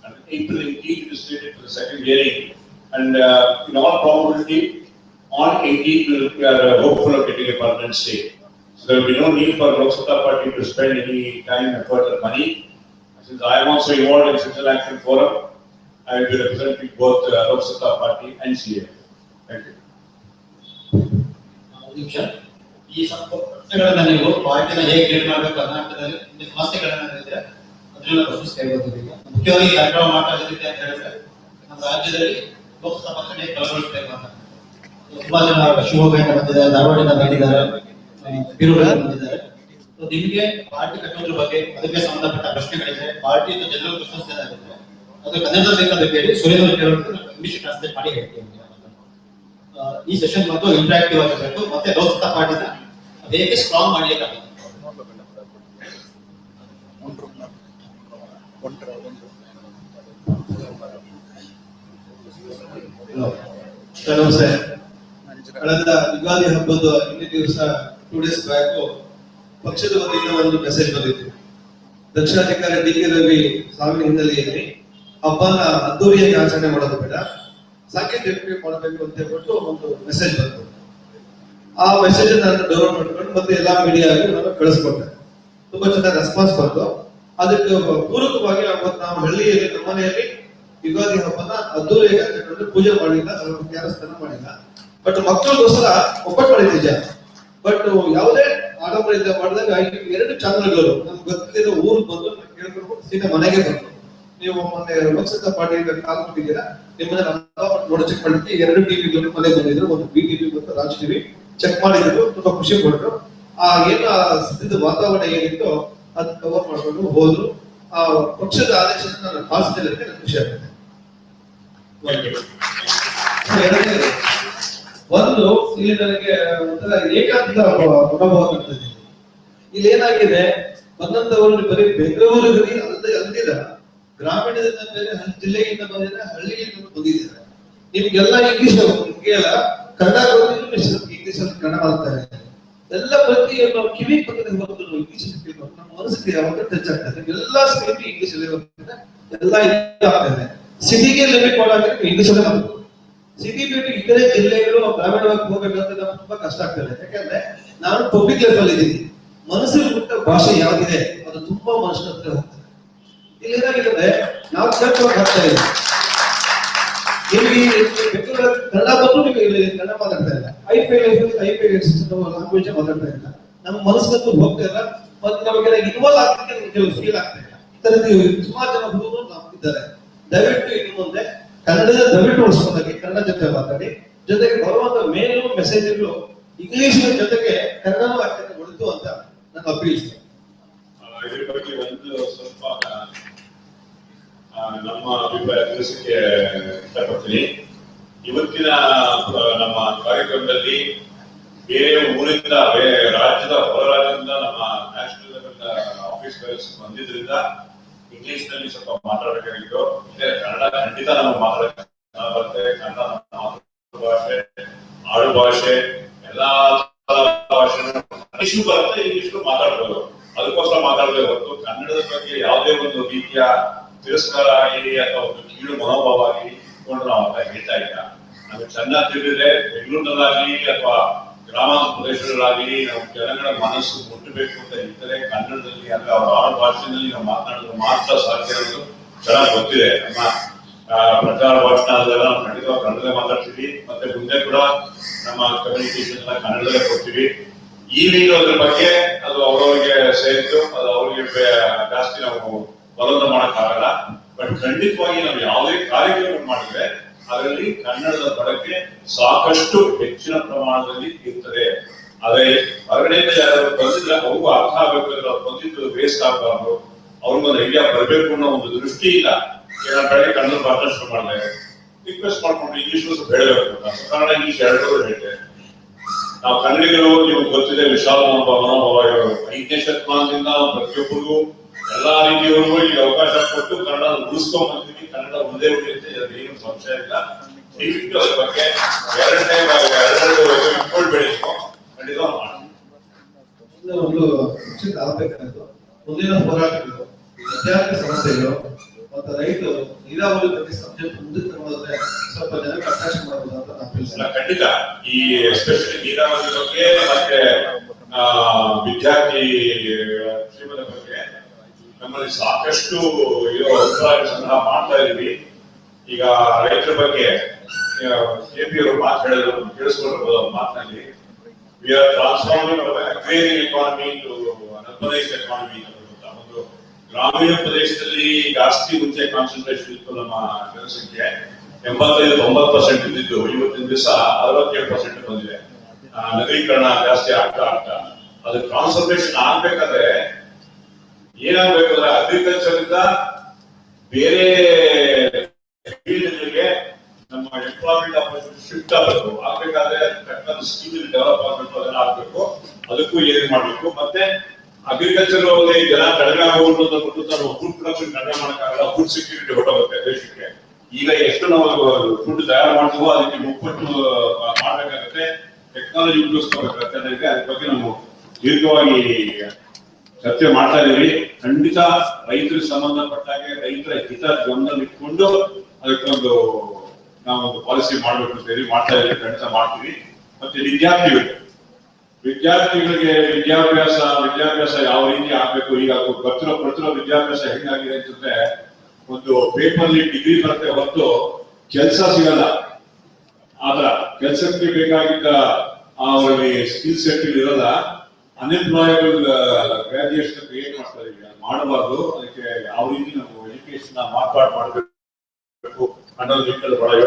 and April 18th is slated for the second hearing, and in all probability, on 18th we are hopeful of getting a permanent stay. So there will be no need for LokSatta party to spend any time, effort, or money. Since I am also involved in Citizen Action Forum, I will be representing both LokSatta party and CA. Thank you. ಈ ಸಮಸ್ಯೆಗಳನ್ನ ನೀವು ಪಾರ್ಟಿನ ಹೇಗೆ create ಮಾಡಬೇಕು ಕರ್ನಾಟಕದಲ್ಲಿ ಸಮಸ್ಯೆಗಳನ್ನ ಇದ್ರೆ ಅದನ್ನ ಪ್ರಶ್ನಿಸಬಹುದು. ಮುಖ್ಯವಾಗಿ ಕಾರ್ಯಕ್ರಮ ಮಾಡ್ತಾ ಇದ್ದೀವಿ ಅಂತ ಹೇಳಿದ್ರೆ ನಮ್ಮ ರಾಜ್ಯದಲ್ಲಿ ಲೋಕಸಭಾ ಪಕ್ಷ ಹೇಗೆ ಬಲಗೊಳಿಸಬೇಕು ಅಂತ ತುಂಬಾ ಜನ ಶಿವಮೊಗ್ಗದಿಂದ ಬಂದಿದ್ದಾರೆ, ಧಾರವಾಡದಿಂದ ಬಂದಿದ್ದಾರೆ, ಬೀರೂರಿಂದ ಬಂದಿದ್ದಾರೆ. ನಿಮಗೆ ಪಾರ್ಟಿ ಕಟ್ಟೋದ್ರ ಬಗ್ಗೆ ಅದಕ್ಕೆ ಸಂಬಂಧಪಟ್ಟ ಪ್ರಶ್ನೆಗಳಿದೆ, ಪಾರ್ಟಿಯಿಂದ ಜನರಲ್ ಕ್ವಶನ್ಸ್ ಏನಾಗುತ್ತೆ ಅದು ಕನ್ನಡದಲ್ಲಿ ಬೇಕಾದ್ರೆ ಕೇಳಿ, ಸುರೇಂದ್ರ ಕೇಳೋದಕ್ಕೆ ಇಂಗ್ಲಿಷ್ ಟ್ರಾನ್ಸ್ಲೇಟ್ ಮಾಡಿ ಹೇಳ್ತೀವಿ. ಈ ಸೆಷನ್ ಮತ್ತು ಇಂಟ್ರಾಕ್ಟಿವ್ ಆಗಿರಬೇಕು, ಮತ್ತೆ ಲೋಕಸತ್ತಾ ಪಾರ್ಟಿನ ಹೇಗೆ ಸ್ಟ್ರಾಂಗ್ ಮಾಡಲಿಕ್ಕಾಗುತ್ತೆ. ನಮಸ್ತೆ. ಕಳೆದ ಯುಗಾದಿ ಹಬ್ಬದ ಹಿಂದಿನ ದಿವಸ 2 days ಬ್ಯಾಕ್ ಪಕ್ಷದ ವತಿಯಿಂದ ಒಂದು ಮೆಸೇಜ್ ಬಂದಿತ್ತು. ದಕ್ಷಿಣಾಧಿಕಾರಿ ಡಿ ಕೆ ರವಿ ಸಾವಿನ ಹಿನ್ನೆಲೆಯಲ್ಲಿ ಹಬ್ಬನ ಅದ್ದೂರಿಯಾಗಿ ಆಚರಣೆ ಮಾಡೋದು ಬೇಡ, ಸಾಂಕೇತಿಕವಾಗಿ ಮಾಡಬೇಕು ಅಂತ ಹೇಳ್ಬಿಟ್ಟು ಒಂದು ಮೆಸೇಜ್ ಬಂತು. ಆ ಮೆಸೇಜ್ ನಾನು ಡೌನ್ಲೋಡ್ ಮಾಡ್ಕೊಂಡು ಮತ್ತೆ ಎಲ್ಲಾ ಮೀಡಿಯಾಗೂ ನಾನು ಕಳಿಸ್ಕೊಟ್ಟೆ. ತುಂಬಾ ಚೆನ್ನಾಗಿ ರೆಸ್ಪಾನ್ಸ್ ಬಂತು. ಅದಕ್ಕೆ ಪೂರಕವಾಗಿ ನಾವು ಹಳ್ಳಿಯಲ್ಲಿ ನಮ್ಮ ಮನೆಯಲ್ಲಿ ಯುಗಾದಿ ಹಬ್ಬನ ಅದ್ದೂರಿಯಾಗಿ ಆಚರಣೆ ಪೂಜೆ ಮಾಡಿಲ್ಲ, ದೇವಸ್ಥಾನ ಮಾಡಿಲ್ಲ. ಬಟ್ ಮಕ್ಕಳಿಗೋಸ್ಕರ ಒಬ್ಬಟ್ಟು ಮಾಡಿದ ನಿಜ. ಬಟ್ ಯಾವುದೇ ಆಡಂಬರ ಮಾಡಿದಾಗ 2 ಚಾನಲ್ಗಳು ನಮ್ಗೆ ಗೊತ್ತಿರೋ ಊರಿಗೆ ಬಂದು ಕೇಳ್ಕೊಂಡು ಸೀದಾ ಮನೆಗೆ ಬಂತು. ನೀವು ಮೊನ್ನೆ ಲೋಕಸತ್ತಾ ಪಾರ್ಟಿಯಿಂದ ಕಾಲ್ ಕೊಟ್ಟಿದ್ದೀರಾ, ನಿಮ್ಮನ್ನ ನೋಡಿ ಚೆಕ್ ಮಾಡಿದ್ವಿ. 2 ಟಿವಿಗಳು ಮನೆ ಬಂದಿದ್ರು, ಒಂದು BTV ಮತ್ತು ರಾಜ್ ಟಿವಿ ಚೆಕ್ ಮಾಡಿದ್ರು, ತುಂಬಾ ಖುಷಿ ಪಟ್ಟರು. ಆ ಏನು ಸ್ಥಿತಿದ ವಾತಾವರಣ ಏನಿತ್ತು ಅದು ಕವರ್ ಮಾಡ್ಕೊಂಡು ಹೋದ್ರು. ಆ ಪಕ್ಷದ ಆದೇಶನ ನಾನು ಪಾಲಿಸಿದ್ದಕ್ಕೆ ನನಗೆ ಖುಷಿ ಆಗುತ್ತೆ. ಒಂದು ಇಲ್ಲಿ ನನಗೆ ಒಂಥರ ಏಕಾಂತ ಅನುಭವ ಆಗ್ತದೆ. ಇಲ್ಲಿ ಏನಾಗಿದೆ, ಬಂದಂತವರು ಬರೀ ಬೆಂಗಳೂರಿಗೆ ಅಲ್ದಿರ ಗ್ರಾಮೀಣದಿಂದ ಬೇರೆ ಜಿಲ್ಲೆಯಿಂದ ಬಂದಿದ್ದಾರೆ, ಹಳ್ಳಿಯಿಂದ ಬಂದಿದ್ದಾರೆ. ನಿಮ್ಗೆಲ್ಲ ಇಂಗ್ಲಿಷ್ ಕೇಳ ಕನ್ನಡ ಇಂಗ್ಲಿಷ್ ಅಲ್ಲಿ ಕನ್ನಡ ಮಾಡ್ತಾರೆ. ಎಲ್ಲ ಪ್ರತಿಯೊಂದು ಕಿವಿ ಪಕ್ಕದ ಇಂಗ್ಲಿಷ್ ನಮ್ಮ ಮನಸ್ಸಿಗೆ ಯಾವಾಗ ಟಚ್ ಆಗ್ತದೆ. ಎಲ್ಲಾ ಸ್ಕ್ರೀನ್ ಇಂಗ್ಲಿಷ್ ಅಲ್ಲಿ ಬರ್ತದೆ, ಎಲ್ಲ ಆಗ್ತದೆ. ಸಿಟಿಗೆ ಲಿಮಿಟ್ ಮಾಡೋಕೆ ಇಂಗ್ಲಿಷ್ ಅಲ್ಲೇ ಮಾಡ್ಬೋದು. ಸಿಟಿ ಬಿಟ್ಟು ಇತರೆ ಜಿಲ್ಲೆಗಳು ಗ್ರಾಮೀಣವಾಗಿ ಹೋಗ್ಬೇಕಂತ ನಮ್ಗೆ ತುಂಬಾ ಕಷ್ಟ ಆಗ್ತದೆ. ಯಾಕಂದ್ರೆ ನಾನು ಪಬ್ಲಿಕ್ ಲೈಫ್ ಅಲ್ಲಿ ಇದ್ದೀನಿ. ಮನಸ್ಸಿಗೆ ಬಿಟ್ಟ ಭಾಷೆ ಯಾವ್ದಿದೆ ಅದು ತುಂಬಾ ಮನುಷ್ಯನ ಹತ್ರ ಹೋಗ್ತದೆ. ಇಲ್ಲಿ ಏನಾಗಿದೆ, ನಾವು ಕೇಳ್ಕೊಳಕ್ ಆಗ್ತಾ ಇಲ್ಲ. ನಿಮಗೆ ಬೆಂಗಳೂರಲ್ಲಿ ಕನ್ನಡ ಬಂದು ನಿಮಗೆ ಕನ್ನಡ ಮಾತಾಡ್ತಾ ಇಲ್ಲ. ಐಫೈ ಲ್ಯಾಂಗ್ವೇಜ್ ಮಾತಾಡ್ತಾ ಇಲ್ಲ. ನಮ್ಮ ಮನಸ್ಸು ಹೋಗ್ತಾ ಇಲ್ಲ. ಮತ್ತೆ ನಮಗೆ ಇನ್ವಾಲ್ವ್ ಆಗ್ಲಿಕ್ಕೆ ಕೆಲವು ಫೀಲ್ ಆಗ್ತಾ ಇಲ್ಲ. ಈ ತರದ್ದು ಸುಮಾರು ಜನ ಹುಡುಗರು ಇದ್ದಾರೆ. ದಯವಿಟ್ಟು ಇನ್ನು ಮುಂದೆ ಕನ್ನಡದ ದಯವಿಟ್ಟು ಉಳಿಸ್ಕೊಂಡಾಗಿ ಕನ್ನಡ ಜೊತೆ ಮಾತಾಡಿ. ಜೊತೆಗೆ ಬರುವಂತ ಮೇಲು ಮೆಸೇಜ್ಗಳು ಇಂಗ್ಲಿಷ್ ಜೊತೆಗೆ ಕನ್ನಡನೂ ಆಗ್ತದೆ ಉಳಿತು ಅಂತ ನಾನು ಅಪೀಲಿಸ್ತೇನೆ. ಇದ್ರ ಬಗ್ಗೆ ಒಂದು ಸ್ವಲ್ಪ ನಮ್ಮ ಅಭಿಪ್ರಾಯ ತಿಳಿಸಕ್ಕೆ ಇಷ್ಟಪಡ್ತೀನಿ. ಇವತ್ತಿನ ನಮ್ಮ ಕಾರ್ಯಕ್ರಮದಲ್ಲಿ ಬೇರೆ ಊರಿಂದ, ಬೇರೆ ರಾಜ್ಯದ ಹೊರ ರಾಜ್ಯದಿಂದ ನಮ್ಮ ನ್ಯಾಷನಲ್ ಲೆವೆಲ್ ಆಫೀಸ್ ಬೇರ್ಸ್ ಬಂದಿದ್ರಿಂದ ಇಂಗ್ಲಿಷ್ ನಲ್ಲಿ ಸ್ವಲ್ಪ ಮಾತಾಡಬೇಕಾಗಿತ್ತು. ಕನ್ನಡ ಖಂಡಿತ ನಮಗೆ ಮಾತಾಡಕ್ಕೆ ಬರುತ್ತೆ. ಕನ್ನಡ ನಮ್ಮ ಮಾತೃಭಾಷೆ, ಆಡು ಭಾಷೆ, ಎಲ್ಲಾ ಭಾಷೆ ಇಂಗ್ಲಿಷ್ ಬರುತ್ತೆ, ಇಂಗ್ಲಿಷ್ ಮಾತಾಡ್ಬೋದು. ಅದಕ್ಕೋಸ್ಕರ ಮಾತಾಡದೆ ಹೊರತು ಕನ್ನಡದ ಬಗ್ಗೆ ಯಾವುದೇ ಒಂದು ರೀತಿಯ ತಿರಸ್ಕಾರ ಆಗಲಿ ಅಥವಾ ಒಂದು ಕೀಳು ಮನೋಭಾವ ಆಗಲಿ ಇಟ್ಕೊಂಡು ನಾವು ಅಂತ ಹೇಳ್ತಾ ಇಲ್ಲ. ನಮಗೆ ಚೆನ್ನಾಗಿ ತಿಳಿದ್ರೆ ಬೆಂಗಳೂರಿನಲ್ಲಾಗಲಿ ಅಥವಾ ಗ್ರಾಮಾಂತರ ಪ್ರದೇಶಗಳಾಗಲಿ ನಾವು ಜನಗಳ ಮನಸ್ಸು ಮುಟ್ಟಬೇಕು ಅಂತ ಇದ್ದರೆ ಕನ್ನಡದಲ್ಲಿ ಅಂದ್ರೆ ಅವರ ಆಡು ಭಾಷೆಯಲ್ಲಿ ನಾವು ಮಾತನಾಡಿದ್ರೆ ಮಾತ್ರ ಸಾಧ್ಯ ಅನ್ನೋದು ಚೆನ್ನಾಗಿ ಗೊತ್ತಿದೆ. ನಮ್ಮ ಪ್ರಚಾರ ಭಾಷಣದಲ್ಲ ನಾವು ಖಂಡಿತವಾಗಿ ಕನ್ನಡದಲ್ಲೇ ಮಾತಾಡ್ತೀವಿ, ಮತ್ತೆ ಮುಂದೆ ಕೂಡ ನಮ್ಮ ಕಮ್ಯುನಿಕೇಶನ್ ಎಲ್ಲ ಕನ್ನಡದಲ್ಲೇ ಕೊಡ್ತೀವಿ. ಈಗ ಅದ್ರ ಬಗ್ಗೆ ಅದು ಅವರವರಿಗೆ ಸೇರಿದ್ದು, ಅದು ಅವರಿಗೆ ಜಾಸ್ತಿ ನಾವು ಬಲವಂತ ಮಾಡಕ್ಕಾಗಲ್ಲ. ಬಟ್ ಖಂಡಿತವಾಗಿ ನಾವು ಯಾವುದೇ ಕಾರ್ಯಕ್ರಮ ಮಾಡಿದ್ರೆ ಅದರಲ್ಲಿ ಕನ್ನಡದ ಬಳಕೆ ಸಾಕಷ್ಟು ಹೆಚ್ಚಿನ ಪ್ರಮಾಣದಲ್ಲಿ ಇರ್ತದೆ. ಅದೇ ಹೊರಗಡೆಯಿಂದ ಯಾರು ಬಂದಿದ್ರೆ ಅವ್ರಿಗೂ ಅರ್ಥ ಆಗ್ಬೇಕಾದ್ರೆ ಅವ್ರು ಬಂದಿದ್ದು ವೇಸ್ಟ್ ಆಗಬಾರ್ದು, ಅವ್ರಿಗೊಂದು ಐಡಿಯಾ ಬರಬೇಕು ಅನ್ನೋ ಒಂದು ದೃಷ್ಟಿ ಇಲ್ಲ. ಬೆಳಗ್ಗೆ ಕನ್ನಡ ಭಾಷಣ ಶುರು ಮಾಡಿದೆ, ರಿಕ್ವೆಸ್ಟ್ ಮಾಡ್ಕೊಂಡು ಇಂಗ್ಲಿಷ್ ಹೇಳಬೇಕು ಅಂತ. ಕನ್ನಡ ಇಂಗ್ಲಿಷ್ ಎರಡೂ ಹೇಳ್ತೇವೆ ನಾವು. ಕನ್ನಡಿಗರು ನಿಮ್ಗೆ ಗೊತ್ತಿದೆ ವಿಶಾಲ ಮನೋಭಾವ ಇರೋರು. 5ನೇ ಶತಮಾನದಿಂದ ಪ್ರತಿಯೊಬ್ಬರಿಗೂ ಎಲ್ಲಾ ರೀತಿಯವರಿಗೂ ಈಗ ಅವಕಾಶ ಕೊಟ್ಟು ಕನ್ನಡ ಉಳಿಸ್ಕೊಂಡ್ ಬಂದಿದ್ದೀವಿ. ಕನ್ನಡ ಒಂದೇ ಉಳಿಯುತ್ತೆ, ಏನು ಸಂಶಯ ಇಲ್ಲ. ದಯವಿಟ್ಟು ಅದ್ರ ಬಗ್ಗೆ ಎರಡು ಇಟ್ಕೊಳ್ಬೇಡಿ, ಖಂಡಿತ ಮಾಡಿ. ಒಂದು ವಿಷಯ ಆಗ್ಬೇಕಾಯ್ತು. ಮುಂದಿನ ಹೋರಾಟಗಳು, ವಿದ್ಯಾರ್ಥಿ ಸಮಸ್ಯೆಗಳು ಮತ್ತು ರೈತರು ನೀರಾವರಿ ಬಗ್ಗೆ ಸಬ್ಜೆಕ್ಟ್ ಮುಂದಕ್ಕೆ ತಗೊಂಡ್ರೆ ಸ್ವಲ್ಪ ಜನಕ್ಕೆ ಅವಕಾಶ ಮಾಡಬಹುದು ಅಂತ ನಾನು ಖಂಡಿತ. ಈ ಎಸ್ಪೆಷಲಿ ನೀರಾವರಿ ಬಗ್ಗೆ ಮತ್ತೆ ವಿದ್ಯಾರ್ಥಿ ಕ್ಷೇಮದ ಬಗ್ಗೆ ನಮ್ಮಲ್ಲಿ ಸಾಕಷ್ಟು ಇರೋ ಅಭಿಪ್ರಾಯ ಸಂಗ್ರಹ ಮಾಡ್ತಾ ಇದೀವಿ. ಈಗ ರೈತರ ಬಗ್ಗೆ ಕೆಪಿ ಅವರು ಮಾತಾಡಿದ್ರು, ಕೇಳಿಸ್ಕೊಂಡಿರ್ಬೋದು ಅವ್ರ ಮಾತಿನಲ್ಲಿ. We are transforming agrarian economy to urbanised economy. ಒಂದು ಗ್ರಾಮೀಣ ಪ್ರದೇಶದಲ್ಲಿ ಜಾಸ್ತಿ ಮುಂಚೆ ಕಾನ್ಸಂಟ್ರೇಷನ್ ಇತ್ತು ನಮ್ಮ ಜನಸಂಖ್ಯೆ. 85-90% ಇದ್ದಿದ್ದು ಇವತ್ತಿನ ದಿವಸ 67% ಬಂದಿದೆ. ನಗರೀಕರಣ ಜಾಸ್ತಿ ಆಗ್ತಾ ಅದು ಕಾನ್ಸಂಟ್ರೇಷನ್ ಆಗ್ಬೇಕಾದ್ರೆ ಏನಾಗ್ಬೇಕಂದ್ರೆ ಅಗ್ರಿಕಲ್ಚರ್ ಇಂದ ಬೇರೆ ಫೀಲ್ಡ್ಗಳಿಗೆ ನಮ್ಮ ಎಂಪ್ಲಾಯ್ಮೆಂಟ್ ಆಪರ್ಚುನಿಟಿ ಶಿಫ್ಟ್ ಆಗಬೇಕು. ಆಗ್ಬೇಕಾದ್ರೆ ತಕ್ಕಂತ ಸ್ಕಿಲ್ ಡೆವಲಪ್ ಆಗಬೇಕು, ಅದನ್ನ ಆಗ್ಬೇಕು. ಅದಕ್ಕೂ ಏನ್ ಮಾಡ್ಬೇಕು. ಮತ್ತೆ ಅಗ್ರಿಕಲ್ಚರ್ ಅಲ್ಲಿ ಜನ ಕಡಿಮೆ ಆಗೋದು ನಾವು ಫುಡ್ ಪ್ರೊಡಕ್ಷನ್ ಕಡಿಮೆ ಮಾಡಕ್ಕಾಗಲ್ಲ. ಫುಡ್ ಸೆಕ್ಯೂರಿಟಿ ಹೊರಟೋಗುತ್ತೆ ದೇಶಕ್ಕೆ. ಈಗ ಎಷ್ಟು ನಾವು ಫುಡ್ ತಯಾರು ಮಾಡ್ತೀವೋ ಅದಕ್ಕೆ ಮುಪ್ಪಟ್ಟು ಮಾಡ್ಬೇಕಾಗತ್ತೆ, ಟೆಕ್ನಾಲಜಿ ಉಪಯೋಗಿಸ್ಕೋಬೇಕಾಗತ್ತೆ. ಅದ್ರ ಬಗ್ಗೆ ನಾವು ದೀರ್ಘವಾಗಿ ಚರ್ಚೆ ಮಾಡ್ತಾ ಇದೀವಿ. ಖಂಡಿತ ರೈತರಿಗೆ ಸಂಬಂಧಪಟ್ಟಾಗೆ ರೈತರ ಹಿತ ಗಮನದಲ್ಲಿ ಇಟ್ಕೊಂಡು ಅದಕ್ಕೊಂದು ನಾವೊಂದು ಪಾಲಿಸಿ ಮಾಡ್ಬೇಕು ಅಂತ ಹೇಳಿ ಮಾಡ್ತಾ ಇದೀವಿ. ಖಂಡಿತ ಮಾಡ್ತೀವಿ. ಮತ್ತೆ ವಿದ್ಯಾರ್ಥಿಗಳಿಗೆ ವಿದ್ಯಾಭ್ಯಾಸ ಯಾವ ರೀತಿ ಆಗ್ಬೇಕು, ಈಗ ಬರ್ತಿರೋ ವಿದ್ಯಾಭ್ಯಾಸ ಹೆಂಗಾಗಿದೆ ಅಂತಂದ್ರೆ ಒಂದು ಪೇಪರ್ಲಿ ಡಿಗ್ರಿ ಬರುತ್ತೆ ಹೊರತು ಕೆಲಸ ಸಿಗಲ್ಲ. ಆದ್ರ ಕೆಲಸಕ್ಕೆ ಬೇಕಾಗಿದ್ದ ಅವರಲ್ಲಿ ಸ್ಕಿಲ್ ಸೆಟ್ ಇರಲ್ಲ. ಅನ್ಎಂಪ್ಲಾಯಬಲ್ ಗ್ರಾಜುಯೇಷನ್ ಕ್ರಿಯೇಟ್ ಮಾಡ್ತಾ ಇದೀವಿ. ಅದು ಮಾಡಬಾರ್ದು. ಅದಕ್ಕೆ ಯಾವ ರೀತಿ ನಾವು ಎಜುಕೇಶನ್ ಮಾರ್ಪಾಡು ಮಾಡಬೇಕು ಅನ್ನೋದು ಬಹಳ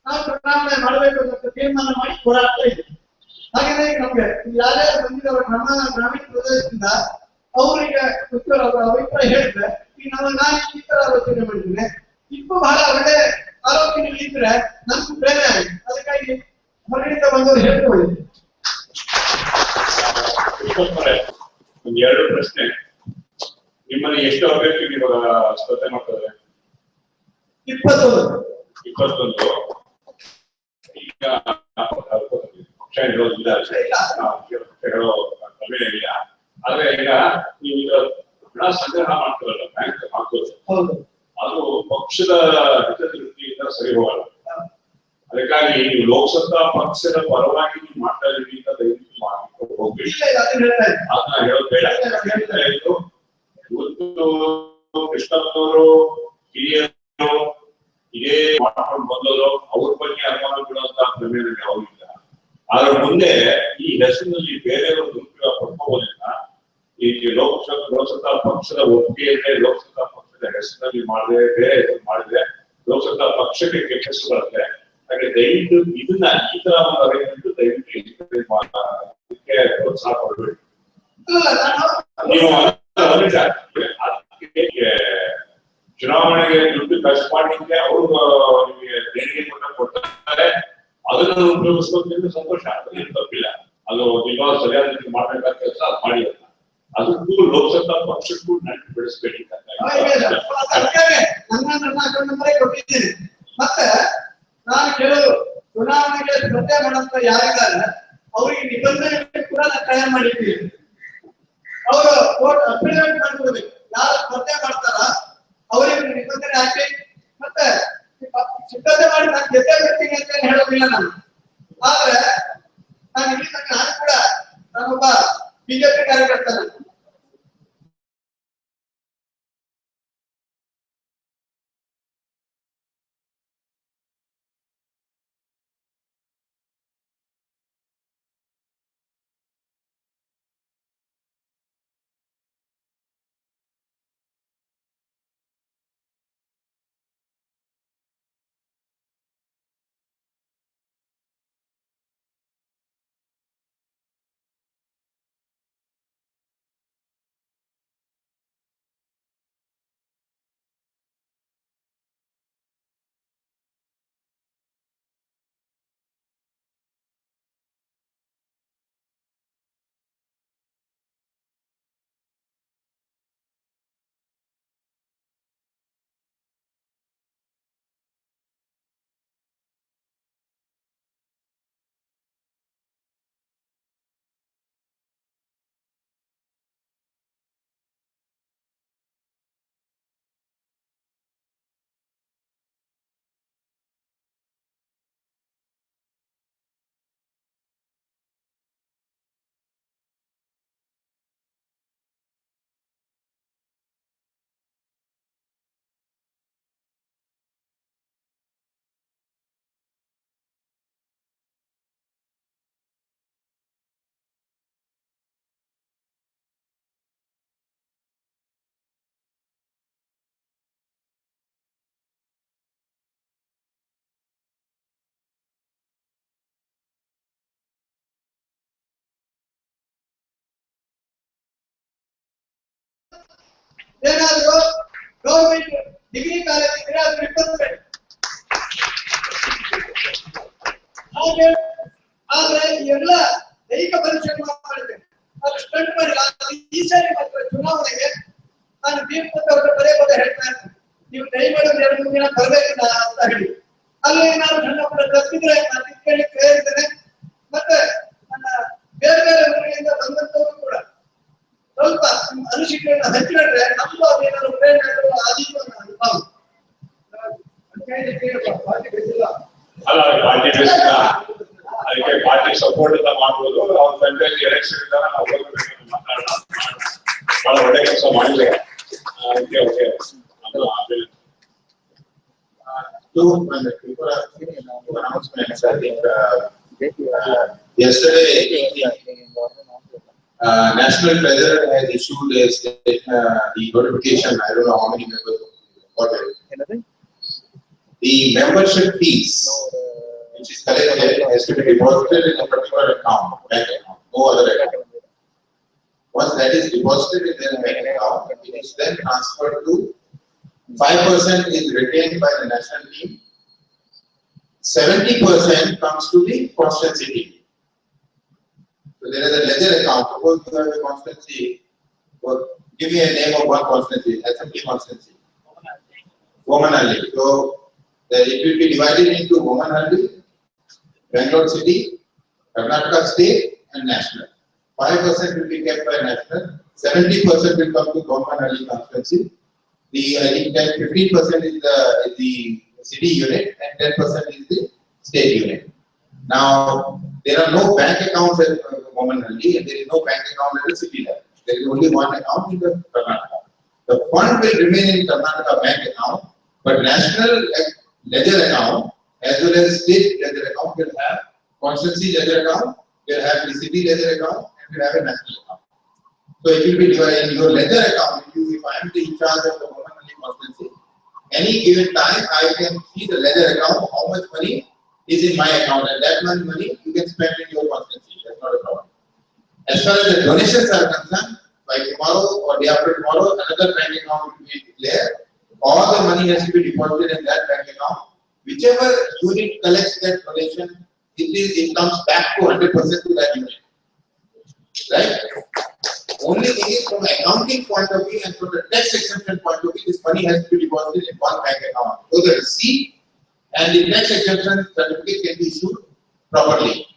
ನಾವು ಚುನಾವಣೆ ಮಾಡಬೇಕು ಅಂತ ತೀರ್ಮಾನ ಮಾಡಿ ಹೋರಾಡ್ತಾ ಇದ್ದೀವಿ. ಹಾಗೆ ನಮ್ಗೆ ಯಾರ್ಯಾರು ಬಂದಿದ್ದವರು ನಮ್ಮ ಗ್ರಾಮೀಣ ಪ್ರದೇಶದಿಂದ ಅವರಿಗೆ ಅವರ ಅಭಿಪ್ರಾಯ ಹೇಳಿದ್ರೆ ಈಗ ನಾನು ಈ ತರ ಆಲೋಚನೆ ಮಾಡಿದ್ದೇನೆ, ಇಪ್ಪು ಬಹಳ ಒಳ್ಳೆ ಆಲೋಚನೆಗಳು ಇದ್ರೆ ನಮ್ಗೆ ಪ್ರೇರಣೆ ಆಗಿದೆ. ಅದಕ್ಕಾಗಿ ಹೊರಗಿಂದ ಬಂದವರು ಹೇಳ್ಕೊಳ್ಳಿ. ಒಂದು ಎರಡು ಪ್ರಶ್ನೆ. ನಿಮ್ಮಲ್ಲಿ ಎಷ್ಟು ಅಭ್ಯರ್ಥಿ ಇವಾಗ ಸ್ಪರ್ಧೆ ಮಾಡ್ತಾರೆ? 21. ಈಗ ಪಕ್ಷ ಇರೋದಿಲ್ಲ, ಹೇಳೋ ಕ್ರಮೇ ಇಲ್ಲ. ಆದ್ರೆ ಈಗ ನೀವು ಹಣ ಸಂಗ್ರಹ ಮಾಡ್ತಾರಲ್ಲ, ಬ್ಯಾಂಕ್ ಹಾಕೋದು, ಅದು ಪಕ್ಷದ ಹಿತದೃಷ್ಟಿಯಿಂದ ಸರಿ ಹೋಗಲ್ಲ. ಅದಕ್ಕಾಗಿ ನೀವು ಲೋಕಸತ್ತಾ ಪಕ್ಷದ ಪರವಾಗಿ ನೀವು ಮಾಡ್ತಾ ಇದ್ದೀವಿ ಅಂತ ದಯವಿಟ್ಟು ಹೋಗ್ಬೇಡಿ. ಅದನ್ನ ಹೇಳೋದು ಬೇಡ. ಹೇಳ್ತಾ ಇದ್ದು ಇವತ್ತು ಕೃಷ್ಣಪ್ಪನವರು ಹಿರಿಯರು ಇದೇ ಮಾಡ್ಕೊಂಡು ಬಂದವರು, ಅವ್ರ ಬಗ್ಗೆ ಅನುಮಾನ ಬಿಡುವಂತ ಕ್ರಮೇಣ ಯಾವಾಗಿಲ್ಲ. ಆದ್ರೆ ಮುಂದೆ ಈ ಹೆಸರಿನಲ್ಲಿ ಬೇರೆಯವರು ದುರುಪಯೋಗ ಪಡ್ಕೋಬೋದಿಲ್ಲ. ಈ ಲೋಕಸತ್ತಾ ಪಕ್ಷದ ಒಪ್ಪಿಗೆಯಲ್ಲೇ ಲೋಕಸತ್ತಾ ಪಕ್ಷದ ಹೆಸರಿನಲ್ಲಿ ಮಾಡದೆ ಬೇರೆ ಹೆಸರು ಮಾಡಿದ್ರೆ ಲೋಕಸತ್ತಾ ಪಕ್ಷಕ್ಕೆ ಕೆಟ್ಟ ಹೆಸರು ಬರುತ್ತೆ. ಹಾಗೆ ದಯವಿಟ್ಟು ಇದನ್ನ ಈ ತರ ಒಂದು ಅರೇಂಜ್ಮೆಂಟ್ ದಯವಿಟ್ಟು ಅದಕ್ಕೆ ಪ್ರೋತ್ಸಾಹ ಕೊಡಬೇಡಿ. ನೀವು ಚುನಾವಣೆಗೆ ದುಡ್ಡು ಖರ್ಚು ಮಾಡಲಿಕ್ಕೆ ಅವರು ನಿಮಗೆ ದೇಣಿಗೆ ಕೊಡ್ತಾರೆ, ಅದನ್ನು ಉಪಯೋಗಿಸ್ಕೊಂಡು ಸಂತೋಷ, ಅದೇನು ತಪ್ಪಿಲ್ಲ. ಅದು ನಿಜವಾದ ಸರಿಯಾದ ರೀತಿ ಮಾಡಬೇಕಾದ ಕೆಲಸ ಅದು ಮಾಡಿ ಅಂತ. ಅದಕ್ಕೂ ಲೋಕಸತ್ತಾ ಪಕ್ಷಕ್ಕೂ ನಂಟು ಬೆಳೆಸಬೇಡಿ. ಕೊಟ್ಟಿದ್ದೀನಿ. ಮತ್ತೆ ನಾನು ಕೇಳೋದು, ಚುನಾವಣೆಗೆ ಸ್ಪರ್ಧೆ ಮಾಡುವಂತ ಯಾರಿದ್ದಾರೆ ಅವರಿಗೆ ನಿಬಂಧನೆ ಕೂಡ ನಾನು ತಯಾರು ಮಾಡಿದ್ದೀನಿ. ಅವರು ವೋಟ್ ಅಫಿಡವಿಟ್ ಮಾಡ್ಕೋಬೇಕು. ಯಾರು ಸ್ಪರ್ಧೆ ಮಾಡ್ತಾರ ಅವರಿಗೆ ನಿಬಂಧನೆ ಹಾಕಿ ಮತ್ತೆ ಸಿದ್ಧತೆ ಮಾಡಿ ನಾನು ಗೆದ್ದೆ ಬರ್ತೀನಿ ಅಂತ ಹೇಳೋದಿಲ್ಲ ನಾನು. ಆದ್ರೆ ನಾನು ಇಲ್ಲಿ ತನಕ ನಾನು ಕೂಡ ನಾನೊಬ್ಬ ಬಿಜೆಪಿ ಕಾರ್ಯಕರ್ತನ. ಏನಾದ್ರು ಗೌರ್ಮೆಂಟ್ ಡಿಗ್ರಿ ಕಾಲೇಜ್ ರಿಪೋರ್ಟ್ ಹಾಗೆ ಆದ್ರೆ ಎಲ್ಲ ದೈಹಿಕ ಪರೀಕ್ಷೆ ಮಾಡಿದೆ, ಅದು ಸ್ಟಂಟ್ ಮಾಡಿಲ್ಲ. ಈ ಸಾರಿ ಮಾತ್ರ ಚುನಾವಣೆಗೆ ನಾನು ತೀರ್ಪು ಪದೇ ಪದೇ ಹೇಳ್ತಾ ಇದ್ದೀನಿ, ನೀವು ದಯಮಾಡಿ 2-3 ದಿನ ಬರ್ಬೇಕಿಲ್ಲ ಅಂತ ಹೇಳಿ. ಅಲ್ಲಿ ನಾನು ಸಣ್ಣ ಪುಟ್ಟ ತಪ್ಪಿದ್ರೆ ನಾನು ಕೇಳಿ ಕೇಳಿದ್ದೇನೆ. ಮತ್ತೆ ನನ್ನ ಬೇರೆ ಬೇರೆ ಊರಿನಿಂದ ಬಂದಂತವರು ಕೂಡ ಸ್ವಲ್ಪ ಅನಿಸಿಕೆಯನ್ನು ಹಂಚಿಕೊಂಡ್ರೆ ನಮ್ದು ಅದೇನಾದ್ರು ಪ್ರೇರಣೆ ಆದೀತು ಅನ್ನೋ ಅನುಭವ. ಅಲ್ಲ ಪಾರ್ಟಿ ಬೇಸಿಲ್ಲ, ಅದಕ್ಕೆ ಪಾರ್ಟಿ ಸಪೋರ್ಟ್ ಅಂತ ಮಾಡ್ಬೋದು. ಅವ್ರ ತಂದೆ ಎಲೆಕ್ಷನ್ ಇದ್ದಾಗ ನಾವು ಮಾತಾಡೋಣ, ಬಹಳ ಒಳ್ಳೆ ಕೆಲಸ ಮಾಡಿದ್ದಾರೆ. ಓಕೆ ಓಕೆ ಅದು ಆಮೇಲೆ yesterday National Treasurer has issued a the notification. I don't know how many members got it. The membership fees which is collected has to be deposited in a particular account, bank account, no other account. Once that is deposited in their bank account, it is then transferred to 5% is retained by the national team, 70% comes to the constituency team. So there is a ledger account. Suppose you have a constituency, give me a name of one constituency, assembly constituency. Womanhalli. So it will be divided into Womanhalli, Bangalore city, Karnataka state and national. 5% will be kept by national, 70% will come to Womanhalli constituency. I think 15% is the city unit and 10% is the state unit. Now, there are no bank accounts at Womanhalli and there is no bank account at the city level. There is only one account in the Karnataka. The fund will remain in Karnataka bank account, but national ledger account as well as state ledger account will have constituency ledger account, will have the city ledger account, and will have a national account. So it will be divided in your ledger account. If I am in charge of the Womanhalli constituency, any given time I can see the ledger account, how much money is in my account, and that much money you can spend in your constituency. That's not a problem. As far as the donations are concerned, by tomorrow or day after tomorrow, another bank account will be declared. All the money has to be deposited in that bank account. Whichever unit collects that donation, it comes back to 100% to that unit. Right? Only thing is, from an accounting point of view and from the tax exemption point of view, this money has to be deposited in one bank account. So the receipt and the tax exemption certificate can be issued properly.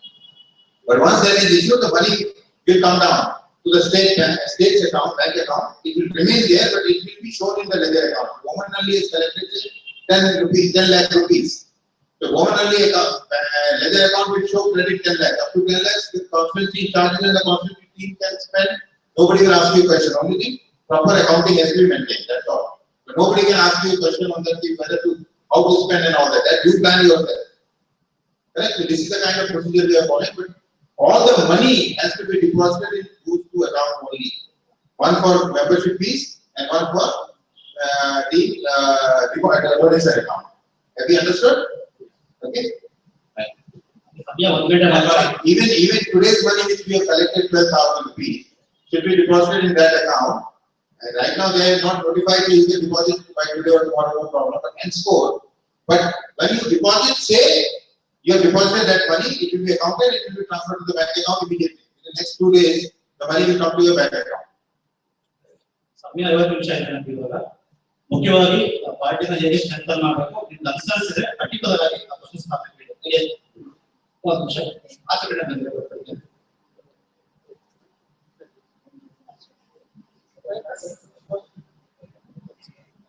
But once that is issued, the money will come down to the state account, bank account. It will remain there, but it will be shown in the ledger account. Womanhalli is collected 10 lakh rupees. The Womanhalli ledger account will show credit 10 lakh. Up to 10 lakhs, the constituency charges and the constituency team can spend. Nobody will ask you a question. Only the proper accounting has to be maintained. That's all. But nobody can ask you a question on that, whether to how to spend and all that. That you plan yourself. Correct? So this is the kind of procedure we are following. But all the money has to be deposited in those two accounts only. One for membership fees and one for the donation account. Have you understood? Okay. Even today's money which we have collected 12,000 rupees should be deposited in that account. And right now they are not notified that you can deposit by today or tomorrow, no problem. But henceforth, but when you deposit, say you have deposited that money, it will be accounted, it will be transferred to the bank account immediately. In the next 2 days, the money will come to your bank account. ಸಮಯ 50 ನಿಮಿಷ ಆಯ್ತು ಇವಾಗ ಮುಖ್ಯವಾಗಿ ಪಾರ್ಟಿನ ಹೇಗೆ strengthen ಮಾಡಬೇಕು ಇದು concerns ಇದೆ particular ಆಗಿ ಕ್ವೆಶ್ಚನ್ಸ್ ಮಾಡಬೇಕು ಇದೆ 1 ನಿಮಿಷ ಆಚರಣೆ ಮಾಡಬೇಕು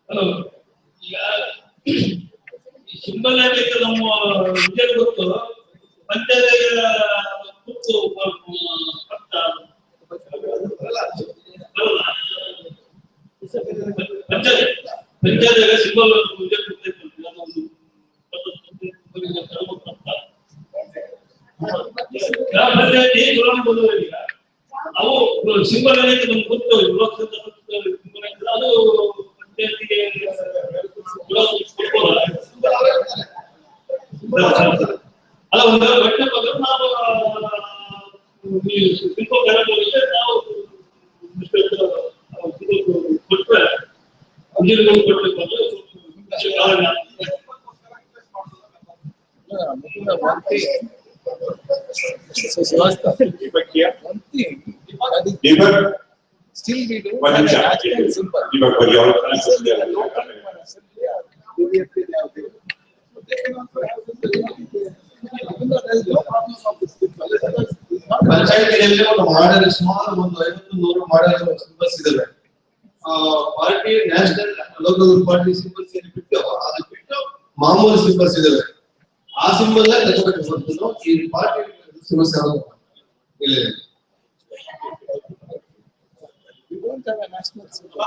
ಹಲೋ ಈಗ ಸಿಂಬಲ್ ಆಗಿ ನಮ್ಮ ವಿಜಯ ಗೊತ್ತು ಪಂಚಾಯತ್ ಕುತ್ತು ಪಂಚಾಯತ್ ಸಿಂಬಲ್ ಗ್ರಾಮ ಪಂಚಾಯತಿ ಚುನಾವಣೆ ಬಂದವರಿಗೆ ಅವು ಸಿಂಬಲ್ ಏನೈತೆ ನಮ್ಗೆ ಗೊತ್ತು ಲೋಕಸಭಾ ಸಿಂಬಲ್ ಐತಲ್ಲ ಅದು ಪಂಚಾಯತಿಗೆ ಅಲ್ಲ ಒಂದು ಘಟನೆ ಬಗ್ಗೆ ನಾವು ಶಿಲ್ಪ ಕಾರ್ಯಕ್ರಮಕ್ಕೆ ನಾವು ಕೊಟ್ಟರೆ ಇಂಜಿನಿಯರ್ಗಳು ಕೊಡಬೇಕು ಅಂದ್ರೆ still we do ಪಂಚಾಯತಿಯಲ್ಲಿ ಒಂದು ಮಾಡಲ್ ಸುಮಾರು ಒಂದು 50-100 ಮಾಡಲ್ ಸಿಂಬಲ್ಸ್ ಇದಾವೆ. Party national local party symbols ಏನು ಬಿಟ್ಟು ಅದು ಬಿಟ್ಟು ಮಾಮೂಲು ಸಿಂಬಲ್ಸ್ ಇದಾವೆ. ಆ ಸಿಂಬಲ್ ತಗೋಬೇಕು ಈ ಪಾರ್ಟಿ ಸಿಂಬಲ್ಸ್ ಯಾವುದು ಇಲ್ಲ. we don't have a national symbol.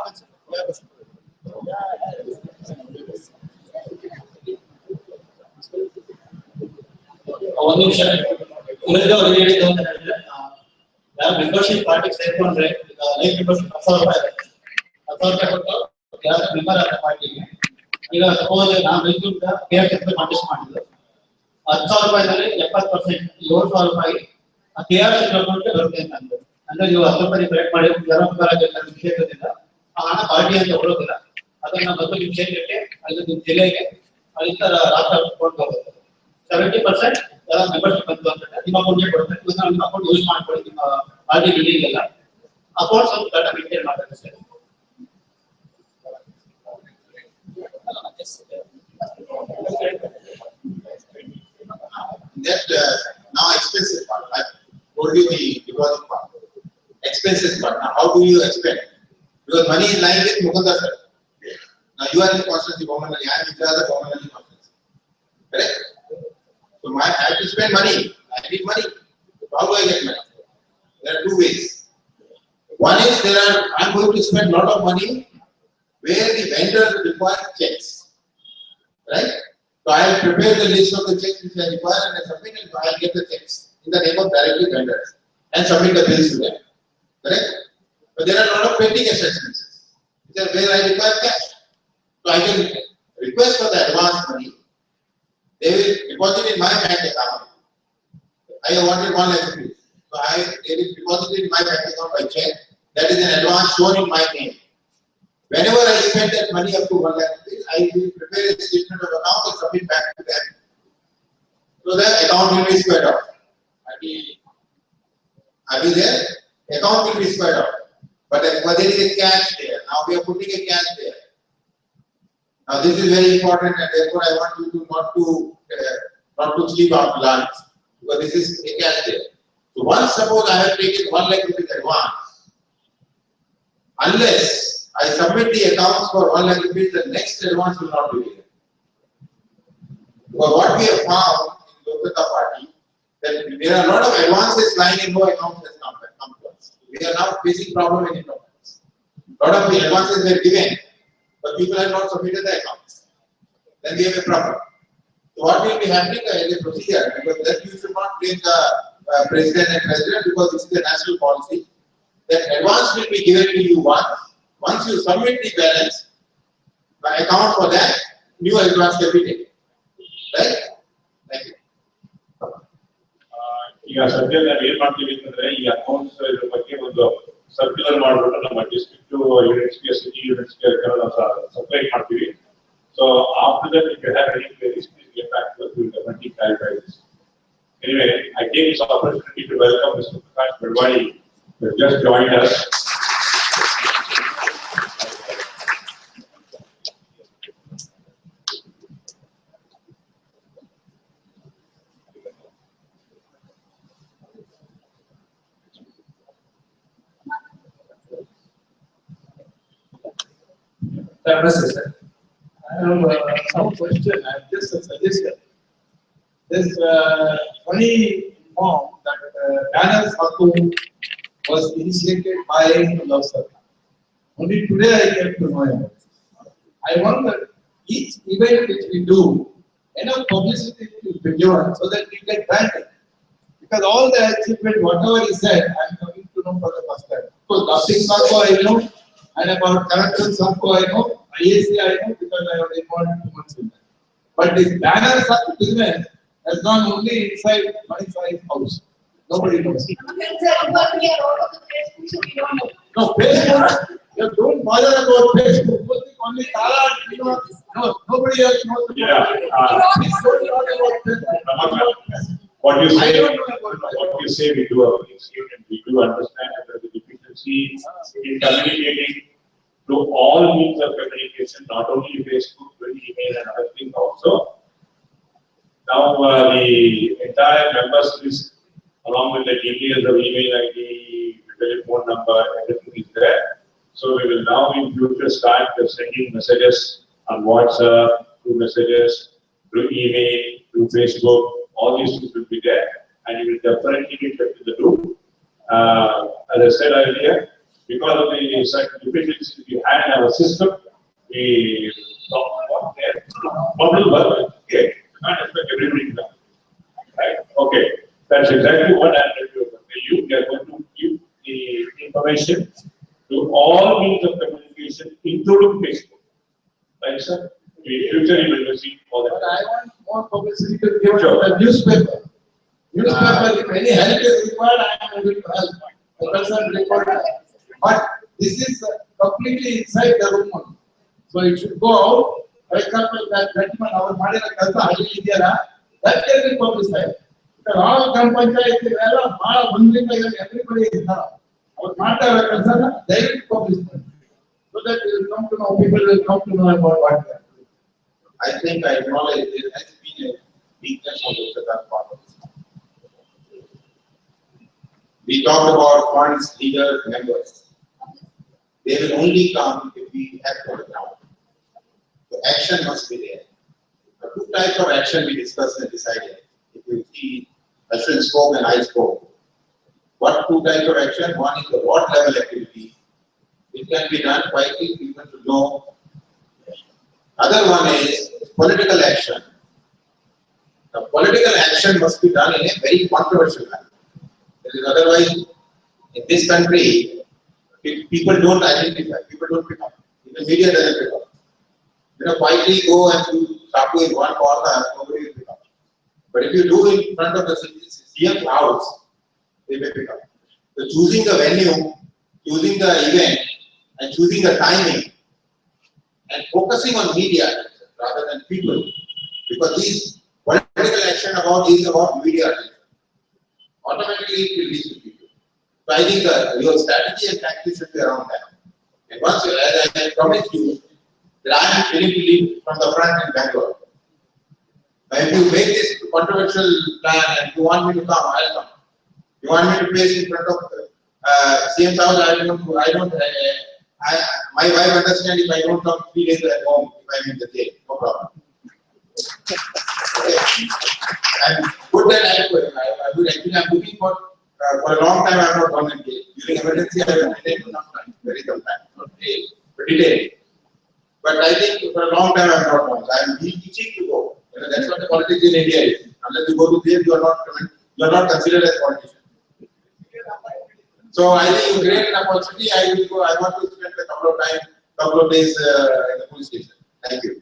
ಒಂದು ನಿಮಿಷ ಉಳಿದ ಹೇಳಿದ್ದು ಅಂತ ಹೇಳಿದ್ರೆ ಯಾರು ಮೆಂಬರ್ಶಿಪ್ ಪಾರ್ಟಿಗೆ ಸೇರ್ಕೊಂಡ್ರೆ ಈಗ ಲೈಫ್ ಮೆಂಬರ್ಶಿಪ್ 10,000 ರೂಪಾಯಿ ಕೊಟ್ಟು ಯಾರು ಮೆಂಬರ್ ಆದ ಪಾರ್ಟಿಗೆ ಈಗ ಸಪೋಸ್ ನಾವು ಮೈಸೂರಿಂದ KFS ಕಾಂಟೆಸ್ಟ್ ಮಾಡಿದ್ರು 10,000 70%, 7,000 KRS ಅಕೌಂಟ್ ಬರುತ್ತೆ ಅಂತ ಅಂದ್ರು. ಅಂದ್ರೆ ನೀವು 10 ಕಲೆಕ್ಟ್ ಮಾಡಿ ಕ್ಷೇತ್ರದಿಂದ ಆ ಹಣ ಪಾರ್ಟಿ ಅಂತ ಕೊಡೋದಿಲ್ಲ, ಅದನ್ನ ಬಂದು ನಿಮ್ಮ ಕ್ಷೇತ್ರಕ್ಕೆ ಅಲ್ಲಿ ನಿಮ್ಮ ಜಿಲ್ಲೆಗೆ ಅಲ್ಲಿಂದ ರಾಷ್ಟ್ರ ಅಕೌಂಟ್ ಹೋಗುತ್ತೆ. 70% ಎಲ್ಲ ಮೆಂಬರ್ಶಿಪ್ ಬಂತು ಅಂತ ನಿಮ್ಮ ಅಕೌಂಟ್ಗೆ ಕೊಡುತ್ತೆ. ಇದನ್ನ ನಿಮ್ಮ ಅಕೌಂಟ್ ಯೂಸ್ ಮಾಡ್ಕೊಳ್ಳಿ, ನಿಮ್ಮ ಪಾರ್ಟಿ ಬಿಲ್ಡಿಂಗ್ ಎಲ್ಲ ಅಕೌಂಟ್ ಸ್ವಲ್ಪ ಡಾಟಾ ಮೇಂಟೈನ್ ಮಾಡ್ತಾರೆ sir. That now expenses part, I told you the deposit part. Expenses part. Now how do you expend? Because money is lying with Mukunda sir. Now you are in the constituency commonly, I am in the other commonly constituency. Correct? So I have to spend money. I need money. So how do I get money? There are two ways. One is I am going to spend a lot of money where the vendors require checks. Right? So I will prepare the list of the checks which I require and I submit, and I will get the checks in the name of directly vendors and submit the bills to them. Correct? But there are a lot of pending expenses which are where I require cash. So I can request for the advance money. They will deposit in my bank account. I have wanted 1 lakh rupees. So they will deposit in my bank account by check. That is an advance shown in my name. Whenever I spend that money up to 1 lakh rupees, I will prepare a statement of account and submit back to them. So that account will be squared off. Are we there? Account will be squared off. But there is a cash there. Now we are putting a cash there. Now this is very important, and therefore I want you to not to sleep after lunch, because this is a cash there. So once suppose I have taken 1 lakh rupees advance, unless I submit the accounts for 1 lakh rupees, the next advance will not be there. Because what we have found in LokSatta party, that there are a lot of advances lying in no accounts has come to us. We are now facing problem in accounts. A lot of the advances were given, but people have not submitted the accounts. Then we have a problem. So what will be happening is a procedure, because then you should not blame the president and president, because this is a national policy. That advance will be given to you once. Once you submit the balance, the account for that new advance can be taken. Right? Thank you. ಈಗ ಸದ್ಯ ನಾವು ಏನ್ ಮಾಡ್ತೀವಿ ಅಂತಂದ್ರೆ ಈ accounts ಬಗ್ಗೆ ಒಂದು circular ಮಾಡ್ಬಿಟ್ಟು ನಮ್ಮ ಡಿಸ್ಟ್ರಿಕ್ಟ್ ಯೂನಿಟ್ಸ್ಗೆ ಸಿಟಿ ಯೂನಿಟ್ಸ್ಗೆ ಸಪ್ಲೈ ಮಾಡ್ತೀವಿ. So after that if you have any queries please get back to us. We will definitely clarify this. Anyway, I take this opportunity to welcome Mr. Prakash Badwani, who has just joined us. Namaste, sir. I have some question. I have just a suggestion. This funny form that banner Saku was initiated by LokSatta. Only today I came to know about it. I wonder each event which we do, enough publicity to be given so that we get branded. Because all the achievement, whatever is said, I am coming to know for the first time. So Dr. Saku I know. And about corruption, Samko I know, IAC I know, because I have involved 2 months in that. But this banner such business has gone only inside my size house. Nobody knows. No, Facebook, you don't bother about Facebook. Only Tara, no, nobody else knows about Facebook. What you say, I don't know about what you say, we do appreciate, and we do understand that there is a deficiency in communicating to all means of communication, not only Facebook, but email and other things also. Now the entire members list, along with the details of email ID, telephone number, everything is there. So we will now in future start sending messages on WhatsApp, through messages, through email, through Facebook. All these things will be there, and you will definitely be kept in the loop. As I said earlier, because of the certain deficiencies we had in our system, we talked about there. Model work, okay, you can't expect everybody to come. Right? Okay, that's exactly what I'm going to do. We are going to give the information to all means of communication, including Facebook. Right, sir? We future will receive all that. But I want more publicity to give to the newspaper. Newspaper, if any help is required, I am able to help. The person reporter. But this is completely inside the room only. So it should go out. For example, that gentleman, our Madina Kalsa Hali Indiana, that can be publicized. Because all companies, everybody is now. Our Mata Kalsa, they will publish them. So that we will come to know, people will come to know about what they are doing. I think I acknowledge there has been a weakness of the Sadat parties. We talked about funds, leaders, members. They will only come if we have on the ground. So action must be there. The two types of action we discussed and decided. If you see, Ashwin spoke and I spoke. What two types of action? One is the ward level activity. It can be done quietly, people to know. Other one is political action. The political action must be done in a very controversial manner. Otherwise, in this country, people don't identify, people don't pick up. The media doesn't pick up. Quietly go and do Sapu in one corner, nobody will pick up. But if you do in front of the CM crowds, they may pick up. So choosing the venue, choosing the event, and choosing the timing, and focusing on media rather than people, because these political action is about media attention. Automatically it will reach the people. So I think your strategy and tactics should be around that. And once, as I promised you, that I am willing to lead from the front in Bangalore. But if you make this controversial plan and you want me to come, I'll come. You want me to place in front of CM's house, my wife understands if I don't come 3 days at home, if I'm in the jail, no problem. Okay. I'm good that I'm looking for a long time I have not gone in jail. During emergency, I have detained enough time, very some time, not jail, but detained. But I think for a long time I have not gone. I am teaching to go. That's what the politics in India is. Unless you go to jail, you are not considered as politician. So I think you create an opportunity. I will go. I want to spend a couple of days in the police station. Thank you.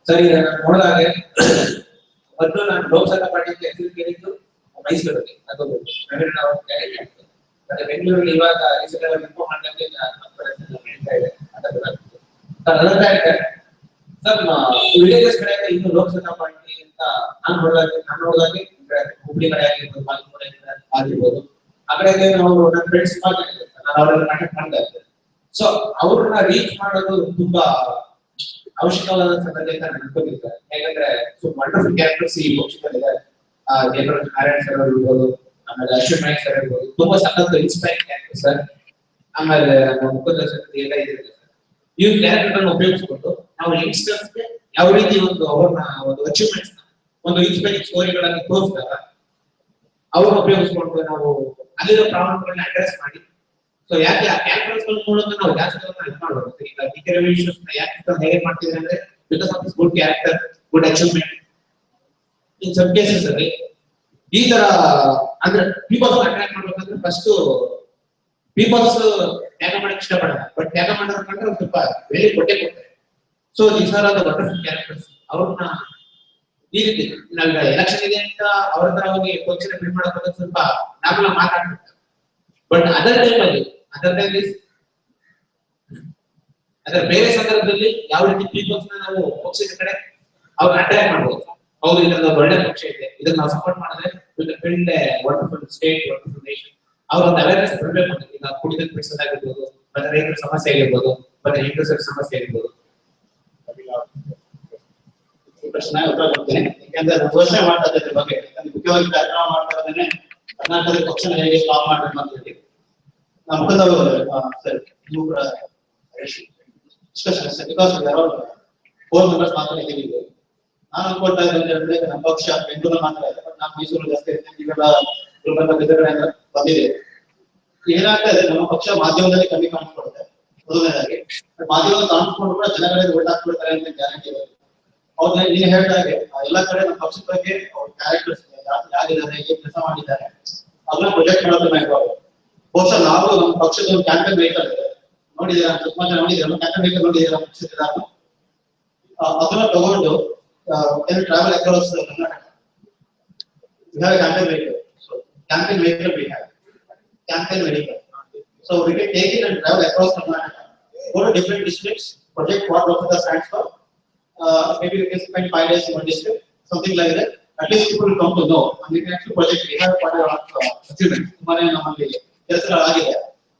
Sir ಈಗ ನೋಡಿದಾಗ ಮೊದಲು ನಾನು ಲೋಕಸಭಾ ಪಾರ್ಟಿಗೆ ಹೆಸರು ಕೇಳಿದ್ದು ಮೈಸೂರಲ್ಲಿ, ಅದು ಮತ್ತೆ ಬೆಂಗಳೂರಲ್ಲಿ ಇವಾಗ ಇನ್ಫಾರ್ಮ್ ಮಾಡಲಿಕ್ಕೆ ನಡೀತಾ ಇದೆ. ಸರ್ ವಿಲೇಜಸ್ ಕಡೆ ಇನ್ನು ಲೋಕಸಭಾ ಪಾರ್ಟಿ ಅಂತ ನಾನು ನೋಡಿದಾಗೆ ಹುಬ್ಳಿ ಕಡೆ ಆಗಿರ್ಬೋದು, ಬಾಗಲಕೋಟೆ ಆಗಿರ್ಬೋದು, ಆ ಕಡೆ ನಾವು ನನ್ನ ಫ್ರೆಂಡ್ಸ್ ನಾನು ಅವರೆಲ್ಲ ಕಾಂಟ್ಯಾಕ್ಟ್ ಮಾಡ್ತಾ ಇದ್ದೆ. ಸೊ ಅವ್ರನ್ನ ರೀಚ್ ಮಾಡೋದು ತುಂಬಾ ಅವಶ್ಯಕವಾದ ಸಂಗತಿ ಅಂತ ಅನ್ಕೊಂಡಿರ್ತಾರೆ. ಯಾಕಂದ್ರೆ ವಂಡರ್ಫುಲ್ ಕ್ಯಾರೆಕ್ಟರ್ಸ್ ಈ ಪಕ್ಷದಲ್ಲಿದ್ದಾರೆ. ನಾರಾಯಣ್ ಸರ್ ಅವರು ಇರ್ಬೋದು, ಆಮೇಲೆ ಅಶ್ವಿನ್ ನಾಯ್ಕ್ ಸರ್ ಇರ್ಬೋದು, ತುಂಬಾ ಸಖತ್ ಇನ್ಸ್ಪೈರಿಂಗ್ ಕ್ಯಾರೆಕ್ಟರ್ ಸರ್. ಆಮೇಲೆ ಮುಖದ ಶಕ್ತಿ ಎಲ್ಲ ಇದೆ ಸರ್. ಈ ಕ್ಯಾರೆಕ್ಟರ್ ಉಪಯೋಗಿಸ್ಕೊಂಡು ನಾವು ಯಂಗ್ಸ್ಟರ್ಸ್ಗೆ ಯಾವ ರೀತಿ ಅವ್ರನ್ನ ಒಂದು ಅಚೀವ್ಮೆಂಟ್ಸ್ ಒಂದು ಇನ್ಸ್ಪೈರಿಂಗ್ ಸ್ಟೋರಿಗಳನ್ನ ತೋರಿಸಿದಾಗ ಅವ್ರನ್ನ ಉಪಯೋಗಿಸ್ಕೊಂಡು ನಾವು ಅಲ್ಲಿರೋ ಪ್ರಾಬ್ಲಮ್ಗಳನ್ನ ಅಡ್ರೆಸ್ ಮಾಡಿ, ಸೊ ಯಾಕೆ ಆ ಕ್ಯಾರೆಕ್ಟರ್ಸ್ ಮೂಲಕ ನಾವು ಜಾಸ್ತಿ ಇದು ಮಾಡಬಹುದು. ಈಗ ಡಿಕೆ ರೆವಲ್ಯೂಷನ್ಸ್ ಯಾಕೆ ಹೇಗೆ ಮಾಡ್ತಿದ್ರೆ ಅಂದ್ರೆ because of this good character, good achievement. In some cases ಅಲ್ಲಿ ಈ ತರ ಅಂದ್ರೆ ಪೀಪಲ್ಸ್ ಅಟ್ರಾಕ್ಟ್ ಮಾಡ್ಬೇಕಂದ್ರೆ ಫಸ್ಟ್ ಪೀಪಲ್ಸ್ ತ್ಯಾಗ ಮಾಡಕ್ಕೆ ಇಷ್ಟಪಡಲ್ಲ, ಬಟ್ ತ್ಯಾಗ ಮಾಡೋದಂದ್ರೆ ಸ್ವಲ್ಪ ಬೆಲೆ ಕೊಟ್ಟೆ ಕೊಡ್ತಾರೆ. So these are the wonderful characters. ಅವ್ರನ್ನ ಈ ರೀತಿ ನಾವೀಗ ಎಲೆಕ್ಷನ್ ಇದೆ ಅಂತ ಅವ್ರ ತರ ಹೋಗಿ ಪಕ್ಷನ ಬಿಡ್ ಮಾಡೋಕೆ ಸ್ವಲ್ಪ ನಾವೆಲ್ಲ ಮಾತಾಡ್ಬೇಕು. ಬಟ್ ಅದರ್ ಟೈಮಲ್ಲಿ ಅದರ ಬೇರೆ ಸಂದರ್ಭದಲ್ಲಿ ಯಾವ ರೀತಿ ಪೀಪಲ್ಸ್ ನಾವು ಪಕ್ಷದ ಕಡೆ ಅವ್ರು ಅಟ್ಯಾಕ್ ಮಾಡ್ಬೋದು. ಹೌದು, ಇದೊಂದು ಒಳ್ಳೆ ಪಕ್ಷ ಇದೆ, ಇದನ್ನ ನಾವು ಸಪೋರ್ಟ್ ಮಾಡಿದ್ರೆ build A wonderful state, wonderful nation. ಅವ್ರ ಒಂದು ಅವೇರ್ನೆಸ್ ಬರಬೇಕು. ಈಗ ಕುಡಿದ ಬಿಡಿಸೋದಾಗಿರ್ಬೋದು, ಮತ್ತೆ ರೈತರ ಸಮಸ್ಯೆ ಆಗಿರ್ಬೋದು, ಮತ್ತೆ ಹೆಂಗಸರ ಸಮಸ್ಯೆ ಆಗಿರ್ಬೋದು. ಪ್ರಶ್ನೆ ಉತ್ತರ ಕೊಡ್ತೇನೆ. ಯಾಕಂದ್ರೆ ಘೋಷಣೆ ಮಾಡ್ತಾ ಇದ್ರ ಬಗ್ಗೆ ಮುಖ್ಯವಾಗಿ ಕಾರ್ಯಕ್ರಮ ಮಾಡ್ತಾ ಇದ್ದೇನೆ. ಕರ್ನಾಟಕದ ಪಕ್ಷನ ಹೇಗೆ ಸ್ಟಾಪ್ ಮಾಡಬೇಕು ಅಂತ ಹೇಳಿ ನಮ್ಮ ಮುಖದವರು ಸರ್ ಡಿಸ್ಕಷನ್ ಬಿಕಾಸ್ 4 ಮೆಂಬರ್ಸ್ ಮಾತ್ರ ಇದ್ದೀವಿ. ನಾನು ಅನ್ಕೊಳ್ತಾ ಇದ್ದೆ ನಮ್ಮ ಪಕ್ಷ ಬೆಂಗಳೂರು ಮಾತ್ರ ಇದೆ, ಬಟ್ ನಾನು ಮೈಸೂರು ಜಾಸ್ತಿ ಇರ್ತೇನೆ. ಇವೆಲ್ಲ ಗುಲ್ಬರ್ಗ ಬಿದ್ದಗಡೆಯಿಂದ ಬಂದಿದೆ. ಏನಾಗ್ತಾ ಇದೆ, ನಮ್ಮ ಪಕ್ಷ ಮಾಧ್ಯಮದಲ್ಲಿ ಕಮ್ಮಿ ಕಾಣಿಸ್ಕೊಡುತ್ತೆ. ಮೊದಲನೇದಾಗಿ ಮಾಧ್ಯಮದಲ್ಲಿ ಕಾಣಿಸ್ಕೊಂಡು ಕೂಡ ಜನಗಳಿಗೆ ಓಟ್ ಹಾಕ್ಬಿಡ್ತಾರೆ ಅಂತ ಗ್ಯಾರಂಟಿ ಇದೆ. ಅವ್ರನ್ನ ನೀನು ಹೇಳಿದಾಗೆ ಎಲ್ಲ ಕಡೆ ನಮ್ಮ ಪಕ್ಷದ ಬಗ್ಗೆ ಅವ್ರ ಕ್ಯಾರೆಕ್ಟರ್ಸ್ ಯಾರಿದ್ದಾರೆ ಏನ್ ಕೆಲಸ ಮಾಡಿದ್ದಾರೆ ಅದನ್ನ ಪ್ರೊಜೆಕ್ಟ್ ಮಾಡೋದು ಬೇಕು. ಬಹುಶಃ ನಾವು ನಮ್ಮ ಪಕ್ಷದ ಒಂದು ಕ್ಯಾಂಪೇನ್ ವೆಹಿಕಲ್ ಇದೆ ನೋಡಿದ್ದೀರಾ, ಸ್ವಲ್ಪ ಜನ ನೋಡಿದ್ದೀರಾ ಕ್ಯಾಂಪೇನ್ ವೆಹಿಕಲ್ ನೋಡಿದ್ದೀರಾ ಪಕ್ಷದ ಅದನ್ನ ತಗೊಂಡು can travel across Karnataka. We have a campaign vehicle. So campaign vehicle we have. Campaign vehicle. So we can take it and travel across Karnataka. Go to different districts, project what LokSatta stands for. Maybe we can spend 5 days in one district, something like that. At least people will come to know. And we can actually project. We have quite a lot of achievements. Mane namalli ಕೆಲಸ ಆಗಿದೆ.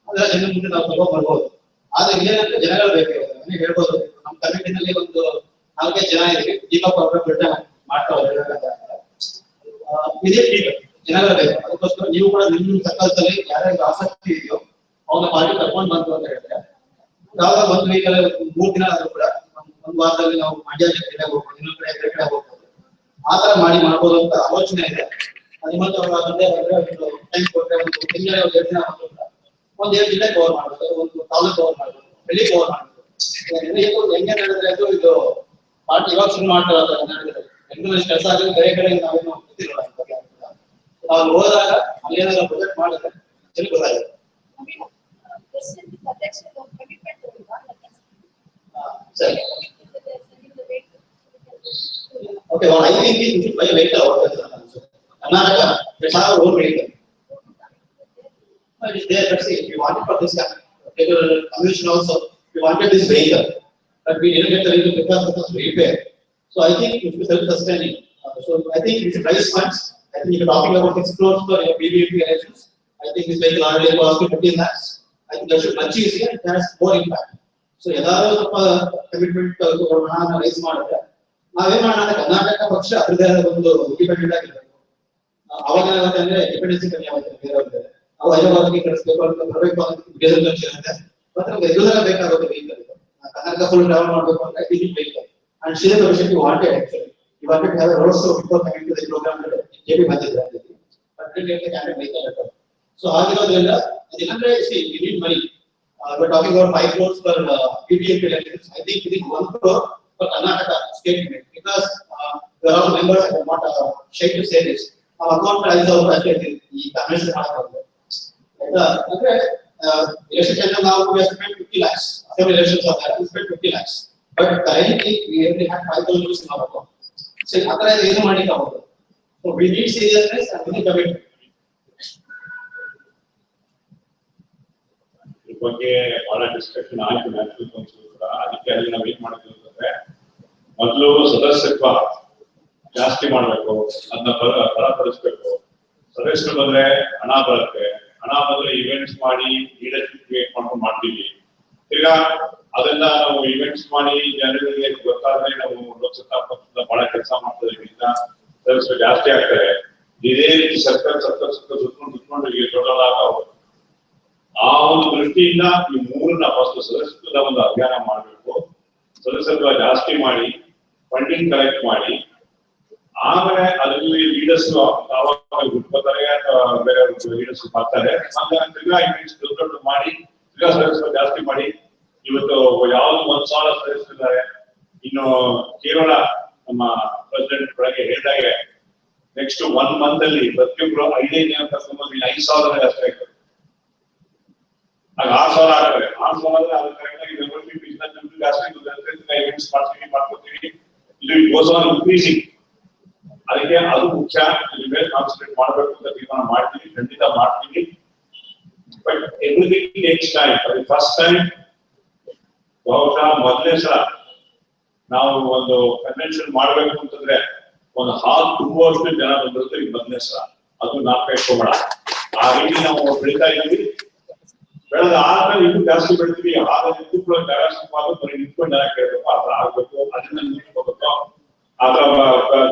ಅದರ ಜನರ ಮುಂದೆ ನಾವು ತಗೊಂಡು ಬರ್ಬೋದು. ಆದ್ರೆ ಇಲ್ಲೇನಂದ್ರೆ ಜನಗಳು ಬೇಕಾಗಿದೆ. ನಾನು ಹೇಳ್ಬೋದು ನಮ್ಮ ಕಮಿಟಿನಲ್ಲಿ ಒಂದು 4 ಜನ ಇದ್ದೀವಿ. ದೀಪಕ್ ಅವರು ಬಿಟ್ಟೆ ಮಾಡ್ತಾ ಹೋಗ್ತಾರೆ. ಇದೇ ಟೀಮ್ ಜನಗಳ ಬೇಕು. ಅದಕ್ಕೋಸ್ಕರ ನೀವು ಕೂಡ ನಿಮ್ಮ ಸರ್ಕಲ್ಸಲ್ಲಿ ಯಾರ್ಯಾರಿಗೆ ಆಸಕ್ತಿ ಇದೆಯೋ ಅವ್ರನ್ನ ಪಾರ್ಟಿ ಕರ್ಕೊಂಡು ಬಂತು ಅಂತ ಹೇಳ್ತಾರೆ. ಯಾವಾಗ ಒಂದು ವೀಕಲ್ಲಿ 3 ದಿನ ಆದ್ರೂ ಕೂಡ ಒಂದು ವಾರದಲ್ಲಿ ನಾವು ಮಂಡ್ಯ ಜಿಲ್ಲೆಗೆ ಹೋಗ್ಬೋದು, ಇನ್ನೊಂದು ಕಡೆ ಬೇರೆ ಕಡೆ ಹೋಗ್ಬೋದು. ಆ ತರ ಮಾಡ್ಬೋದು ಅಂತ ಆಲೋಚನೆ ಇದೆ. ನಿಮ್ಮಂತ ಟೈಮ್ ಕೊಟ್ಟರೆ ಒಂದು ತಿಂಗಳ 2 ದಿನ ಒಂದು 7 ಜಿಲ್ಲೆ ಕವರ್ ಮಾಡ್ಬೋದು, ಒಂದು ತಾಲೂಕು ಕವರ್ ಮಾಡ್ಬೋದು, ಹಳ್ಳಿ ಕವರ್ ಮಾಡ್ಬೋದು. ಹೆಂಗೆ ಹೇಳಿದ್ರೆ ಅದು ಇದು ಪಾರ್ಟಿ ಇವಾಗ ಶುರು ಮಾಡ್ತಾರೆ ಬೆಂಗಳೂರಲ್ಲಿ ಕೆಲಸ ಆದ್ರೆ ಬೇರೆ ಕಡೆ ನಾವೇನು ಗೊತ್ತಿರೋಲ್ಲ. ನಾವು ಹೋದಾಗ ಅಲ್ಲೇನಾದ್ರು ಪ್ರೊಜೆಕ್ಟ್ ಮಾಡಿದ್ರೆ ಸರಿ ಗೊತ್ತಾಗುತ್ತೆ. ಸರಿ okay, I think we should buy a vehicle ourselves. Karnataka, let's have our own vehicle. It is there, let's see, we wanted for this commission also, we wanted this vehicle, but we didn't get the vehicle because it was repair. So I think it should be self-sustaining. So I think we should raise funds. I think if you're talking about 6 crores for your BBMP elections, I think this vehicle already cost 15 lakhs. I think that should much easier and has more impact. So ಎಲ್ಲರೂ ಸ್ವಲ್ಪ commitment ಹಣ rice ಮಾಡಿದ್ರೆ ನಾವೇನ್ ಮಾಡೋಣ, ಕರ್ನಾಟಕ ಪಕ್ಷ ಅದರದೇ ಒಂದು independent ಆಗಿರ್ಬೇಕು. ಅವಾಗ ಏನಾಗುತ್ತೆ ಅಂದ್ರೆ ಡಿಪೆಂಡೆನ್ಸಿ ಕಮ್ಮಿ ಆಗುತ್ತೆ ಬೇರೆಯವ್ರಿಗೆ. ನಾವು ಹೈದರಾಬಾದ್ಗೆ ಕಳಿಸ್ಬೇಕು ಅಂತ ಬರಬೇಕು ಅಂತ ಡೀಸೆಲ್ ಖರ್ಚು ಇರುತ್ತೆ. ಮತ್ತೆ ನಮ್ಗೆ ರೆಗ್ಯುಲರ್ ಆಗುತ್ತೆ ವೆಹಿಕಲ್. ಕರ್ನಾಟಕ ಫುಲ್ ಟ್ರಾವೆಲ್ ಮಾಡಬೇಕು ಅಂದ್ರೆ ticket vehicle. And Sridhar commission you wanted actually you wanted to have a road show before coming to the programme JP ಬಂದಿದ್ರೆ but did get the candidate vehicle at. So ಆಗಿರೋದ್ರಿಂದ ಇದಂದ್ರೆ see we need money. We're talking about 5 crores for BBMP elections. I think within 1 crore for Karnataka state unit because there are members I am not shy to say this. Our account price also actually the convention ಮಾಡಬಹುದು. ಅಂದ್ರೆ election time now we have spent 50 lakhs. Some elections are there we spent 50 lakhs. But currently we only have 5,000 rupees in our account. So ಅದರ ಏನು ಮಾಡಿಲ್ಲ ಅವರು. So we need seriousness and we need commitment. ಬಗ್ಗೆ ಬಹಳ discussion ಆಯ್ತು national council ಕೂಡ. ಅದಕ್ಕೆ ಅಲ್ಲಿ ನಾವು ಏನ್ ಮಾಡ್ತೀವಿ ಅಂತಂದ್ರೆ ಮೊದಲು ಸದಸ್ಯತ್ವ ಜಾಸ್ತಿ ಮಾಡ್ಬೇಕು, ಅದನ್ನ ಬಲಪಡಿಸ್ಬೇಕು. ಸದಸ್ಯರು ಬಂದ್ರೆ ಹಣ ಬರುತ್ತೆ, ಹಣ ಬಂದ್ರೆ ಇವೆಂಟ್ಸ್ ಮಾಡಿ ಲೀಡರ್ಶಿಪ್ ಕ್ರಿಯೇಟ್ ಮಾಡ್ಕೊಂಡು ಮಾಡ್ತೀವಿ. ಈಗ ಅದನ್ನ ನಾವು ಇವೆಂಟ್ಸ್ ಮಾಡಿ ಜನರಿಗೆ ಗೊತ್ತಾದ್ರೆ ನಾವು ಲೋಕಸತ್ತಾ ಪಕ್ಷದ ಬಹಳ ಕೆಲಸ ಮಾಡ್ತಾ ಇದೀವಿ. ಸದಸ್ಯರು ಜಾಸ್ತಿ ಆಗ್ತಾರೆ. ಇದೇ ರೀತಿ ಸರ್ಕಾರ ಸುತ್ಕೊಂಡು ಈಗ ದೊಡ್ಡದಾಗ ಆ ಒಂದು ದೃಷ್ಟಿಯಿಂದ ಈ 3ನ್ನ ಫಸ್ಟ್ ಸದಸ್ಯತ್ವದ ಒಂದು ಅಭಿಯಾನ ಮಾಡಬೇಕು. ಸದಸ್ಯತ್ವ ಜಾಸ್ತಿ ಮಾಡಿ ಫಂಡಿಂಗ್ ಕಲೆಕ್ಟ್ ಮಾಡಿ ಆಮೇಲೆ ಅದರಲ್ಲಿ ಲೀಡರ್ಸ್ ಆವಾಗ ಹುಡ್ಕೋತಾರೆ ಅಥವಾ ಬೇರೆ ಲೀಡರ್ಸ್ ಬರ್ತಾರೆ. ತಿರ್ಗಾ ಇವೆಂಟ್ಸ್ ದೊಡ್ಡ ಮಾಡಿ ತಿರ್ಗಾ ಸದಸ್ಯತ್ವ ಜಾಸ್ತಿ ಮಾಡಿ ಇವತ್ತು ಯಾವ್ದು 1,000 ಸದಸ್ಯರಿದ್ದಾರೆ. ಇನ್ನು ಕೇವಲ ನಮ್ಮ ಪ್ರೆಸಿಡೆಂಟ್ ಬೆಳಗ್ಗೆ ಹೇಳಿದಾಗೆ ನೆಕ್ಸ್ಟ್ 1 ಮಂತ್ ಅಲ್ಲಿ ಪ್ರತಿಯೊಬ್ಬರು 5 ಜನ ಕರ್ಕೊಂಡ್ಬಂದು 5,000 ಜಾಸ್ತಿ ಆಗ್ತದೆ. ಆಗ 6,000 ಆಗ್ತದೆ. 6,000 ಅದ್ರ ಕರೆಕ್ಟಾಗಿ ಮೆಂಬರ್ಶಿಪ್ ದುಡ್ಡು ಜಾಸ್ತಿ ಇವೆಂಟ್ಸ್ ಮಾಡ್ಕೊತೀವಿ. ಇದು ಗೋಸ್ ಆನ್ ಇನ್ಕ್ರೀಸಿಂಗ್. ಅದಕ್ಕೆ ಅದು ಮುಖ್ಯ. ಇದ್ರ ಮೇಲೆ ಕಾನ್ಸಂಟ್ರೇಟ್ ಮಾಡಬೇಕು ಅಂತ ತೀರ್ಮಾನ ಮಾಡ್ತೀವಿ, ಖಂಡಿತ ಮಾಡ್ತೀವಿ. But everything takes time. ಅದು ಫಸ್ಟ್ ಟೈಮ್ ಬಹುಶಃ ಮೊದಲನೇ ಸಲ ನಾವು ಒಂದು ಕನ್ವೆನ್ಷನ್ ಮಾಡ್ಬೇಕು ಅಂತಂದ್ರೆ ಒಂದು ಹಾಲ್ ತುಂಬುವಷ್ಟು ಜನ ಬಂದಿರುತ್ತೆ. ಈ ಮೊದಲನೇ ಸಲ ಅದು ನಾಲ್ಕು ಇಟ್ಕೋಬೇಡ. ಆ ರೀತಿ ನಾವು ಬೆಳೀತಾ ಇದ್ದೀವಿ. ಬೆಳೆದ ಆದ್ಮೇಲೆ ಇನ್ನೂ ಜಾಸ್ತಿ ಬೆಳಿತೀವಿ. ಆಗ ನಿಂತ್ಕೊಳ್ಳೋ ಜಾಗ ಸಿಕ್ಕಾಗ ಬರೀ ನಿಂತ್ಕೊಂಡು ಜನ ಕೇಳಬೇಕು, ಆ ತರ ಆಗ್ಬೇಕು. ಅದನ್ನ ನಿಂತ್ಕೋಬೇಕು. ಆ ತರ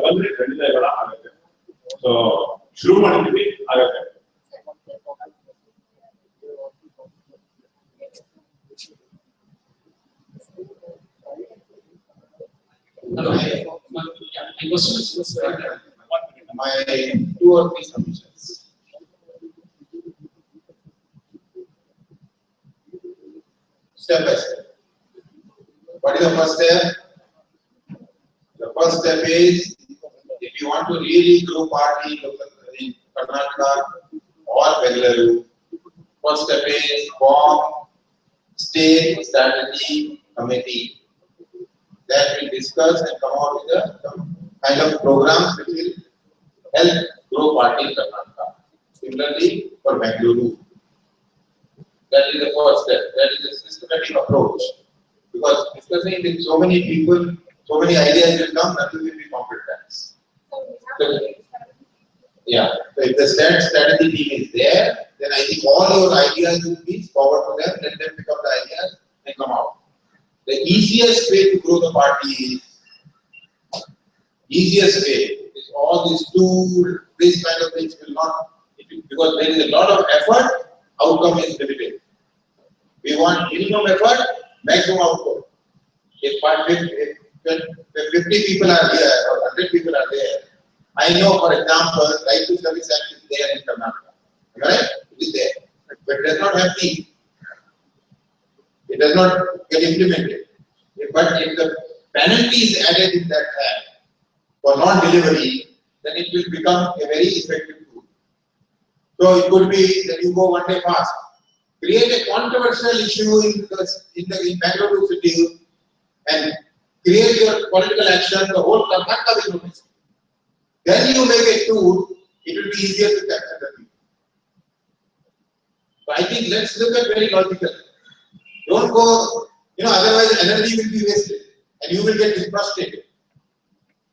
ಬಂದ್ರೆ ಖಂಡಿತ ಎಲ್ಲ ಆಗುತ್ತೆ. ಸೊ ಶುರು ಮಾಡಿದ್ವಿ, ಆಗತ್ತೆ. My 2 or 3 submissions. Step by step. What is the first step? The first step is if if you want to really grow party in Karnataka or Bengaluru, first step is form state strategy committee that will discuss and come out with a kind of programs which will help grow party in Karnataka. Similarly, for Bengaluru, that is the first step. That is a systematic approach. Because discussing with so many people, so many ideas will come, nothing will be competence. So, yeah. So if the strategy team is there, then I think all your ideas will be forward to them, let them pick up the ideas and come out. The easiest way to grow the party is all these tools, this kind of things will not, because there is a lot of effort, outcome is limited. We want minimum effort, maximum output. If 50 people are here or 100 people are there, I know, for example, Right to Service Act is there in Karnataka. Right? It is there. But it does not have teeth. It does not get implemented. But if the penalty is added in that act for non-delivery, then it will become a very effective tool. So it could be that you go one day fast. Create a controversial issue in Bengaluru city and create your political action, the whole Karnataka will notice. Then you make a tool, it will be easier to capture the people. So I think let's look at very logical. Don't go, otherwise energy will be wasted and you will get frustrated.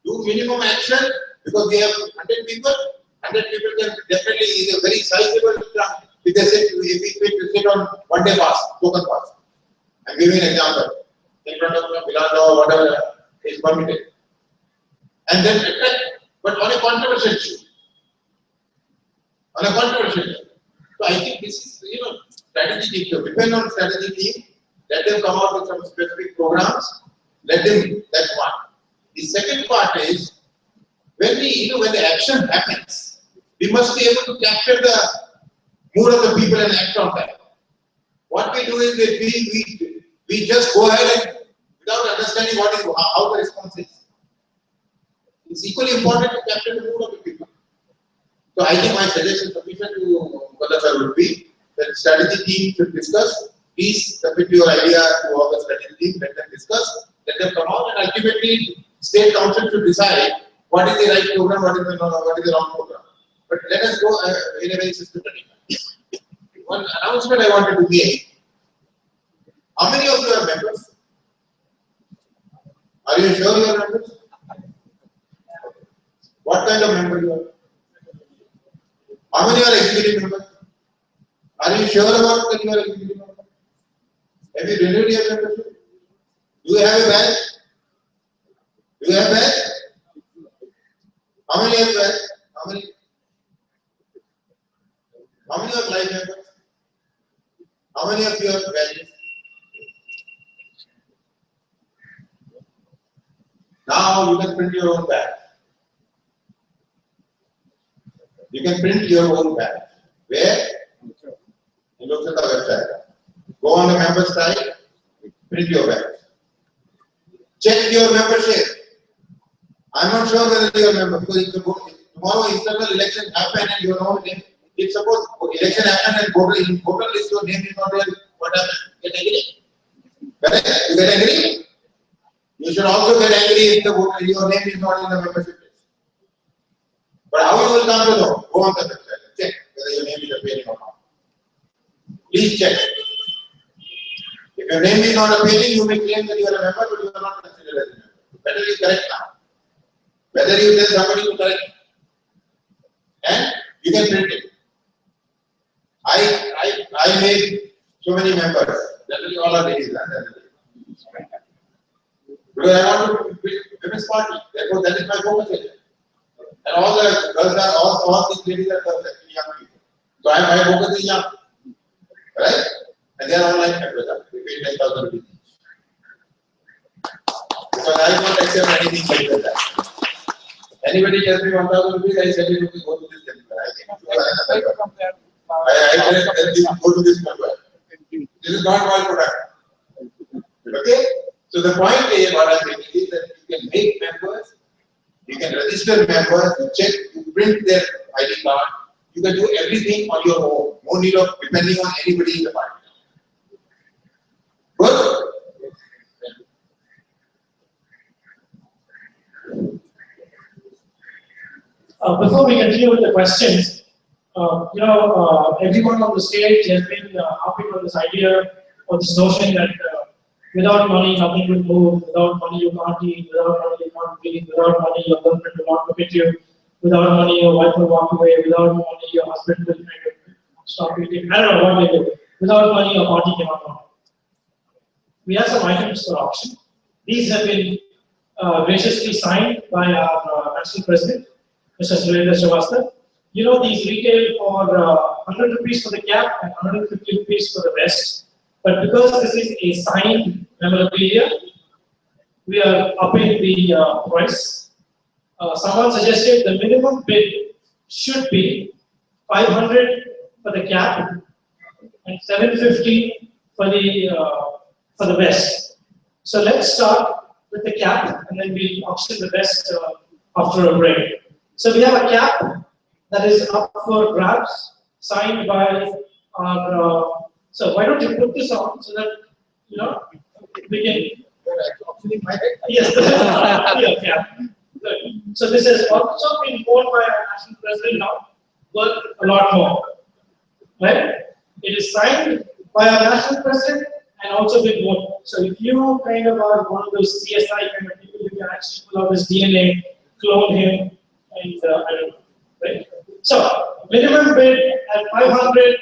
Do minimum action because we have 100 people. 100 people can definitely is a very sizable chunk. If they say, if we sit on one day fast, token fast. I'm giving an example. In front of Milano or whatever is permitted. And then attack, but on a controversial issue. On a controversial issue. So I think this is, strategy team. So depend on strategy team. Let them come out with some specific programs. Let them, that's one. The second part is, when the action happens, we must be able to capture the mood of the people and act on that. What we do is that we just go ahead and without understanding how the response is. It's equally important to capture the mood of the people. So I think my suggestion submission to Kolkata would be that the strategy team should discuss. Please submit your idea to all the strategy team, let them discuss, let them come out, and ultimately state council should decide what is the right program, what is the wrong program. But let us go in a very systematic manner. One announcement I wanted to make. How many of you are members? Are you sure you are members? What kind of member you are? How many are executive members? Are you sure about that you are executive member? Have you renewed your membership? Do you have a badge? Do you have a badge? How many have badge? How many? How many are live members? How many of you have badges? Now you can print your own badge. You can print your own badge. Where? In LokSatta website. Go on the member site, print your badge. Check your membership. I'm not sure whether you are a member because if tomorrow internal elections happen and you know if suppose election happen and voter list your name is not there, what happens? Get angry? Correct? You get angry? You should also get angry if your name is not in the membership list. But how you will come to know? Go on the website, check whether your name is appearing or not. Please check. If your name is not appearing, you may claim that you are a member, but you are not considered as a member. Better you correct now. Whether you tell somebody to correct, and you can print it. I made so many members. Generally, all are ladies. Because I want to build women's party. Therefore, that is my focus area. And all the girls are, all these ladies are girls, actually young people. So my focus is young. Right? And they are all like members. We pay 10,000 rupees. Because I don't accept anything like that. Anybody tells me 1,000 rupees, I say, go to this temple. I tell you, go to this temple. This is not my product. Okay? So the point is, what I'm saying is that you can make members, you can register members, you check, you print their ID card, you can do everything on your own. No need of depending on anybody in the party. Good? Before we continue with the questions, everyone on the stage has been harping on this idea or this notion that without money nothing will move, without money you can't eat, without money you can't breathe, without money your girlfriend will not look at you, without money your wife will walk away, without money your husband will stop eating. I don't know what they do. Without money your party cannot run. We have some items for auction. These have been graciously signed by our national president, Mr. Surendra Srivastava. You know, these retail for 100 rupees for the cap and 150 rupees for the vest. But because this is a signed memorabilia, we are upping the price. Someone suggested the minimum bid should be 500 for the cap and 750 for the vest. So let's start with the cap and then we'll auction the vest after a break. So we have a cap that is up for grabs, signed by our. So why don't you put this on so that we can. Yes, yeah. Good. So this has also been worn by our national president now, worth a lot more. Right? It is signed by our national president and also been worn. So if you kind of are one of those CSI kind of people, you can actually pull out his DNA, clone him, and I don't know. Right? So minimum bid at 500.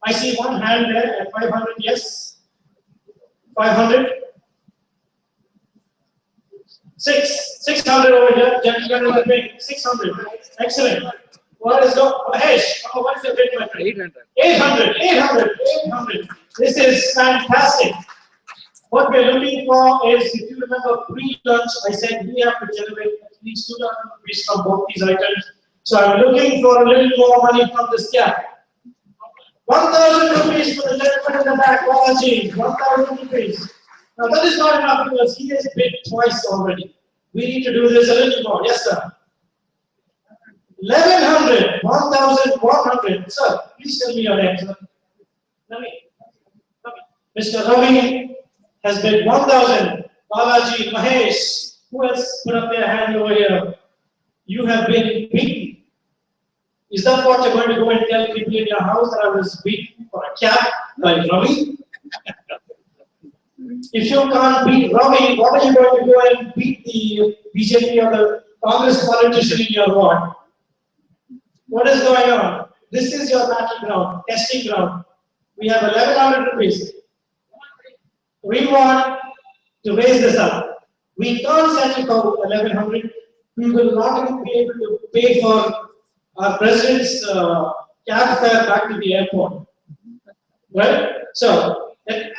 I see one hand there at 500. Yes. 500. 600 over here. Gentlemen, 600. Excellent. What is going? Mahesh, what is your bid, my friend? 800. This is fantastic. What we're looking for is, if you remember pre-lunch, I said we have to generate at least 2,000 rupees from both these items. So I'm looking for a little more money from this cap. 1,000 rupees for the gentleman in the back, Balaji. 1,000 rupees. Now that is not enough because he has bid twice already. We need to do this a little more. Yes, sir. 1,100. 1,100. Sir, please tell me your name, sir. Mr. Ravi has bid 1,000. Balaji, Mahesh, who else put up their hand over here? You have been beaten. Is that what you're going to go and tell people in your house, that I was beaten for a cap by Ravi? If you can't beat Ravi, what are you going to go and beat the BJP or the Congress politician in your ward? What is going on? This is your battleground, testing ground. We have 1,100 rupees. We want to raise this up. We can't settle for 1,100. We will not even be able to pay for our president's cab fare back to the airport. Right? So, I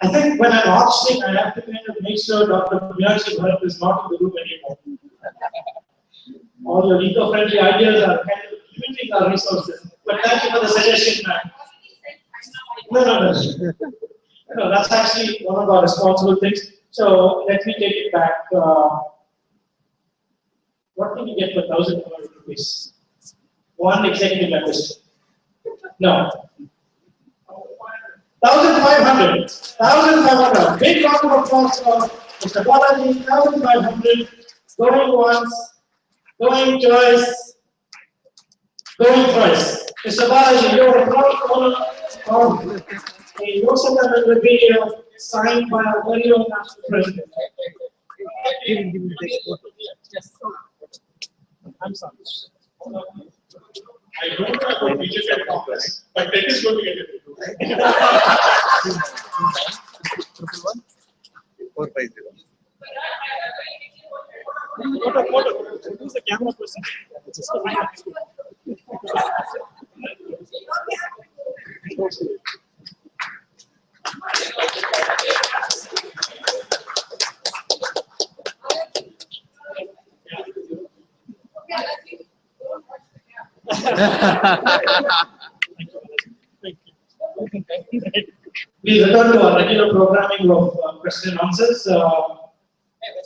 think when I'm auctioning, I have to kind of make sure Dr. Miyagi Bharat is not in the room anymore. All your eco-friendly ideas are kind of limiting our resources. But thank you for the suggestion, man. No, that's actually one of our responsible things. So let me take it back. What can you get for 1,000 rupees? One executive membership. No. 1,500. 1,500. Big round of applause for Mr. Balaji. 1,500. Going once, going twice, going twice. Mr. Balaji, you are a proud owner of a LokSatta memorabilia signed by our very own national president. I'm sorry. I don't know about BJP and Congress, but that is going to get it. 450. Photo. Who's the camera person? We return to our regular programming of question and answers.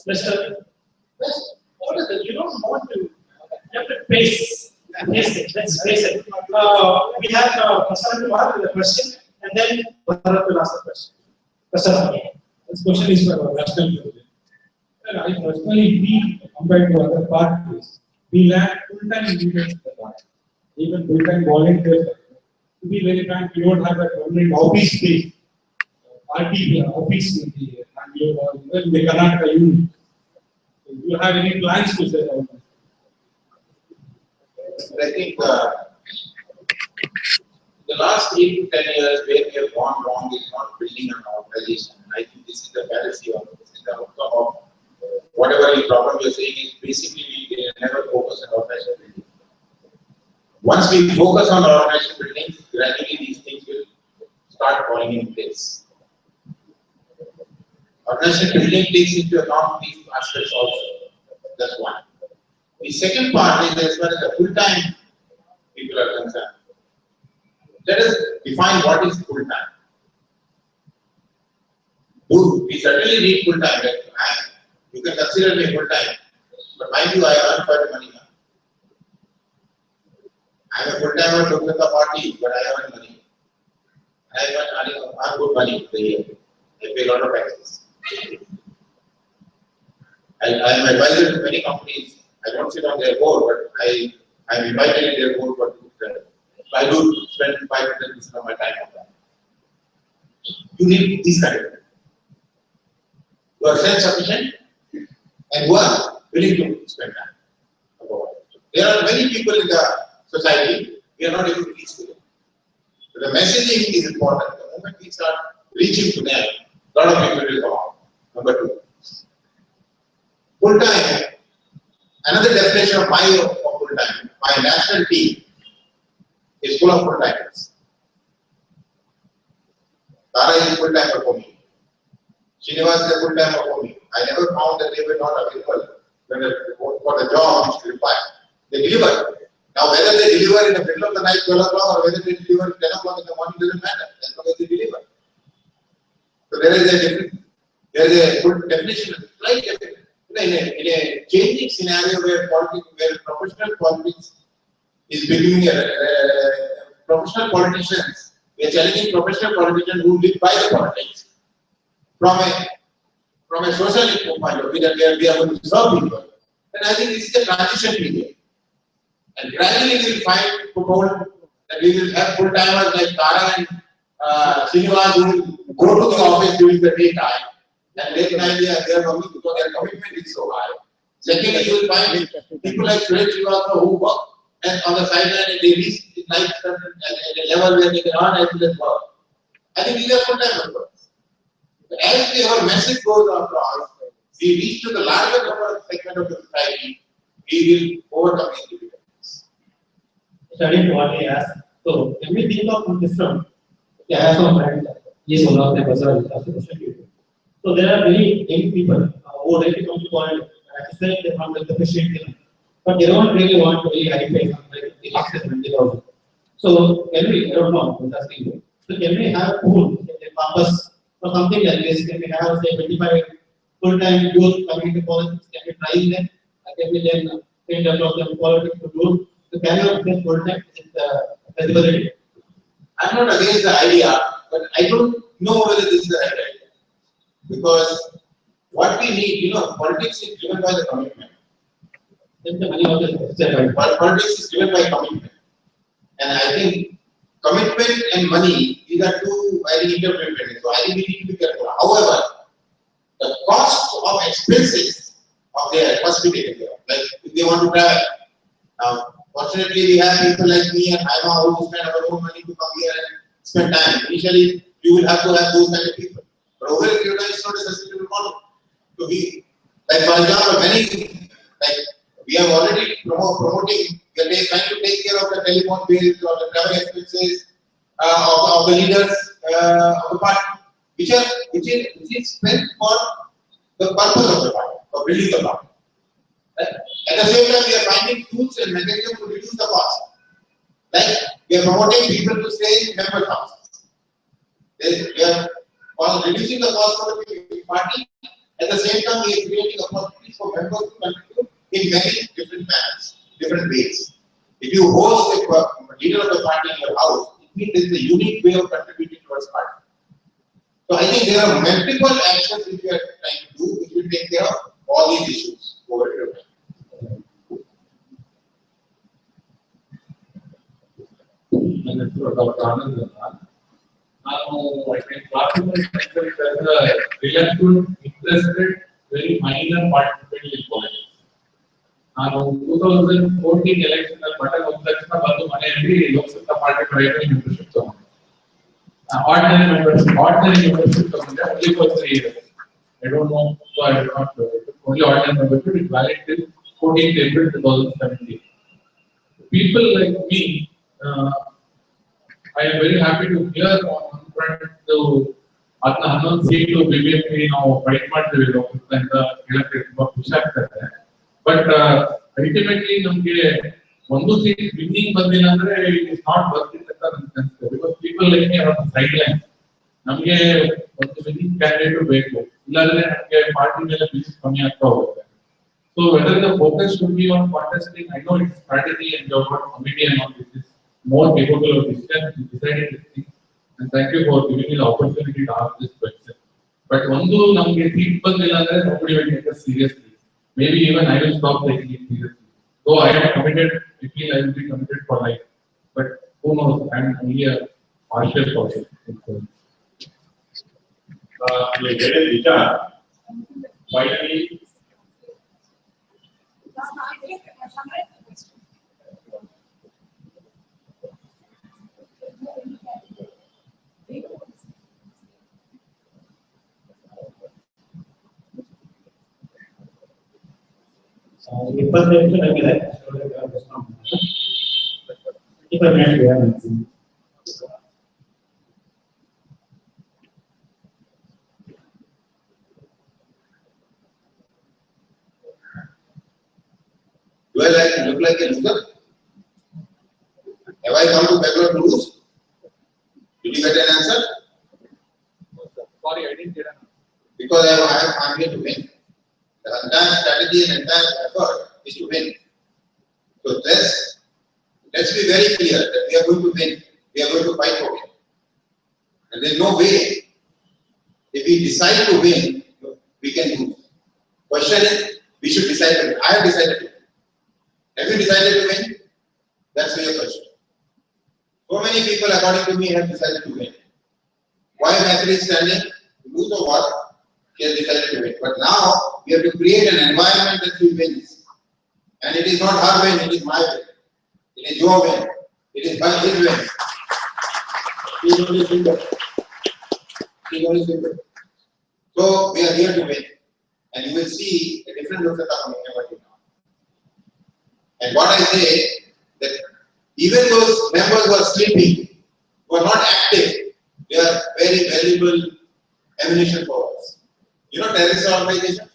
Lester, what is it? You don't want to, you have to pace it. Let's pace it. We have Prasanna Kumar with a question, and then Bharat will ask the question. Prasanna. This question is for national level. I personally feel, compared to other parties, we lack full-time leaders in the party. Even full-time volunteers. To be very frank, we don't have a permanent office space. Party office in the Bangalore or even the Karnataka unit. Do you have any plans to set out? I think the last 8 to 10 years where we have gone wrong is not building an organization. I think this is the fallacy of this is the outcome of whatever the problem you're saying is basically we never focus on organization building. Once we focus on organization building, gradually these things will start falling in place. Organization building takes into account these aspects also. That's one. The second part is as far as the full-time people are concerned. Let us define what is full-time. We certainly need full-time. You can consider me full-time. But mind you, I earn quite money now. I am a full-timer to the party, but I earn money. I earn good money the year. I pay a lot of taxes. I am advisor to many companies. I don't sit on their board, but I am invited in their board for 2 years. I do spend 5 to 10% of my time on that. You need these kind of people. You are self-sufficient and you are willing to spend time. There are many people in the society, we are not able to reach to them. So the messaging is important. The moment we start reaching to them, a lot of people will come out. Number 2. Full-time, another definition of full-time, my national team is full of full-timers. Tara is full-timer for me. Srinivas is a full-timer for me. I never found that they were not available for the job which required. They deliver. Now whether they deliver in the middle of the night, 12 o'clock, or whether they deliver 10 o'clock in the morning doesn't matter, as long as they deliver. So there is a good definition, slight definition. In a changing scenario where professional politics is becoming professional politicians, we are challenging professional politicians who live by the politics from a social point of view that we are going to serve people. Then I think this is a transition period. And gradually we will find that we will have full timers like Tara and Srinivas who will go to the office during the daytime. And late night they are working because their commitment is so high. Secondly, you will find people like Suresh Srivastava who work and on the sideline and they reach life at a level where they can earn as well as work. I think these are full-time workers. As our message goes across, we reach to the larger number of segment of the society, we will overcome these difficulties. Studying what he asked. So when we think of system, I have some friends. He is one of them as well. So there are many young people who would like to come to politics. They want to appreciate, but they don't really want to really identify something like the access. So can we? I don't know. I'm asking you. So can we have a pool, a purpose, or something like this? Can we have say 25 full-time youth coming to politics? Can we train them? Can we then develop them politics to do to carry out this full-time visibility? I'm not against the idea, but I don't know whether this is the right idea. Because what we need, politics is driven by the commitment. Politics is driven by commitment. And I think commitment and money, these are two interdependent. So I think we need to be careful. However, the cost of expenses of their must be taken care of. Like if they want to travel. Now, fortunately, we have people like me and Haima who spend our own money to come here and spend time. Initially, you will have to have those kind of people. But over a period of time, it's not a sustainable model. So like for example, we are already promoting, we are trying to take care of the telephone bills or the travel expenses of the leaders of the party, which is spent for the purpose of the party, for building the party. Right? At the same time, we are finding tools and mechanisms to reduce the cost. Like we are promoting people to stay in member houses. We are reducing the cost for the party At the same time, we are creating opportunities for members to contribute in many different manners, different ways. If you host a leader of the party in your house, it means there is a unique way of contributing towards party. So I think there are multiple actions which we are trying to do, which will take care of all these issues over here. ನನ್ನ ಹೆಸರು doctor Anand ಅಂತ. ನಾನು I can classify myself as a reluctant, interested, very minor participant in politics. ನಾನು 2014 election ಅಲ್ಲಿ button ಹೋದ ತಕ್ಷಣ ಬಂದು ಮನೆಯಲ್ಲಿ ಲೋಕಸಭಾ ಪಾರ್ಟಿ ಪ್ರೈಮರಿ ಮೆಂಬರ್ಶಿಪ್ ತಗೊಂಡೆ. Ordinary membership ತಗೊಂಡೆ only for 3 years. I don't know, so I did not only ordinary membership is valid till 14th April 2017. People like me, I am very happy to hear on front to ಅದನ್ನ 11 seat BBMP ನಾವು fight ಮಾಡ್ತೀವಿ ಅಂತ ಹೇಳಕ್ಕೆ ತುಂಬಾ ಖುಷಿ ಆಗ್ತದೆ. But ultimately ನಮ್ಗೆ ಒಂದು ಸೀಟ್ ವಿನ್ನಿಂಗ್ ಬಂದಿಲ್ಲ ಅಂದ್ರೆ ಇಟ್ ಇಸ್ ನಾಟ್ ವರ್ಕಿಂಗ್ ಅಂತ ನನ್ಗೆ ಅನ್ಸುತ್ತೆ. Because people like me are side line. ನಮ್ಗೆ ಒಂದು ವಿನ್ನಿಂಗ್ ಕ್ಯಾಂಡಿಡೇಟ್ ಬೇಕು, ಇಲ್ಲಾಂದ್ರೆ ನಮ್ಗೆ ಪಾರ್ಟಿ ಮೇಲೆ ಬಿಸಿನೆಸ್ ಕಮ್ಮಿ ಆಗ್ತಾ ಹೋಗುತ್ತೆ. So whether the focus should be on contesting, I know it's strategy and your committee and all this is more capable of deciding this thing. And thank you for giving me the opportunity to ask this question. But ಒಂದು ನಮ್ಗೆ seat ಬಂದಿಲ್ಲ ಅಂದ್ರೆ nobody will take us seriously. Maybe even I will stop taking it seriously. So I am committed, I feel I will be committed for life. But who knows, I am only a partial person. Finally, Do I look like a loser? Have I come to Bangalore to lose? Did you get an answer? Sorry, I didn't get an answer. Because I'm here to win. The entire strategy and entire effort is to win. So let's be very clear that we are going to win. We are going to fight for it. And there is no way, if we decide to win, we can lose. Question is, we should decide to win. I have decided to win. Have you decided to win? That's your question. So many people, according to me, have decided to win. Why Mathur is standing? To lose or what? He has decided to win. But now, we have to create an environment that he wins. And it is not her win, it is my win. It is your win. It is by his win. He is only simple. He is only simple. So, we are here to win. And you will see a different LokSatta coming about you now. And what I say, that even those members who are sleeping, who are not active, they are very valuable ammunition for us. You know terrorist organization?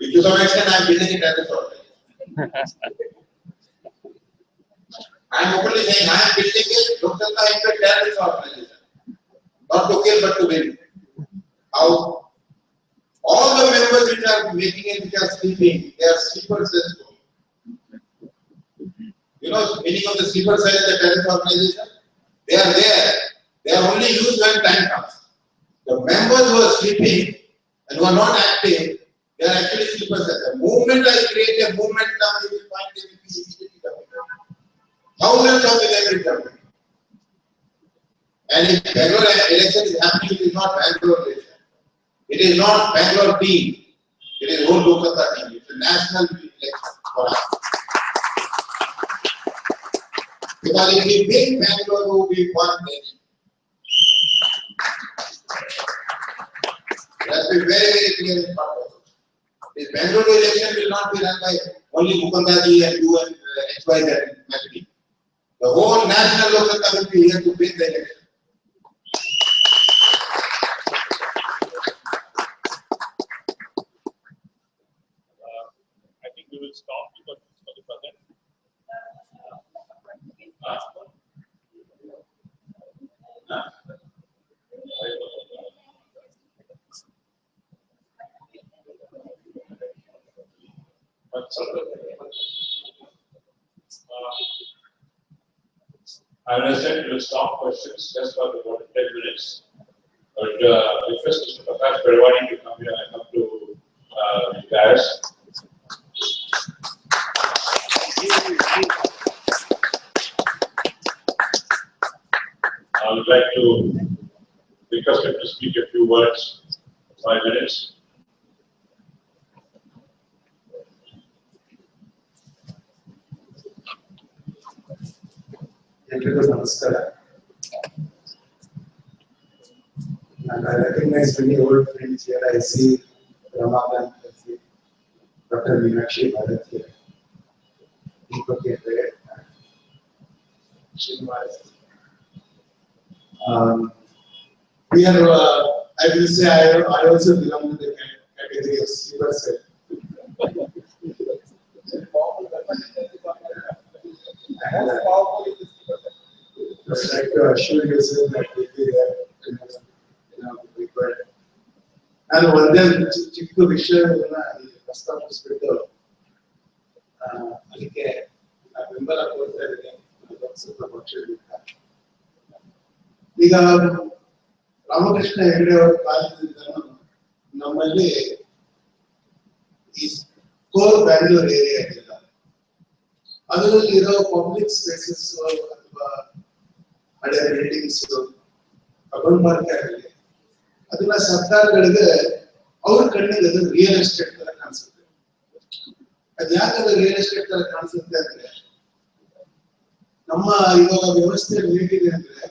To some extent, I am building a terrorist organization. I am openly saying I am building a LokSatta into a terrorist organization. Not to kill but to win. How? All the members which are making it, which are sleeping, they are sleeper cells. You know, meaning of the sleeper cell in the terrorist organization? They are there. They are only used when time comes. The members who are sleeping and who are not active, they are actually sleeper cells. The moment I create a movement now, you will find they will be immediately coming. Thousands of them will come. And if Bangalore election is happening, it is not Bangalore election. It is not Bangalore team. It is whole LokSatta team. It's a national election for us. Because if we win Bangalore, we won Delhi. Let's be very, very clear in part of it. This Bangalore election will not be run by only Mukundaji and you and XYZ and Mathur. The whole national LokSatta will be here to win the election. I think we will stop because it's for the present. I understand you will stop questions just for about 10 minutes. But request Mr. Prakash Perwani to come here and come to Paris. I would like to request him to speak a few words, 5 minutes. Everyone, namaskar. And I recognize many old friends here. I see Ramadan, I see Dr. Meenakshi Bharat here. Deepak here, Srinivas. We are, I will say, I also belong to the category of sleeper cell. Just like to assure yourself that we will be there, prepared. And one day, ಚಿಕ್ಕ ವಿಷಯವನ್ನ ಪ್ರಸ್ತಾಪಿಸ್ಬಿಟ್ಟು ಅದಕ್ಕೆ ಬೆಂಬಲ ಕೊಡ್ತಾ ಇದ್ದೀನಿ ಲೋಕಸಭಾ ಪಕ್ಷದಿಂದ. ಈಗ ರಾಮಕೃಷ್ಣ ಹೆಗಡೆ ಅವರ ಕಾಲದಿಂದ ನಮ್ಮಲ್ಲಿ ಈ ಕೋರ್ ಬ್ಯಾಂಗ್ಳೂರ್ ಏರಿಯಾ ಇಲ್ಲ. ಅದರಲ್ಲಿ ಇರೋ ಪಬ್ಲಿಕ್ ಸ್ಪೇಸಸ್ ಅಥವಾ ಹಳೆ ಬಿಲ್ಡಿಂಗ್ಸ್ ಅರ್ಬನ್ ಪಾರ್ಕ್ ಆಗಲಿ ಅದನ್ನ ಸರ್ಕಾರಗಳಿಗೆ ಅವ್ರ ಕಣ್ಣಿಗೆ ಅದು ರಿಯಲ್ ಎಸ್ಟೇಟ್ ತರ ಕಾಣಿಸುತ್ತೆ. ಅದ್ ಯಾಕಂದ್ರೆ ರಿಯಲ್ ಎಸ್ಟೇಟ್ ತರ ಕಾಣಿಸುತ್ತೆ ಅಂದ್ರೆ ನಮ್ಮ ಇವಾಗ ವ್ಯವಸ್ಥೆ ಹೇಗಿದೆ ಅಂದ್ರೆ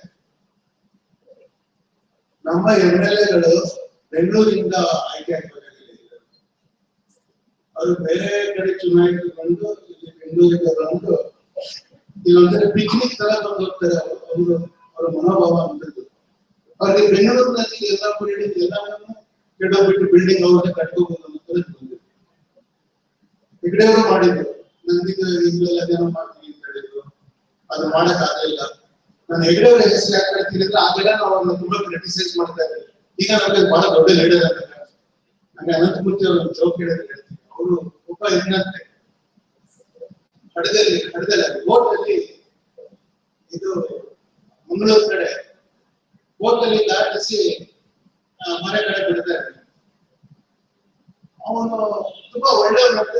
ನಮ್ಮ MLAಗಳು ಬೆಂಗಳೂರಿಂದ ಆಯ್ಕೆ ಆಗಬೇಕಾಗಿದೆ. ಅವರು ಬೇರೆ ಕಡೆ ಚುನಾಯಿತಗೊಂಡು ಇಲ್ಲಿ ಬೆಂಗಳೂರಿಗೆ ಬಂದು ಇಲ್ಲೊಂದ್ರೆ ಪಿಕ್ನಿಕ್ ತರ ಬಂದು ಹೋಗ್ತಾರೆ. ಅವರು ಅವರ ಮನೋಭಾವ ಅಂತದ್ದು. ಅವ್ರಿಗೆ ಬೆಂಗಳೂರಿನಲ್ಲಿ ಎಲ್ಲ ಬಿಲ್ಡಿಂಗ್ ಎಲ್ಲವನ್ನು ಕೆಡೋಬಿಟ್ಟು ಬಿಲ್ಡಿಂಗ್ ಅವ್ರನ್ನ ಕಟ್ಕೋಬಹುದು ಅನ್ನೋದು ಬಂದಿದೆ. ಹೆಗಡೆಯವರು ಮಾಡಿದ್ರು, ನಂದೀಗ ಇಲ್ಲೆಲ್ಲ ಜನ ಮಾಡ್ತೀನಿ ಅಂತ ಹೇಳಿದ್ರು, ಅದು ಮಾಡಕ್ ಆಗಲಿಲ್ಲ. ನಾನು ಹೆಗಡೆಯವರ ಹೆಸರು ಯಾಕೆ ಹೇಳ್ತೀನಿ ಅಂದ್ರೆ ಆಗೆಲ್ಲ ನಾವು ಅವ್ರನ್ನ ತುಂಬಾ ಕ್ರಿಟಿಸೈಸ್ ಮಾಡ್ತಾ ಇದ್ದೀವಿ. ಈಗ ನಮಗೆ ಬಹಳ ದೊಡ್ಡ ಲೀಡರ್ ಅಂತ ನಂಗೆ ಅನಂತಮೂರ್ತಿ ಅವರು ಜೋಕ್ ಹೇಳಿದ್ರೆ ಹೇಳ್ತೀನಿ. ಅವರು ಒಬ್ಬ ಇದನ್ನಂತೆ ಹಡದಲ್ಲಿ ಬೋಟಲ್ಲಿ ಇದು ಮಂಗಳೂರು ಕಡೆ ಬೋಟಲ್ಲಿ ದಾಟಿಸಿ ಮನೆ ಕಡೆ ಬಿಡ್ತಾರೆ. ಅವನು ತುಂಬಾ ಒಳ್ಳೆ ಮತ್ತೆ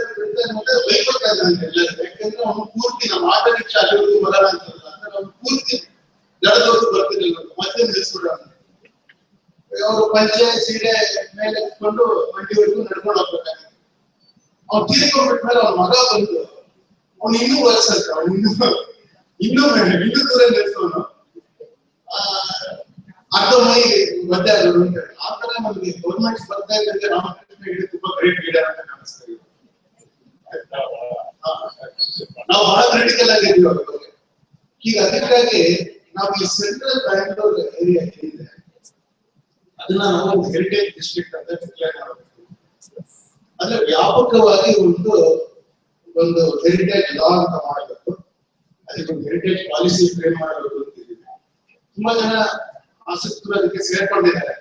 ಬೈಕೋತಾ ಇದ್ದಾನೆ ಎಲ್ಲರೂ. ಯಾಕಂದ್ರೆ ಅವನು ಪೂರ್ತಿ ನಮ್ಮ ಆಟೋರಿಕ್ಷ ಅಭಿವೃದ್ಧಿ ಬರಲ್ಲ ಅಂತಲ್ಲ, ಅಂದ್ರೆ ಅವ್ನು ಪೂರ್ತಿ ನಡೆದೋರು ಬರ್ತಿರ್ಲಿಲ್ಲ, ಮತ್ತೆ ನಿಲ್ಲಿಸ್ಬಿಡೋಣ. ಅವರು ಪಂಚೆ ಸೀರೆ ಮೇಲೆ ಇಟ್ಕೊಂಡು ಮಂಡಿವರೆಗೂ ನಡ್ಕೊಂಡು ಹೋಗ್ಬೇಕಾಗಿತ್ತು. ಅವ್ನು ತೀರ್ಕೊಂಡ್ಬಿಟ್ಮೇಲೆ ಅವ್ನ ಮಗ ಬಂದು ಅವನು ಇನ್ನೂ ವಯಸ್ಸಂತ, ಅವನು ಇನ್ನೂ ದೂರ ನಿಲ್ಸೋನು ಅರ್ಧ ಮೈ ಮಧ್ಯ ಆಗೋದು ಅಂತ. ಆ ತರ ನಮ್ಗೆ ಗೌರ್ಮೆಂಟ್ಸ್ ಬರ್ತಾ ಇದ್ದಂಗೆ ರಾಮಕೃಷ್ಣ ಹೆಗಡೆ ತುಂಬಾ ಗ್ರೇಟ್ ಲೀಡರ್ ಅಂತ ಕಾಣಿಸ್ತಾ ಇದೆ. ನಾವು ಬಹಳ ಕ್ರಿಟಿಕಲ್ ಆಗಿದ್ದೀವಿ ಅವ್ರ ಬಗ್ಗೆ. ಈಗ ಅದಕ್ಕಾಗಿ ನಾವು ಈ ಸೆಂಟ್ರಲ್ ಬ್ಯಾಂಗ್ಳೂರ್ ಏರಿಯಾ ಏನಿದೆ ಅದನ್ನ ನಾವು ಒಂದು ಹೆರಿಟೇಜ್ ಡಿಸ್ಟ್ರಿಕ್ಟ್ ಅಂತ ಡಿಕ್ಲೇರ್ ಮಾಡಬೇಕು. ಅಂದ್ರೆ ವ್ಯಾಪಕವಾಗಿ ಒಂದು ಹೆರಿಟೇಜ್ ಲಾ ಅಂತ ಮಾಡಬೇಕು. ಅದಕ್ಕೆ ಒಂದು ಹೆರಿಟೇಜ್ ಪಾಲಿಸಿ ಫ್ರೇಮ್ ಮಾಡಬೇಕು ಅಂತಿದ್ದೀವಿ. ತುಂಬಾ ಜನ ಆಸಕ್ತರು ಅದಕ್ಕೆ ಸೇರ್ಕೊಂಡಿದ್ದಾರೆ.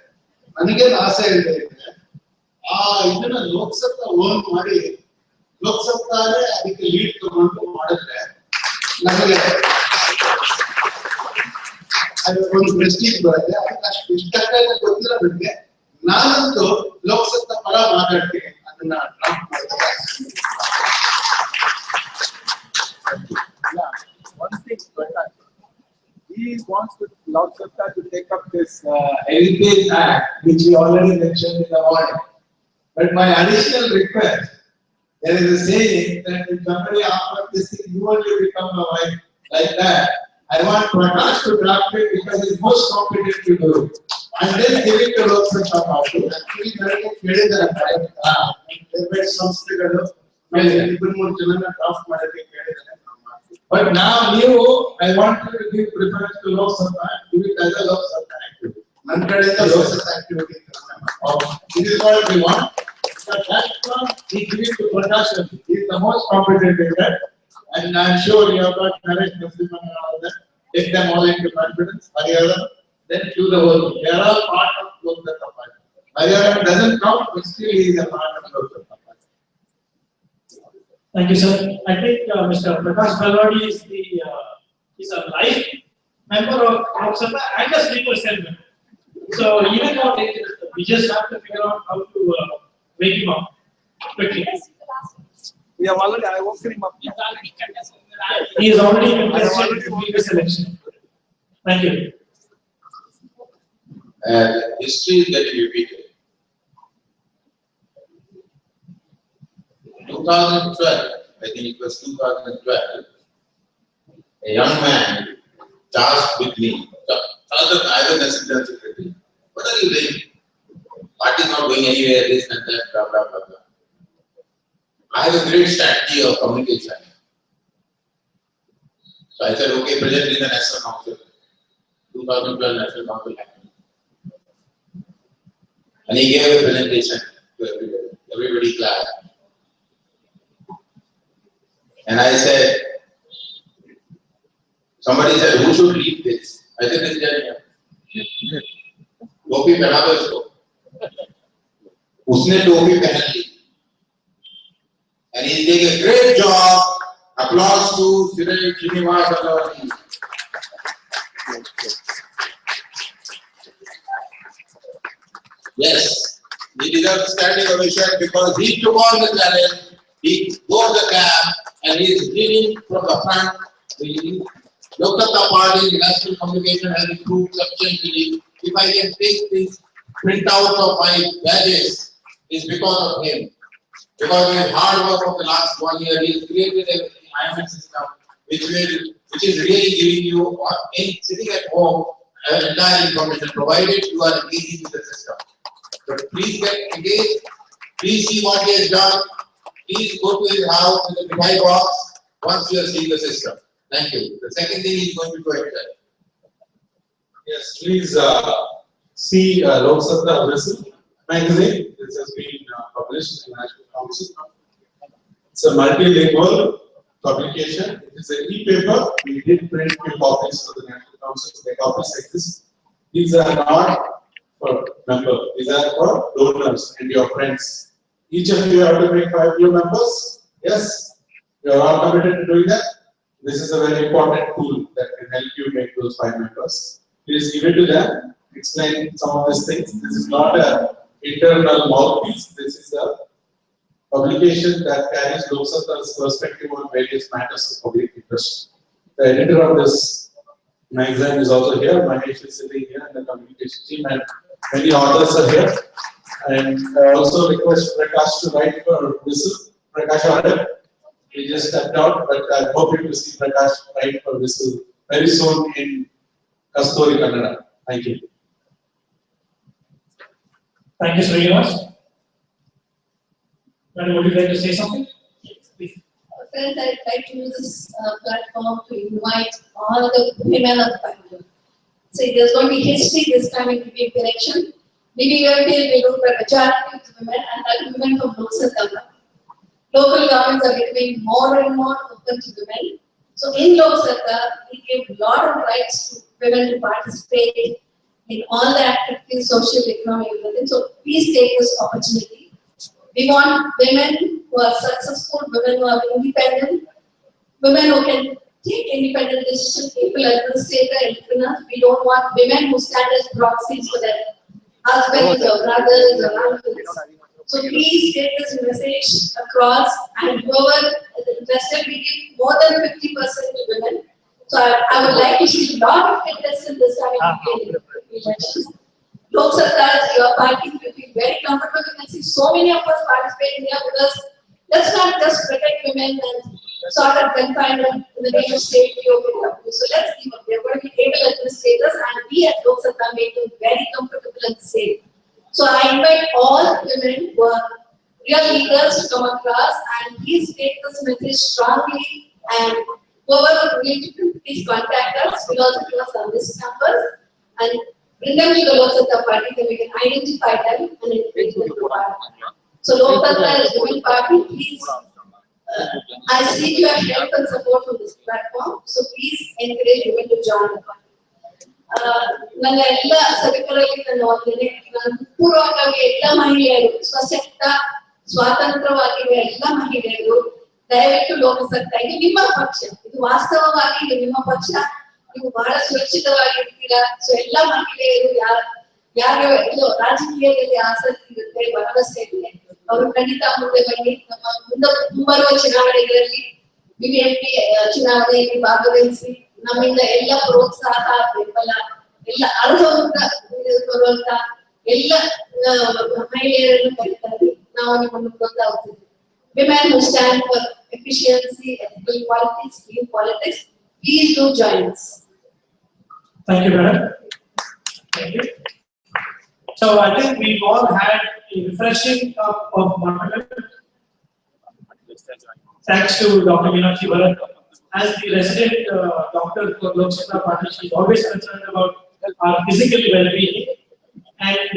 ನನಗೇನು ಆಸೆ ಇದೆ ಅಂದ್ರೆ ಇದನ್ನ ಲೋಕಸತ್ತಾ ಓನ್ ಮಾಡಿ ಲೋಕಸತ್ತಾನೇ ಅದಕ್ಕೆ ಲೀಡ್ ತಗೊಂಡು ಮಾಡಿದ್ರೆ ನಮಗೆ ಅದು ಒಂದು ಪ್ರೆಸ್ಟೀಜ್ ಬರುತ್ತೆ. ಅದಕ್ಕೆ ಅಷ್ಟು ಇಷ್ಟಕ್ಕಾಗಿ ಗೊತ್ತಿರೋ ಬಗ್ಗೆ ನಾನಂತೂ ಲೋಕಸತ್ತಾ ಪರ ಮಾತಾಡ್ತೀನಿ. ಅದನ್ನ ಡ್ರಾಫ್ಟ್ ಮಾಡ್ತಾರೆ. One thing, he wants LokSatta to take up this Heritage Act, which we already mentioned in the morning. But my additional request, there is a saying that if somebody offers this thing, you only become a wife like that. I want Prakash to draft it because he is most competent to do it. And then give it to LokSatta party. Actually, ನನಗೆ ಕೇಳಿದ್ದಾರೆ ಸಂಸ್ಥೆಗಳು ಇಬ್ಬರು ಮೂರು ಜನ draft ಮಾಡೋಕ್ಕೆ ಕೇಳಿದ್ದಾರೆ. But now I want you to give preference to LokSatta and give it as a LokSatta activity. ನನ್ನ ಕಡೆಯಿಂದ LokSatta activity. This is what we want. But that one, we give it to Prakash. He is the most competent in that. And I am sure you have got Naresh Narasimhan and all that. Take them all into confidence. Hariharan, then do the whole thing. They are all part of LokSatta party. Hariharan doesn't count, but still he is a part of LokSatta party. Thank you, sir. I think Mr. Prakash Balwadi is a life member of LokSatta and a sleeper cell member. So even though we just have to figure out how to wake him up quickly. We have already, I woken him up. He is already contested to be the selection. Thank you. And history is getting repeated. 2012, I think it was 2012, a young man charged with me. Charged, I was assistant secretary. What are you doing? Party is not going anywhere, this and that, blah, blah, blah, blah. I have a great strategy of communication. So I said, okay, present in the National Council. 2012 National Council happened. And he gave a presentation to everybody. Everybody clapped. And I said, somebody said, who should lead this? I said, this guy. टोपी पहना दो इसको. उसने टोपी पहन ली. And he's doing a great job. Applause to Sri Srinivas. Yes, he deserves standing ovation because he took on the challenge, he wore the cap, and he is leading from the front. The LokSatta Party national communication has improved substantially. If I can take this printout of my badges, it's because of him. Because of his hard work of the last 1 year, he has created an IMS system which is really giving you, sitting at home, entire information provided you are engaging with the system. So please get engaged, please see what he has done, please go to his house with the device box once you have seen the system. Thank you. The second thing is going to go ahead. Yes, please see LokSatta magazine. This has been published in the National Council. It's a multilingual publication. It is an e-paper. We did print few copies for the National Council. The copies like this. These are not for members. These are for donors and your friends. Each of you have to make 5 new members. Yes, you are all committed to doing that. This is a very important tool that can help you make those 5 members. Please give it to them. Explain some of these things. This is not an internal mouthpiece. This is a publication that carries LokSatta's perspective on various matters of public interest. The editor of this magazine is also here. Mahesh is sitting here in the communication team, and many authors are here. And I also request Prakash to write for Whistle. Prakash ordered. He just stepped out, but I'm hoping to see Prakash write for Whistle very soon in Kasturi Kannada. Thank you. Thank you, Srinivas. Madam, would you like to say something? Yes, please. Friends, I'd like to use this platform to invite all the women of Bangalore. So there's going to be history this time, it will be a correction. Maybe we will look at majority of women and that women from LokSatta. Local governments are becoming more and more open to women. So in LokSatta, we give a lot of rights to women to participate in all the activities, social, economic, everything. So please take this opportunity. We want women who are successful, women who are independent, women who can take independent decisions, people administrator, entrepreneurs. We don't want women who stand as proxies for their husbands or brothers or uncles. So please take this message across, and whoever is interested, we give more than 50% to women. So I would like to see a lot of interest in this time in elections. LokSatta, your party will be very comfortable. You can see so many of us participating here because let's not just protect women and sort of confine them in the name of safety or whatever. So let's give up. They're going to be able administrators, and we at LokSatta make them very comfortable and safe. So I invite all women who are real leaders to come across and please take this message strongly, and whoever will to please contact us. We'll also give us on this number and bring them to the LokSatta party so we can identify them and encourage them to party. So LokSatta is women party. Please, I seek your help and support from this platform. So please encourage women to join the party. ನನ್ನ ಎಲ್ಲ ಸಭಿಕರಲ್ಲಿ ನನ್ನ ವಂದನೆ. ಪೂರ್ವಕವಾಗಿ ಎಲ್ಲ ಮಹಿಳೆಯರು ಸ್ವಶಕ್ತ ಸ್ವಾತಂತ್ರ್ಯವಾಗಿರುವ ಎಲ್ಲ ಮಹಿಳೆಯರು ದಯವಿಟ್ಟು ಲೋಕಸತ್ತ ಇದು ನಿಮ್ಮ ಪಕ್ಷ, ಇದು ವಾಸ್ತವವಾಗಿ ಇದು ನಿಮ್ಮ ಪಕ್ಷ. ನೀವು ಬಹಳ ಸುರಕ್ಷಿತವಾಗಿರ್ತೀರಾ. ಸೊ ಎಲ್ಲ ಮಹಿಳೆಯರು ಯಾರು ರಾಜಕೀಯದಲ್ಲಿ ಆಸಕ್ತಿ ಇರುತ್ತೆ, ಭರವಸೆ ಇದೆ, ಅವರು ಖಂಡಿತ ಮುಂದೆ ಬನ್ನಿ. ನಮ್ಮ ಮುಂಬರುವ ಚುನಾವಣೆಗಳಲ್ಲಿ ಬಿಬಿಎಂಪಿ ಚುನಾವಣೆಯಲ್ಲಿ ಭಾಗವಹಿಸಿ. ನಮ್ಮಿಂದ ಎಲ್ಲ ಪ್ರೋತ್ಸಾಹ, ಬೆಂಬಲ, ಎಲ್ಲ ಅರ್ಹದಿಂದ ಬರುವಂತ ಎಲ್ಲ ಮಹಿಳೆಯರನ್ನು ಕರೀತಾರೆ. ನಾವು ನಿಮ್ಮನ್ನು ಪ್ರೋತ್ಸಾಹಿಸ್ತೀವಿ. Women who stand for efficiency, ethical qualities, clean politics, please do join us. Thank you, madam. Thank you. So I think we've all had a refreshing cup of water. Thanks to Dr. Meenakshi Bharat. As the resident doctor for LokSatta Party, she is always concerned about our physical well-being. And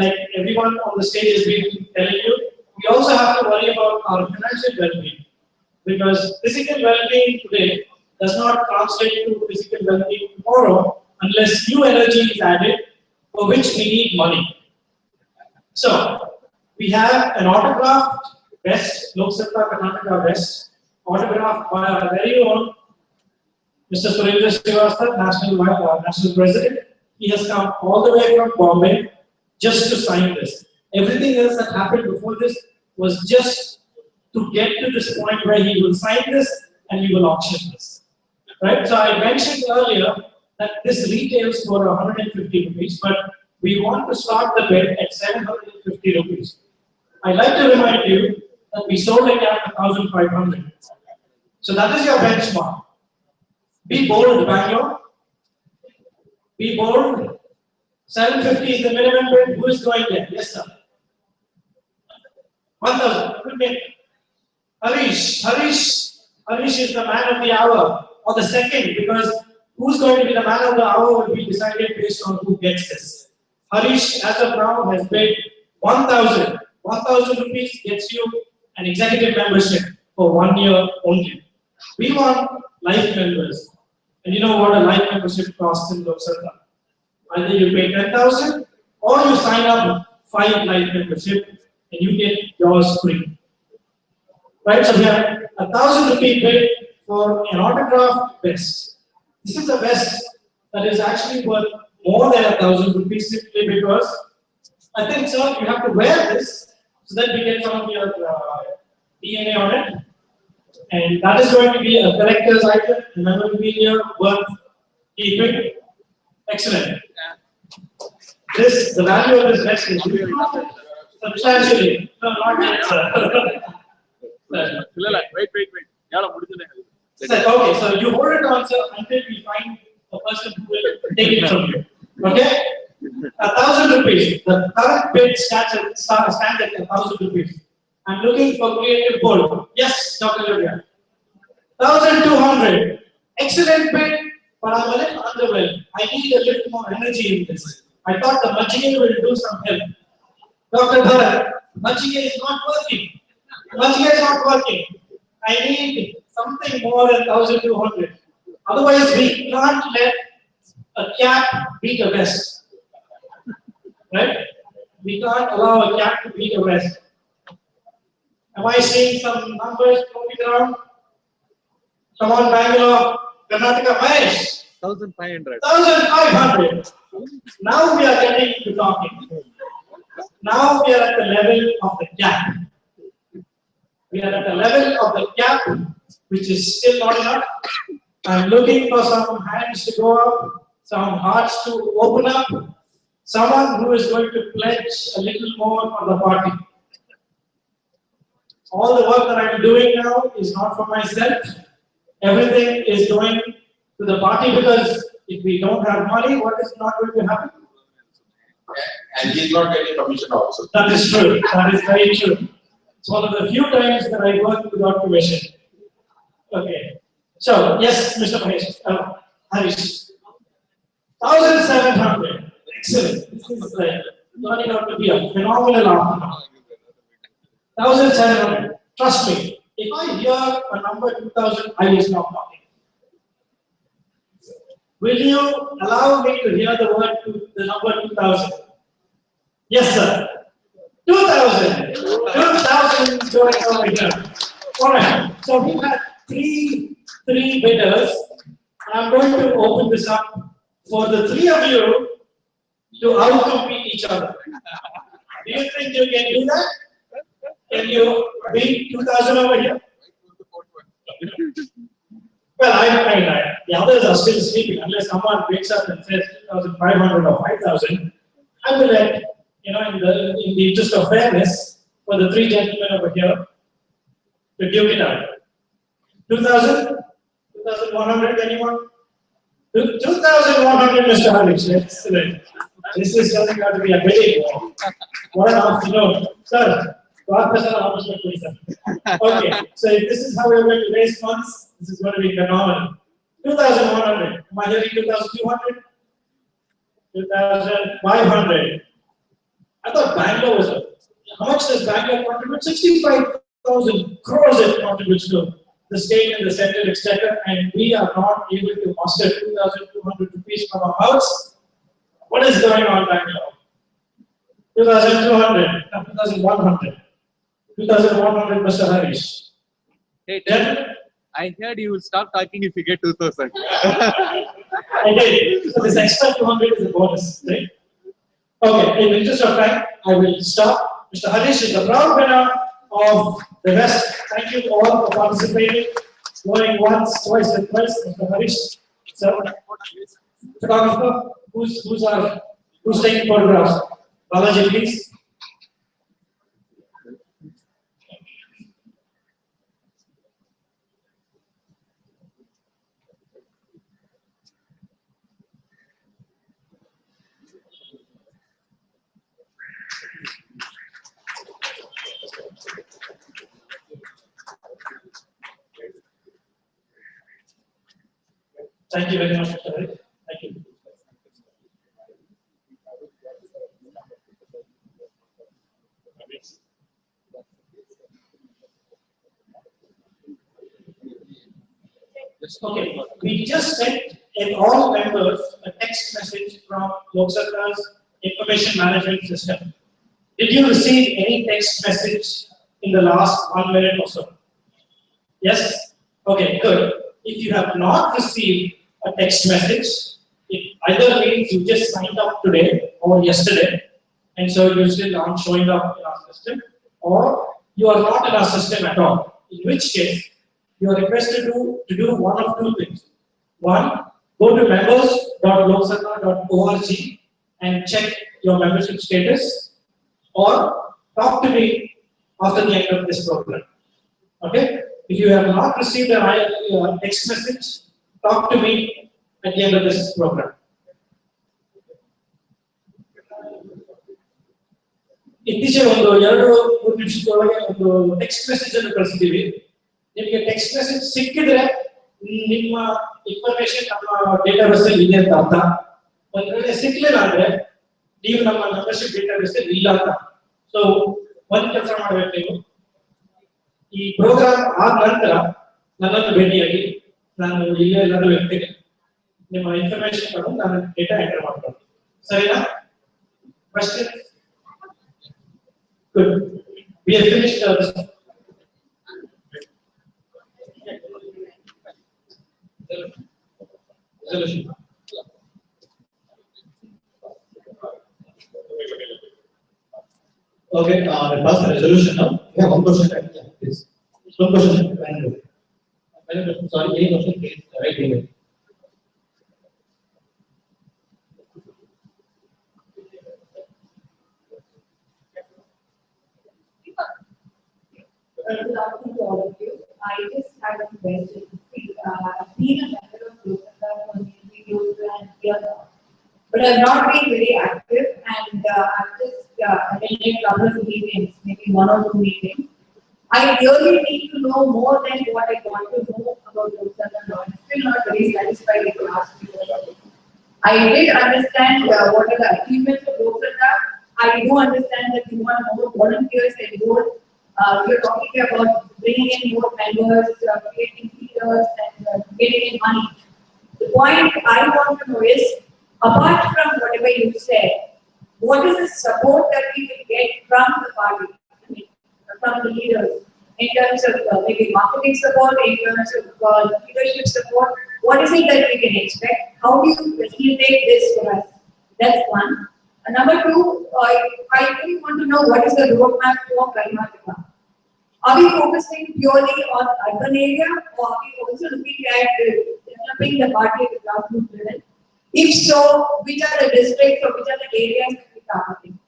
like everyone on the stage has been telling you, we also have to worry about our financial well-being. Because physical well-being today does not translate to physical well-being tomorrow unless new energy is added, for which we need money. So, we have an autographed vest, LokSatta Karnataka vest, autographed by our very own Mr. Surendra Srivastava, National President. He has come all the way from Bombay just to sign this. Everything else that happened before this was just to get to this point where he will sign this and we will auction this. Right? So I mentioned earlier that this retails for 150 rupees, but we want to start the bid at 750 rupees. I'd like to remind you that we sold it at 1,500. So that is your benchmark. Be bold, Bangalore. Be bold. 750 is the minimum bid. Who is going there? Yes, sir. 1,000. Harish is the man of the hour, or the second, because who's going to be the man of the hour will be decided based on who gets this. Harish, as of now, has paid 1,000. 1,000 rupees gets you an executive membership for 1 year only. We want life members. And you know what a life membership costs in LokSatta? Either you pay 10,000 or you sign up 5 life membership and you get yours free. Right? So we have 1,000 rupee bid for an autographed vest. This is a vest that is actually worth more than 1,000 rupees simply because I think, sir, you have to wear this so that we get some of your DNA on it. And that is going to be a collector's item, memorabilia worth keeping. Excellent. The value of this vest is substantially. No, not yet, sir. Wait. Okay, so you hold it on, sir, until we find a person who will take it from you. Okay? 1,000 rupees. The current bid stands at 1,000 rupees. I'm looking for creative bold. Yes, Dr. Lydia. 1,200. Excellent bid, but I'm a little underwhelmed. I need a little more energy in this. I thought the Majige will do some help. Dr. Bharat, Majige is not working. Majige is not working. I need something more than 1,200. Otherwise, we can't let a cap beat a vest. Right? We can't allow a cap to beat a vest. Am I seeing some numbers floating around? Come on, Bangalore, Karnataka, Mahesh. 1,500. 1,500. Now we are getting to talking. Now we are at the level of the cap. We are at the level of the cap, which is still not enough. I'm looking for some hands to go up, some hearts to open up, someone who is going to pledge a little more for the party. All the work that I'm doing now is not for myself. Everything is going to the party because if we don't have money, what is not going to happen? And he's not getting commission also. That is true. That is very true. It's one of the few times that I work without commission. Okay. So, yes, Mr. Mahesh, Harish. 1,700. Excellent. This is turning out to be a phenomenal afternoon. 1,700. Trust me, if I hear a number 2,000, I will stop talking. Will you allow me to hear the number 2,000? Yes, sir. 2,000. 2,000 going over here. Alright, so we had three bidders. I'm going to open this up for the three of you to outcompete each other. Do you think you can do that? Can you beat 2,000 over here? Well, the others are still sleeping. Unless someone wakes up and says 2,500 or 5,000, I will let, in the interest of fairness, for the three gentlemen over here to duke it out. 2,000? 2,100, anyone? 2,100, Mr. Harish. Excellent. This is turning out to be a bidding war. What an afternoon. Sir, okay, so if this is how we're going to raise funds, this is going to be phenomenal. 2,100. Am I hearing 2,200? 2,500. I thought Bangalore was how much does Bangalore contribute? 65,000 crores it contributes to the state and the central exchequer, and we are not able to muster 2,200 rupees from our house. What is going on, Bangalore? 2,200, 2,100. 2,100, Mr. Harish. Hey, I heard you will stop talking if you get 2,000. I did. So this extra 200 is a bonus, right? Okay, in the interest of time, I will stop. Mr. Harish is the proud winner of the West. Thank you all for participating. Going once, twice, and twice, Mr. Harish. So, photographer, who's taking photographs? Balaji, please. Thank you very much, Mr. Harish. Thank you. Okay, we just sent in all members a text message from LokSatta's information management system. Did you receive any text message in the last 1 minute or so? Yes? Okay, good. If you have not received a text message, it either means you just signed up today or yesterday, and so you still aren't showing up in our system, or you are not in our system at all. In which case, you are requested to do one of two things. One, go to members.loksatta.org and check your membership status, or talk to me after the end of this program. Okay? If you have not received a text message, talk to me at the end of this program. ಇತ್ತೀಚೆಗೆ ಒಂದು 2-3 ನಿಮಿಷದೊಳಗೆ ಒಂದು text message ಅನ್ನು ಕಳಿಸಿದ್ದೀವಿ. ನಿಮಗೆ text message ಸಿಕ್ಕಿದ್ರೆ ನಿಮ್ಮ information ನಮ್ಮ database ಅಲ್ಲಿ ಇದೆ ಅಂತ ಅರ್ಥ. ಒಂದು ವೇಳೆ ಸಿಕ್ಲಿಲ್ಲ ಅಂದ್ರೆ ನೀವು ನಮ್ಮ ಮೆಂಬರ್ಶಿಪ್ ಡೇಟಾಬೇಸ್ ಅಲ್ಲಿ ಇಲ್ಲ ಅಂತ. ಸೊ ಒಂದು ಕೆಲಸ ಮಾಡಬೇಕು ನೀವು, ಈ ಪ್ರೋಗ್ರಾಮ್ ಆದ ನಂತರ ನನ್ನನ್ನು ಭೇಟಿಯಾಗಿ ನಾನು ಇಲ್ಲೇ ಎಲ್ಲರೂ ಇರ್ತೀನಿ. ನಿಮ್ಮ ಇನ್ಫಾರ್ಮೇಶನ್ ತಗೊಂಡು ನಾನು ಡೇಟಾ ಎಂಟರ್ ಮಾಡ್ತೀನಿ. ಸರಿನಾ? Question? Good. We have finished this. Resolution. Okay, pass the resolution now. We have one question, please. One question. Sorry, any question, please. Right here. Good afternoon to all of you. I just had a question. I've been a member of LokSatta for nearly 2 years now, but I've not been very active, and I've just attended a couple of meetings, maybe 1 or 2 meetings. I really need to know more than what I want to know about LokSatta now. I'm still not very satisfied with the last few years. I did understand what are the achievements of LokSatta. I do understand that you want more volunteers enrolled. You're talking about bringing in more members, creating leaders, and getting in money. The point I want to know is, apart from whatever you said, what is the support that we will get from the party, from the leaders? in terms of maybe marketing support, in terms of leadership support? What is it that we can expect? How do you facilitate this for us? That's one. Number two, I really want to know what is the roadmap for Karnataka. Are we focusing purely on urban area, or are we also looking at developing the party at the grassroots level? If so, which are the districts or which are the areas that we are targeting?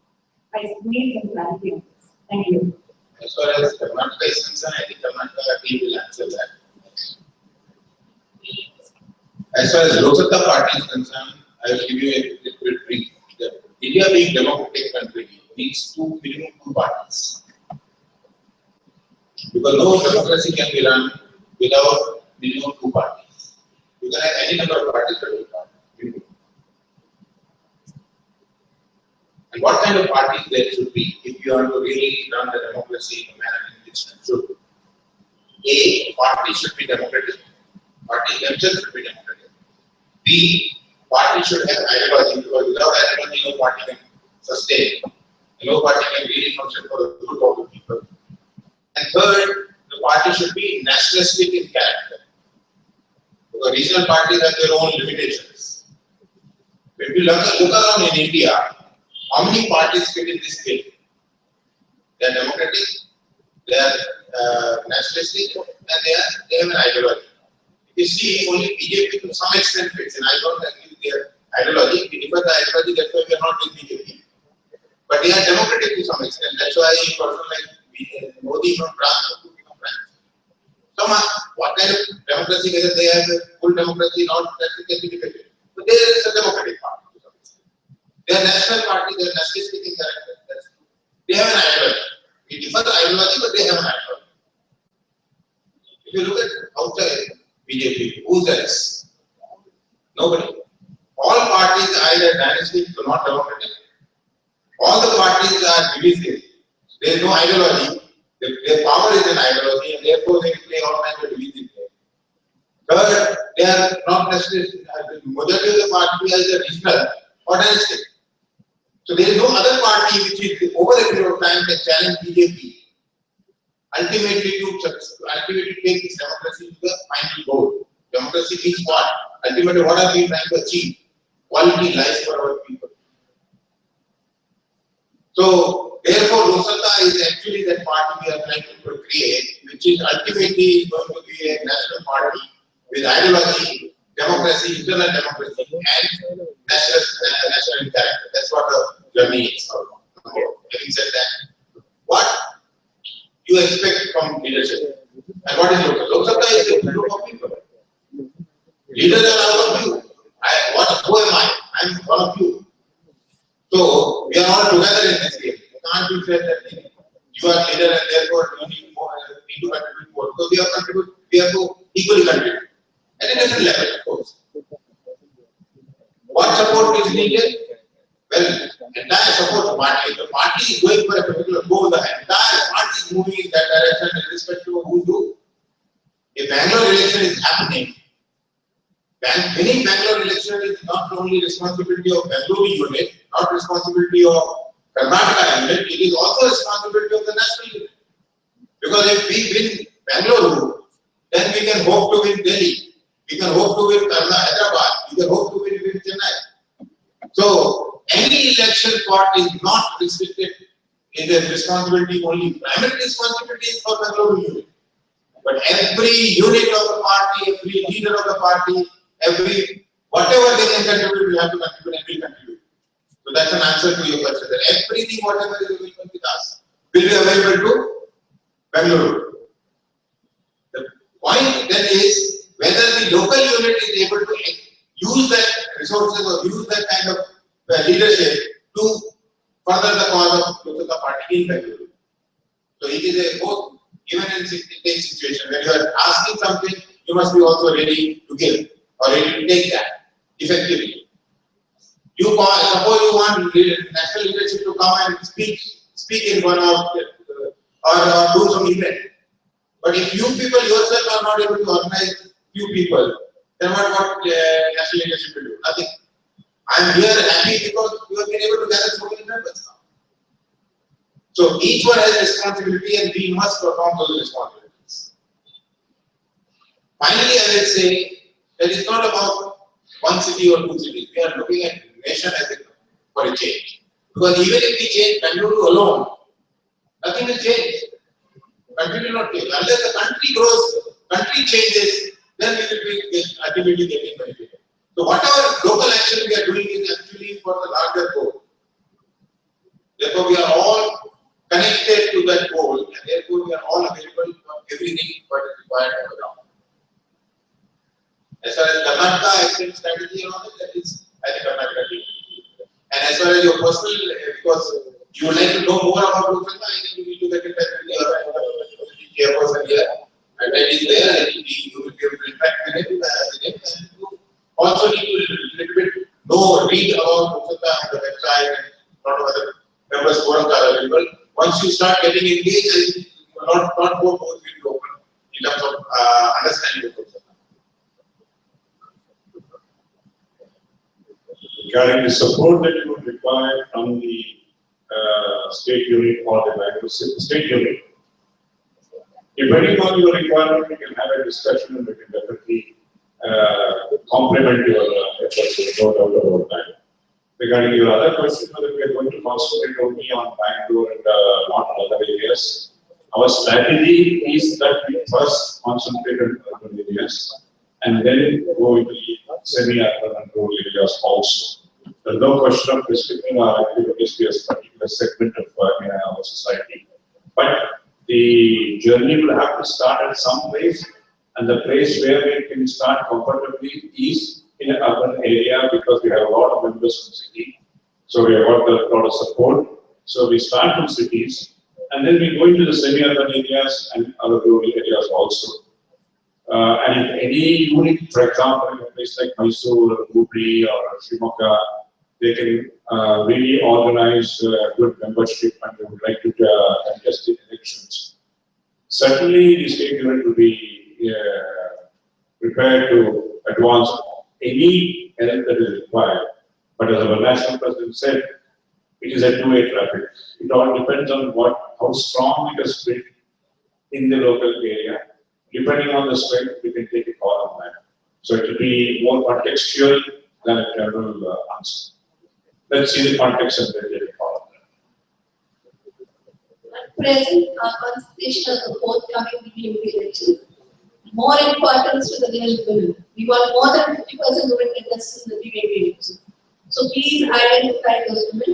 I need some clarity on this. Thank you. As far as Karnataka is concerned, I think Karnataka team will answer that. As far as LokSatta party is concerned, I will give you a little bit brief. India being a democratic country needs minimum two parties. Because no democracy can be run without minimum two parties. You can have any number of parties, but you. And what kind of parties there should be if you want to really run the democracy in a manner in which it should? A, parties should be democratic. Parties themselves should be democratic. B, parties should have ideology, because without ideology, no party can sustain. No party can really function for the good of the people. And third, the party should be nationalistic in character. Because regional parties have their own limitations. If you look around in India, how many parties fit in this bill? They are democratic, they are nationalistic, and they have an ideology. If you see, only BJP to some extent fits, and I don't agree with their ideology. We differ the ideology, that's why we are not with BJP. But they are democratic to some extent. That's why a person like Modi from France to become France. Some are, what kind of democracy, whether they have a full democracy or not, that can be debated. But there is a democratic party. They are national party, they are nationalistic in character. They have an ideology. We differ the ideology, but they have an ideology. If you look at outside BJP, who's else? Nobody. All parties are either dynastic or not democratic. All the parties are divisive. There is no ideology. Their power is an ideology, and therefore they play all kinds of divisive play. Third, they are not nationalistic. The majority of the party is a regional or dynastic. So there is no other party which is over a period of time can challenge BJP ultimately to take this democracy to the final goal. Democracy means what? Ultimately, what are we trying to achieve? Quality life for our people. So therefore, LokSatta is actually that party we are trying to create, which is ultimately going to be a national party with ideology, democracy, internal democracy, and national character. That's what the journey is all about. Having said that, what you expect from leadership? And what is LokSatta? LokSatta is a group of people. Leaders are all of you. Who am I? I am one of you. So we are all together in this game. You can't be said that you are leader and therefore you need to contribute more. So we have to equally contribute. At a different level, of course. What support is needed? Well, entire support of party. The party is going for a particular goal. The entire party is moving in that direction in respect to who do. If Bangalore election is happening, winning Bangalore election is not only responsibility of Bangalore unit, not responsibility of Karnataka unit, it is also responsibility of the national unit. Because if we win Bangalore, then we can hope to win Delhi, we can hope to win Hyderabad, we can hope to win Chennai. So any election fought is not restricted in the responsibility only. Primary responsibility is for Bangalore unit. But every unit of the party, every leader of the party, whatever they can contribute, we have to contribute and will contribute. So that's an answer to your question. That everything, whatever is available with us, will be available to Bangalore. The point then is whether the local unit is able to use that resources or use that kind of leadership to further the cause of the party in Bangalore. So it is a both given and take situation. When you are asking something, you must be also ready to give or ready to take that effectively. You suppose you want national leadership to come and speak in one of or do some event. But if you people yourself are not able to organize few people, then what national leadership will do? Nothing. I am here happy because you have been able to gather so many members now. So each one has responsibility and we must perform those responsibilities. Finally, I will say that it's not about one city or two cities. We are looking at nation as for a change. Because even if we change Bengaluru alone, nothing will change. Country will not change. Unless the country grows, country changes, then we will be ultimately getting benefit. So whatever local action we are doing is actually for the larger goal. Therefore, we are all connected to that goal, and therefore we are all available for everything what is required on the ground. As far as Karnataka action strategy and all that is, I think Karnataka team. And as far as your personal, because you would like to know more about LokSatta, I think you need to get in touch with the chairperson here. And that is there, and you will be able to interact with him, and you also need to little bit know, read about LokSatta and the website, and a lot of other members forums are available. Once you start getting engaged, I think a lot more doors will be open in terms of understanding of LokSatta. Regarding the support that you would require from the state unit or the Bangalore state unit, depending on your requirement, we can have a discussion and we can definitely complement your efforts, no doubt about that. Regarding your other question, whether we are going to concentrate only on Bangalore and not on other areas, our strategy is that we first concentrate on urban areas and then go into semi-urban and rural areas also. There's no question of restricting our activities to a particular segment of our society. But the journey will have to start at some place, and the place where we can start comfortably is in an urban area because we have a lot of members from city. So we have got a lot of support. So we start from cities, and then we go into the semi-urban areas and other rural areas also. And if any unit, for example, in a place like Mysore or Hubli or Shimoga, they can really organize good membership and they would like to contest in elections. Certainly, the state unit will be prepared to advance any help that is required. But as our national president said, it is a two-way traffic. It all depends on how strong it is built in the local area. Depending on the strength, we can take a call on that. So it will be more contextual than a general answer. Let's see the context and then take a call on that. At present, our concentration on the forthcoming BBMP election. More importance to the village women. We want more than 50% women contested in the BBMP election. So please identify those women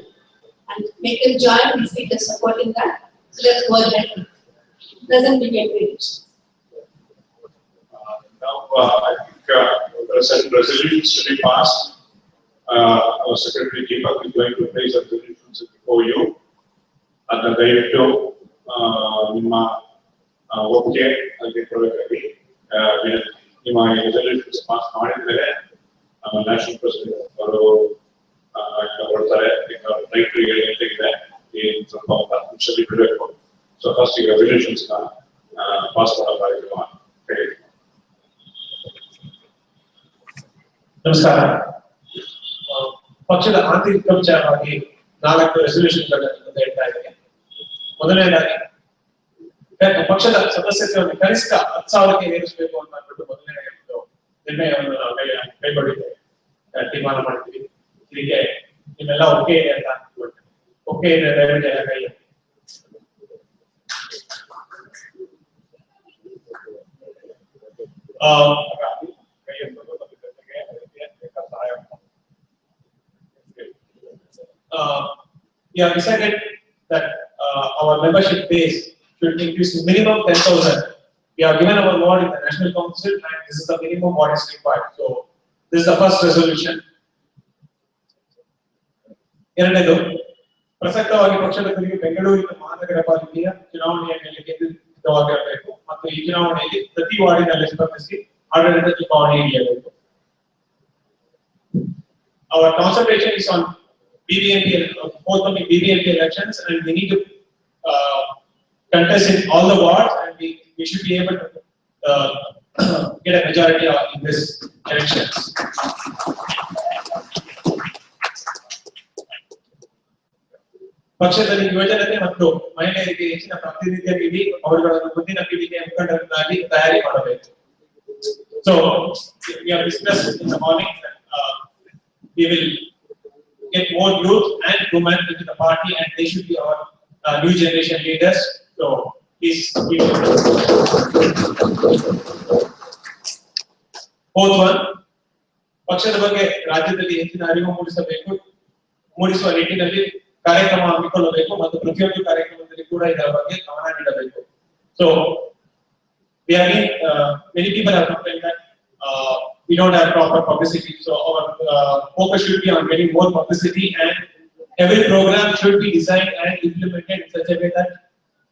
and make them join. We seek the support in that. So let's go ahead. Present BBMP election. Now, I think there are certain resolutions to be passed. Our Secretary Deepak is going to place resolutions before you. And the Nima okay, Nima resolutions passed on the National President right to in so first resolutions passed on. ನಮಸ್ಕಾರ. ಪಕ್ಷದ ಆಂತರಿಕ ವಿಚಾರವಾಗಿ 4 ರೆಸಲ್ಯೂಷನ್ಗಳನ್ನು ಹೇಳ್ತಾ ಇದ್ದೀನಿ. ಮೊದಲನೇದಾಗಿ ಪಕ್ಷದ ಸದಸ್ಯತ್ವವನ್ನು ಕನಿಷ್ಠ 10,000ಕ್ಕೆ ಏರಿಸಬೇಕು ಅಂತ ಅಂದ್ಬಿಟ್ಟು ಮೊದಲನೇ ನಿರ್ಣಯವನ್ನು ನಾವು ಕೈಗೊಂಡಿದ್ದೇವೆ, ತೀರ್ಮಾನ ಮಾಡ್ತೀವಿ. ಇದಕ್ಕೆ ನಿಮ್ಮೆಲ್ಲ ಒಪ್ಪಿಗೆ ಇದೆ ಅಂತ ಅನ್ಕೊಳ್ತೇನೆ. ಒಪ್ಪಿಗೆ ಇದೆ, ದಯವಿಟ್ಟು ಎಲ್ಲ ಕೈ we have decided that our membership base should increase to minimum 10,000. We have given our word in the National Council and this is the minimum what is required. So this is the first resolution. ಎರಡನೇದು, ಪ್ರಸಕ್ತವಾಗಿ ಪಕ್ಷದ ಕುರಿತು ಬೆಂಗಳೂರಿನ ಮಹಾನಗರ ಪಾಲಿಕೆಯ ಚುನಾವಣೆಯಲ್ಲಿ ಕೇಂದ್ರೀಕೃತವಾಗಿರಬೇಕು ಮತ್ತು ಈ ಚುನಾವಣೆಯಲ್ಲಿ ಪ್ರತಿ ವಾರ್ಡಿನಲ್ಲಿ ಸ್ಪರ್ಧಿಸಿ ಆಡಳಿತ ಚುನಾವಣೆ ನಡೆಯಬೇಕು. Our concentration is on BBMP, forthcoming BBMP elections, and we need to contest in all the wards, and we should be able to get a majority in this elections. ಪಕ್ಷದಲ್ಲಿ ಯುವಜನತೆ ಮತ್ತು ಮಹಿಳೆಯರಿಗೆ ಹೆಚ್ಚಿನ ಪ್ರಾತಿನಿಧ್ಯ ನೀಡಿ ಅವರುಗಳನ್ನು ಮುಂದಿನ ಪೀಳಿಗೆಯ ಮುಖಂಡರನ್ನಾಗಿ ತಯಾರಿ ಮಾಡಬೇಕು. So we have discussed in the morning that we will get more youth and women into the party, and they should be our new generation leaders. So please keep it. Fourth one, ಪಕ್ಷದ ಬಗ್ಗೆ ರಾಜ್ಯದಲ್ಲಿ ಹೆಚ್ಚಿನ ಅರಿವು ಮೂಡಿಸುವ ನಿಟ್ಟಿನಲ್ಲಿ ಕಾರ್ಯಕ್ರಮ ಹಮ್ಮಿಕೊಳ್ಳಬೇಕು ಮತ್ತು ಪ್ರತಿಯೊಂದು ಕಾರ್ಯಕ್ರಮದಲ್ಲಿ ಕೂಡ ಇದರ ಬಗ್ಗೆ ಗಮನ ನೀಡಬೇಕು. So we have been, many people have complained that we don't have proper publicity. So our focus should be on getting more publicity, and every program should be designed and implemented in such a way that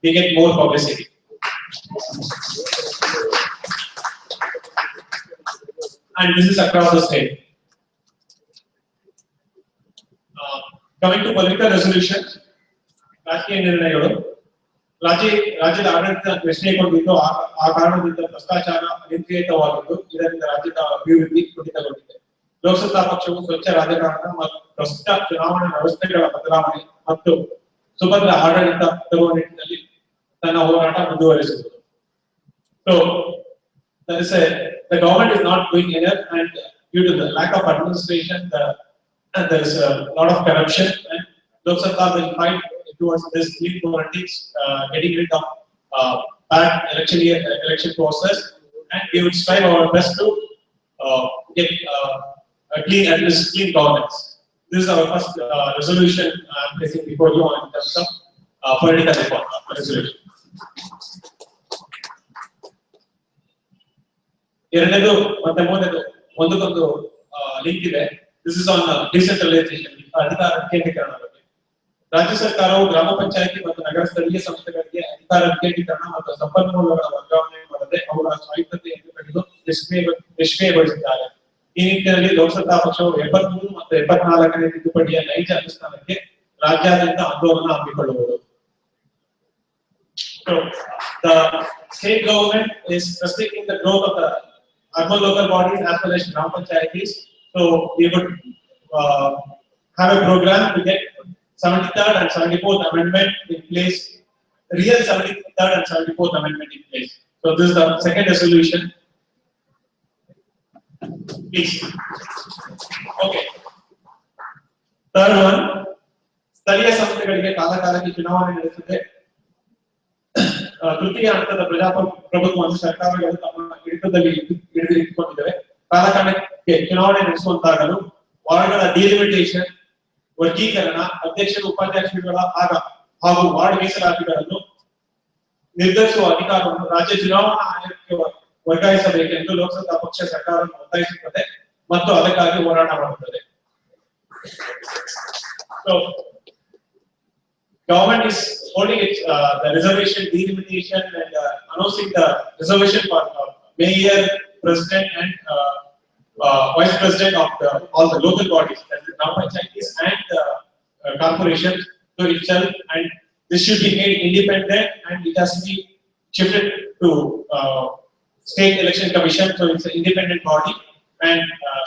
we get more publicity. And this is across the state. Coming to political resolutions, ರಾಜಕೀಯ ನಿರ್ಣಯಗಳು ರಾಜ್ಯದ ಆಡಳಿತ ಪ್ರಶ್ನೆಗೊಂಡಿದ್ದು ಆ ಕಾರಣದಿಂದ ಭ್ರಷ್ಟಾಚಾರ ನಿಯಂತ್ರಿತವಾಗಿದ್ದು ಇದರಿಂದ ರಾಜ್ಯದ ಅಭಿವೃದ್ಧಿ ಕುಂಠಿತಗೊಂಡಿದೆ. ಲೋಕಸತ್ತಾ ಪಕ್ಷವು ಸ್ವಚ್ಛ ರಾಜಕಾರಣ ಮತ್ತು ಪ್ರಸ್ತುತ ಚುನಾವಣಾ ವ್ಯವಸ್ಥೆಗಳ ಬದಲಾವಣೆ ಮತ್ತು ಸುಭದ್ರ ಆಡಳಿತ ತರುವ ನಿಟ್ಟಿನಲ್ಲಿ ತನ್ನ ಹೋರಾಟ ಮುಂದುವರಿಸುವುದು. So the government is not doing enough, and due to the lack of administration, there is a lot of corruption, and LokSatta will fight towards this clean politics, getting rid of bad election process, and we would strive our best to get a clean governance. This is our first resolution I'm placing before you in terms of political reform resolution. ಎರಡನೇದು ಮತ್ತೆ ಮೂರನೇದು ಒಂದಕ್ಕೊಂದು link ಇದೆ. This is on decentralization, ಅಧಿಕಾರ ಕೇಂದ್ರೀಕರಣ ಬಗ್ಗೆ. ರಾಜ್ಯ ಸರ್ಕಾರವು ಗ್ರಾಮ ಪಂಚಾಯಿತಿ ಮತ್ತು ನಗರ ಸ್ಥಳೀಯ ಸಂಸ್ಥೆಗಳಿಗೆ ಅಧಿಕಾರ ಕೇಂದ್ರೀಕರಣ ಮತ್ತು ಸಂಪನ್ಮೂಲಗಳ ವರ್ಗಾವಣೆ ಮಾಡದೆ ಅವುಗಳ ಸ್ವಾಯತ್ತತೆಯನ್ನು ಕಡಿದು ನಿಷ್ಕ್ರಿಯಗೊಳಿಸಿದ್ದಾರೆ. ಈ ನಿಟ್ಟಿನಲ್ಲಿ ಲೋಕಸತ್ತಾ ಪಕ್ಷವು 73 ಮತ್ತು 74ನೇ ತಿದ್ದುಪಡಿಯ ನೈಜ ಅನುಷ್ಠಾನಕ್ಕೆ ರಾಜ್ಯಾದ್ಯಂತ ಆಂದೋಲನ ಹಮ್ಮಿಕೊಳ್ಳುವುದು. So the state government is restricting the growth of the urban local bodies as well as gram panchayatis. So we would have a program to get 73rd and 74th amendment in place, real 73rd and 74th amendment in place. So this is the second resolution. Please. Okay. Third one, ಸ್ಥಳೀಯ ಸಂಸ್ಥೆಗಳಿಗೆ ಕಾಲಕಾಲಕ್ಕೆ ಚುನಾವಣೆ ನಡೆಸುತ್ತೆ. ತೃತೀಯ ಹಂತದ ಪ್ರಜಾಪ್ರಭುತ್ವವನ್ನು ಸರ್ಕಾರಗಳು ತಮ್ಮ ಹಿಡಿತದಲ್ಲಿ ಇಟ್ಟುಕೊಂಡಿವೆ. ಕಾಲಕಾಲಕ್ಕೆ ಚುನಾವಣೆ ನಡೆಸುವಂತಾಗಲು ವಾರ್ಡ್ಗಳ ಡಿಲಿಮಿಟೇಷನ್, ವರ್ಗೀಕರಣ, ಅಧ್ಯಕ್ಷರು ಉಪಾಧ್ಯಕ್ಷರುಗಳ ಹಾಗೂ ವಾರ್ಡ್ ಮೀಸಲಾತಿಗಳನ್ನು ನಿರ್ಧರಿಸುವ ಅಧಿಕಾರವನ್ನು ರಾಜ್ಯ ಚುನಾವಣಾ ಆಯೋಗಕ್ಕೆ ವರ್ಗಾಯಿಸಬೇಕೆಂದು ಲೋಕಸತ್ತಾ ಪಕ್ಷ ಸರ್ಕಾರವನ್ನು ಒತ್ತಾಯಿಸುತ್ತದೆ ಮತ್ತು ಅದಕ್ಕಾಗಿ ಹೋರಾಟ ಮಾಡುತ್ತದೆ. So government is holding its the reservation delimitation and announcing the reservation for mayor, president, and vice president of all the local bodies, that is gram panchayats and corporations, to itself, and this should be made independent, and it has to be shifted to state election commission, so it's an independent body, and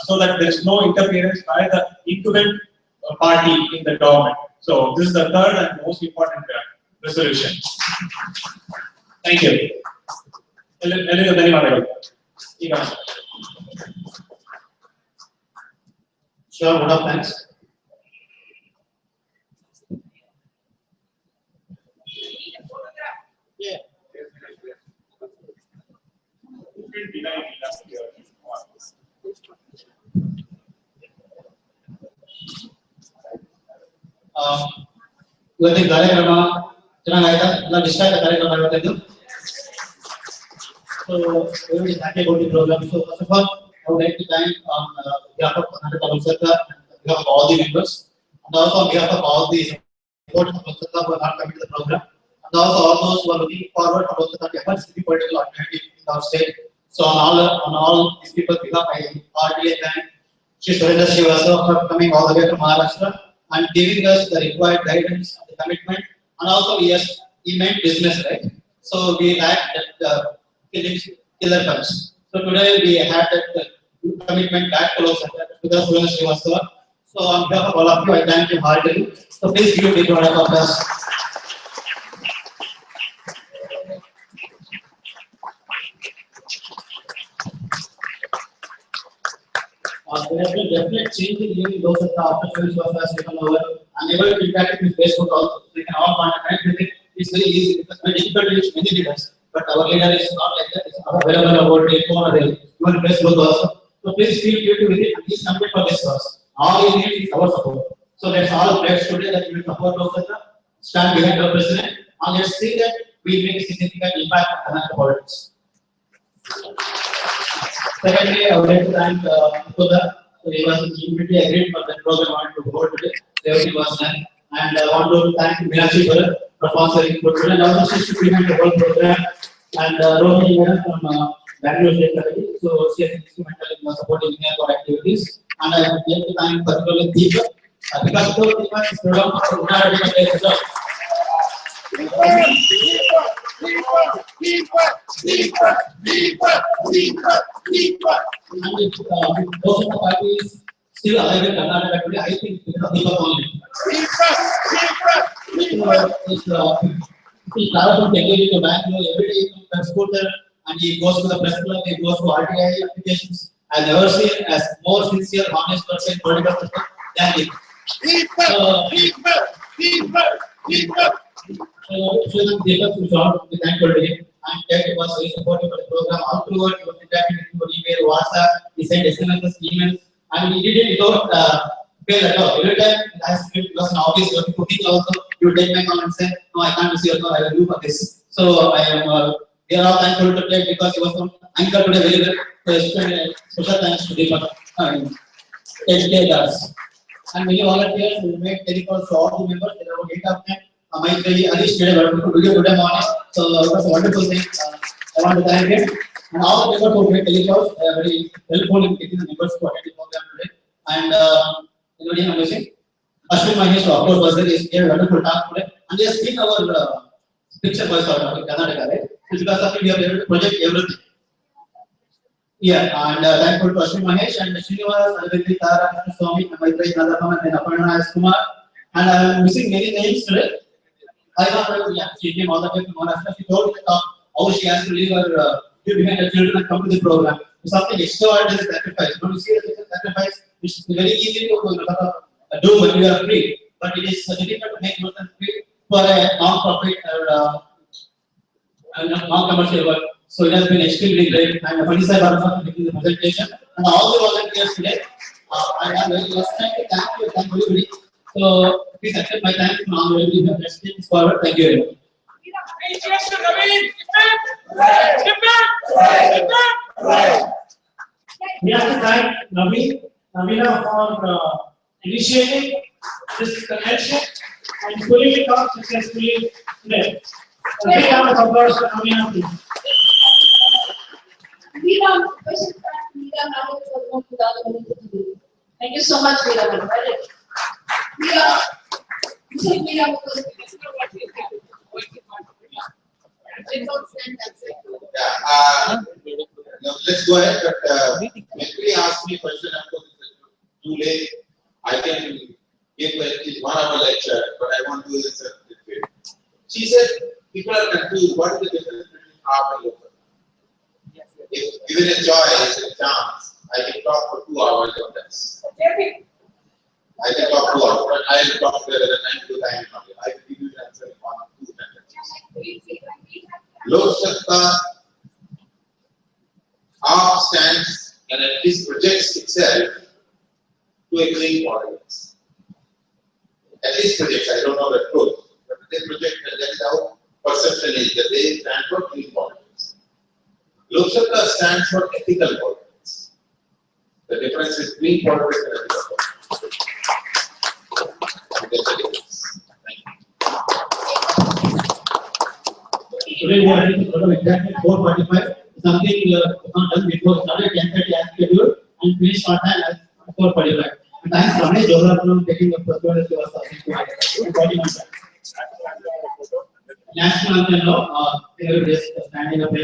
so that there is no interference by the incumbent party in the government. So this is the third and most important resolution. Thank you. Sure, vote of thanks. Yeah. ಇವತ್ತಿನ ಕಾರ್ಯಕ್ರಮ ಚೆನ್ನಾಗಾಯ್ತಾ? ಎಲ್ಲ ಇಷ್ಟ ಆಯ್ತಾ ಕಾರ್ಯಕ್ರಮ ಇವತ್ತಿದ್ದು? So everybody is happy about the program. So first of all, I would like to thank on behalf of Karnataka LokSatta and on behalf of all the members, and also on behalf of all the supporters of LokSatta who are not coming to the program, and also all those who are looking forward for LokSatta to emerge the political alternative in our state. So on all these people, behalf I heartily thank Shri Surendra Srivastava for coming all the way from Maharashtra and giving us the required guidance and the commitment, and also he meant business, right? So we had that killer punch. So today we had that commitment back to LokSatta because Surendra Srivastava. So So on behalf of all of you, I thank you heartily. So please give a big round of applause. There has been definite change in even those of the after service was taken over. Unable to interact with Facebook also. We can all contact with it. It's very easy because very difficult to reach many leaders. But our leader is not like that. It's available about telephone or even Facebook also. So please feel free to visit and please submit for this course. All you need is our support. So that's all pledge today that we will support LokSatta, stand behind our president, and let's see that we make a significant impact on Karnataka politics. Secondly, I would like to thank Koda. So he was immediately agreed for the program I wanted to hold today. Everything was done. And I want to thank Meenakshi for sponsoring the program. And also she behind the whole program. And Rohini from Bangalore State Committee. So she is instrumental in supporting me for activities. And I would like to thank particularly Deepak. Because Deepak is program for Karnataka as well. And if most of the parties still alive in Karnataka today, I think it's a Deepak only. He travels from Delhi to Bangalore every day from scooter, and he goes to the press club, he goes to RTI applications. I've never seen as more sincere, honest person in political system than him. So Deepak was on the thankful to him, and Ted was very supportive of the program. All throughout, he was interacting with email, WhatsApp, he sent SMS, emails, and he did it without fail at all. Every time it was an obvious cooking also, he would take my call and say, no, I can't receive your call, I will do for this. So I am we are all thankful to Ted because he was from anchor today very well. So special thanks to Deepak and Ted us. And many volunteers who made telecalls to all the members, there are about 8 of them. My Alish made a wonderful video today morning, so it was a wonderful thing. I want to thank him and all the members who made telecalls. They are very helpful in getting the members to attend the program today. And anybody amazing? Ashwin Mahesh, of course, was there. He gave a wonderful talk today, and he has seen our picture boys for Karnataka, right? So because of it, we are able to project everything. Yeah, and thankful to Ashwin Mahesh and Srinivas, Arvind, Tara, Swami, and Maitreyi Nadapam, and then Aparna S. Kumar. And I am missing many names today. I know, yeah, she came all the way from Maharashtra. She told me how she has to leave her leave behind her children and come to the program. It's something extraordinary sacrifice. When you see a sacrifice, it's very easy to do when you are free, but it is difficult to make yourself free for a non-profit or non-commercial work. So it has been extremely great. And Manisha Barma making the presentation, and all the volunteers today. I am very much thank you, thank everybody. So please accept my thanks and all will be the things forward. Thank you very much. We have to thank Navina for initiating this convention and pulling it off successfully today. A big round of applause for Navina, please. Thank you so much, Veera. Let's go ahead, but Mary asked me a question, of course, it's too late. I can give at least 1 hour lecture, but I want to do this. She said, people are confused, what is the difference between art and local? If given a choice, a chance, I can talk for 2 hours on this. I can talk 2 hours, but I will talk better than 9 to 9. I can give you the answer in 1 or 2 sentences. LokSatta AAP stands and at least projects itself to a clean politics. At least projects, I don't know the truth, but they project, and that is how perception is, that they stand for clean politics. LokSatta stands for ethical politics. The difference is clean politics and ethical politics. That's the difference. Thank you. Today we are ready to go to exactly 4:45. Something not done before. Started 10:30 as scheduled and finished on time as 4:45. And thanks Ramesh Jodhar for taking up the first national anthem. Everybody is standing up and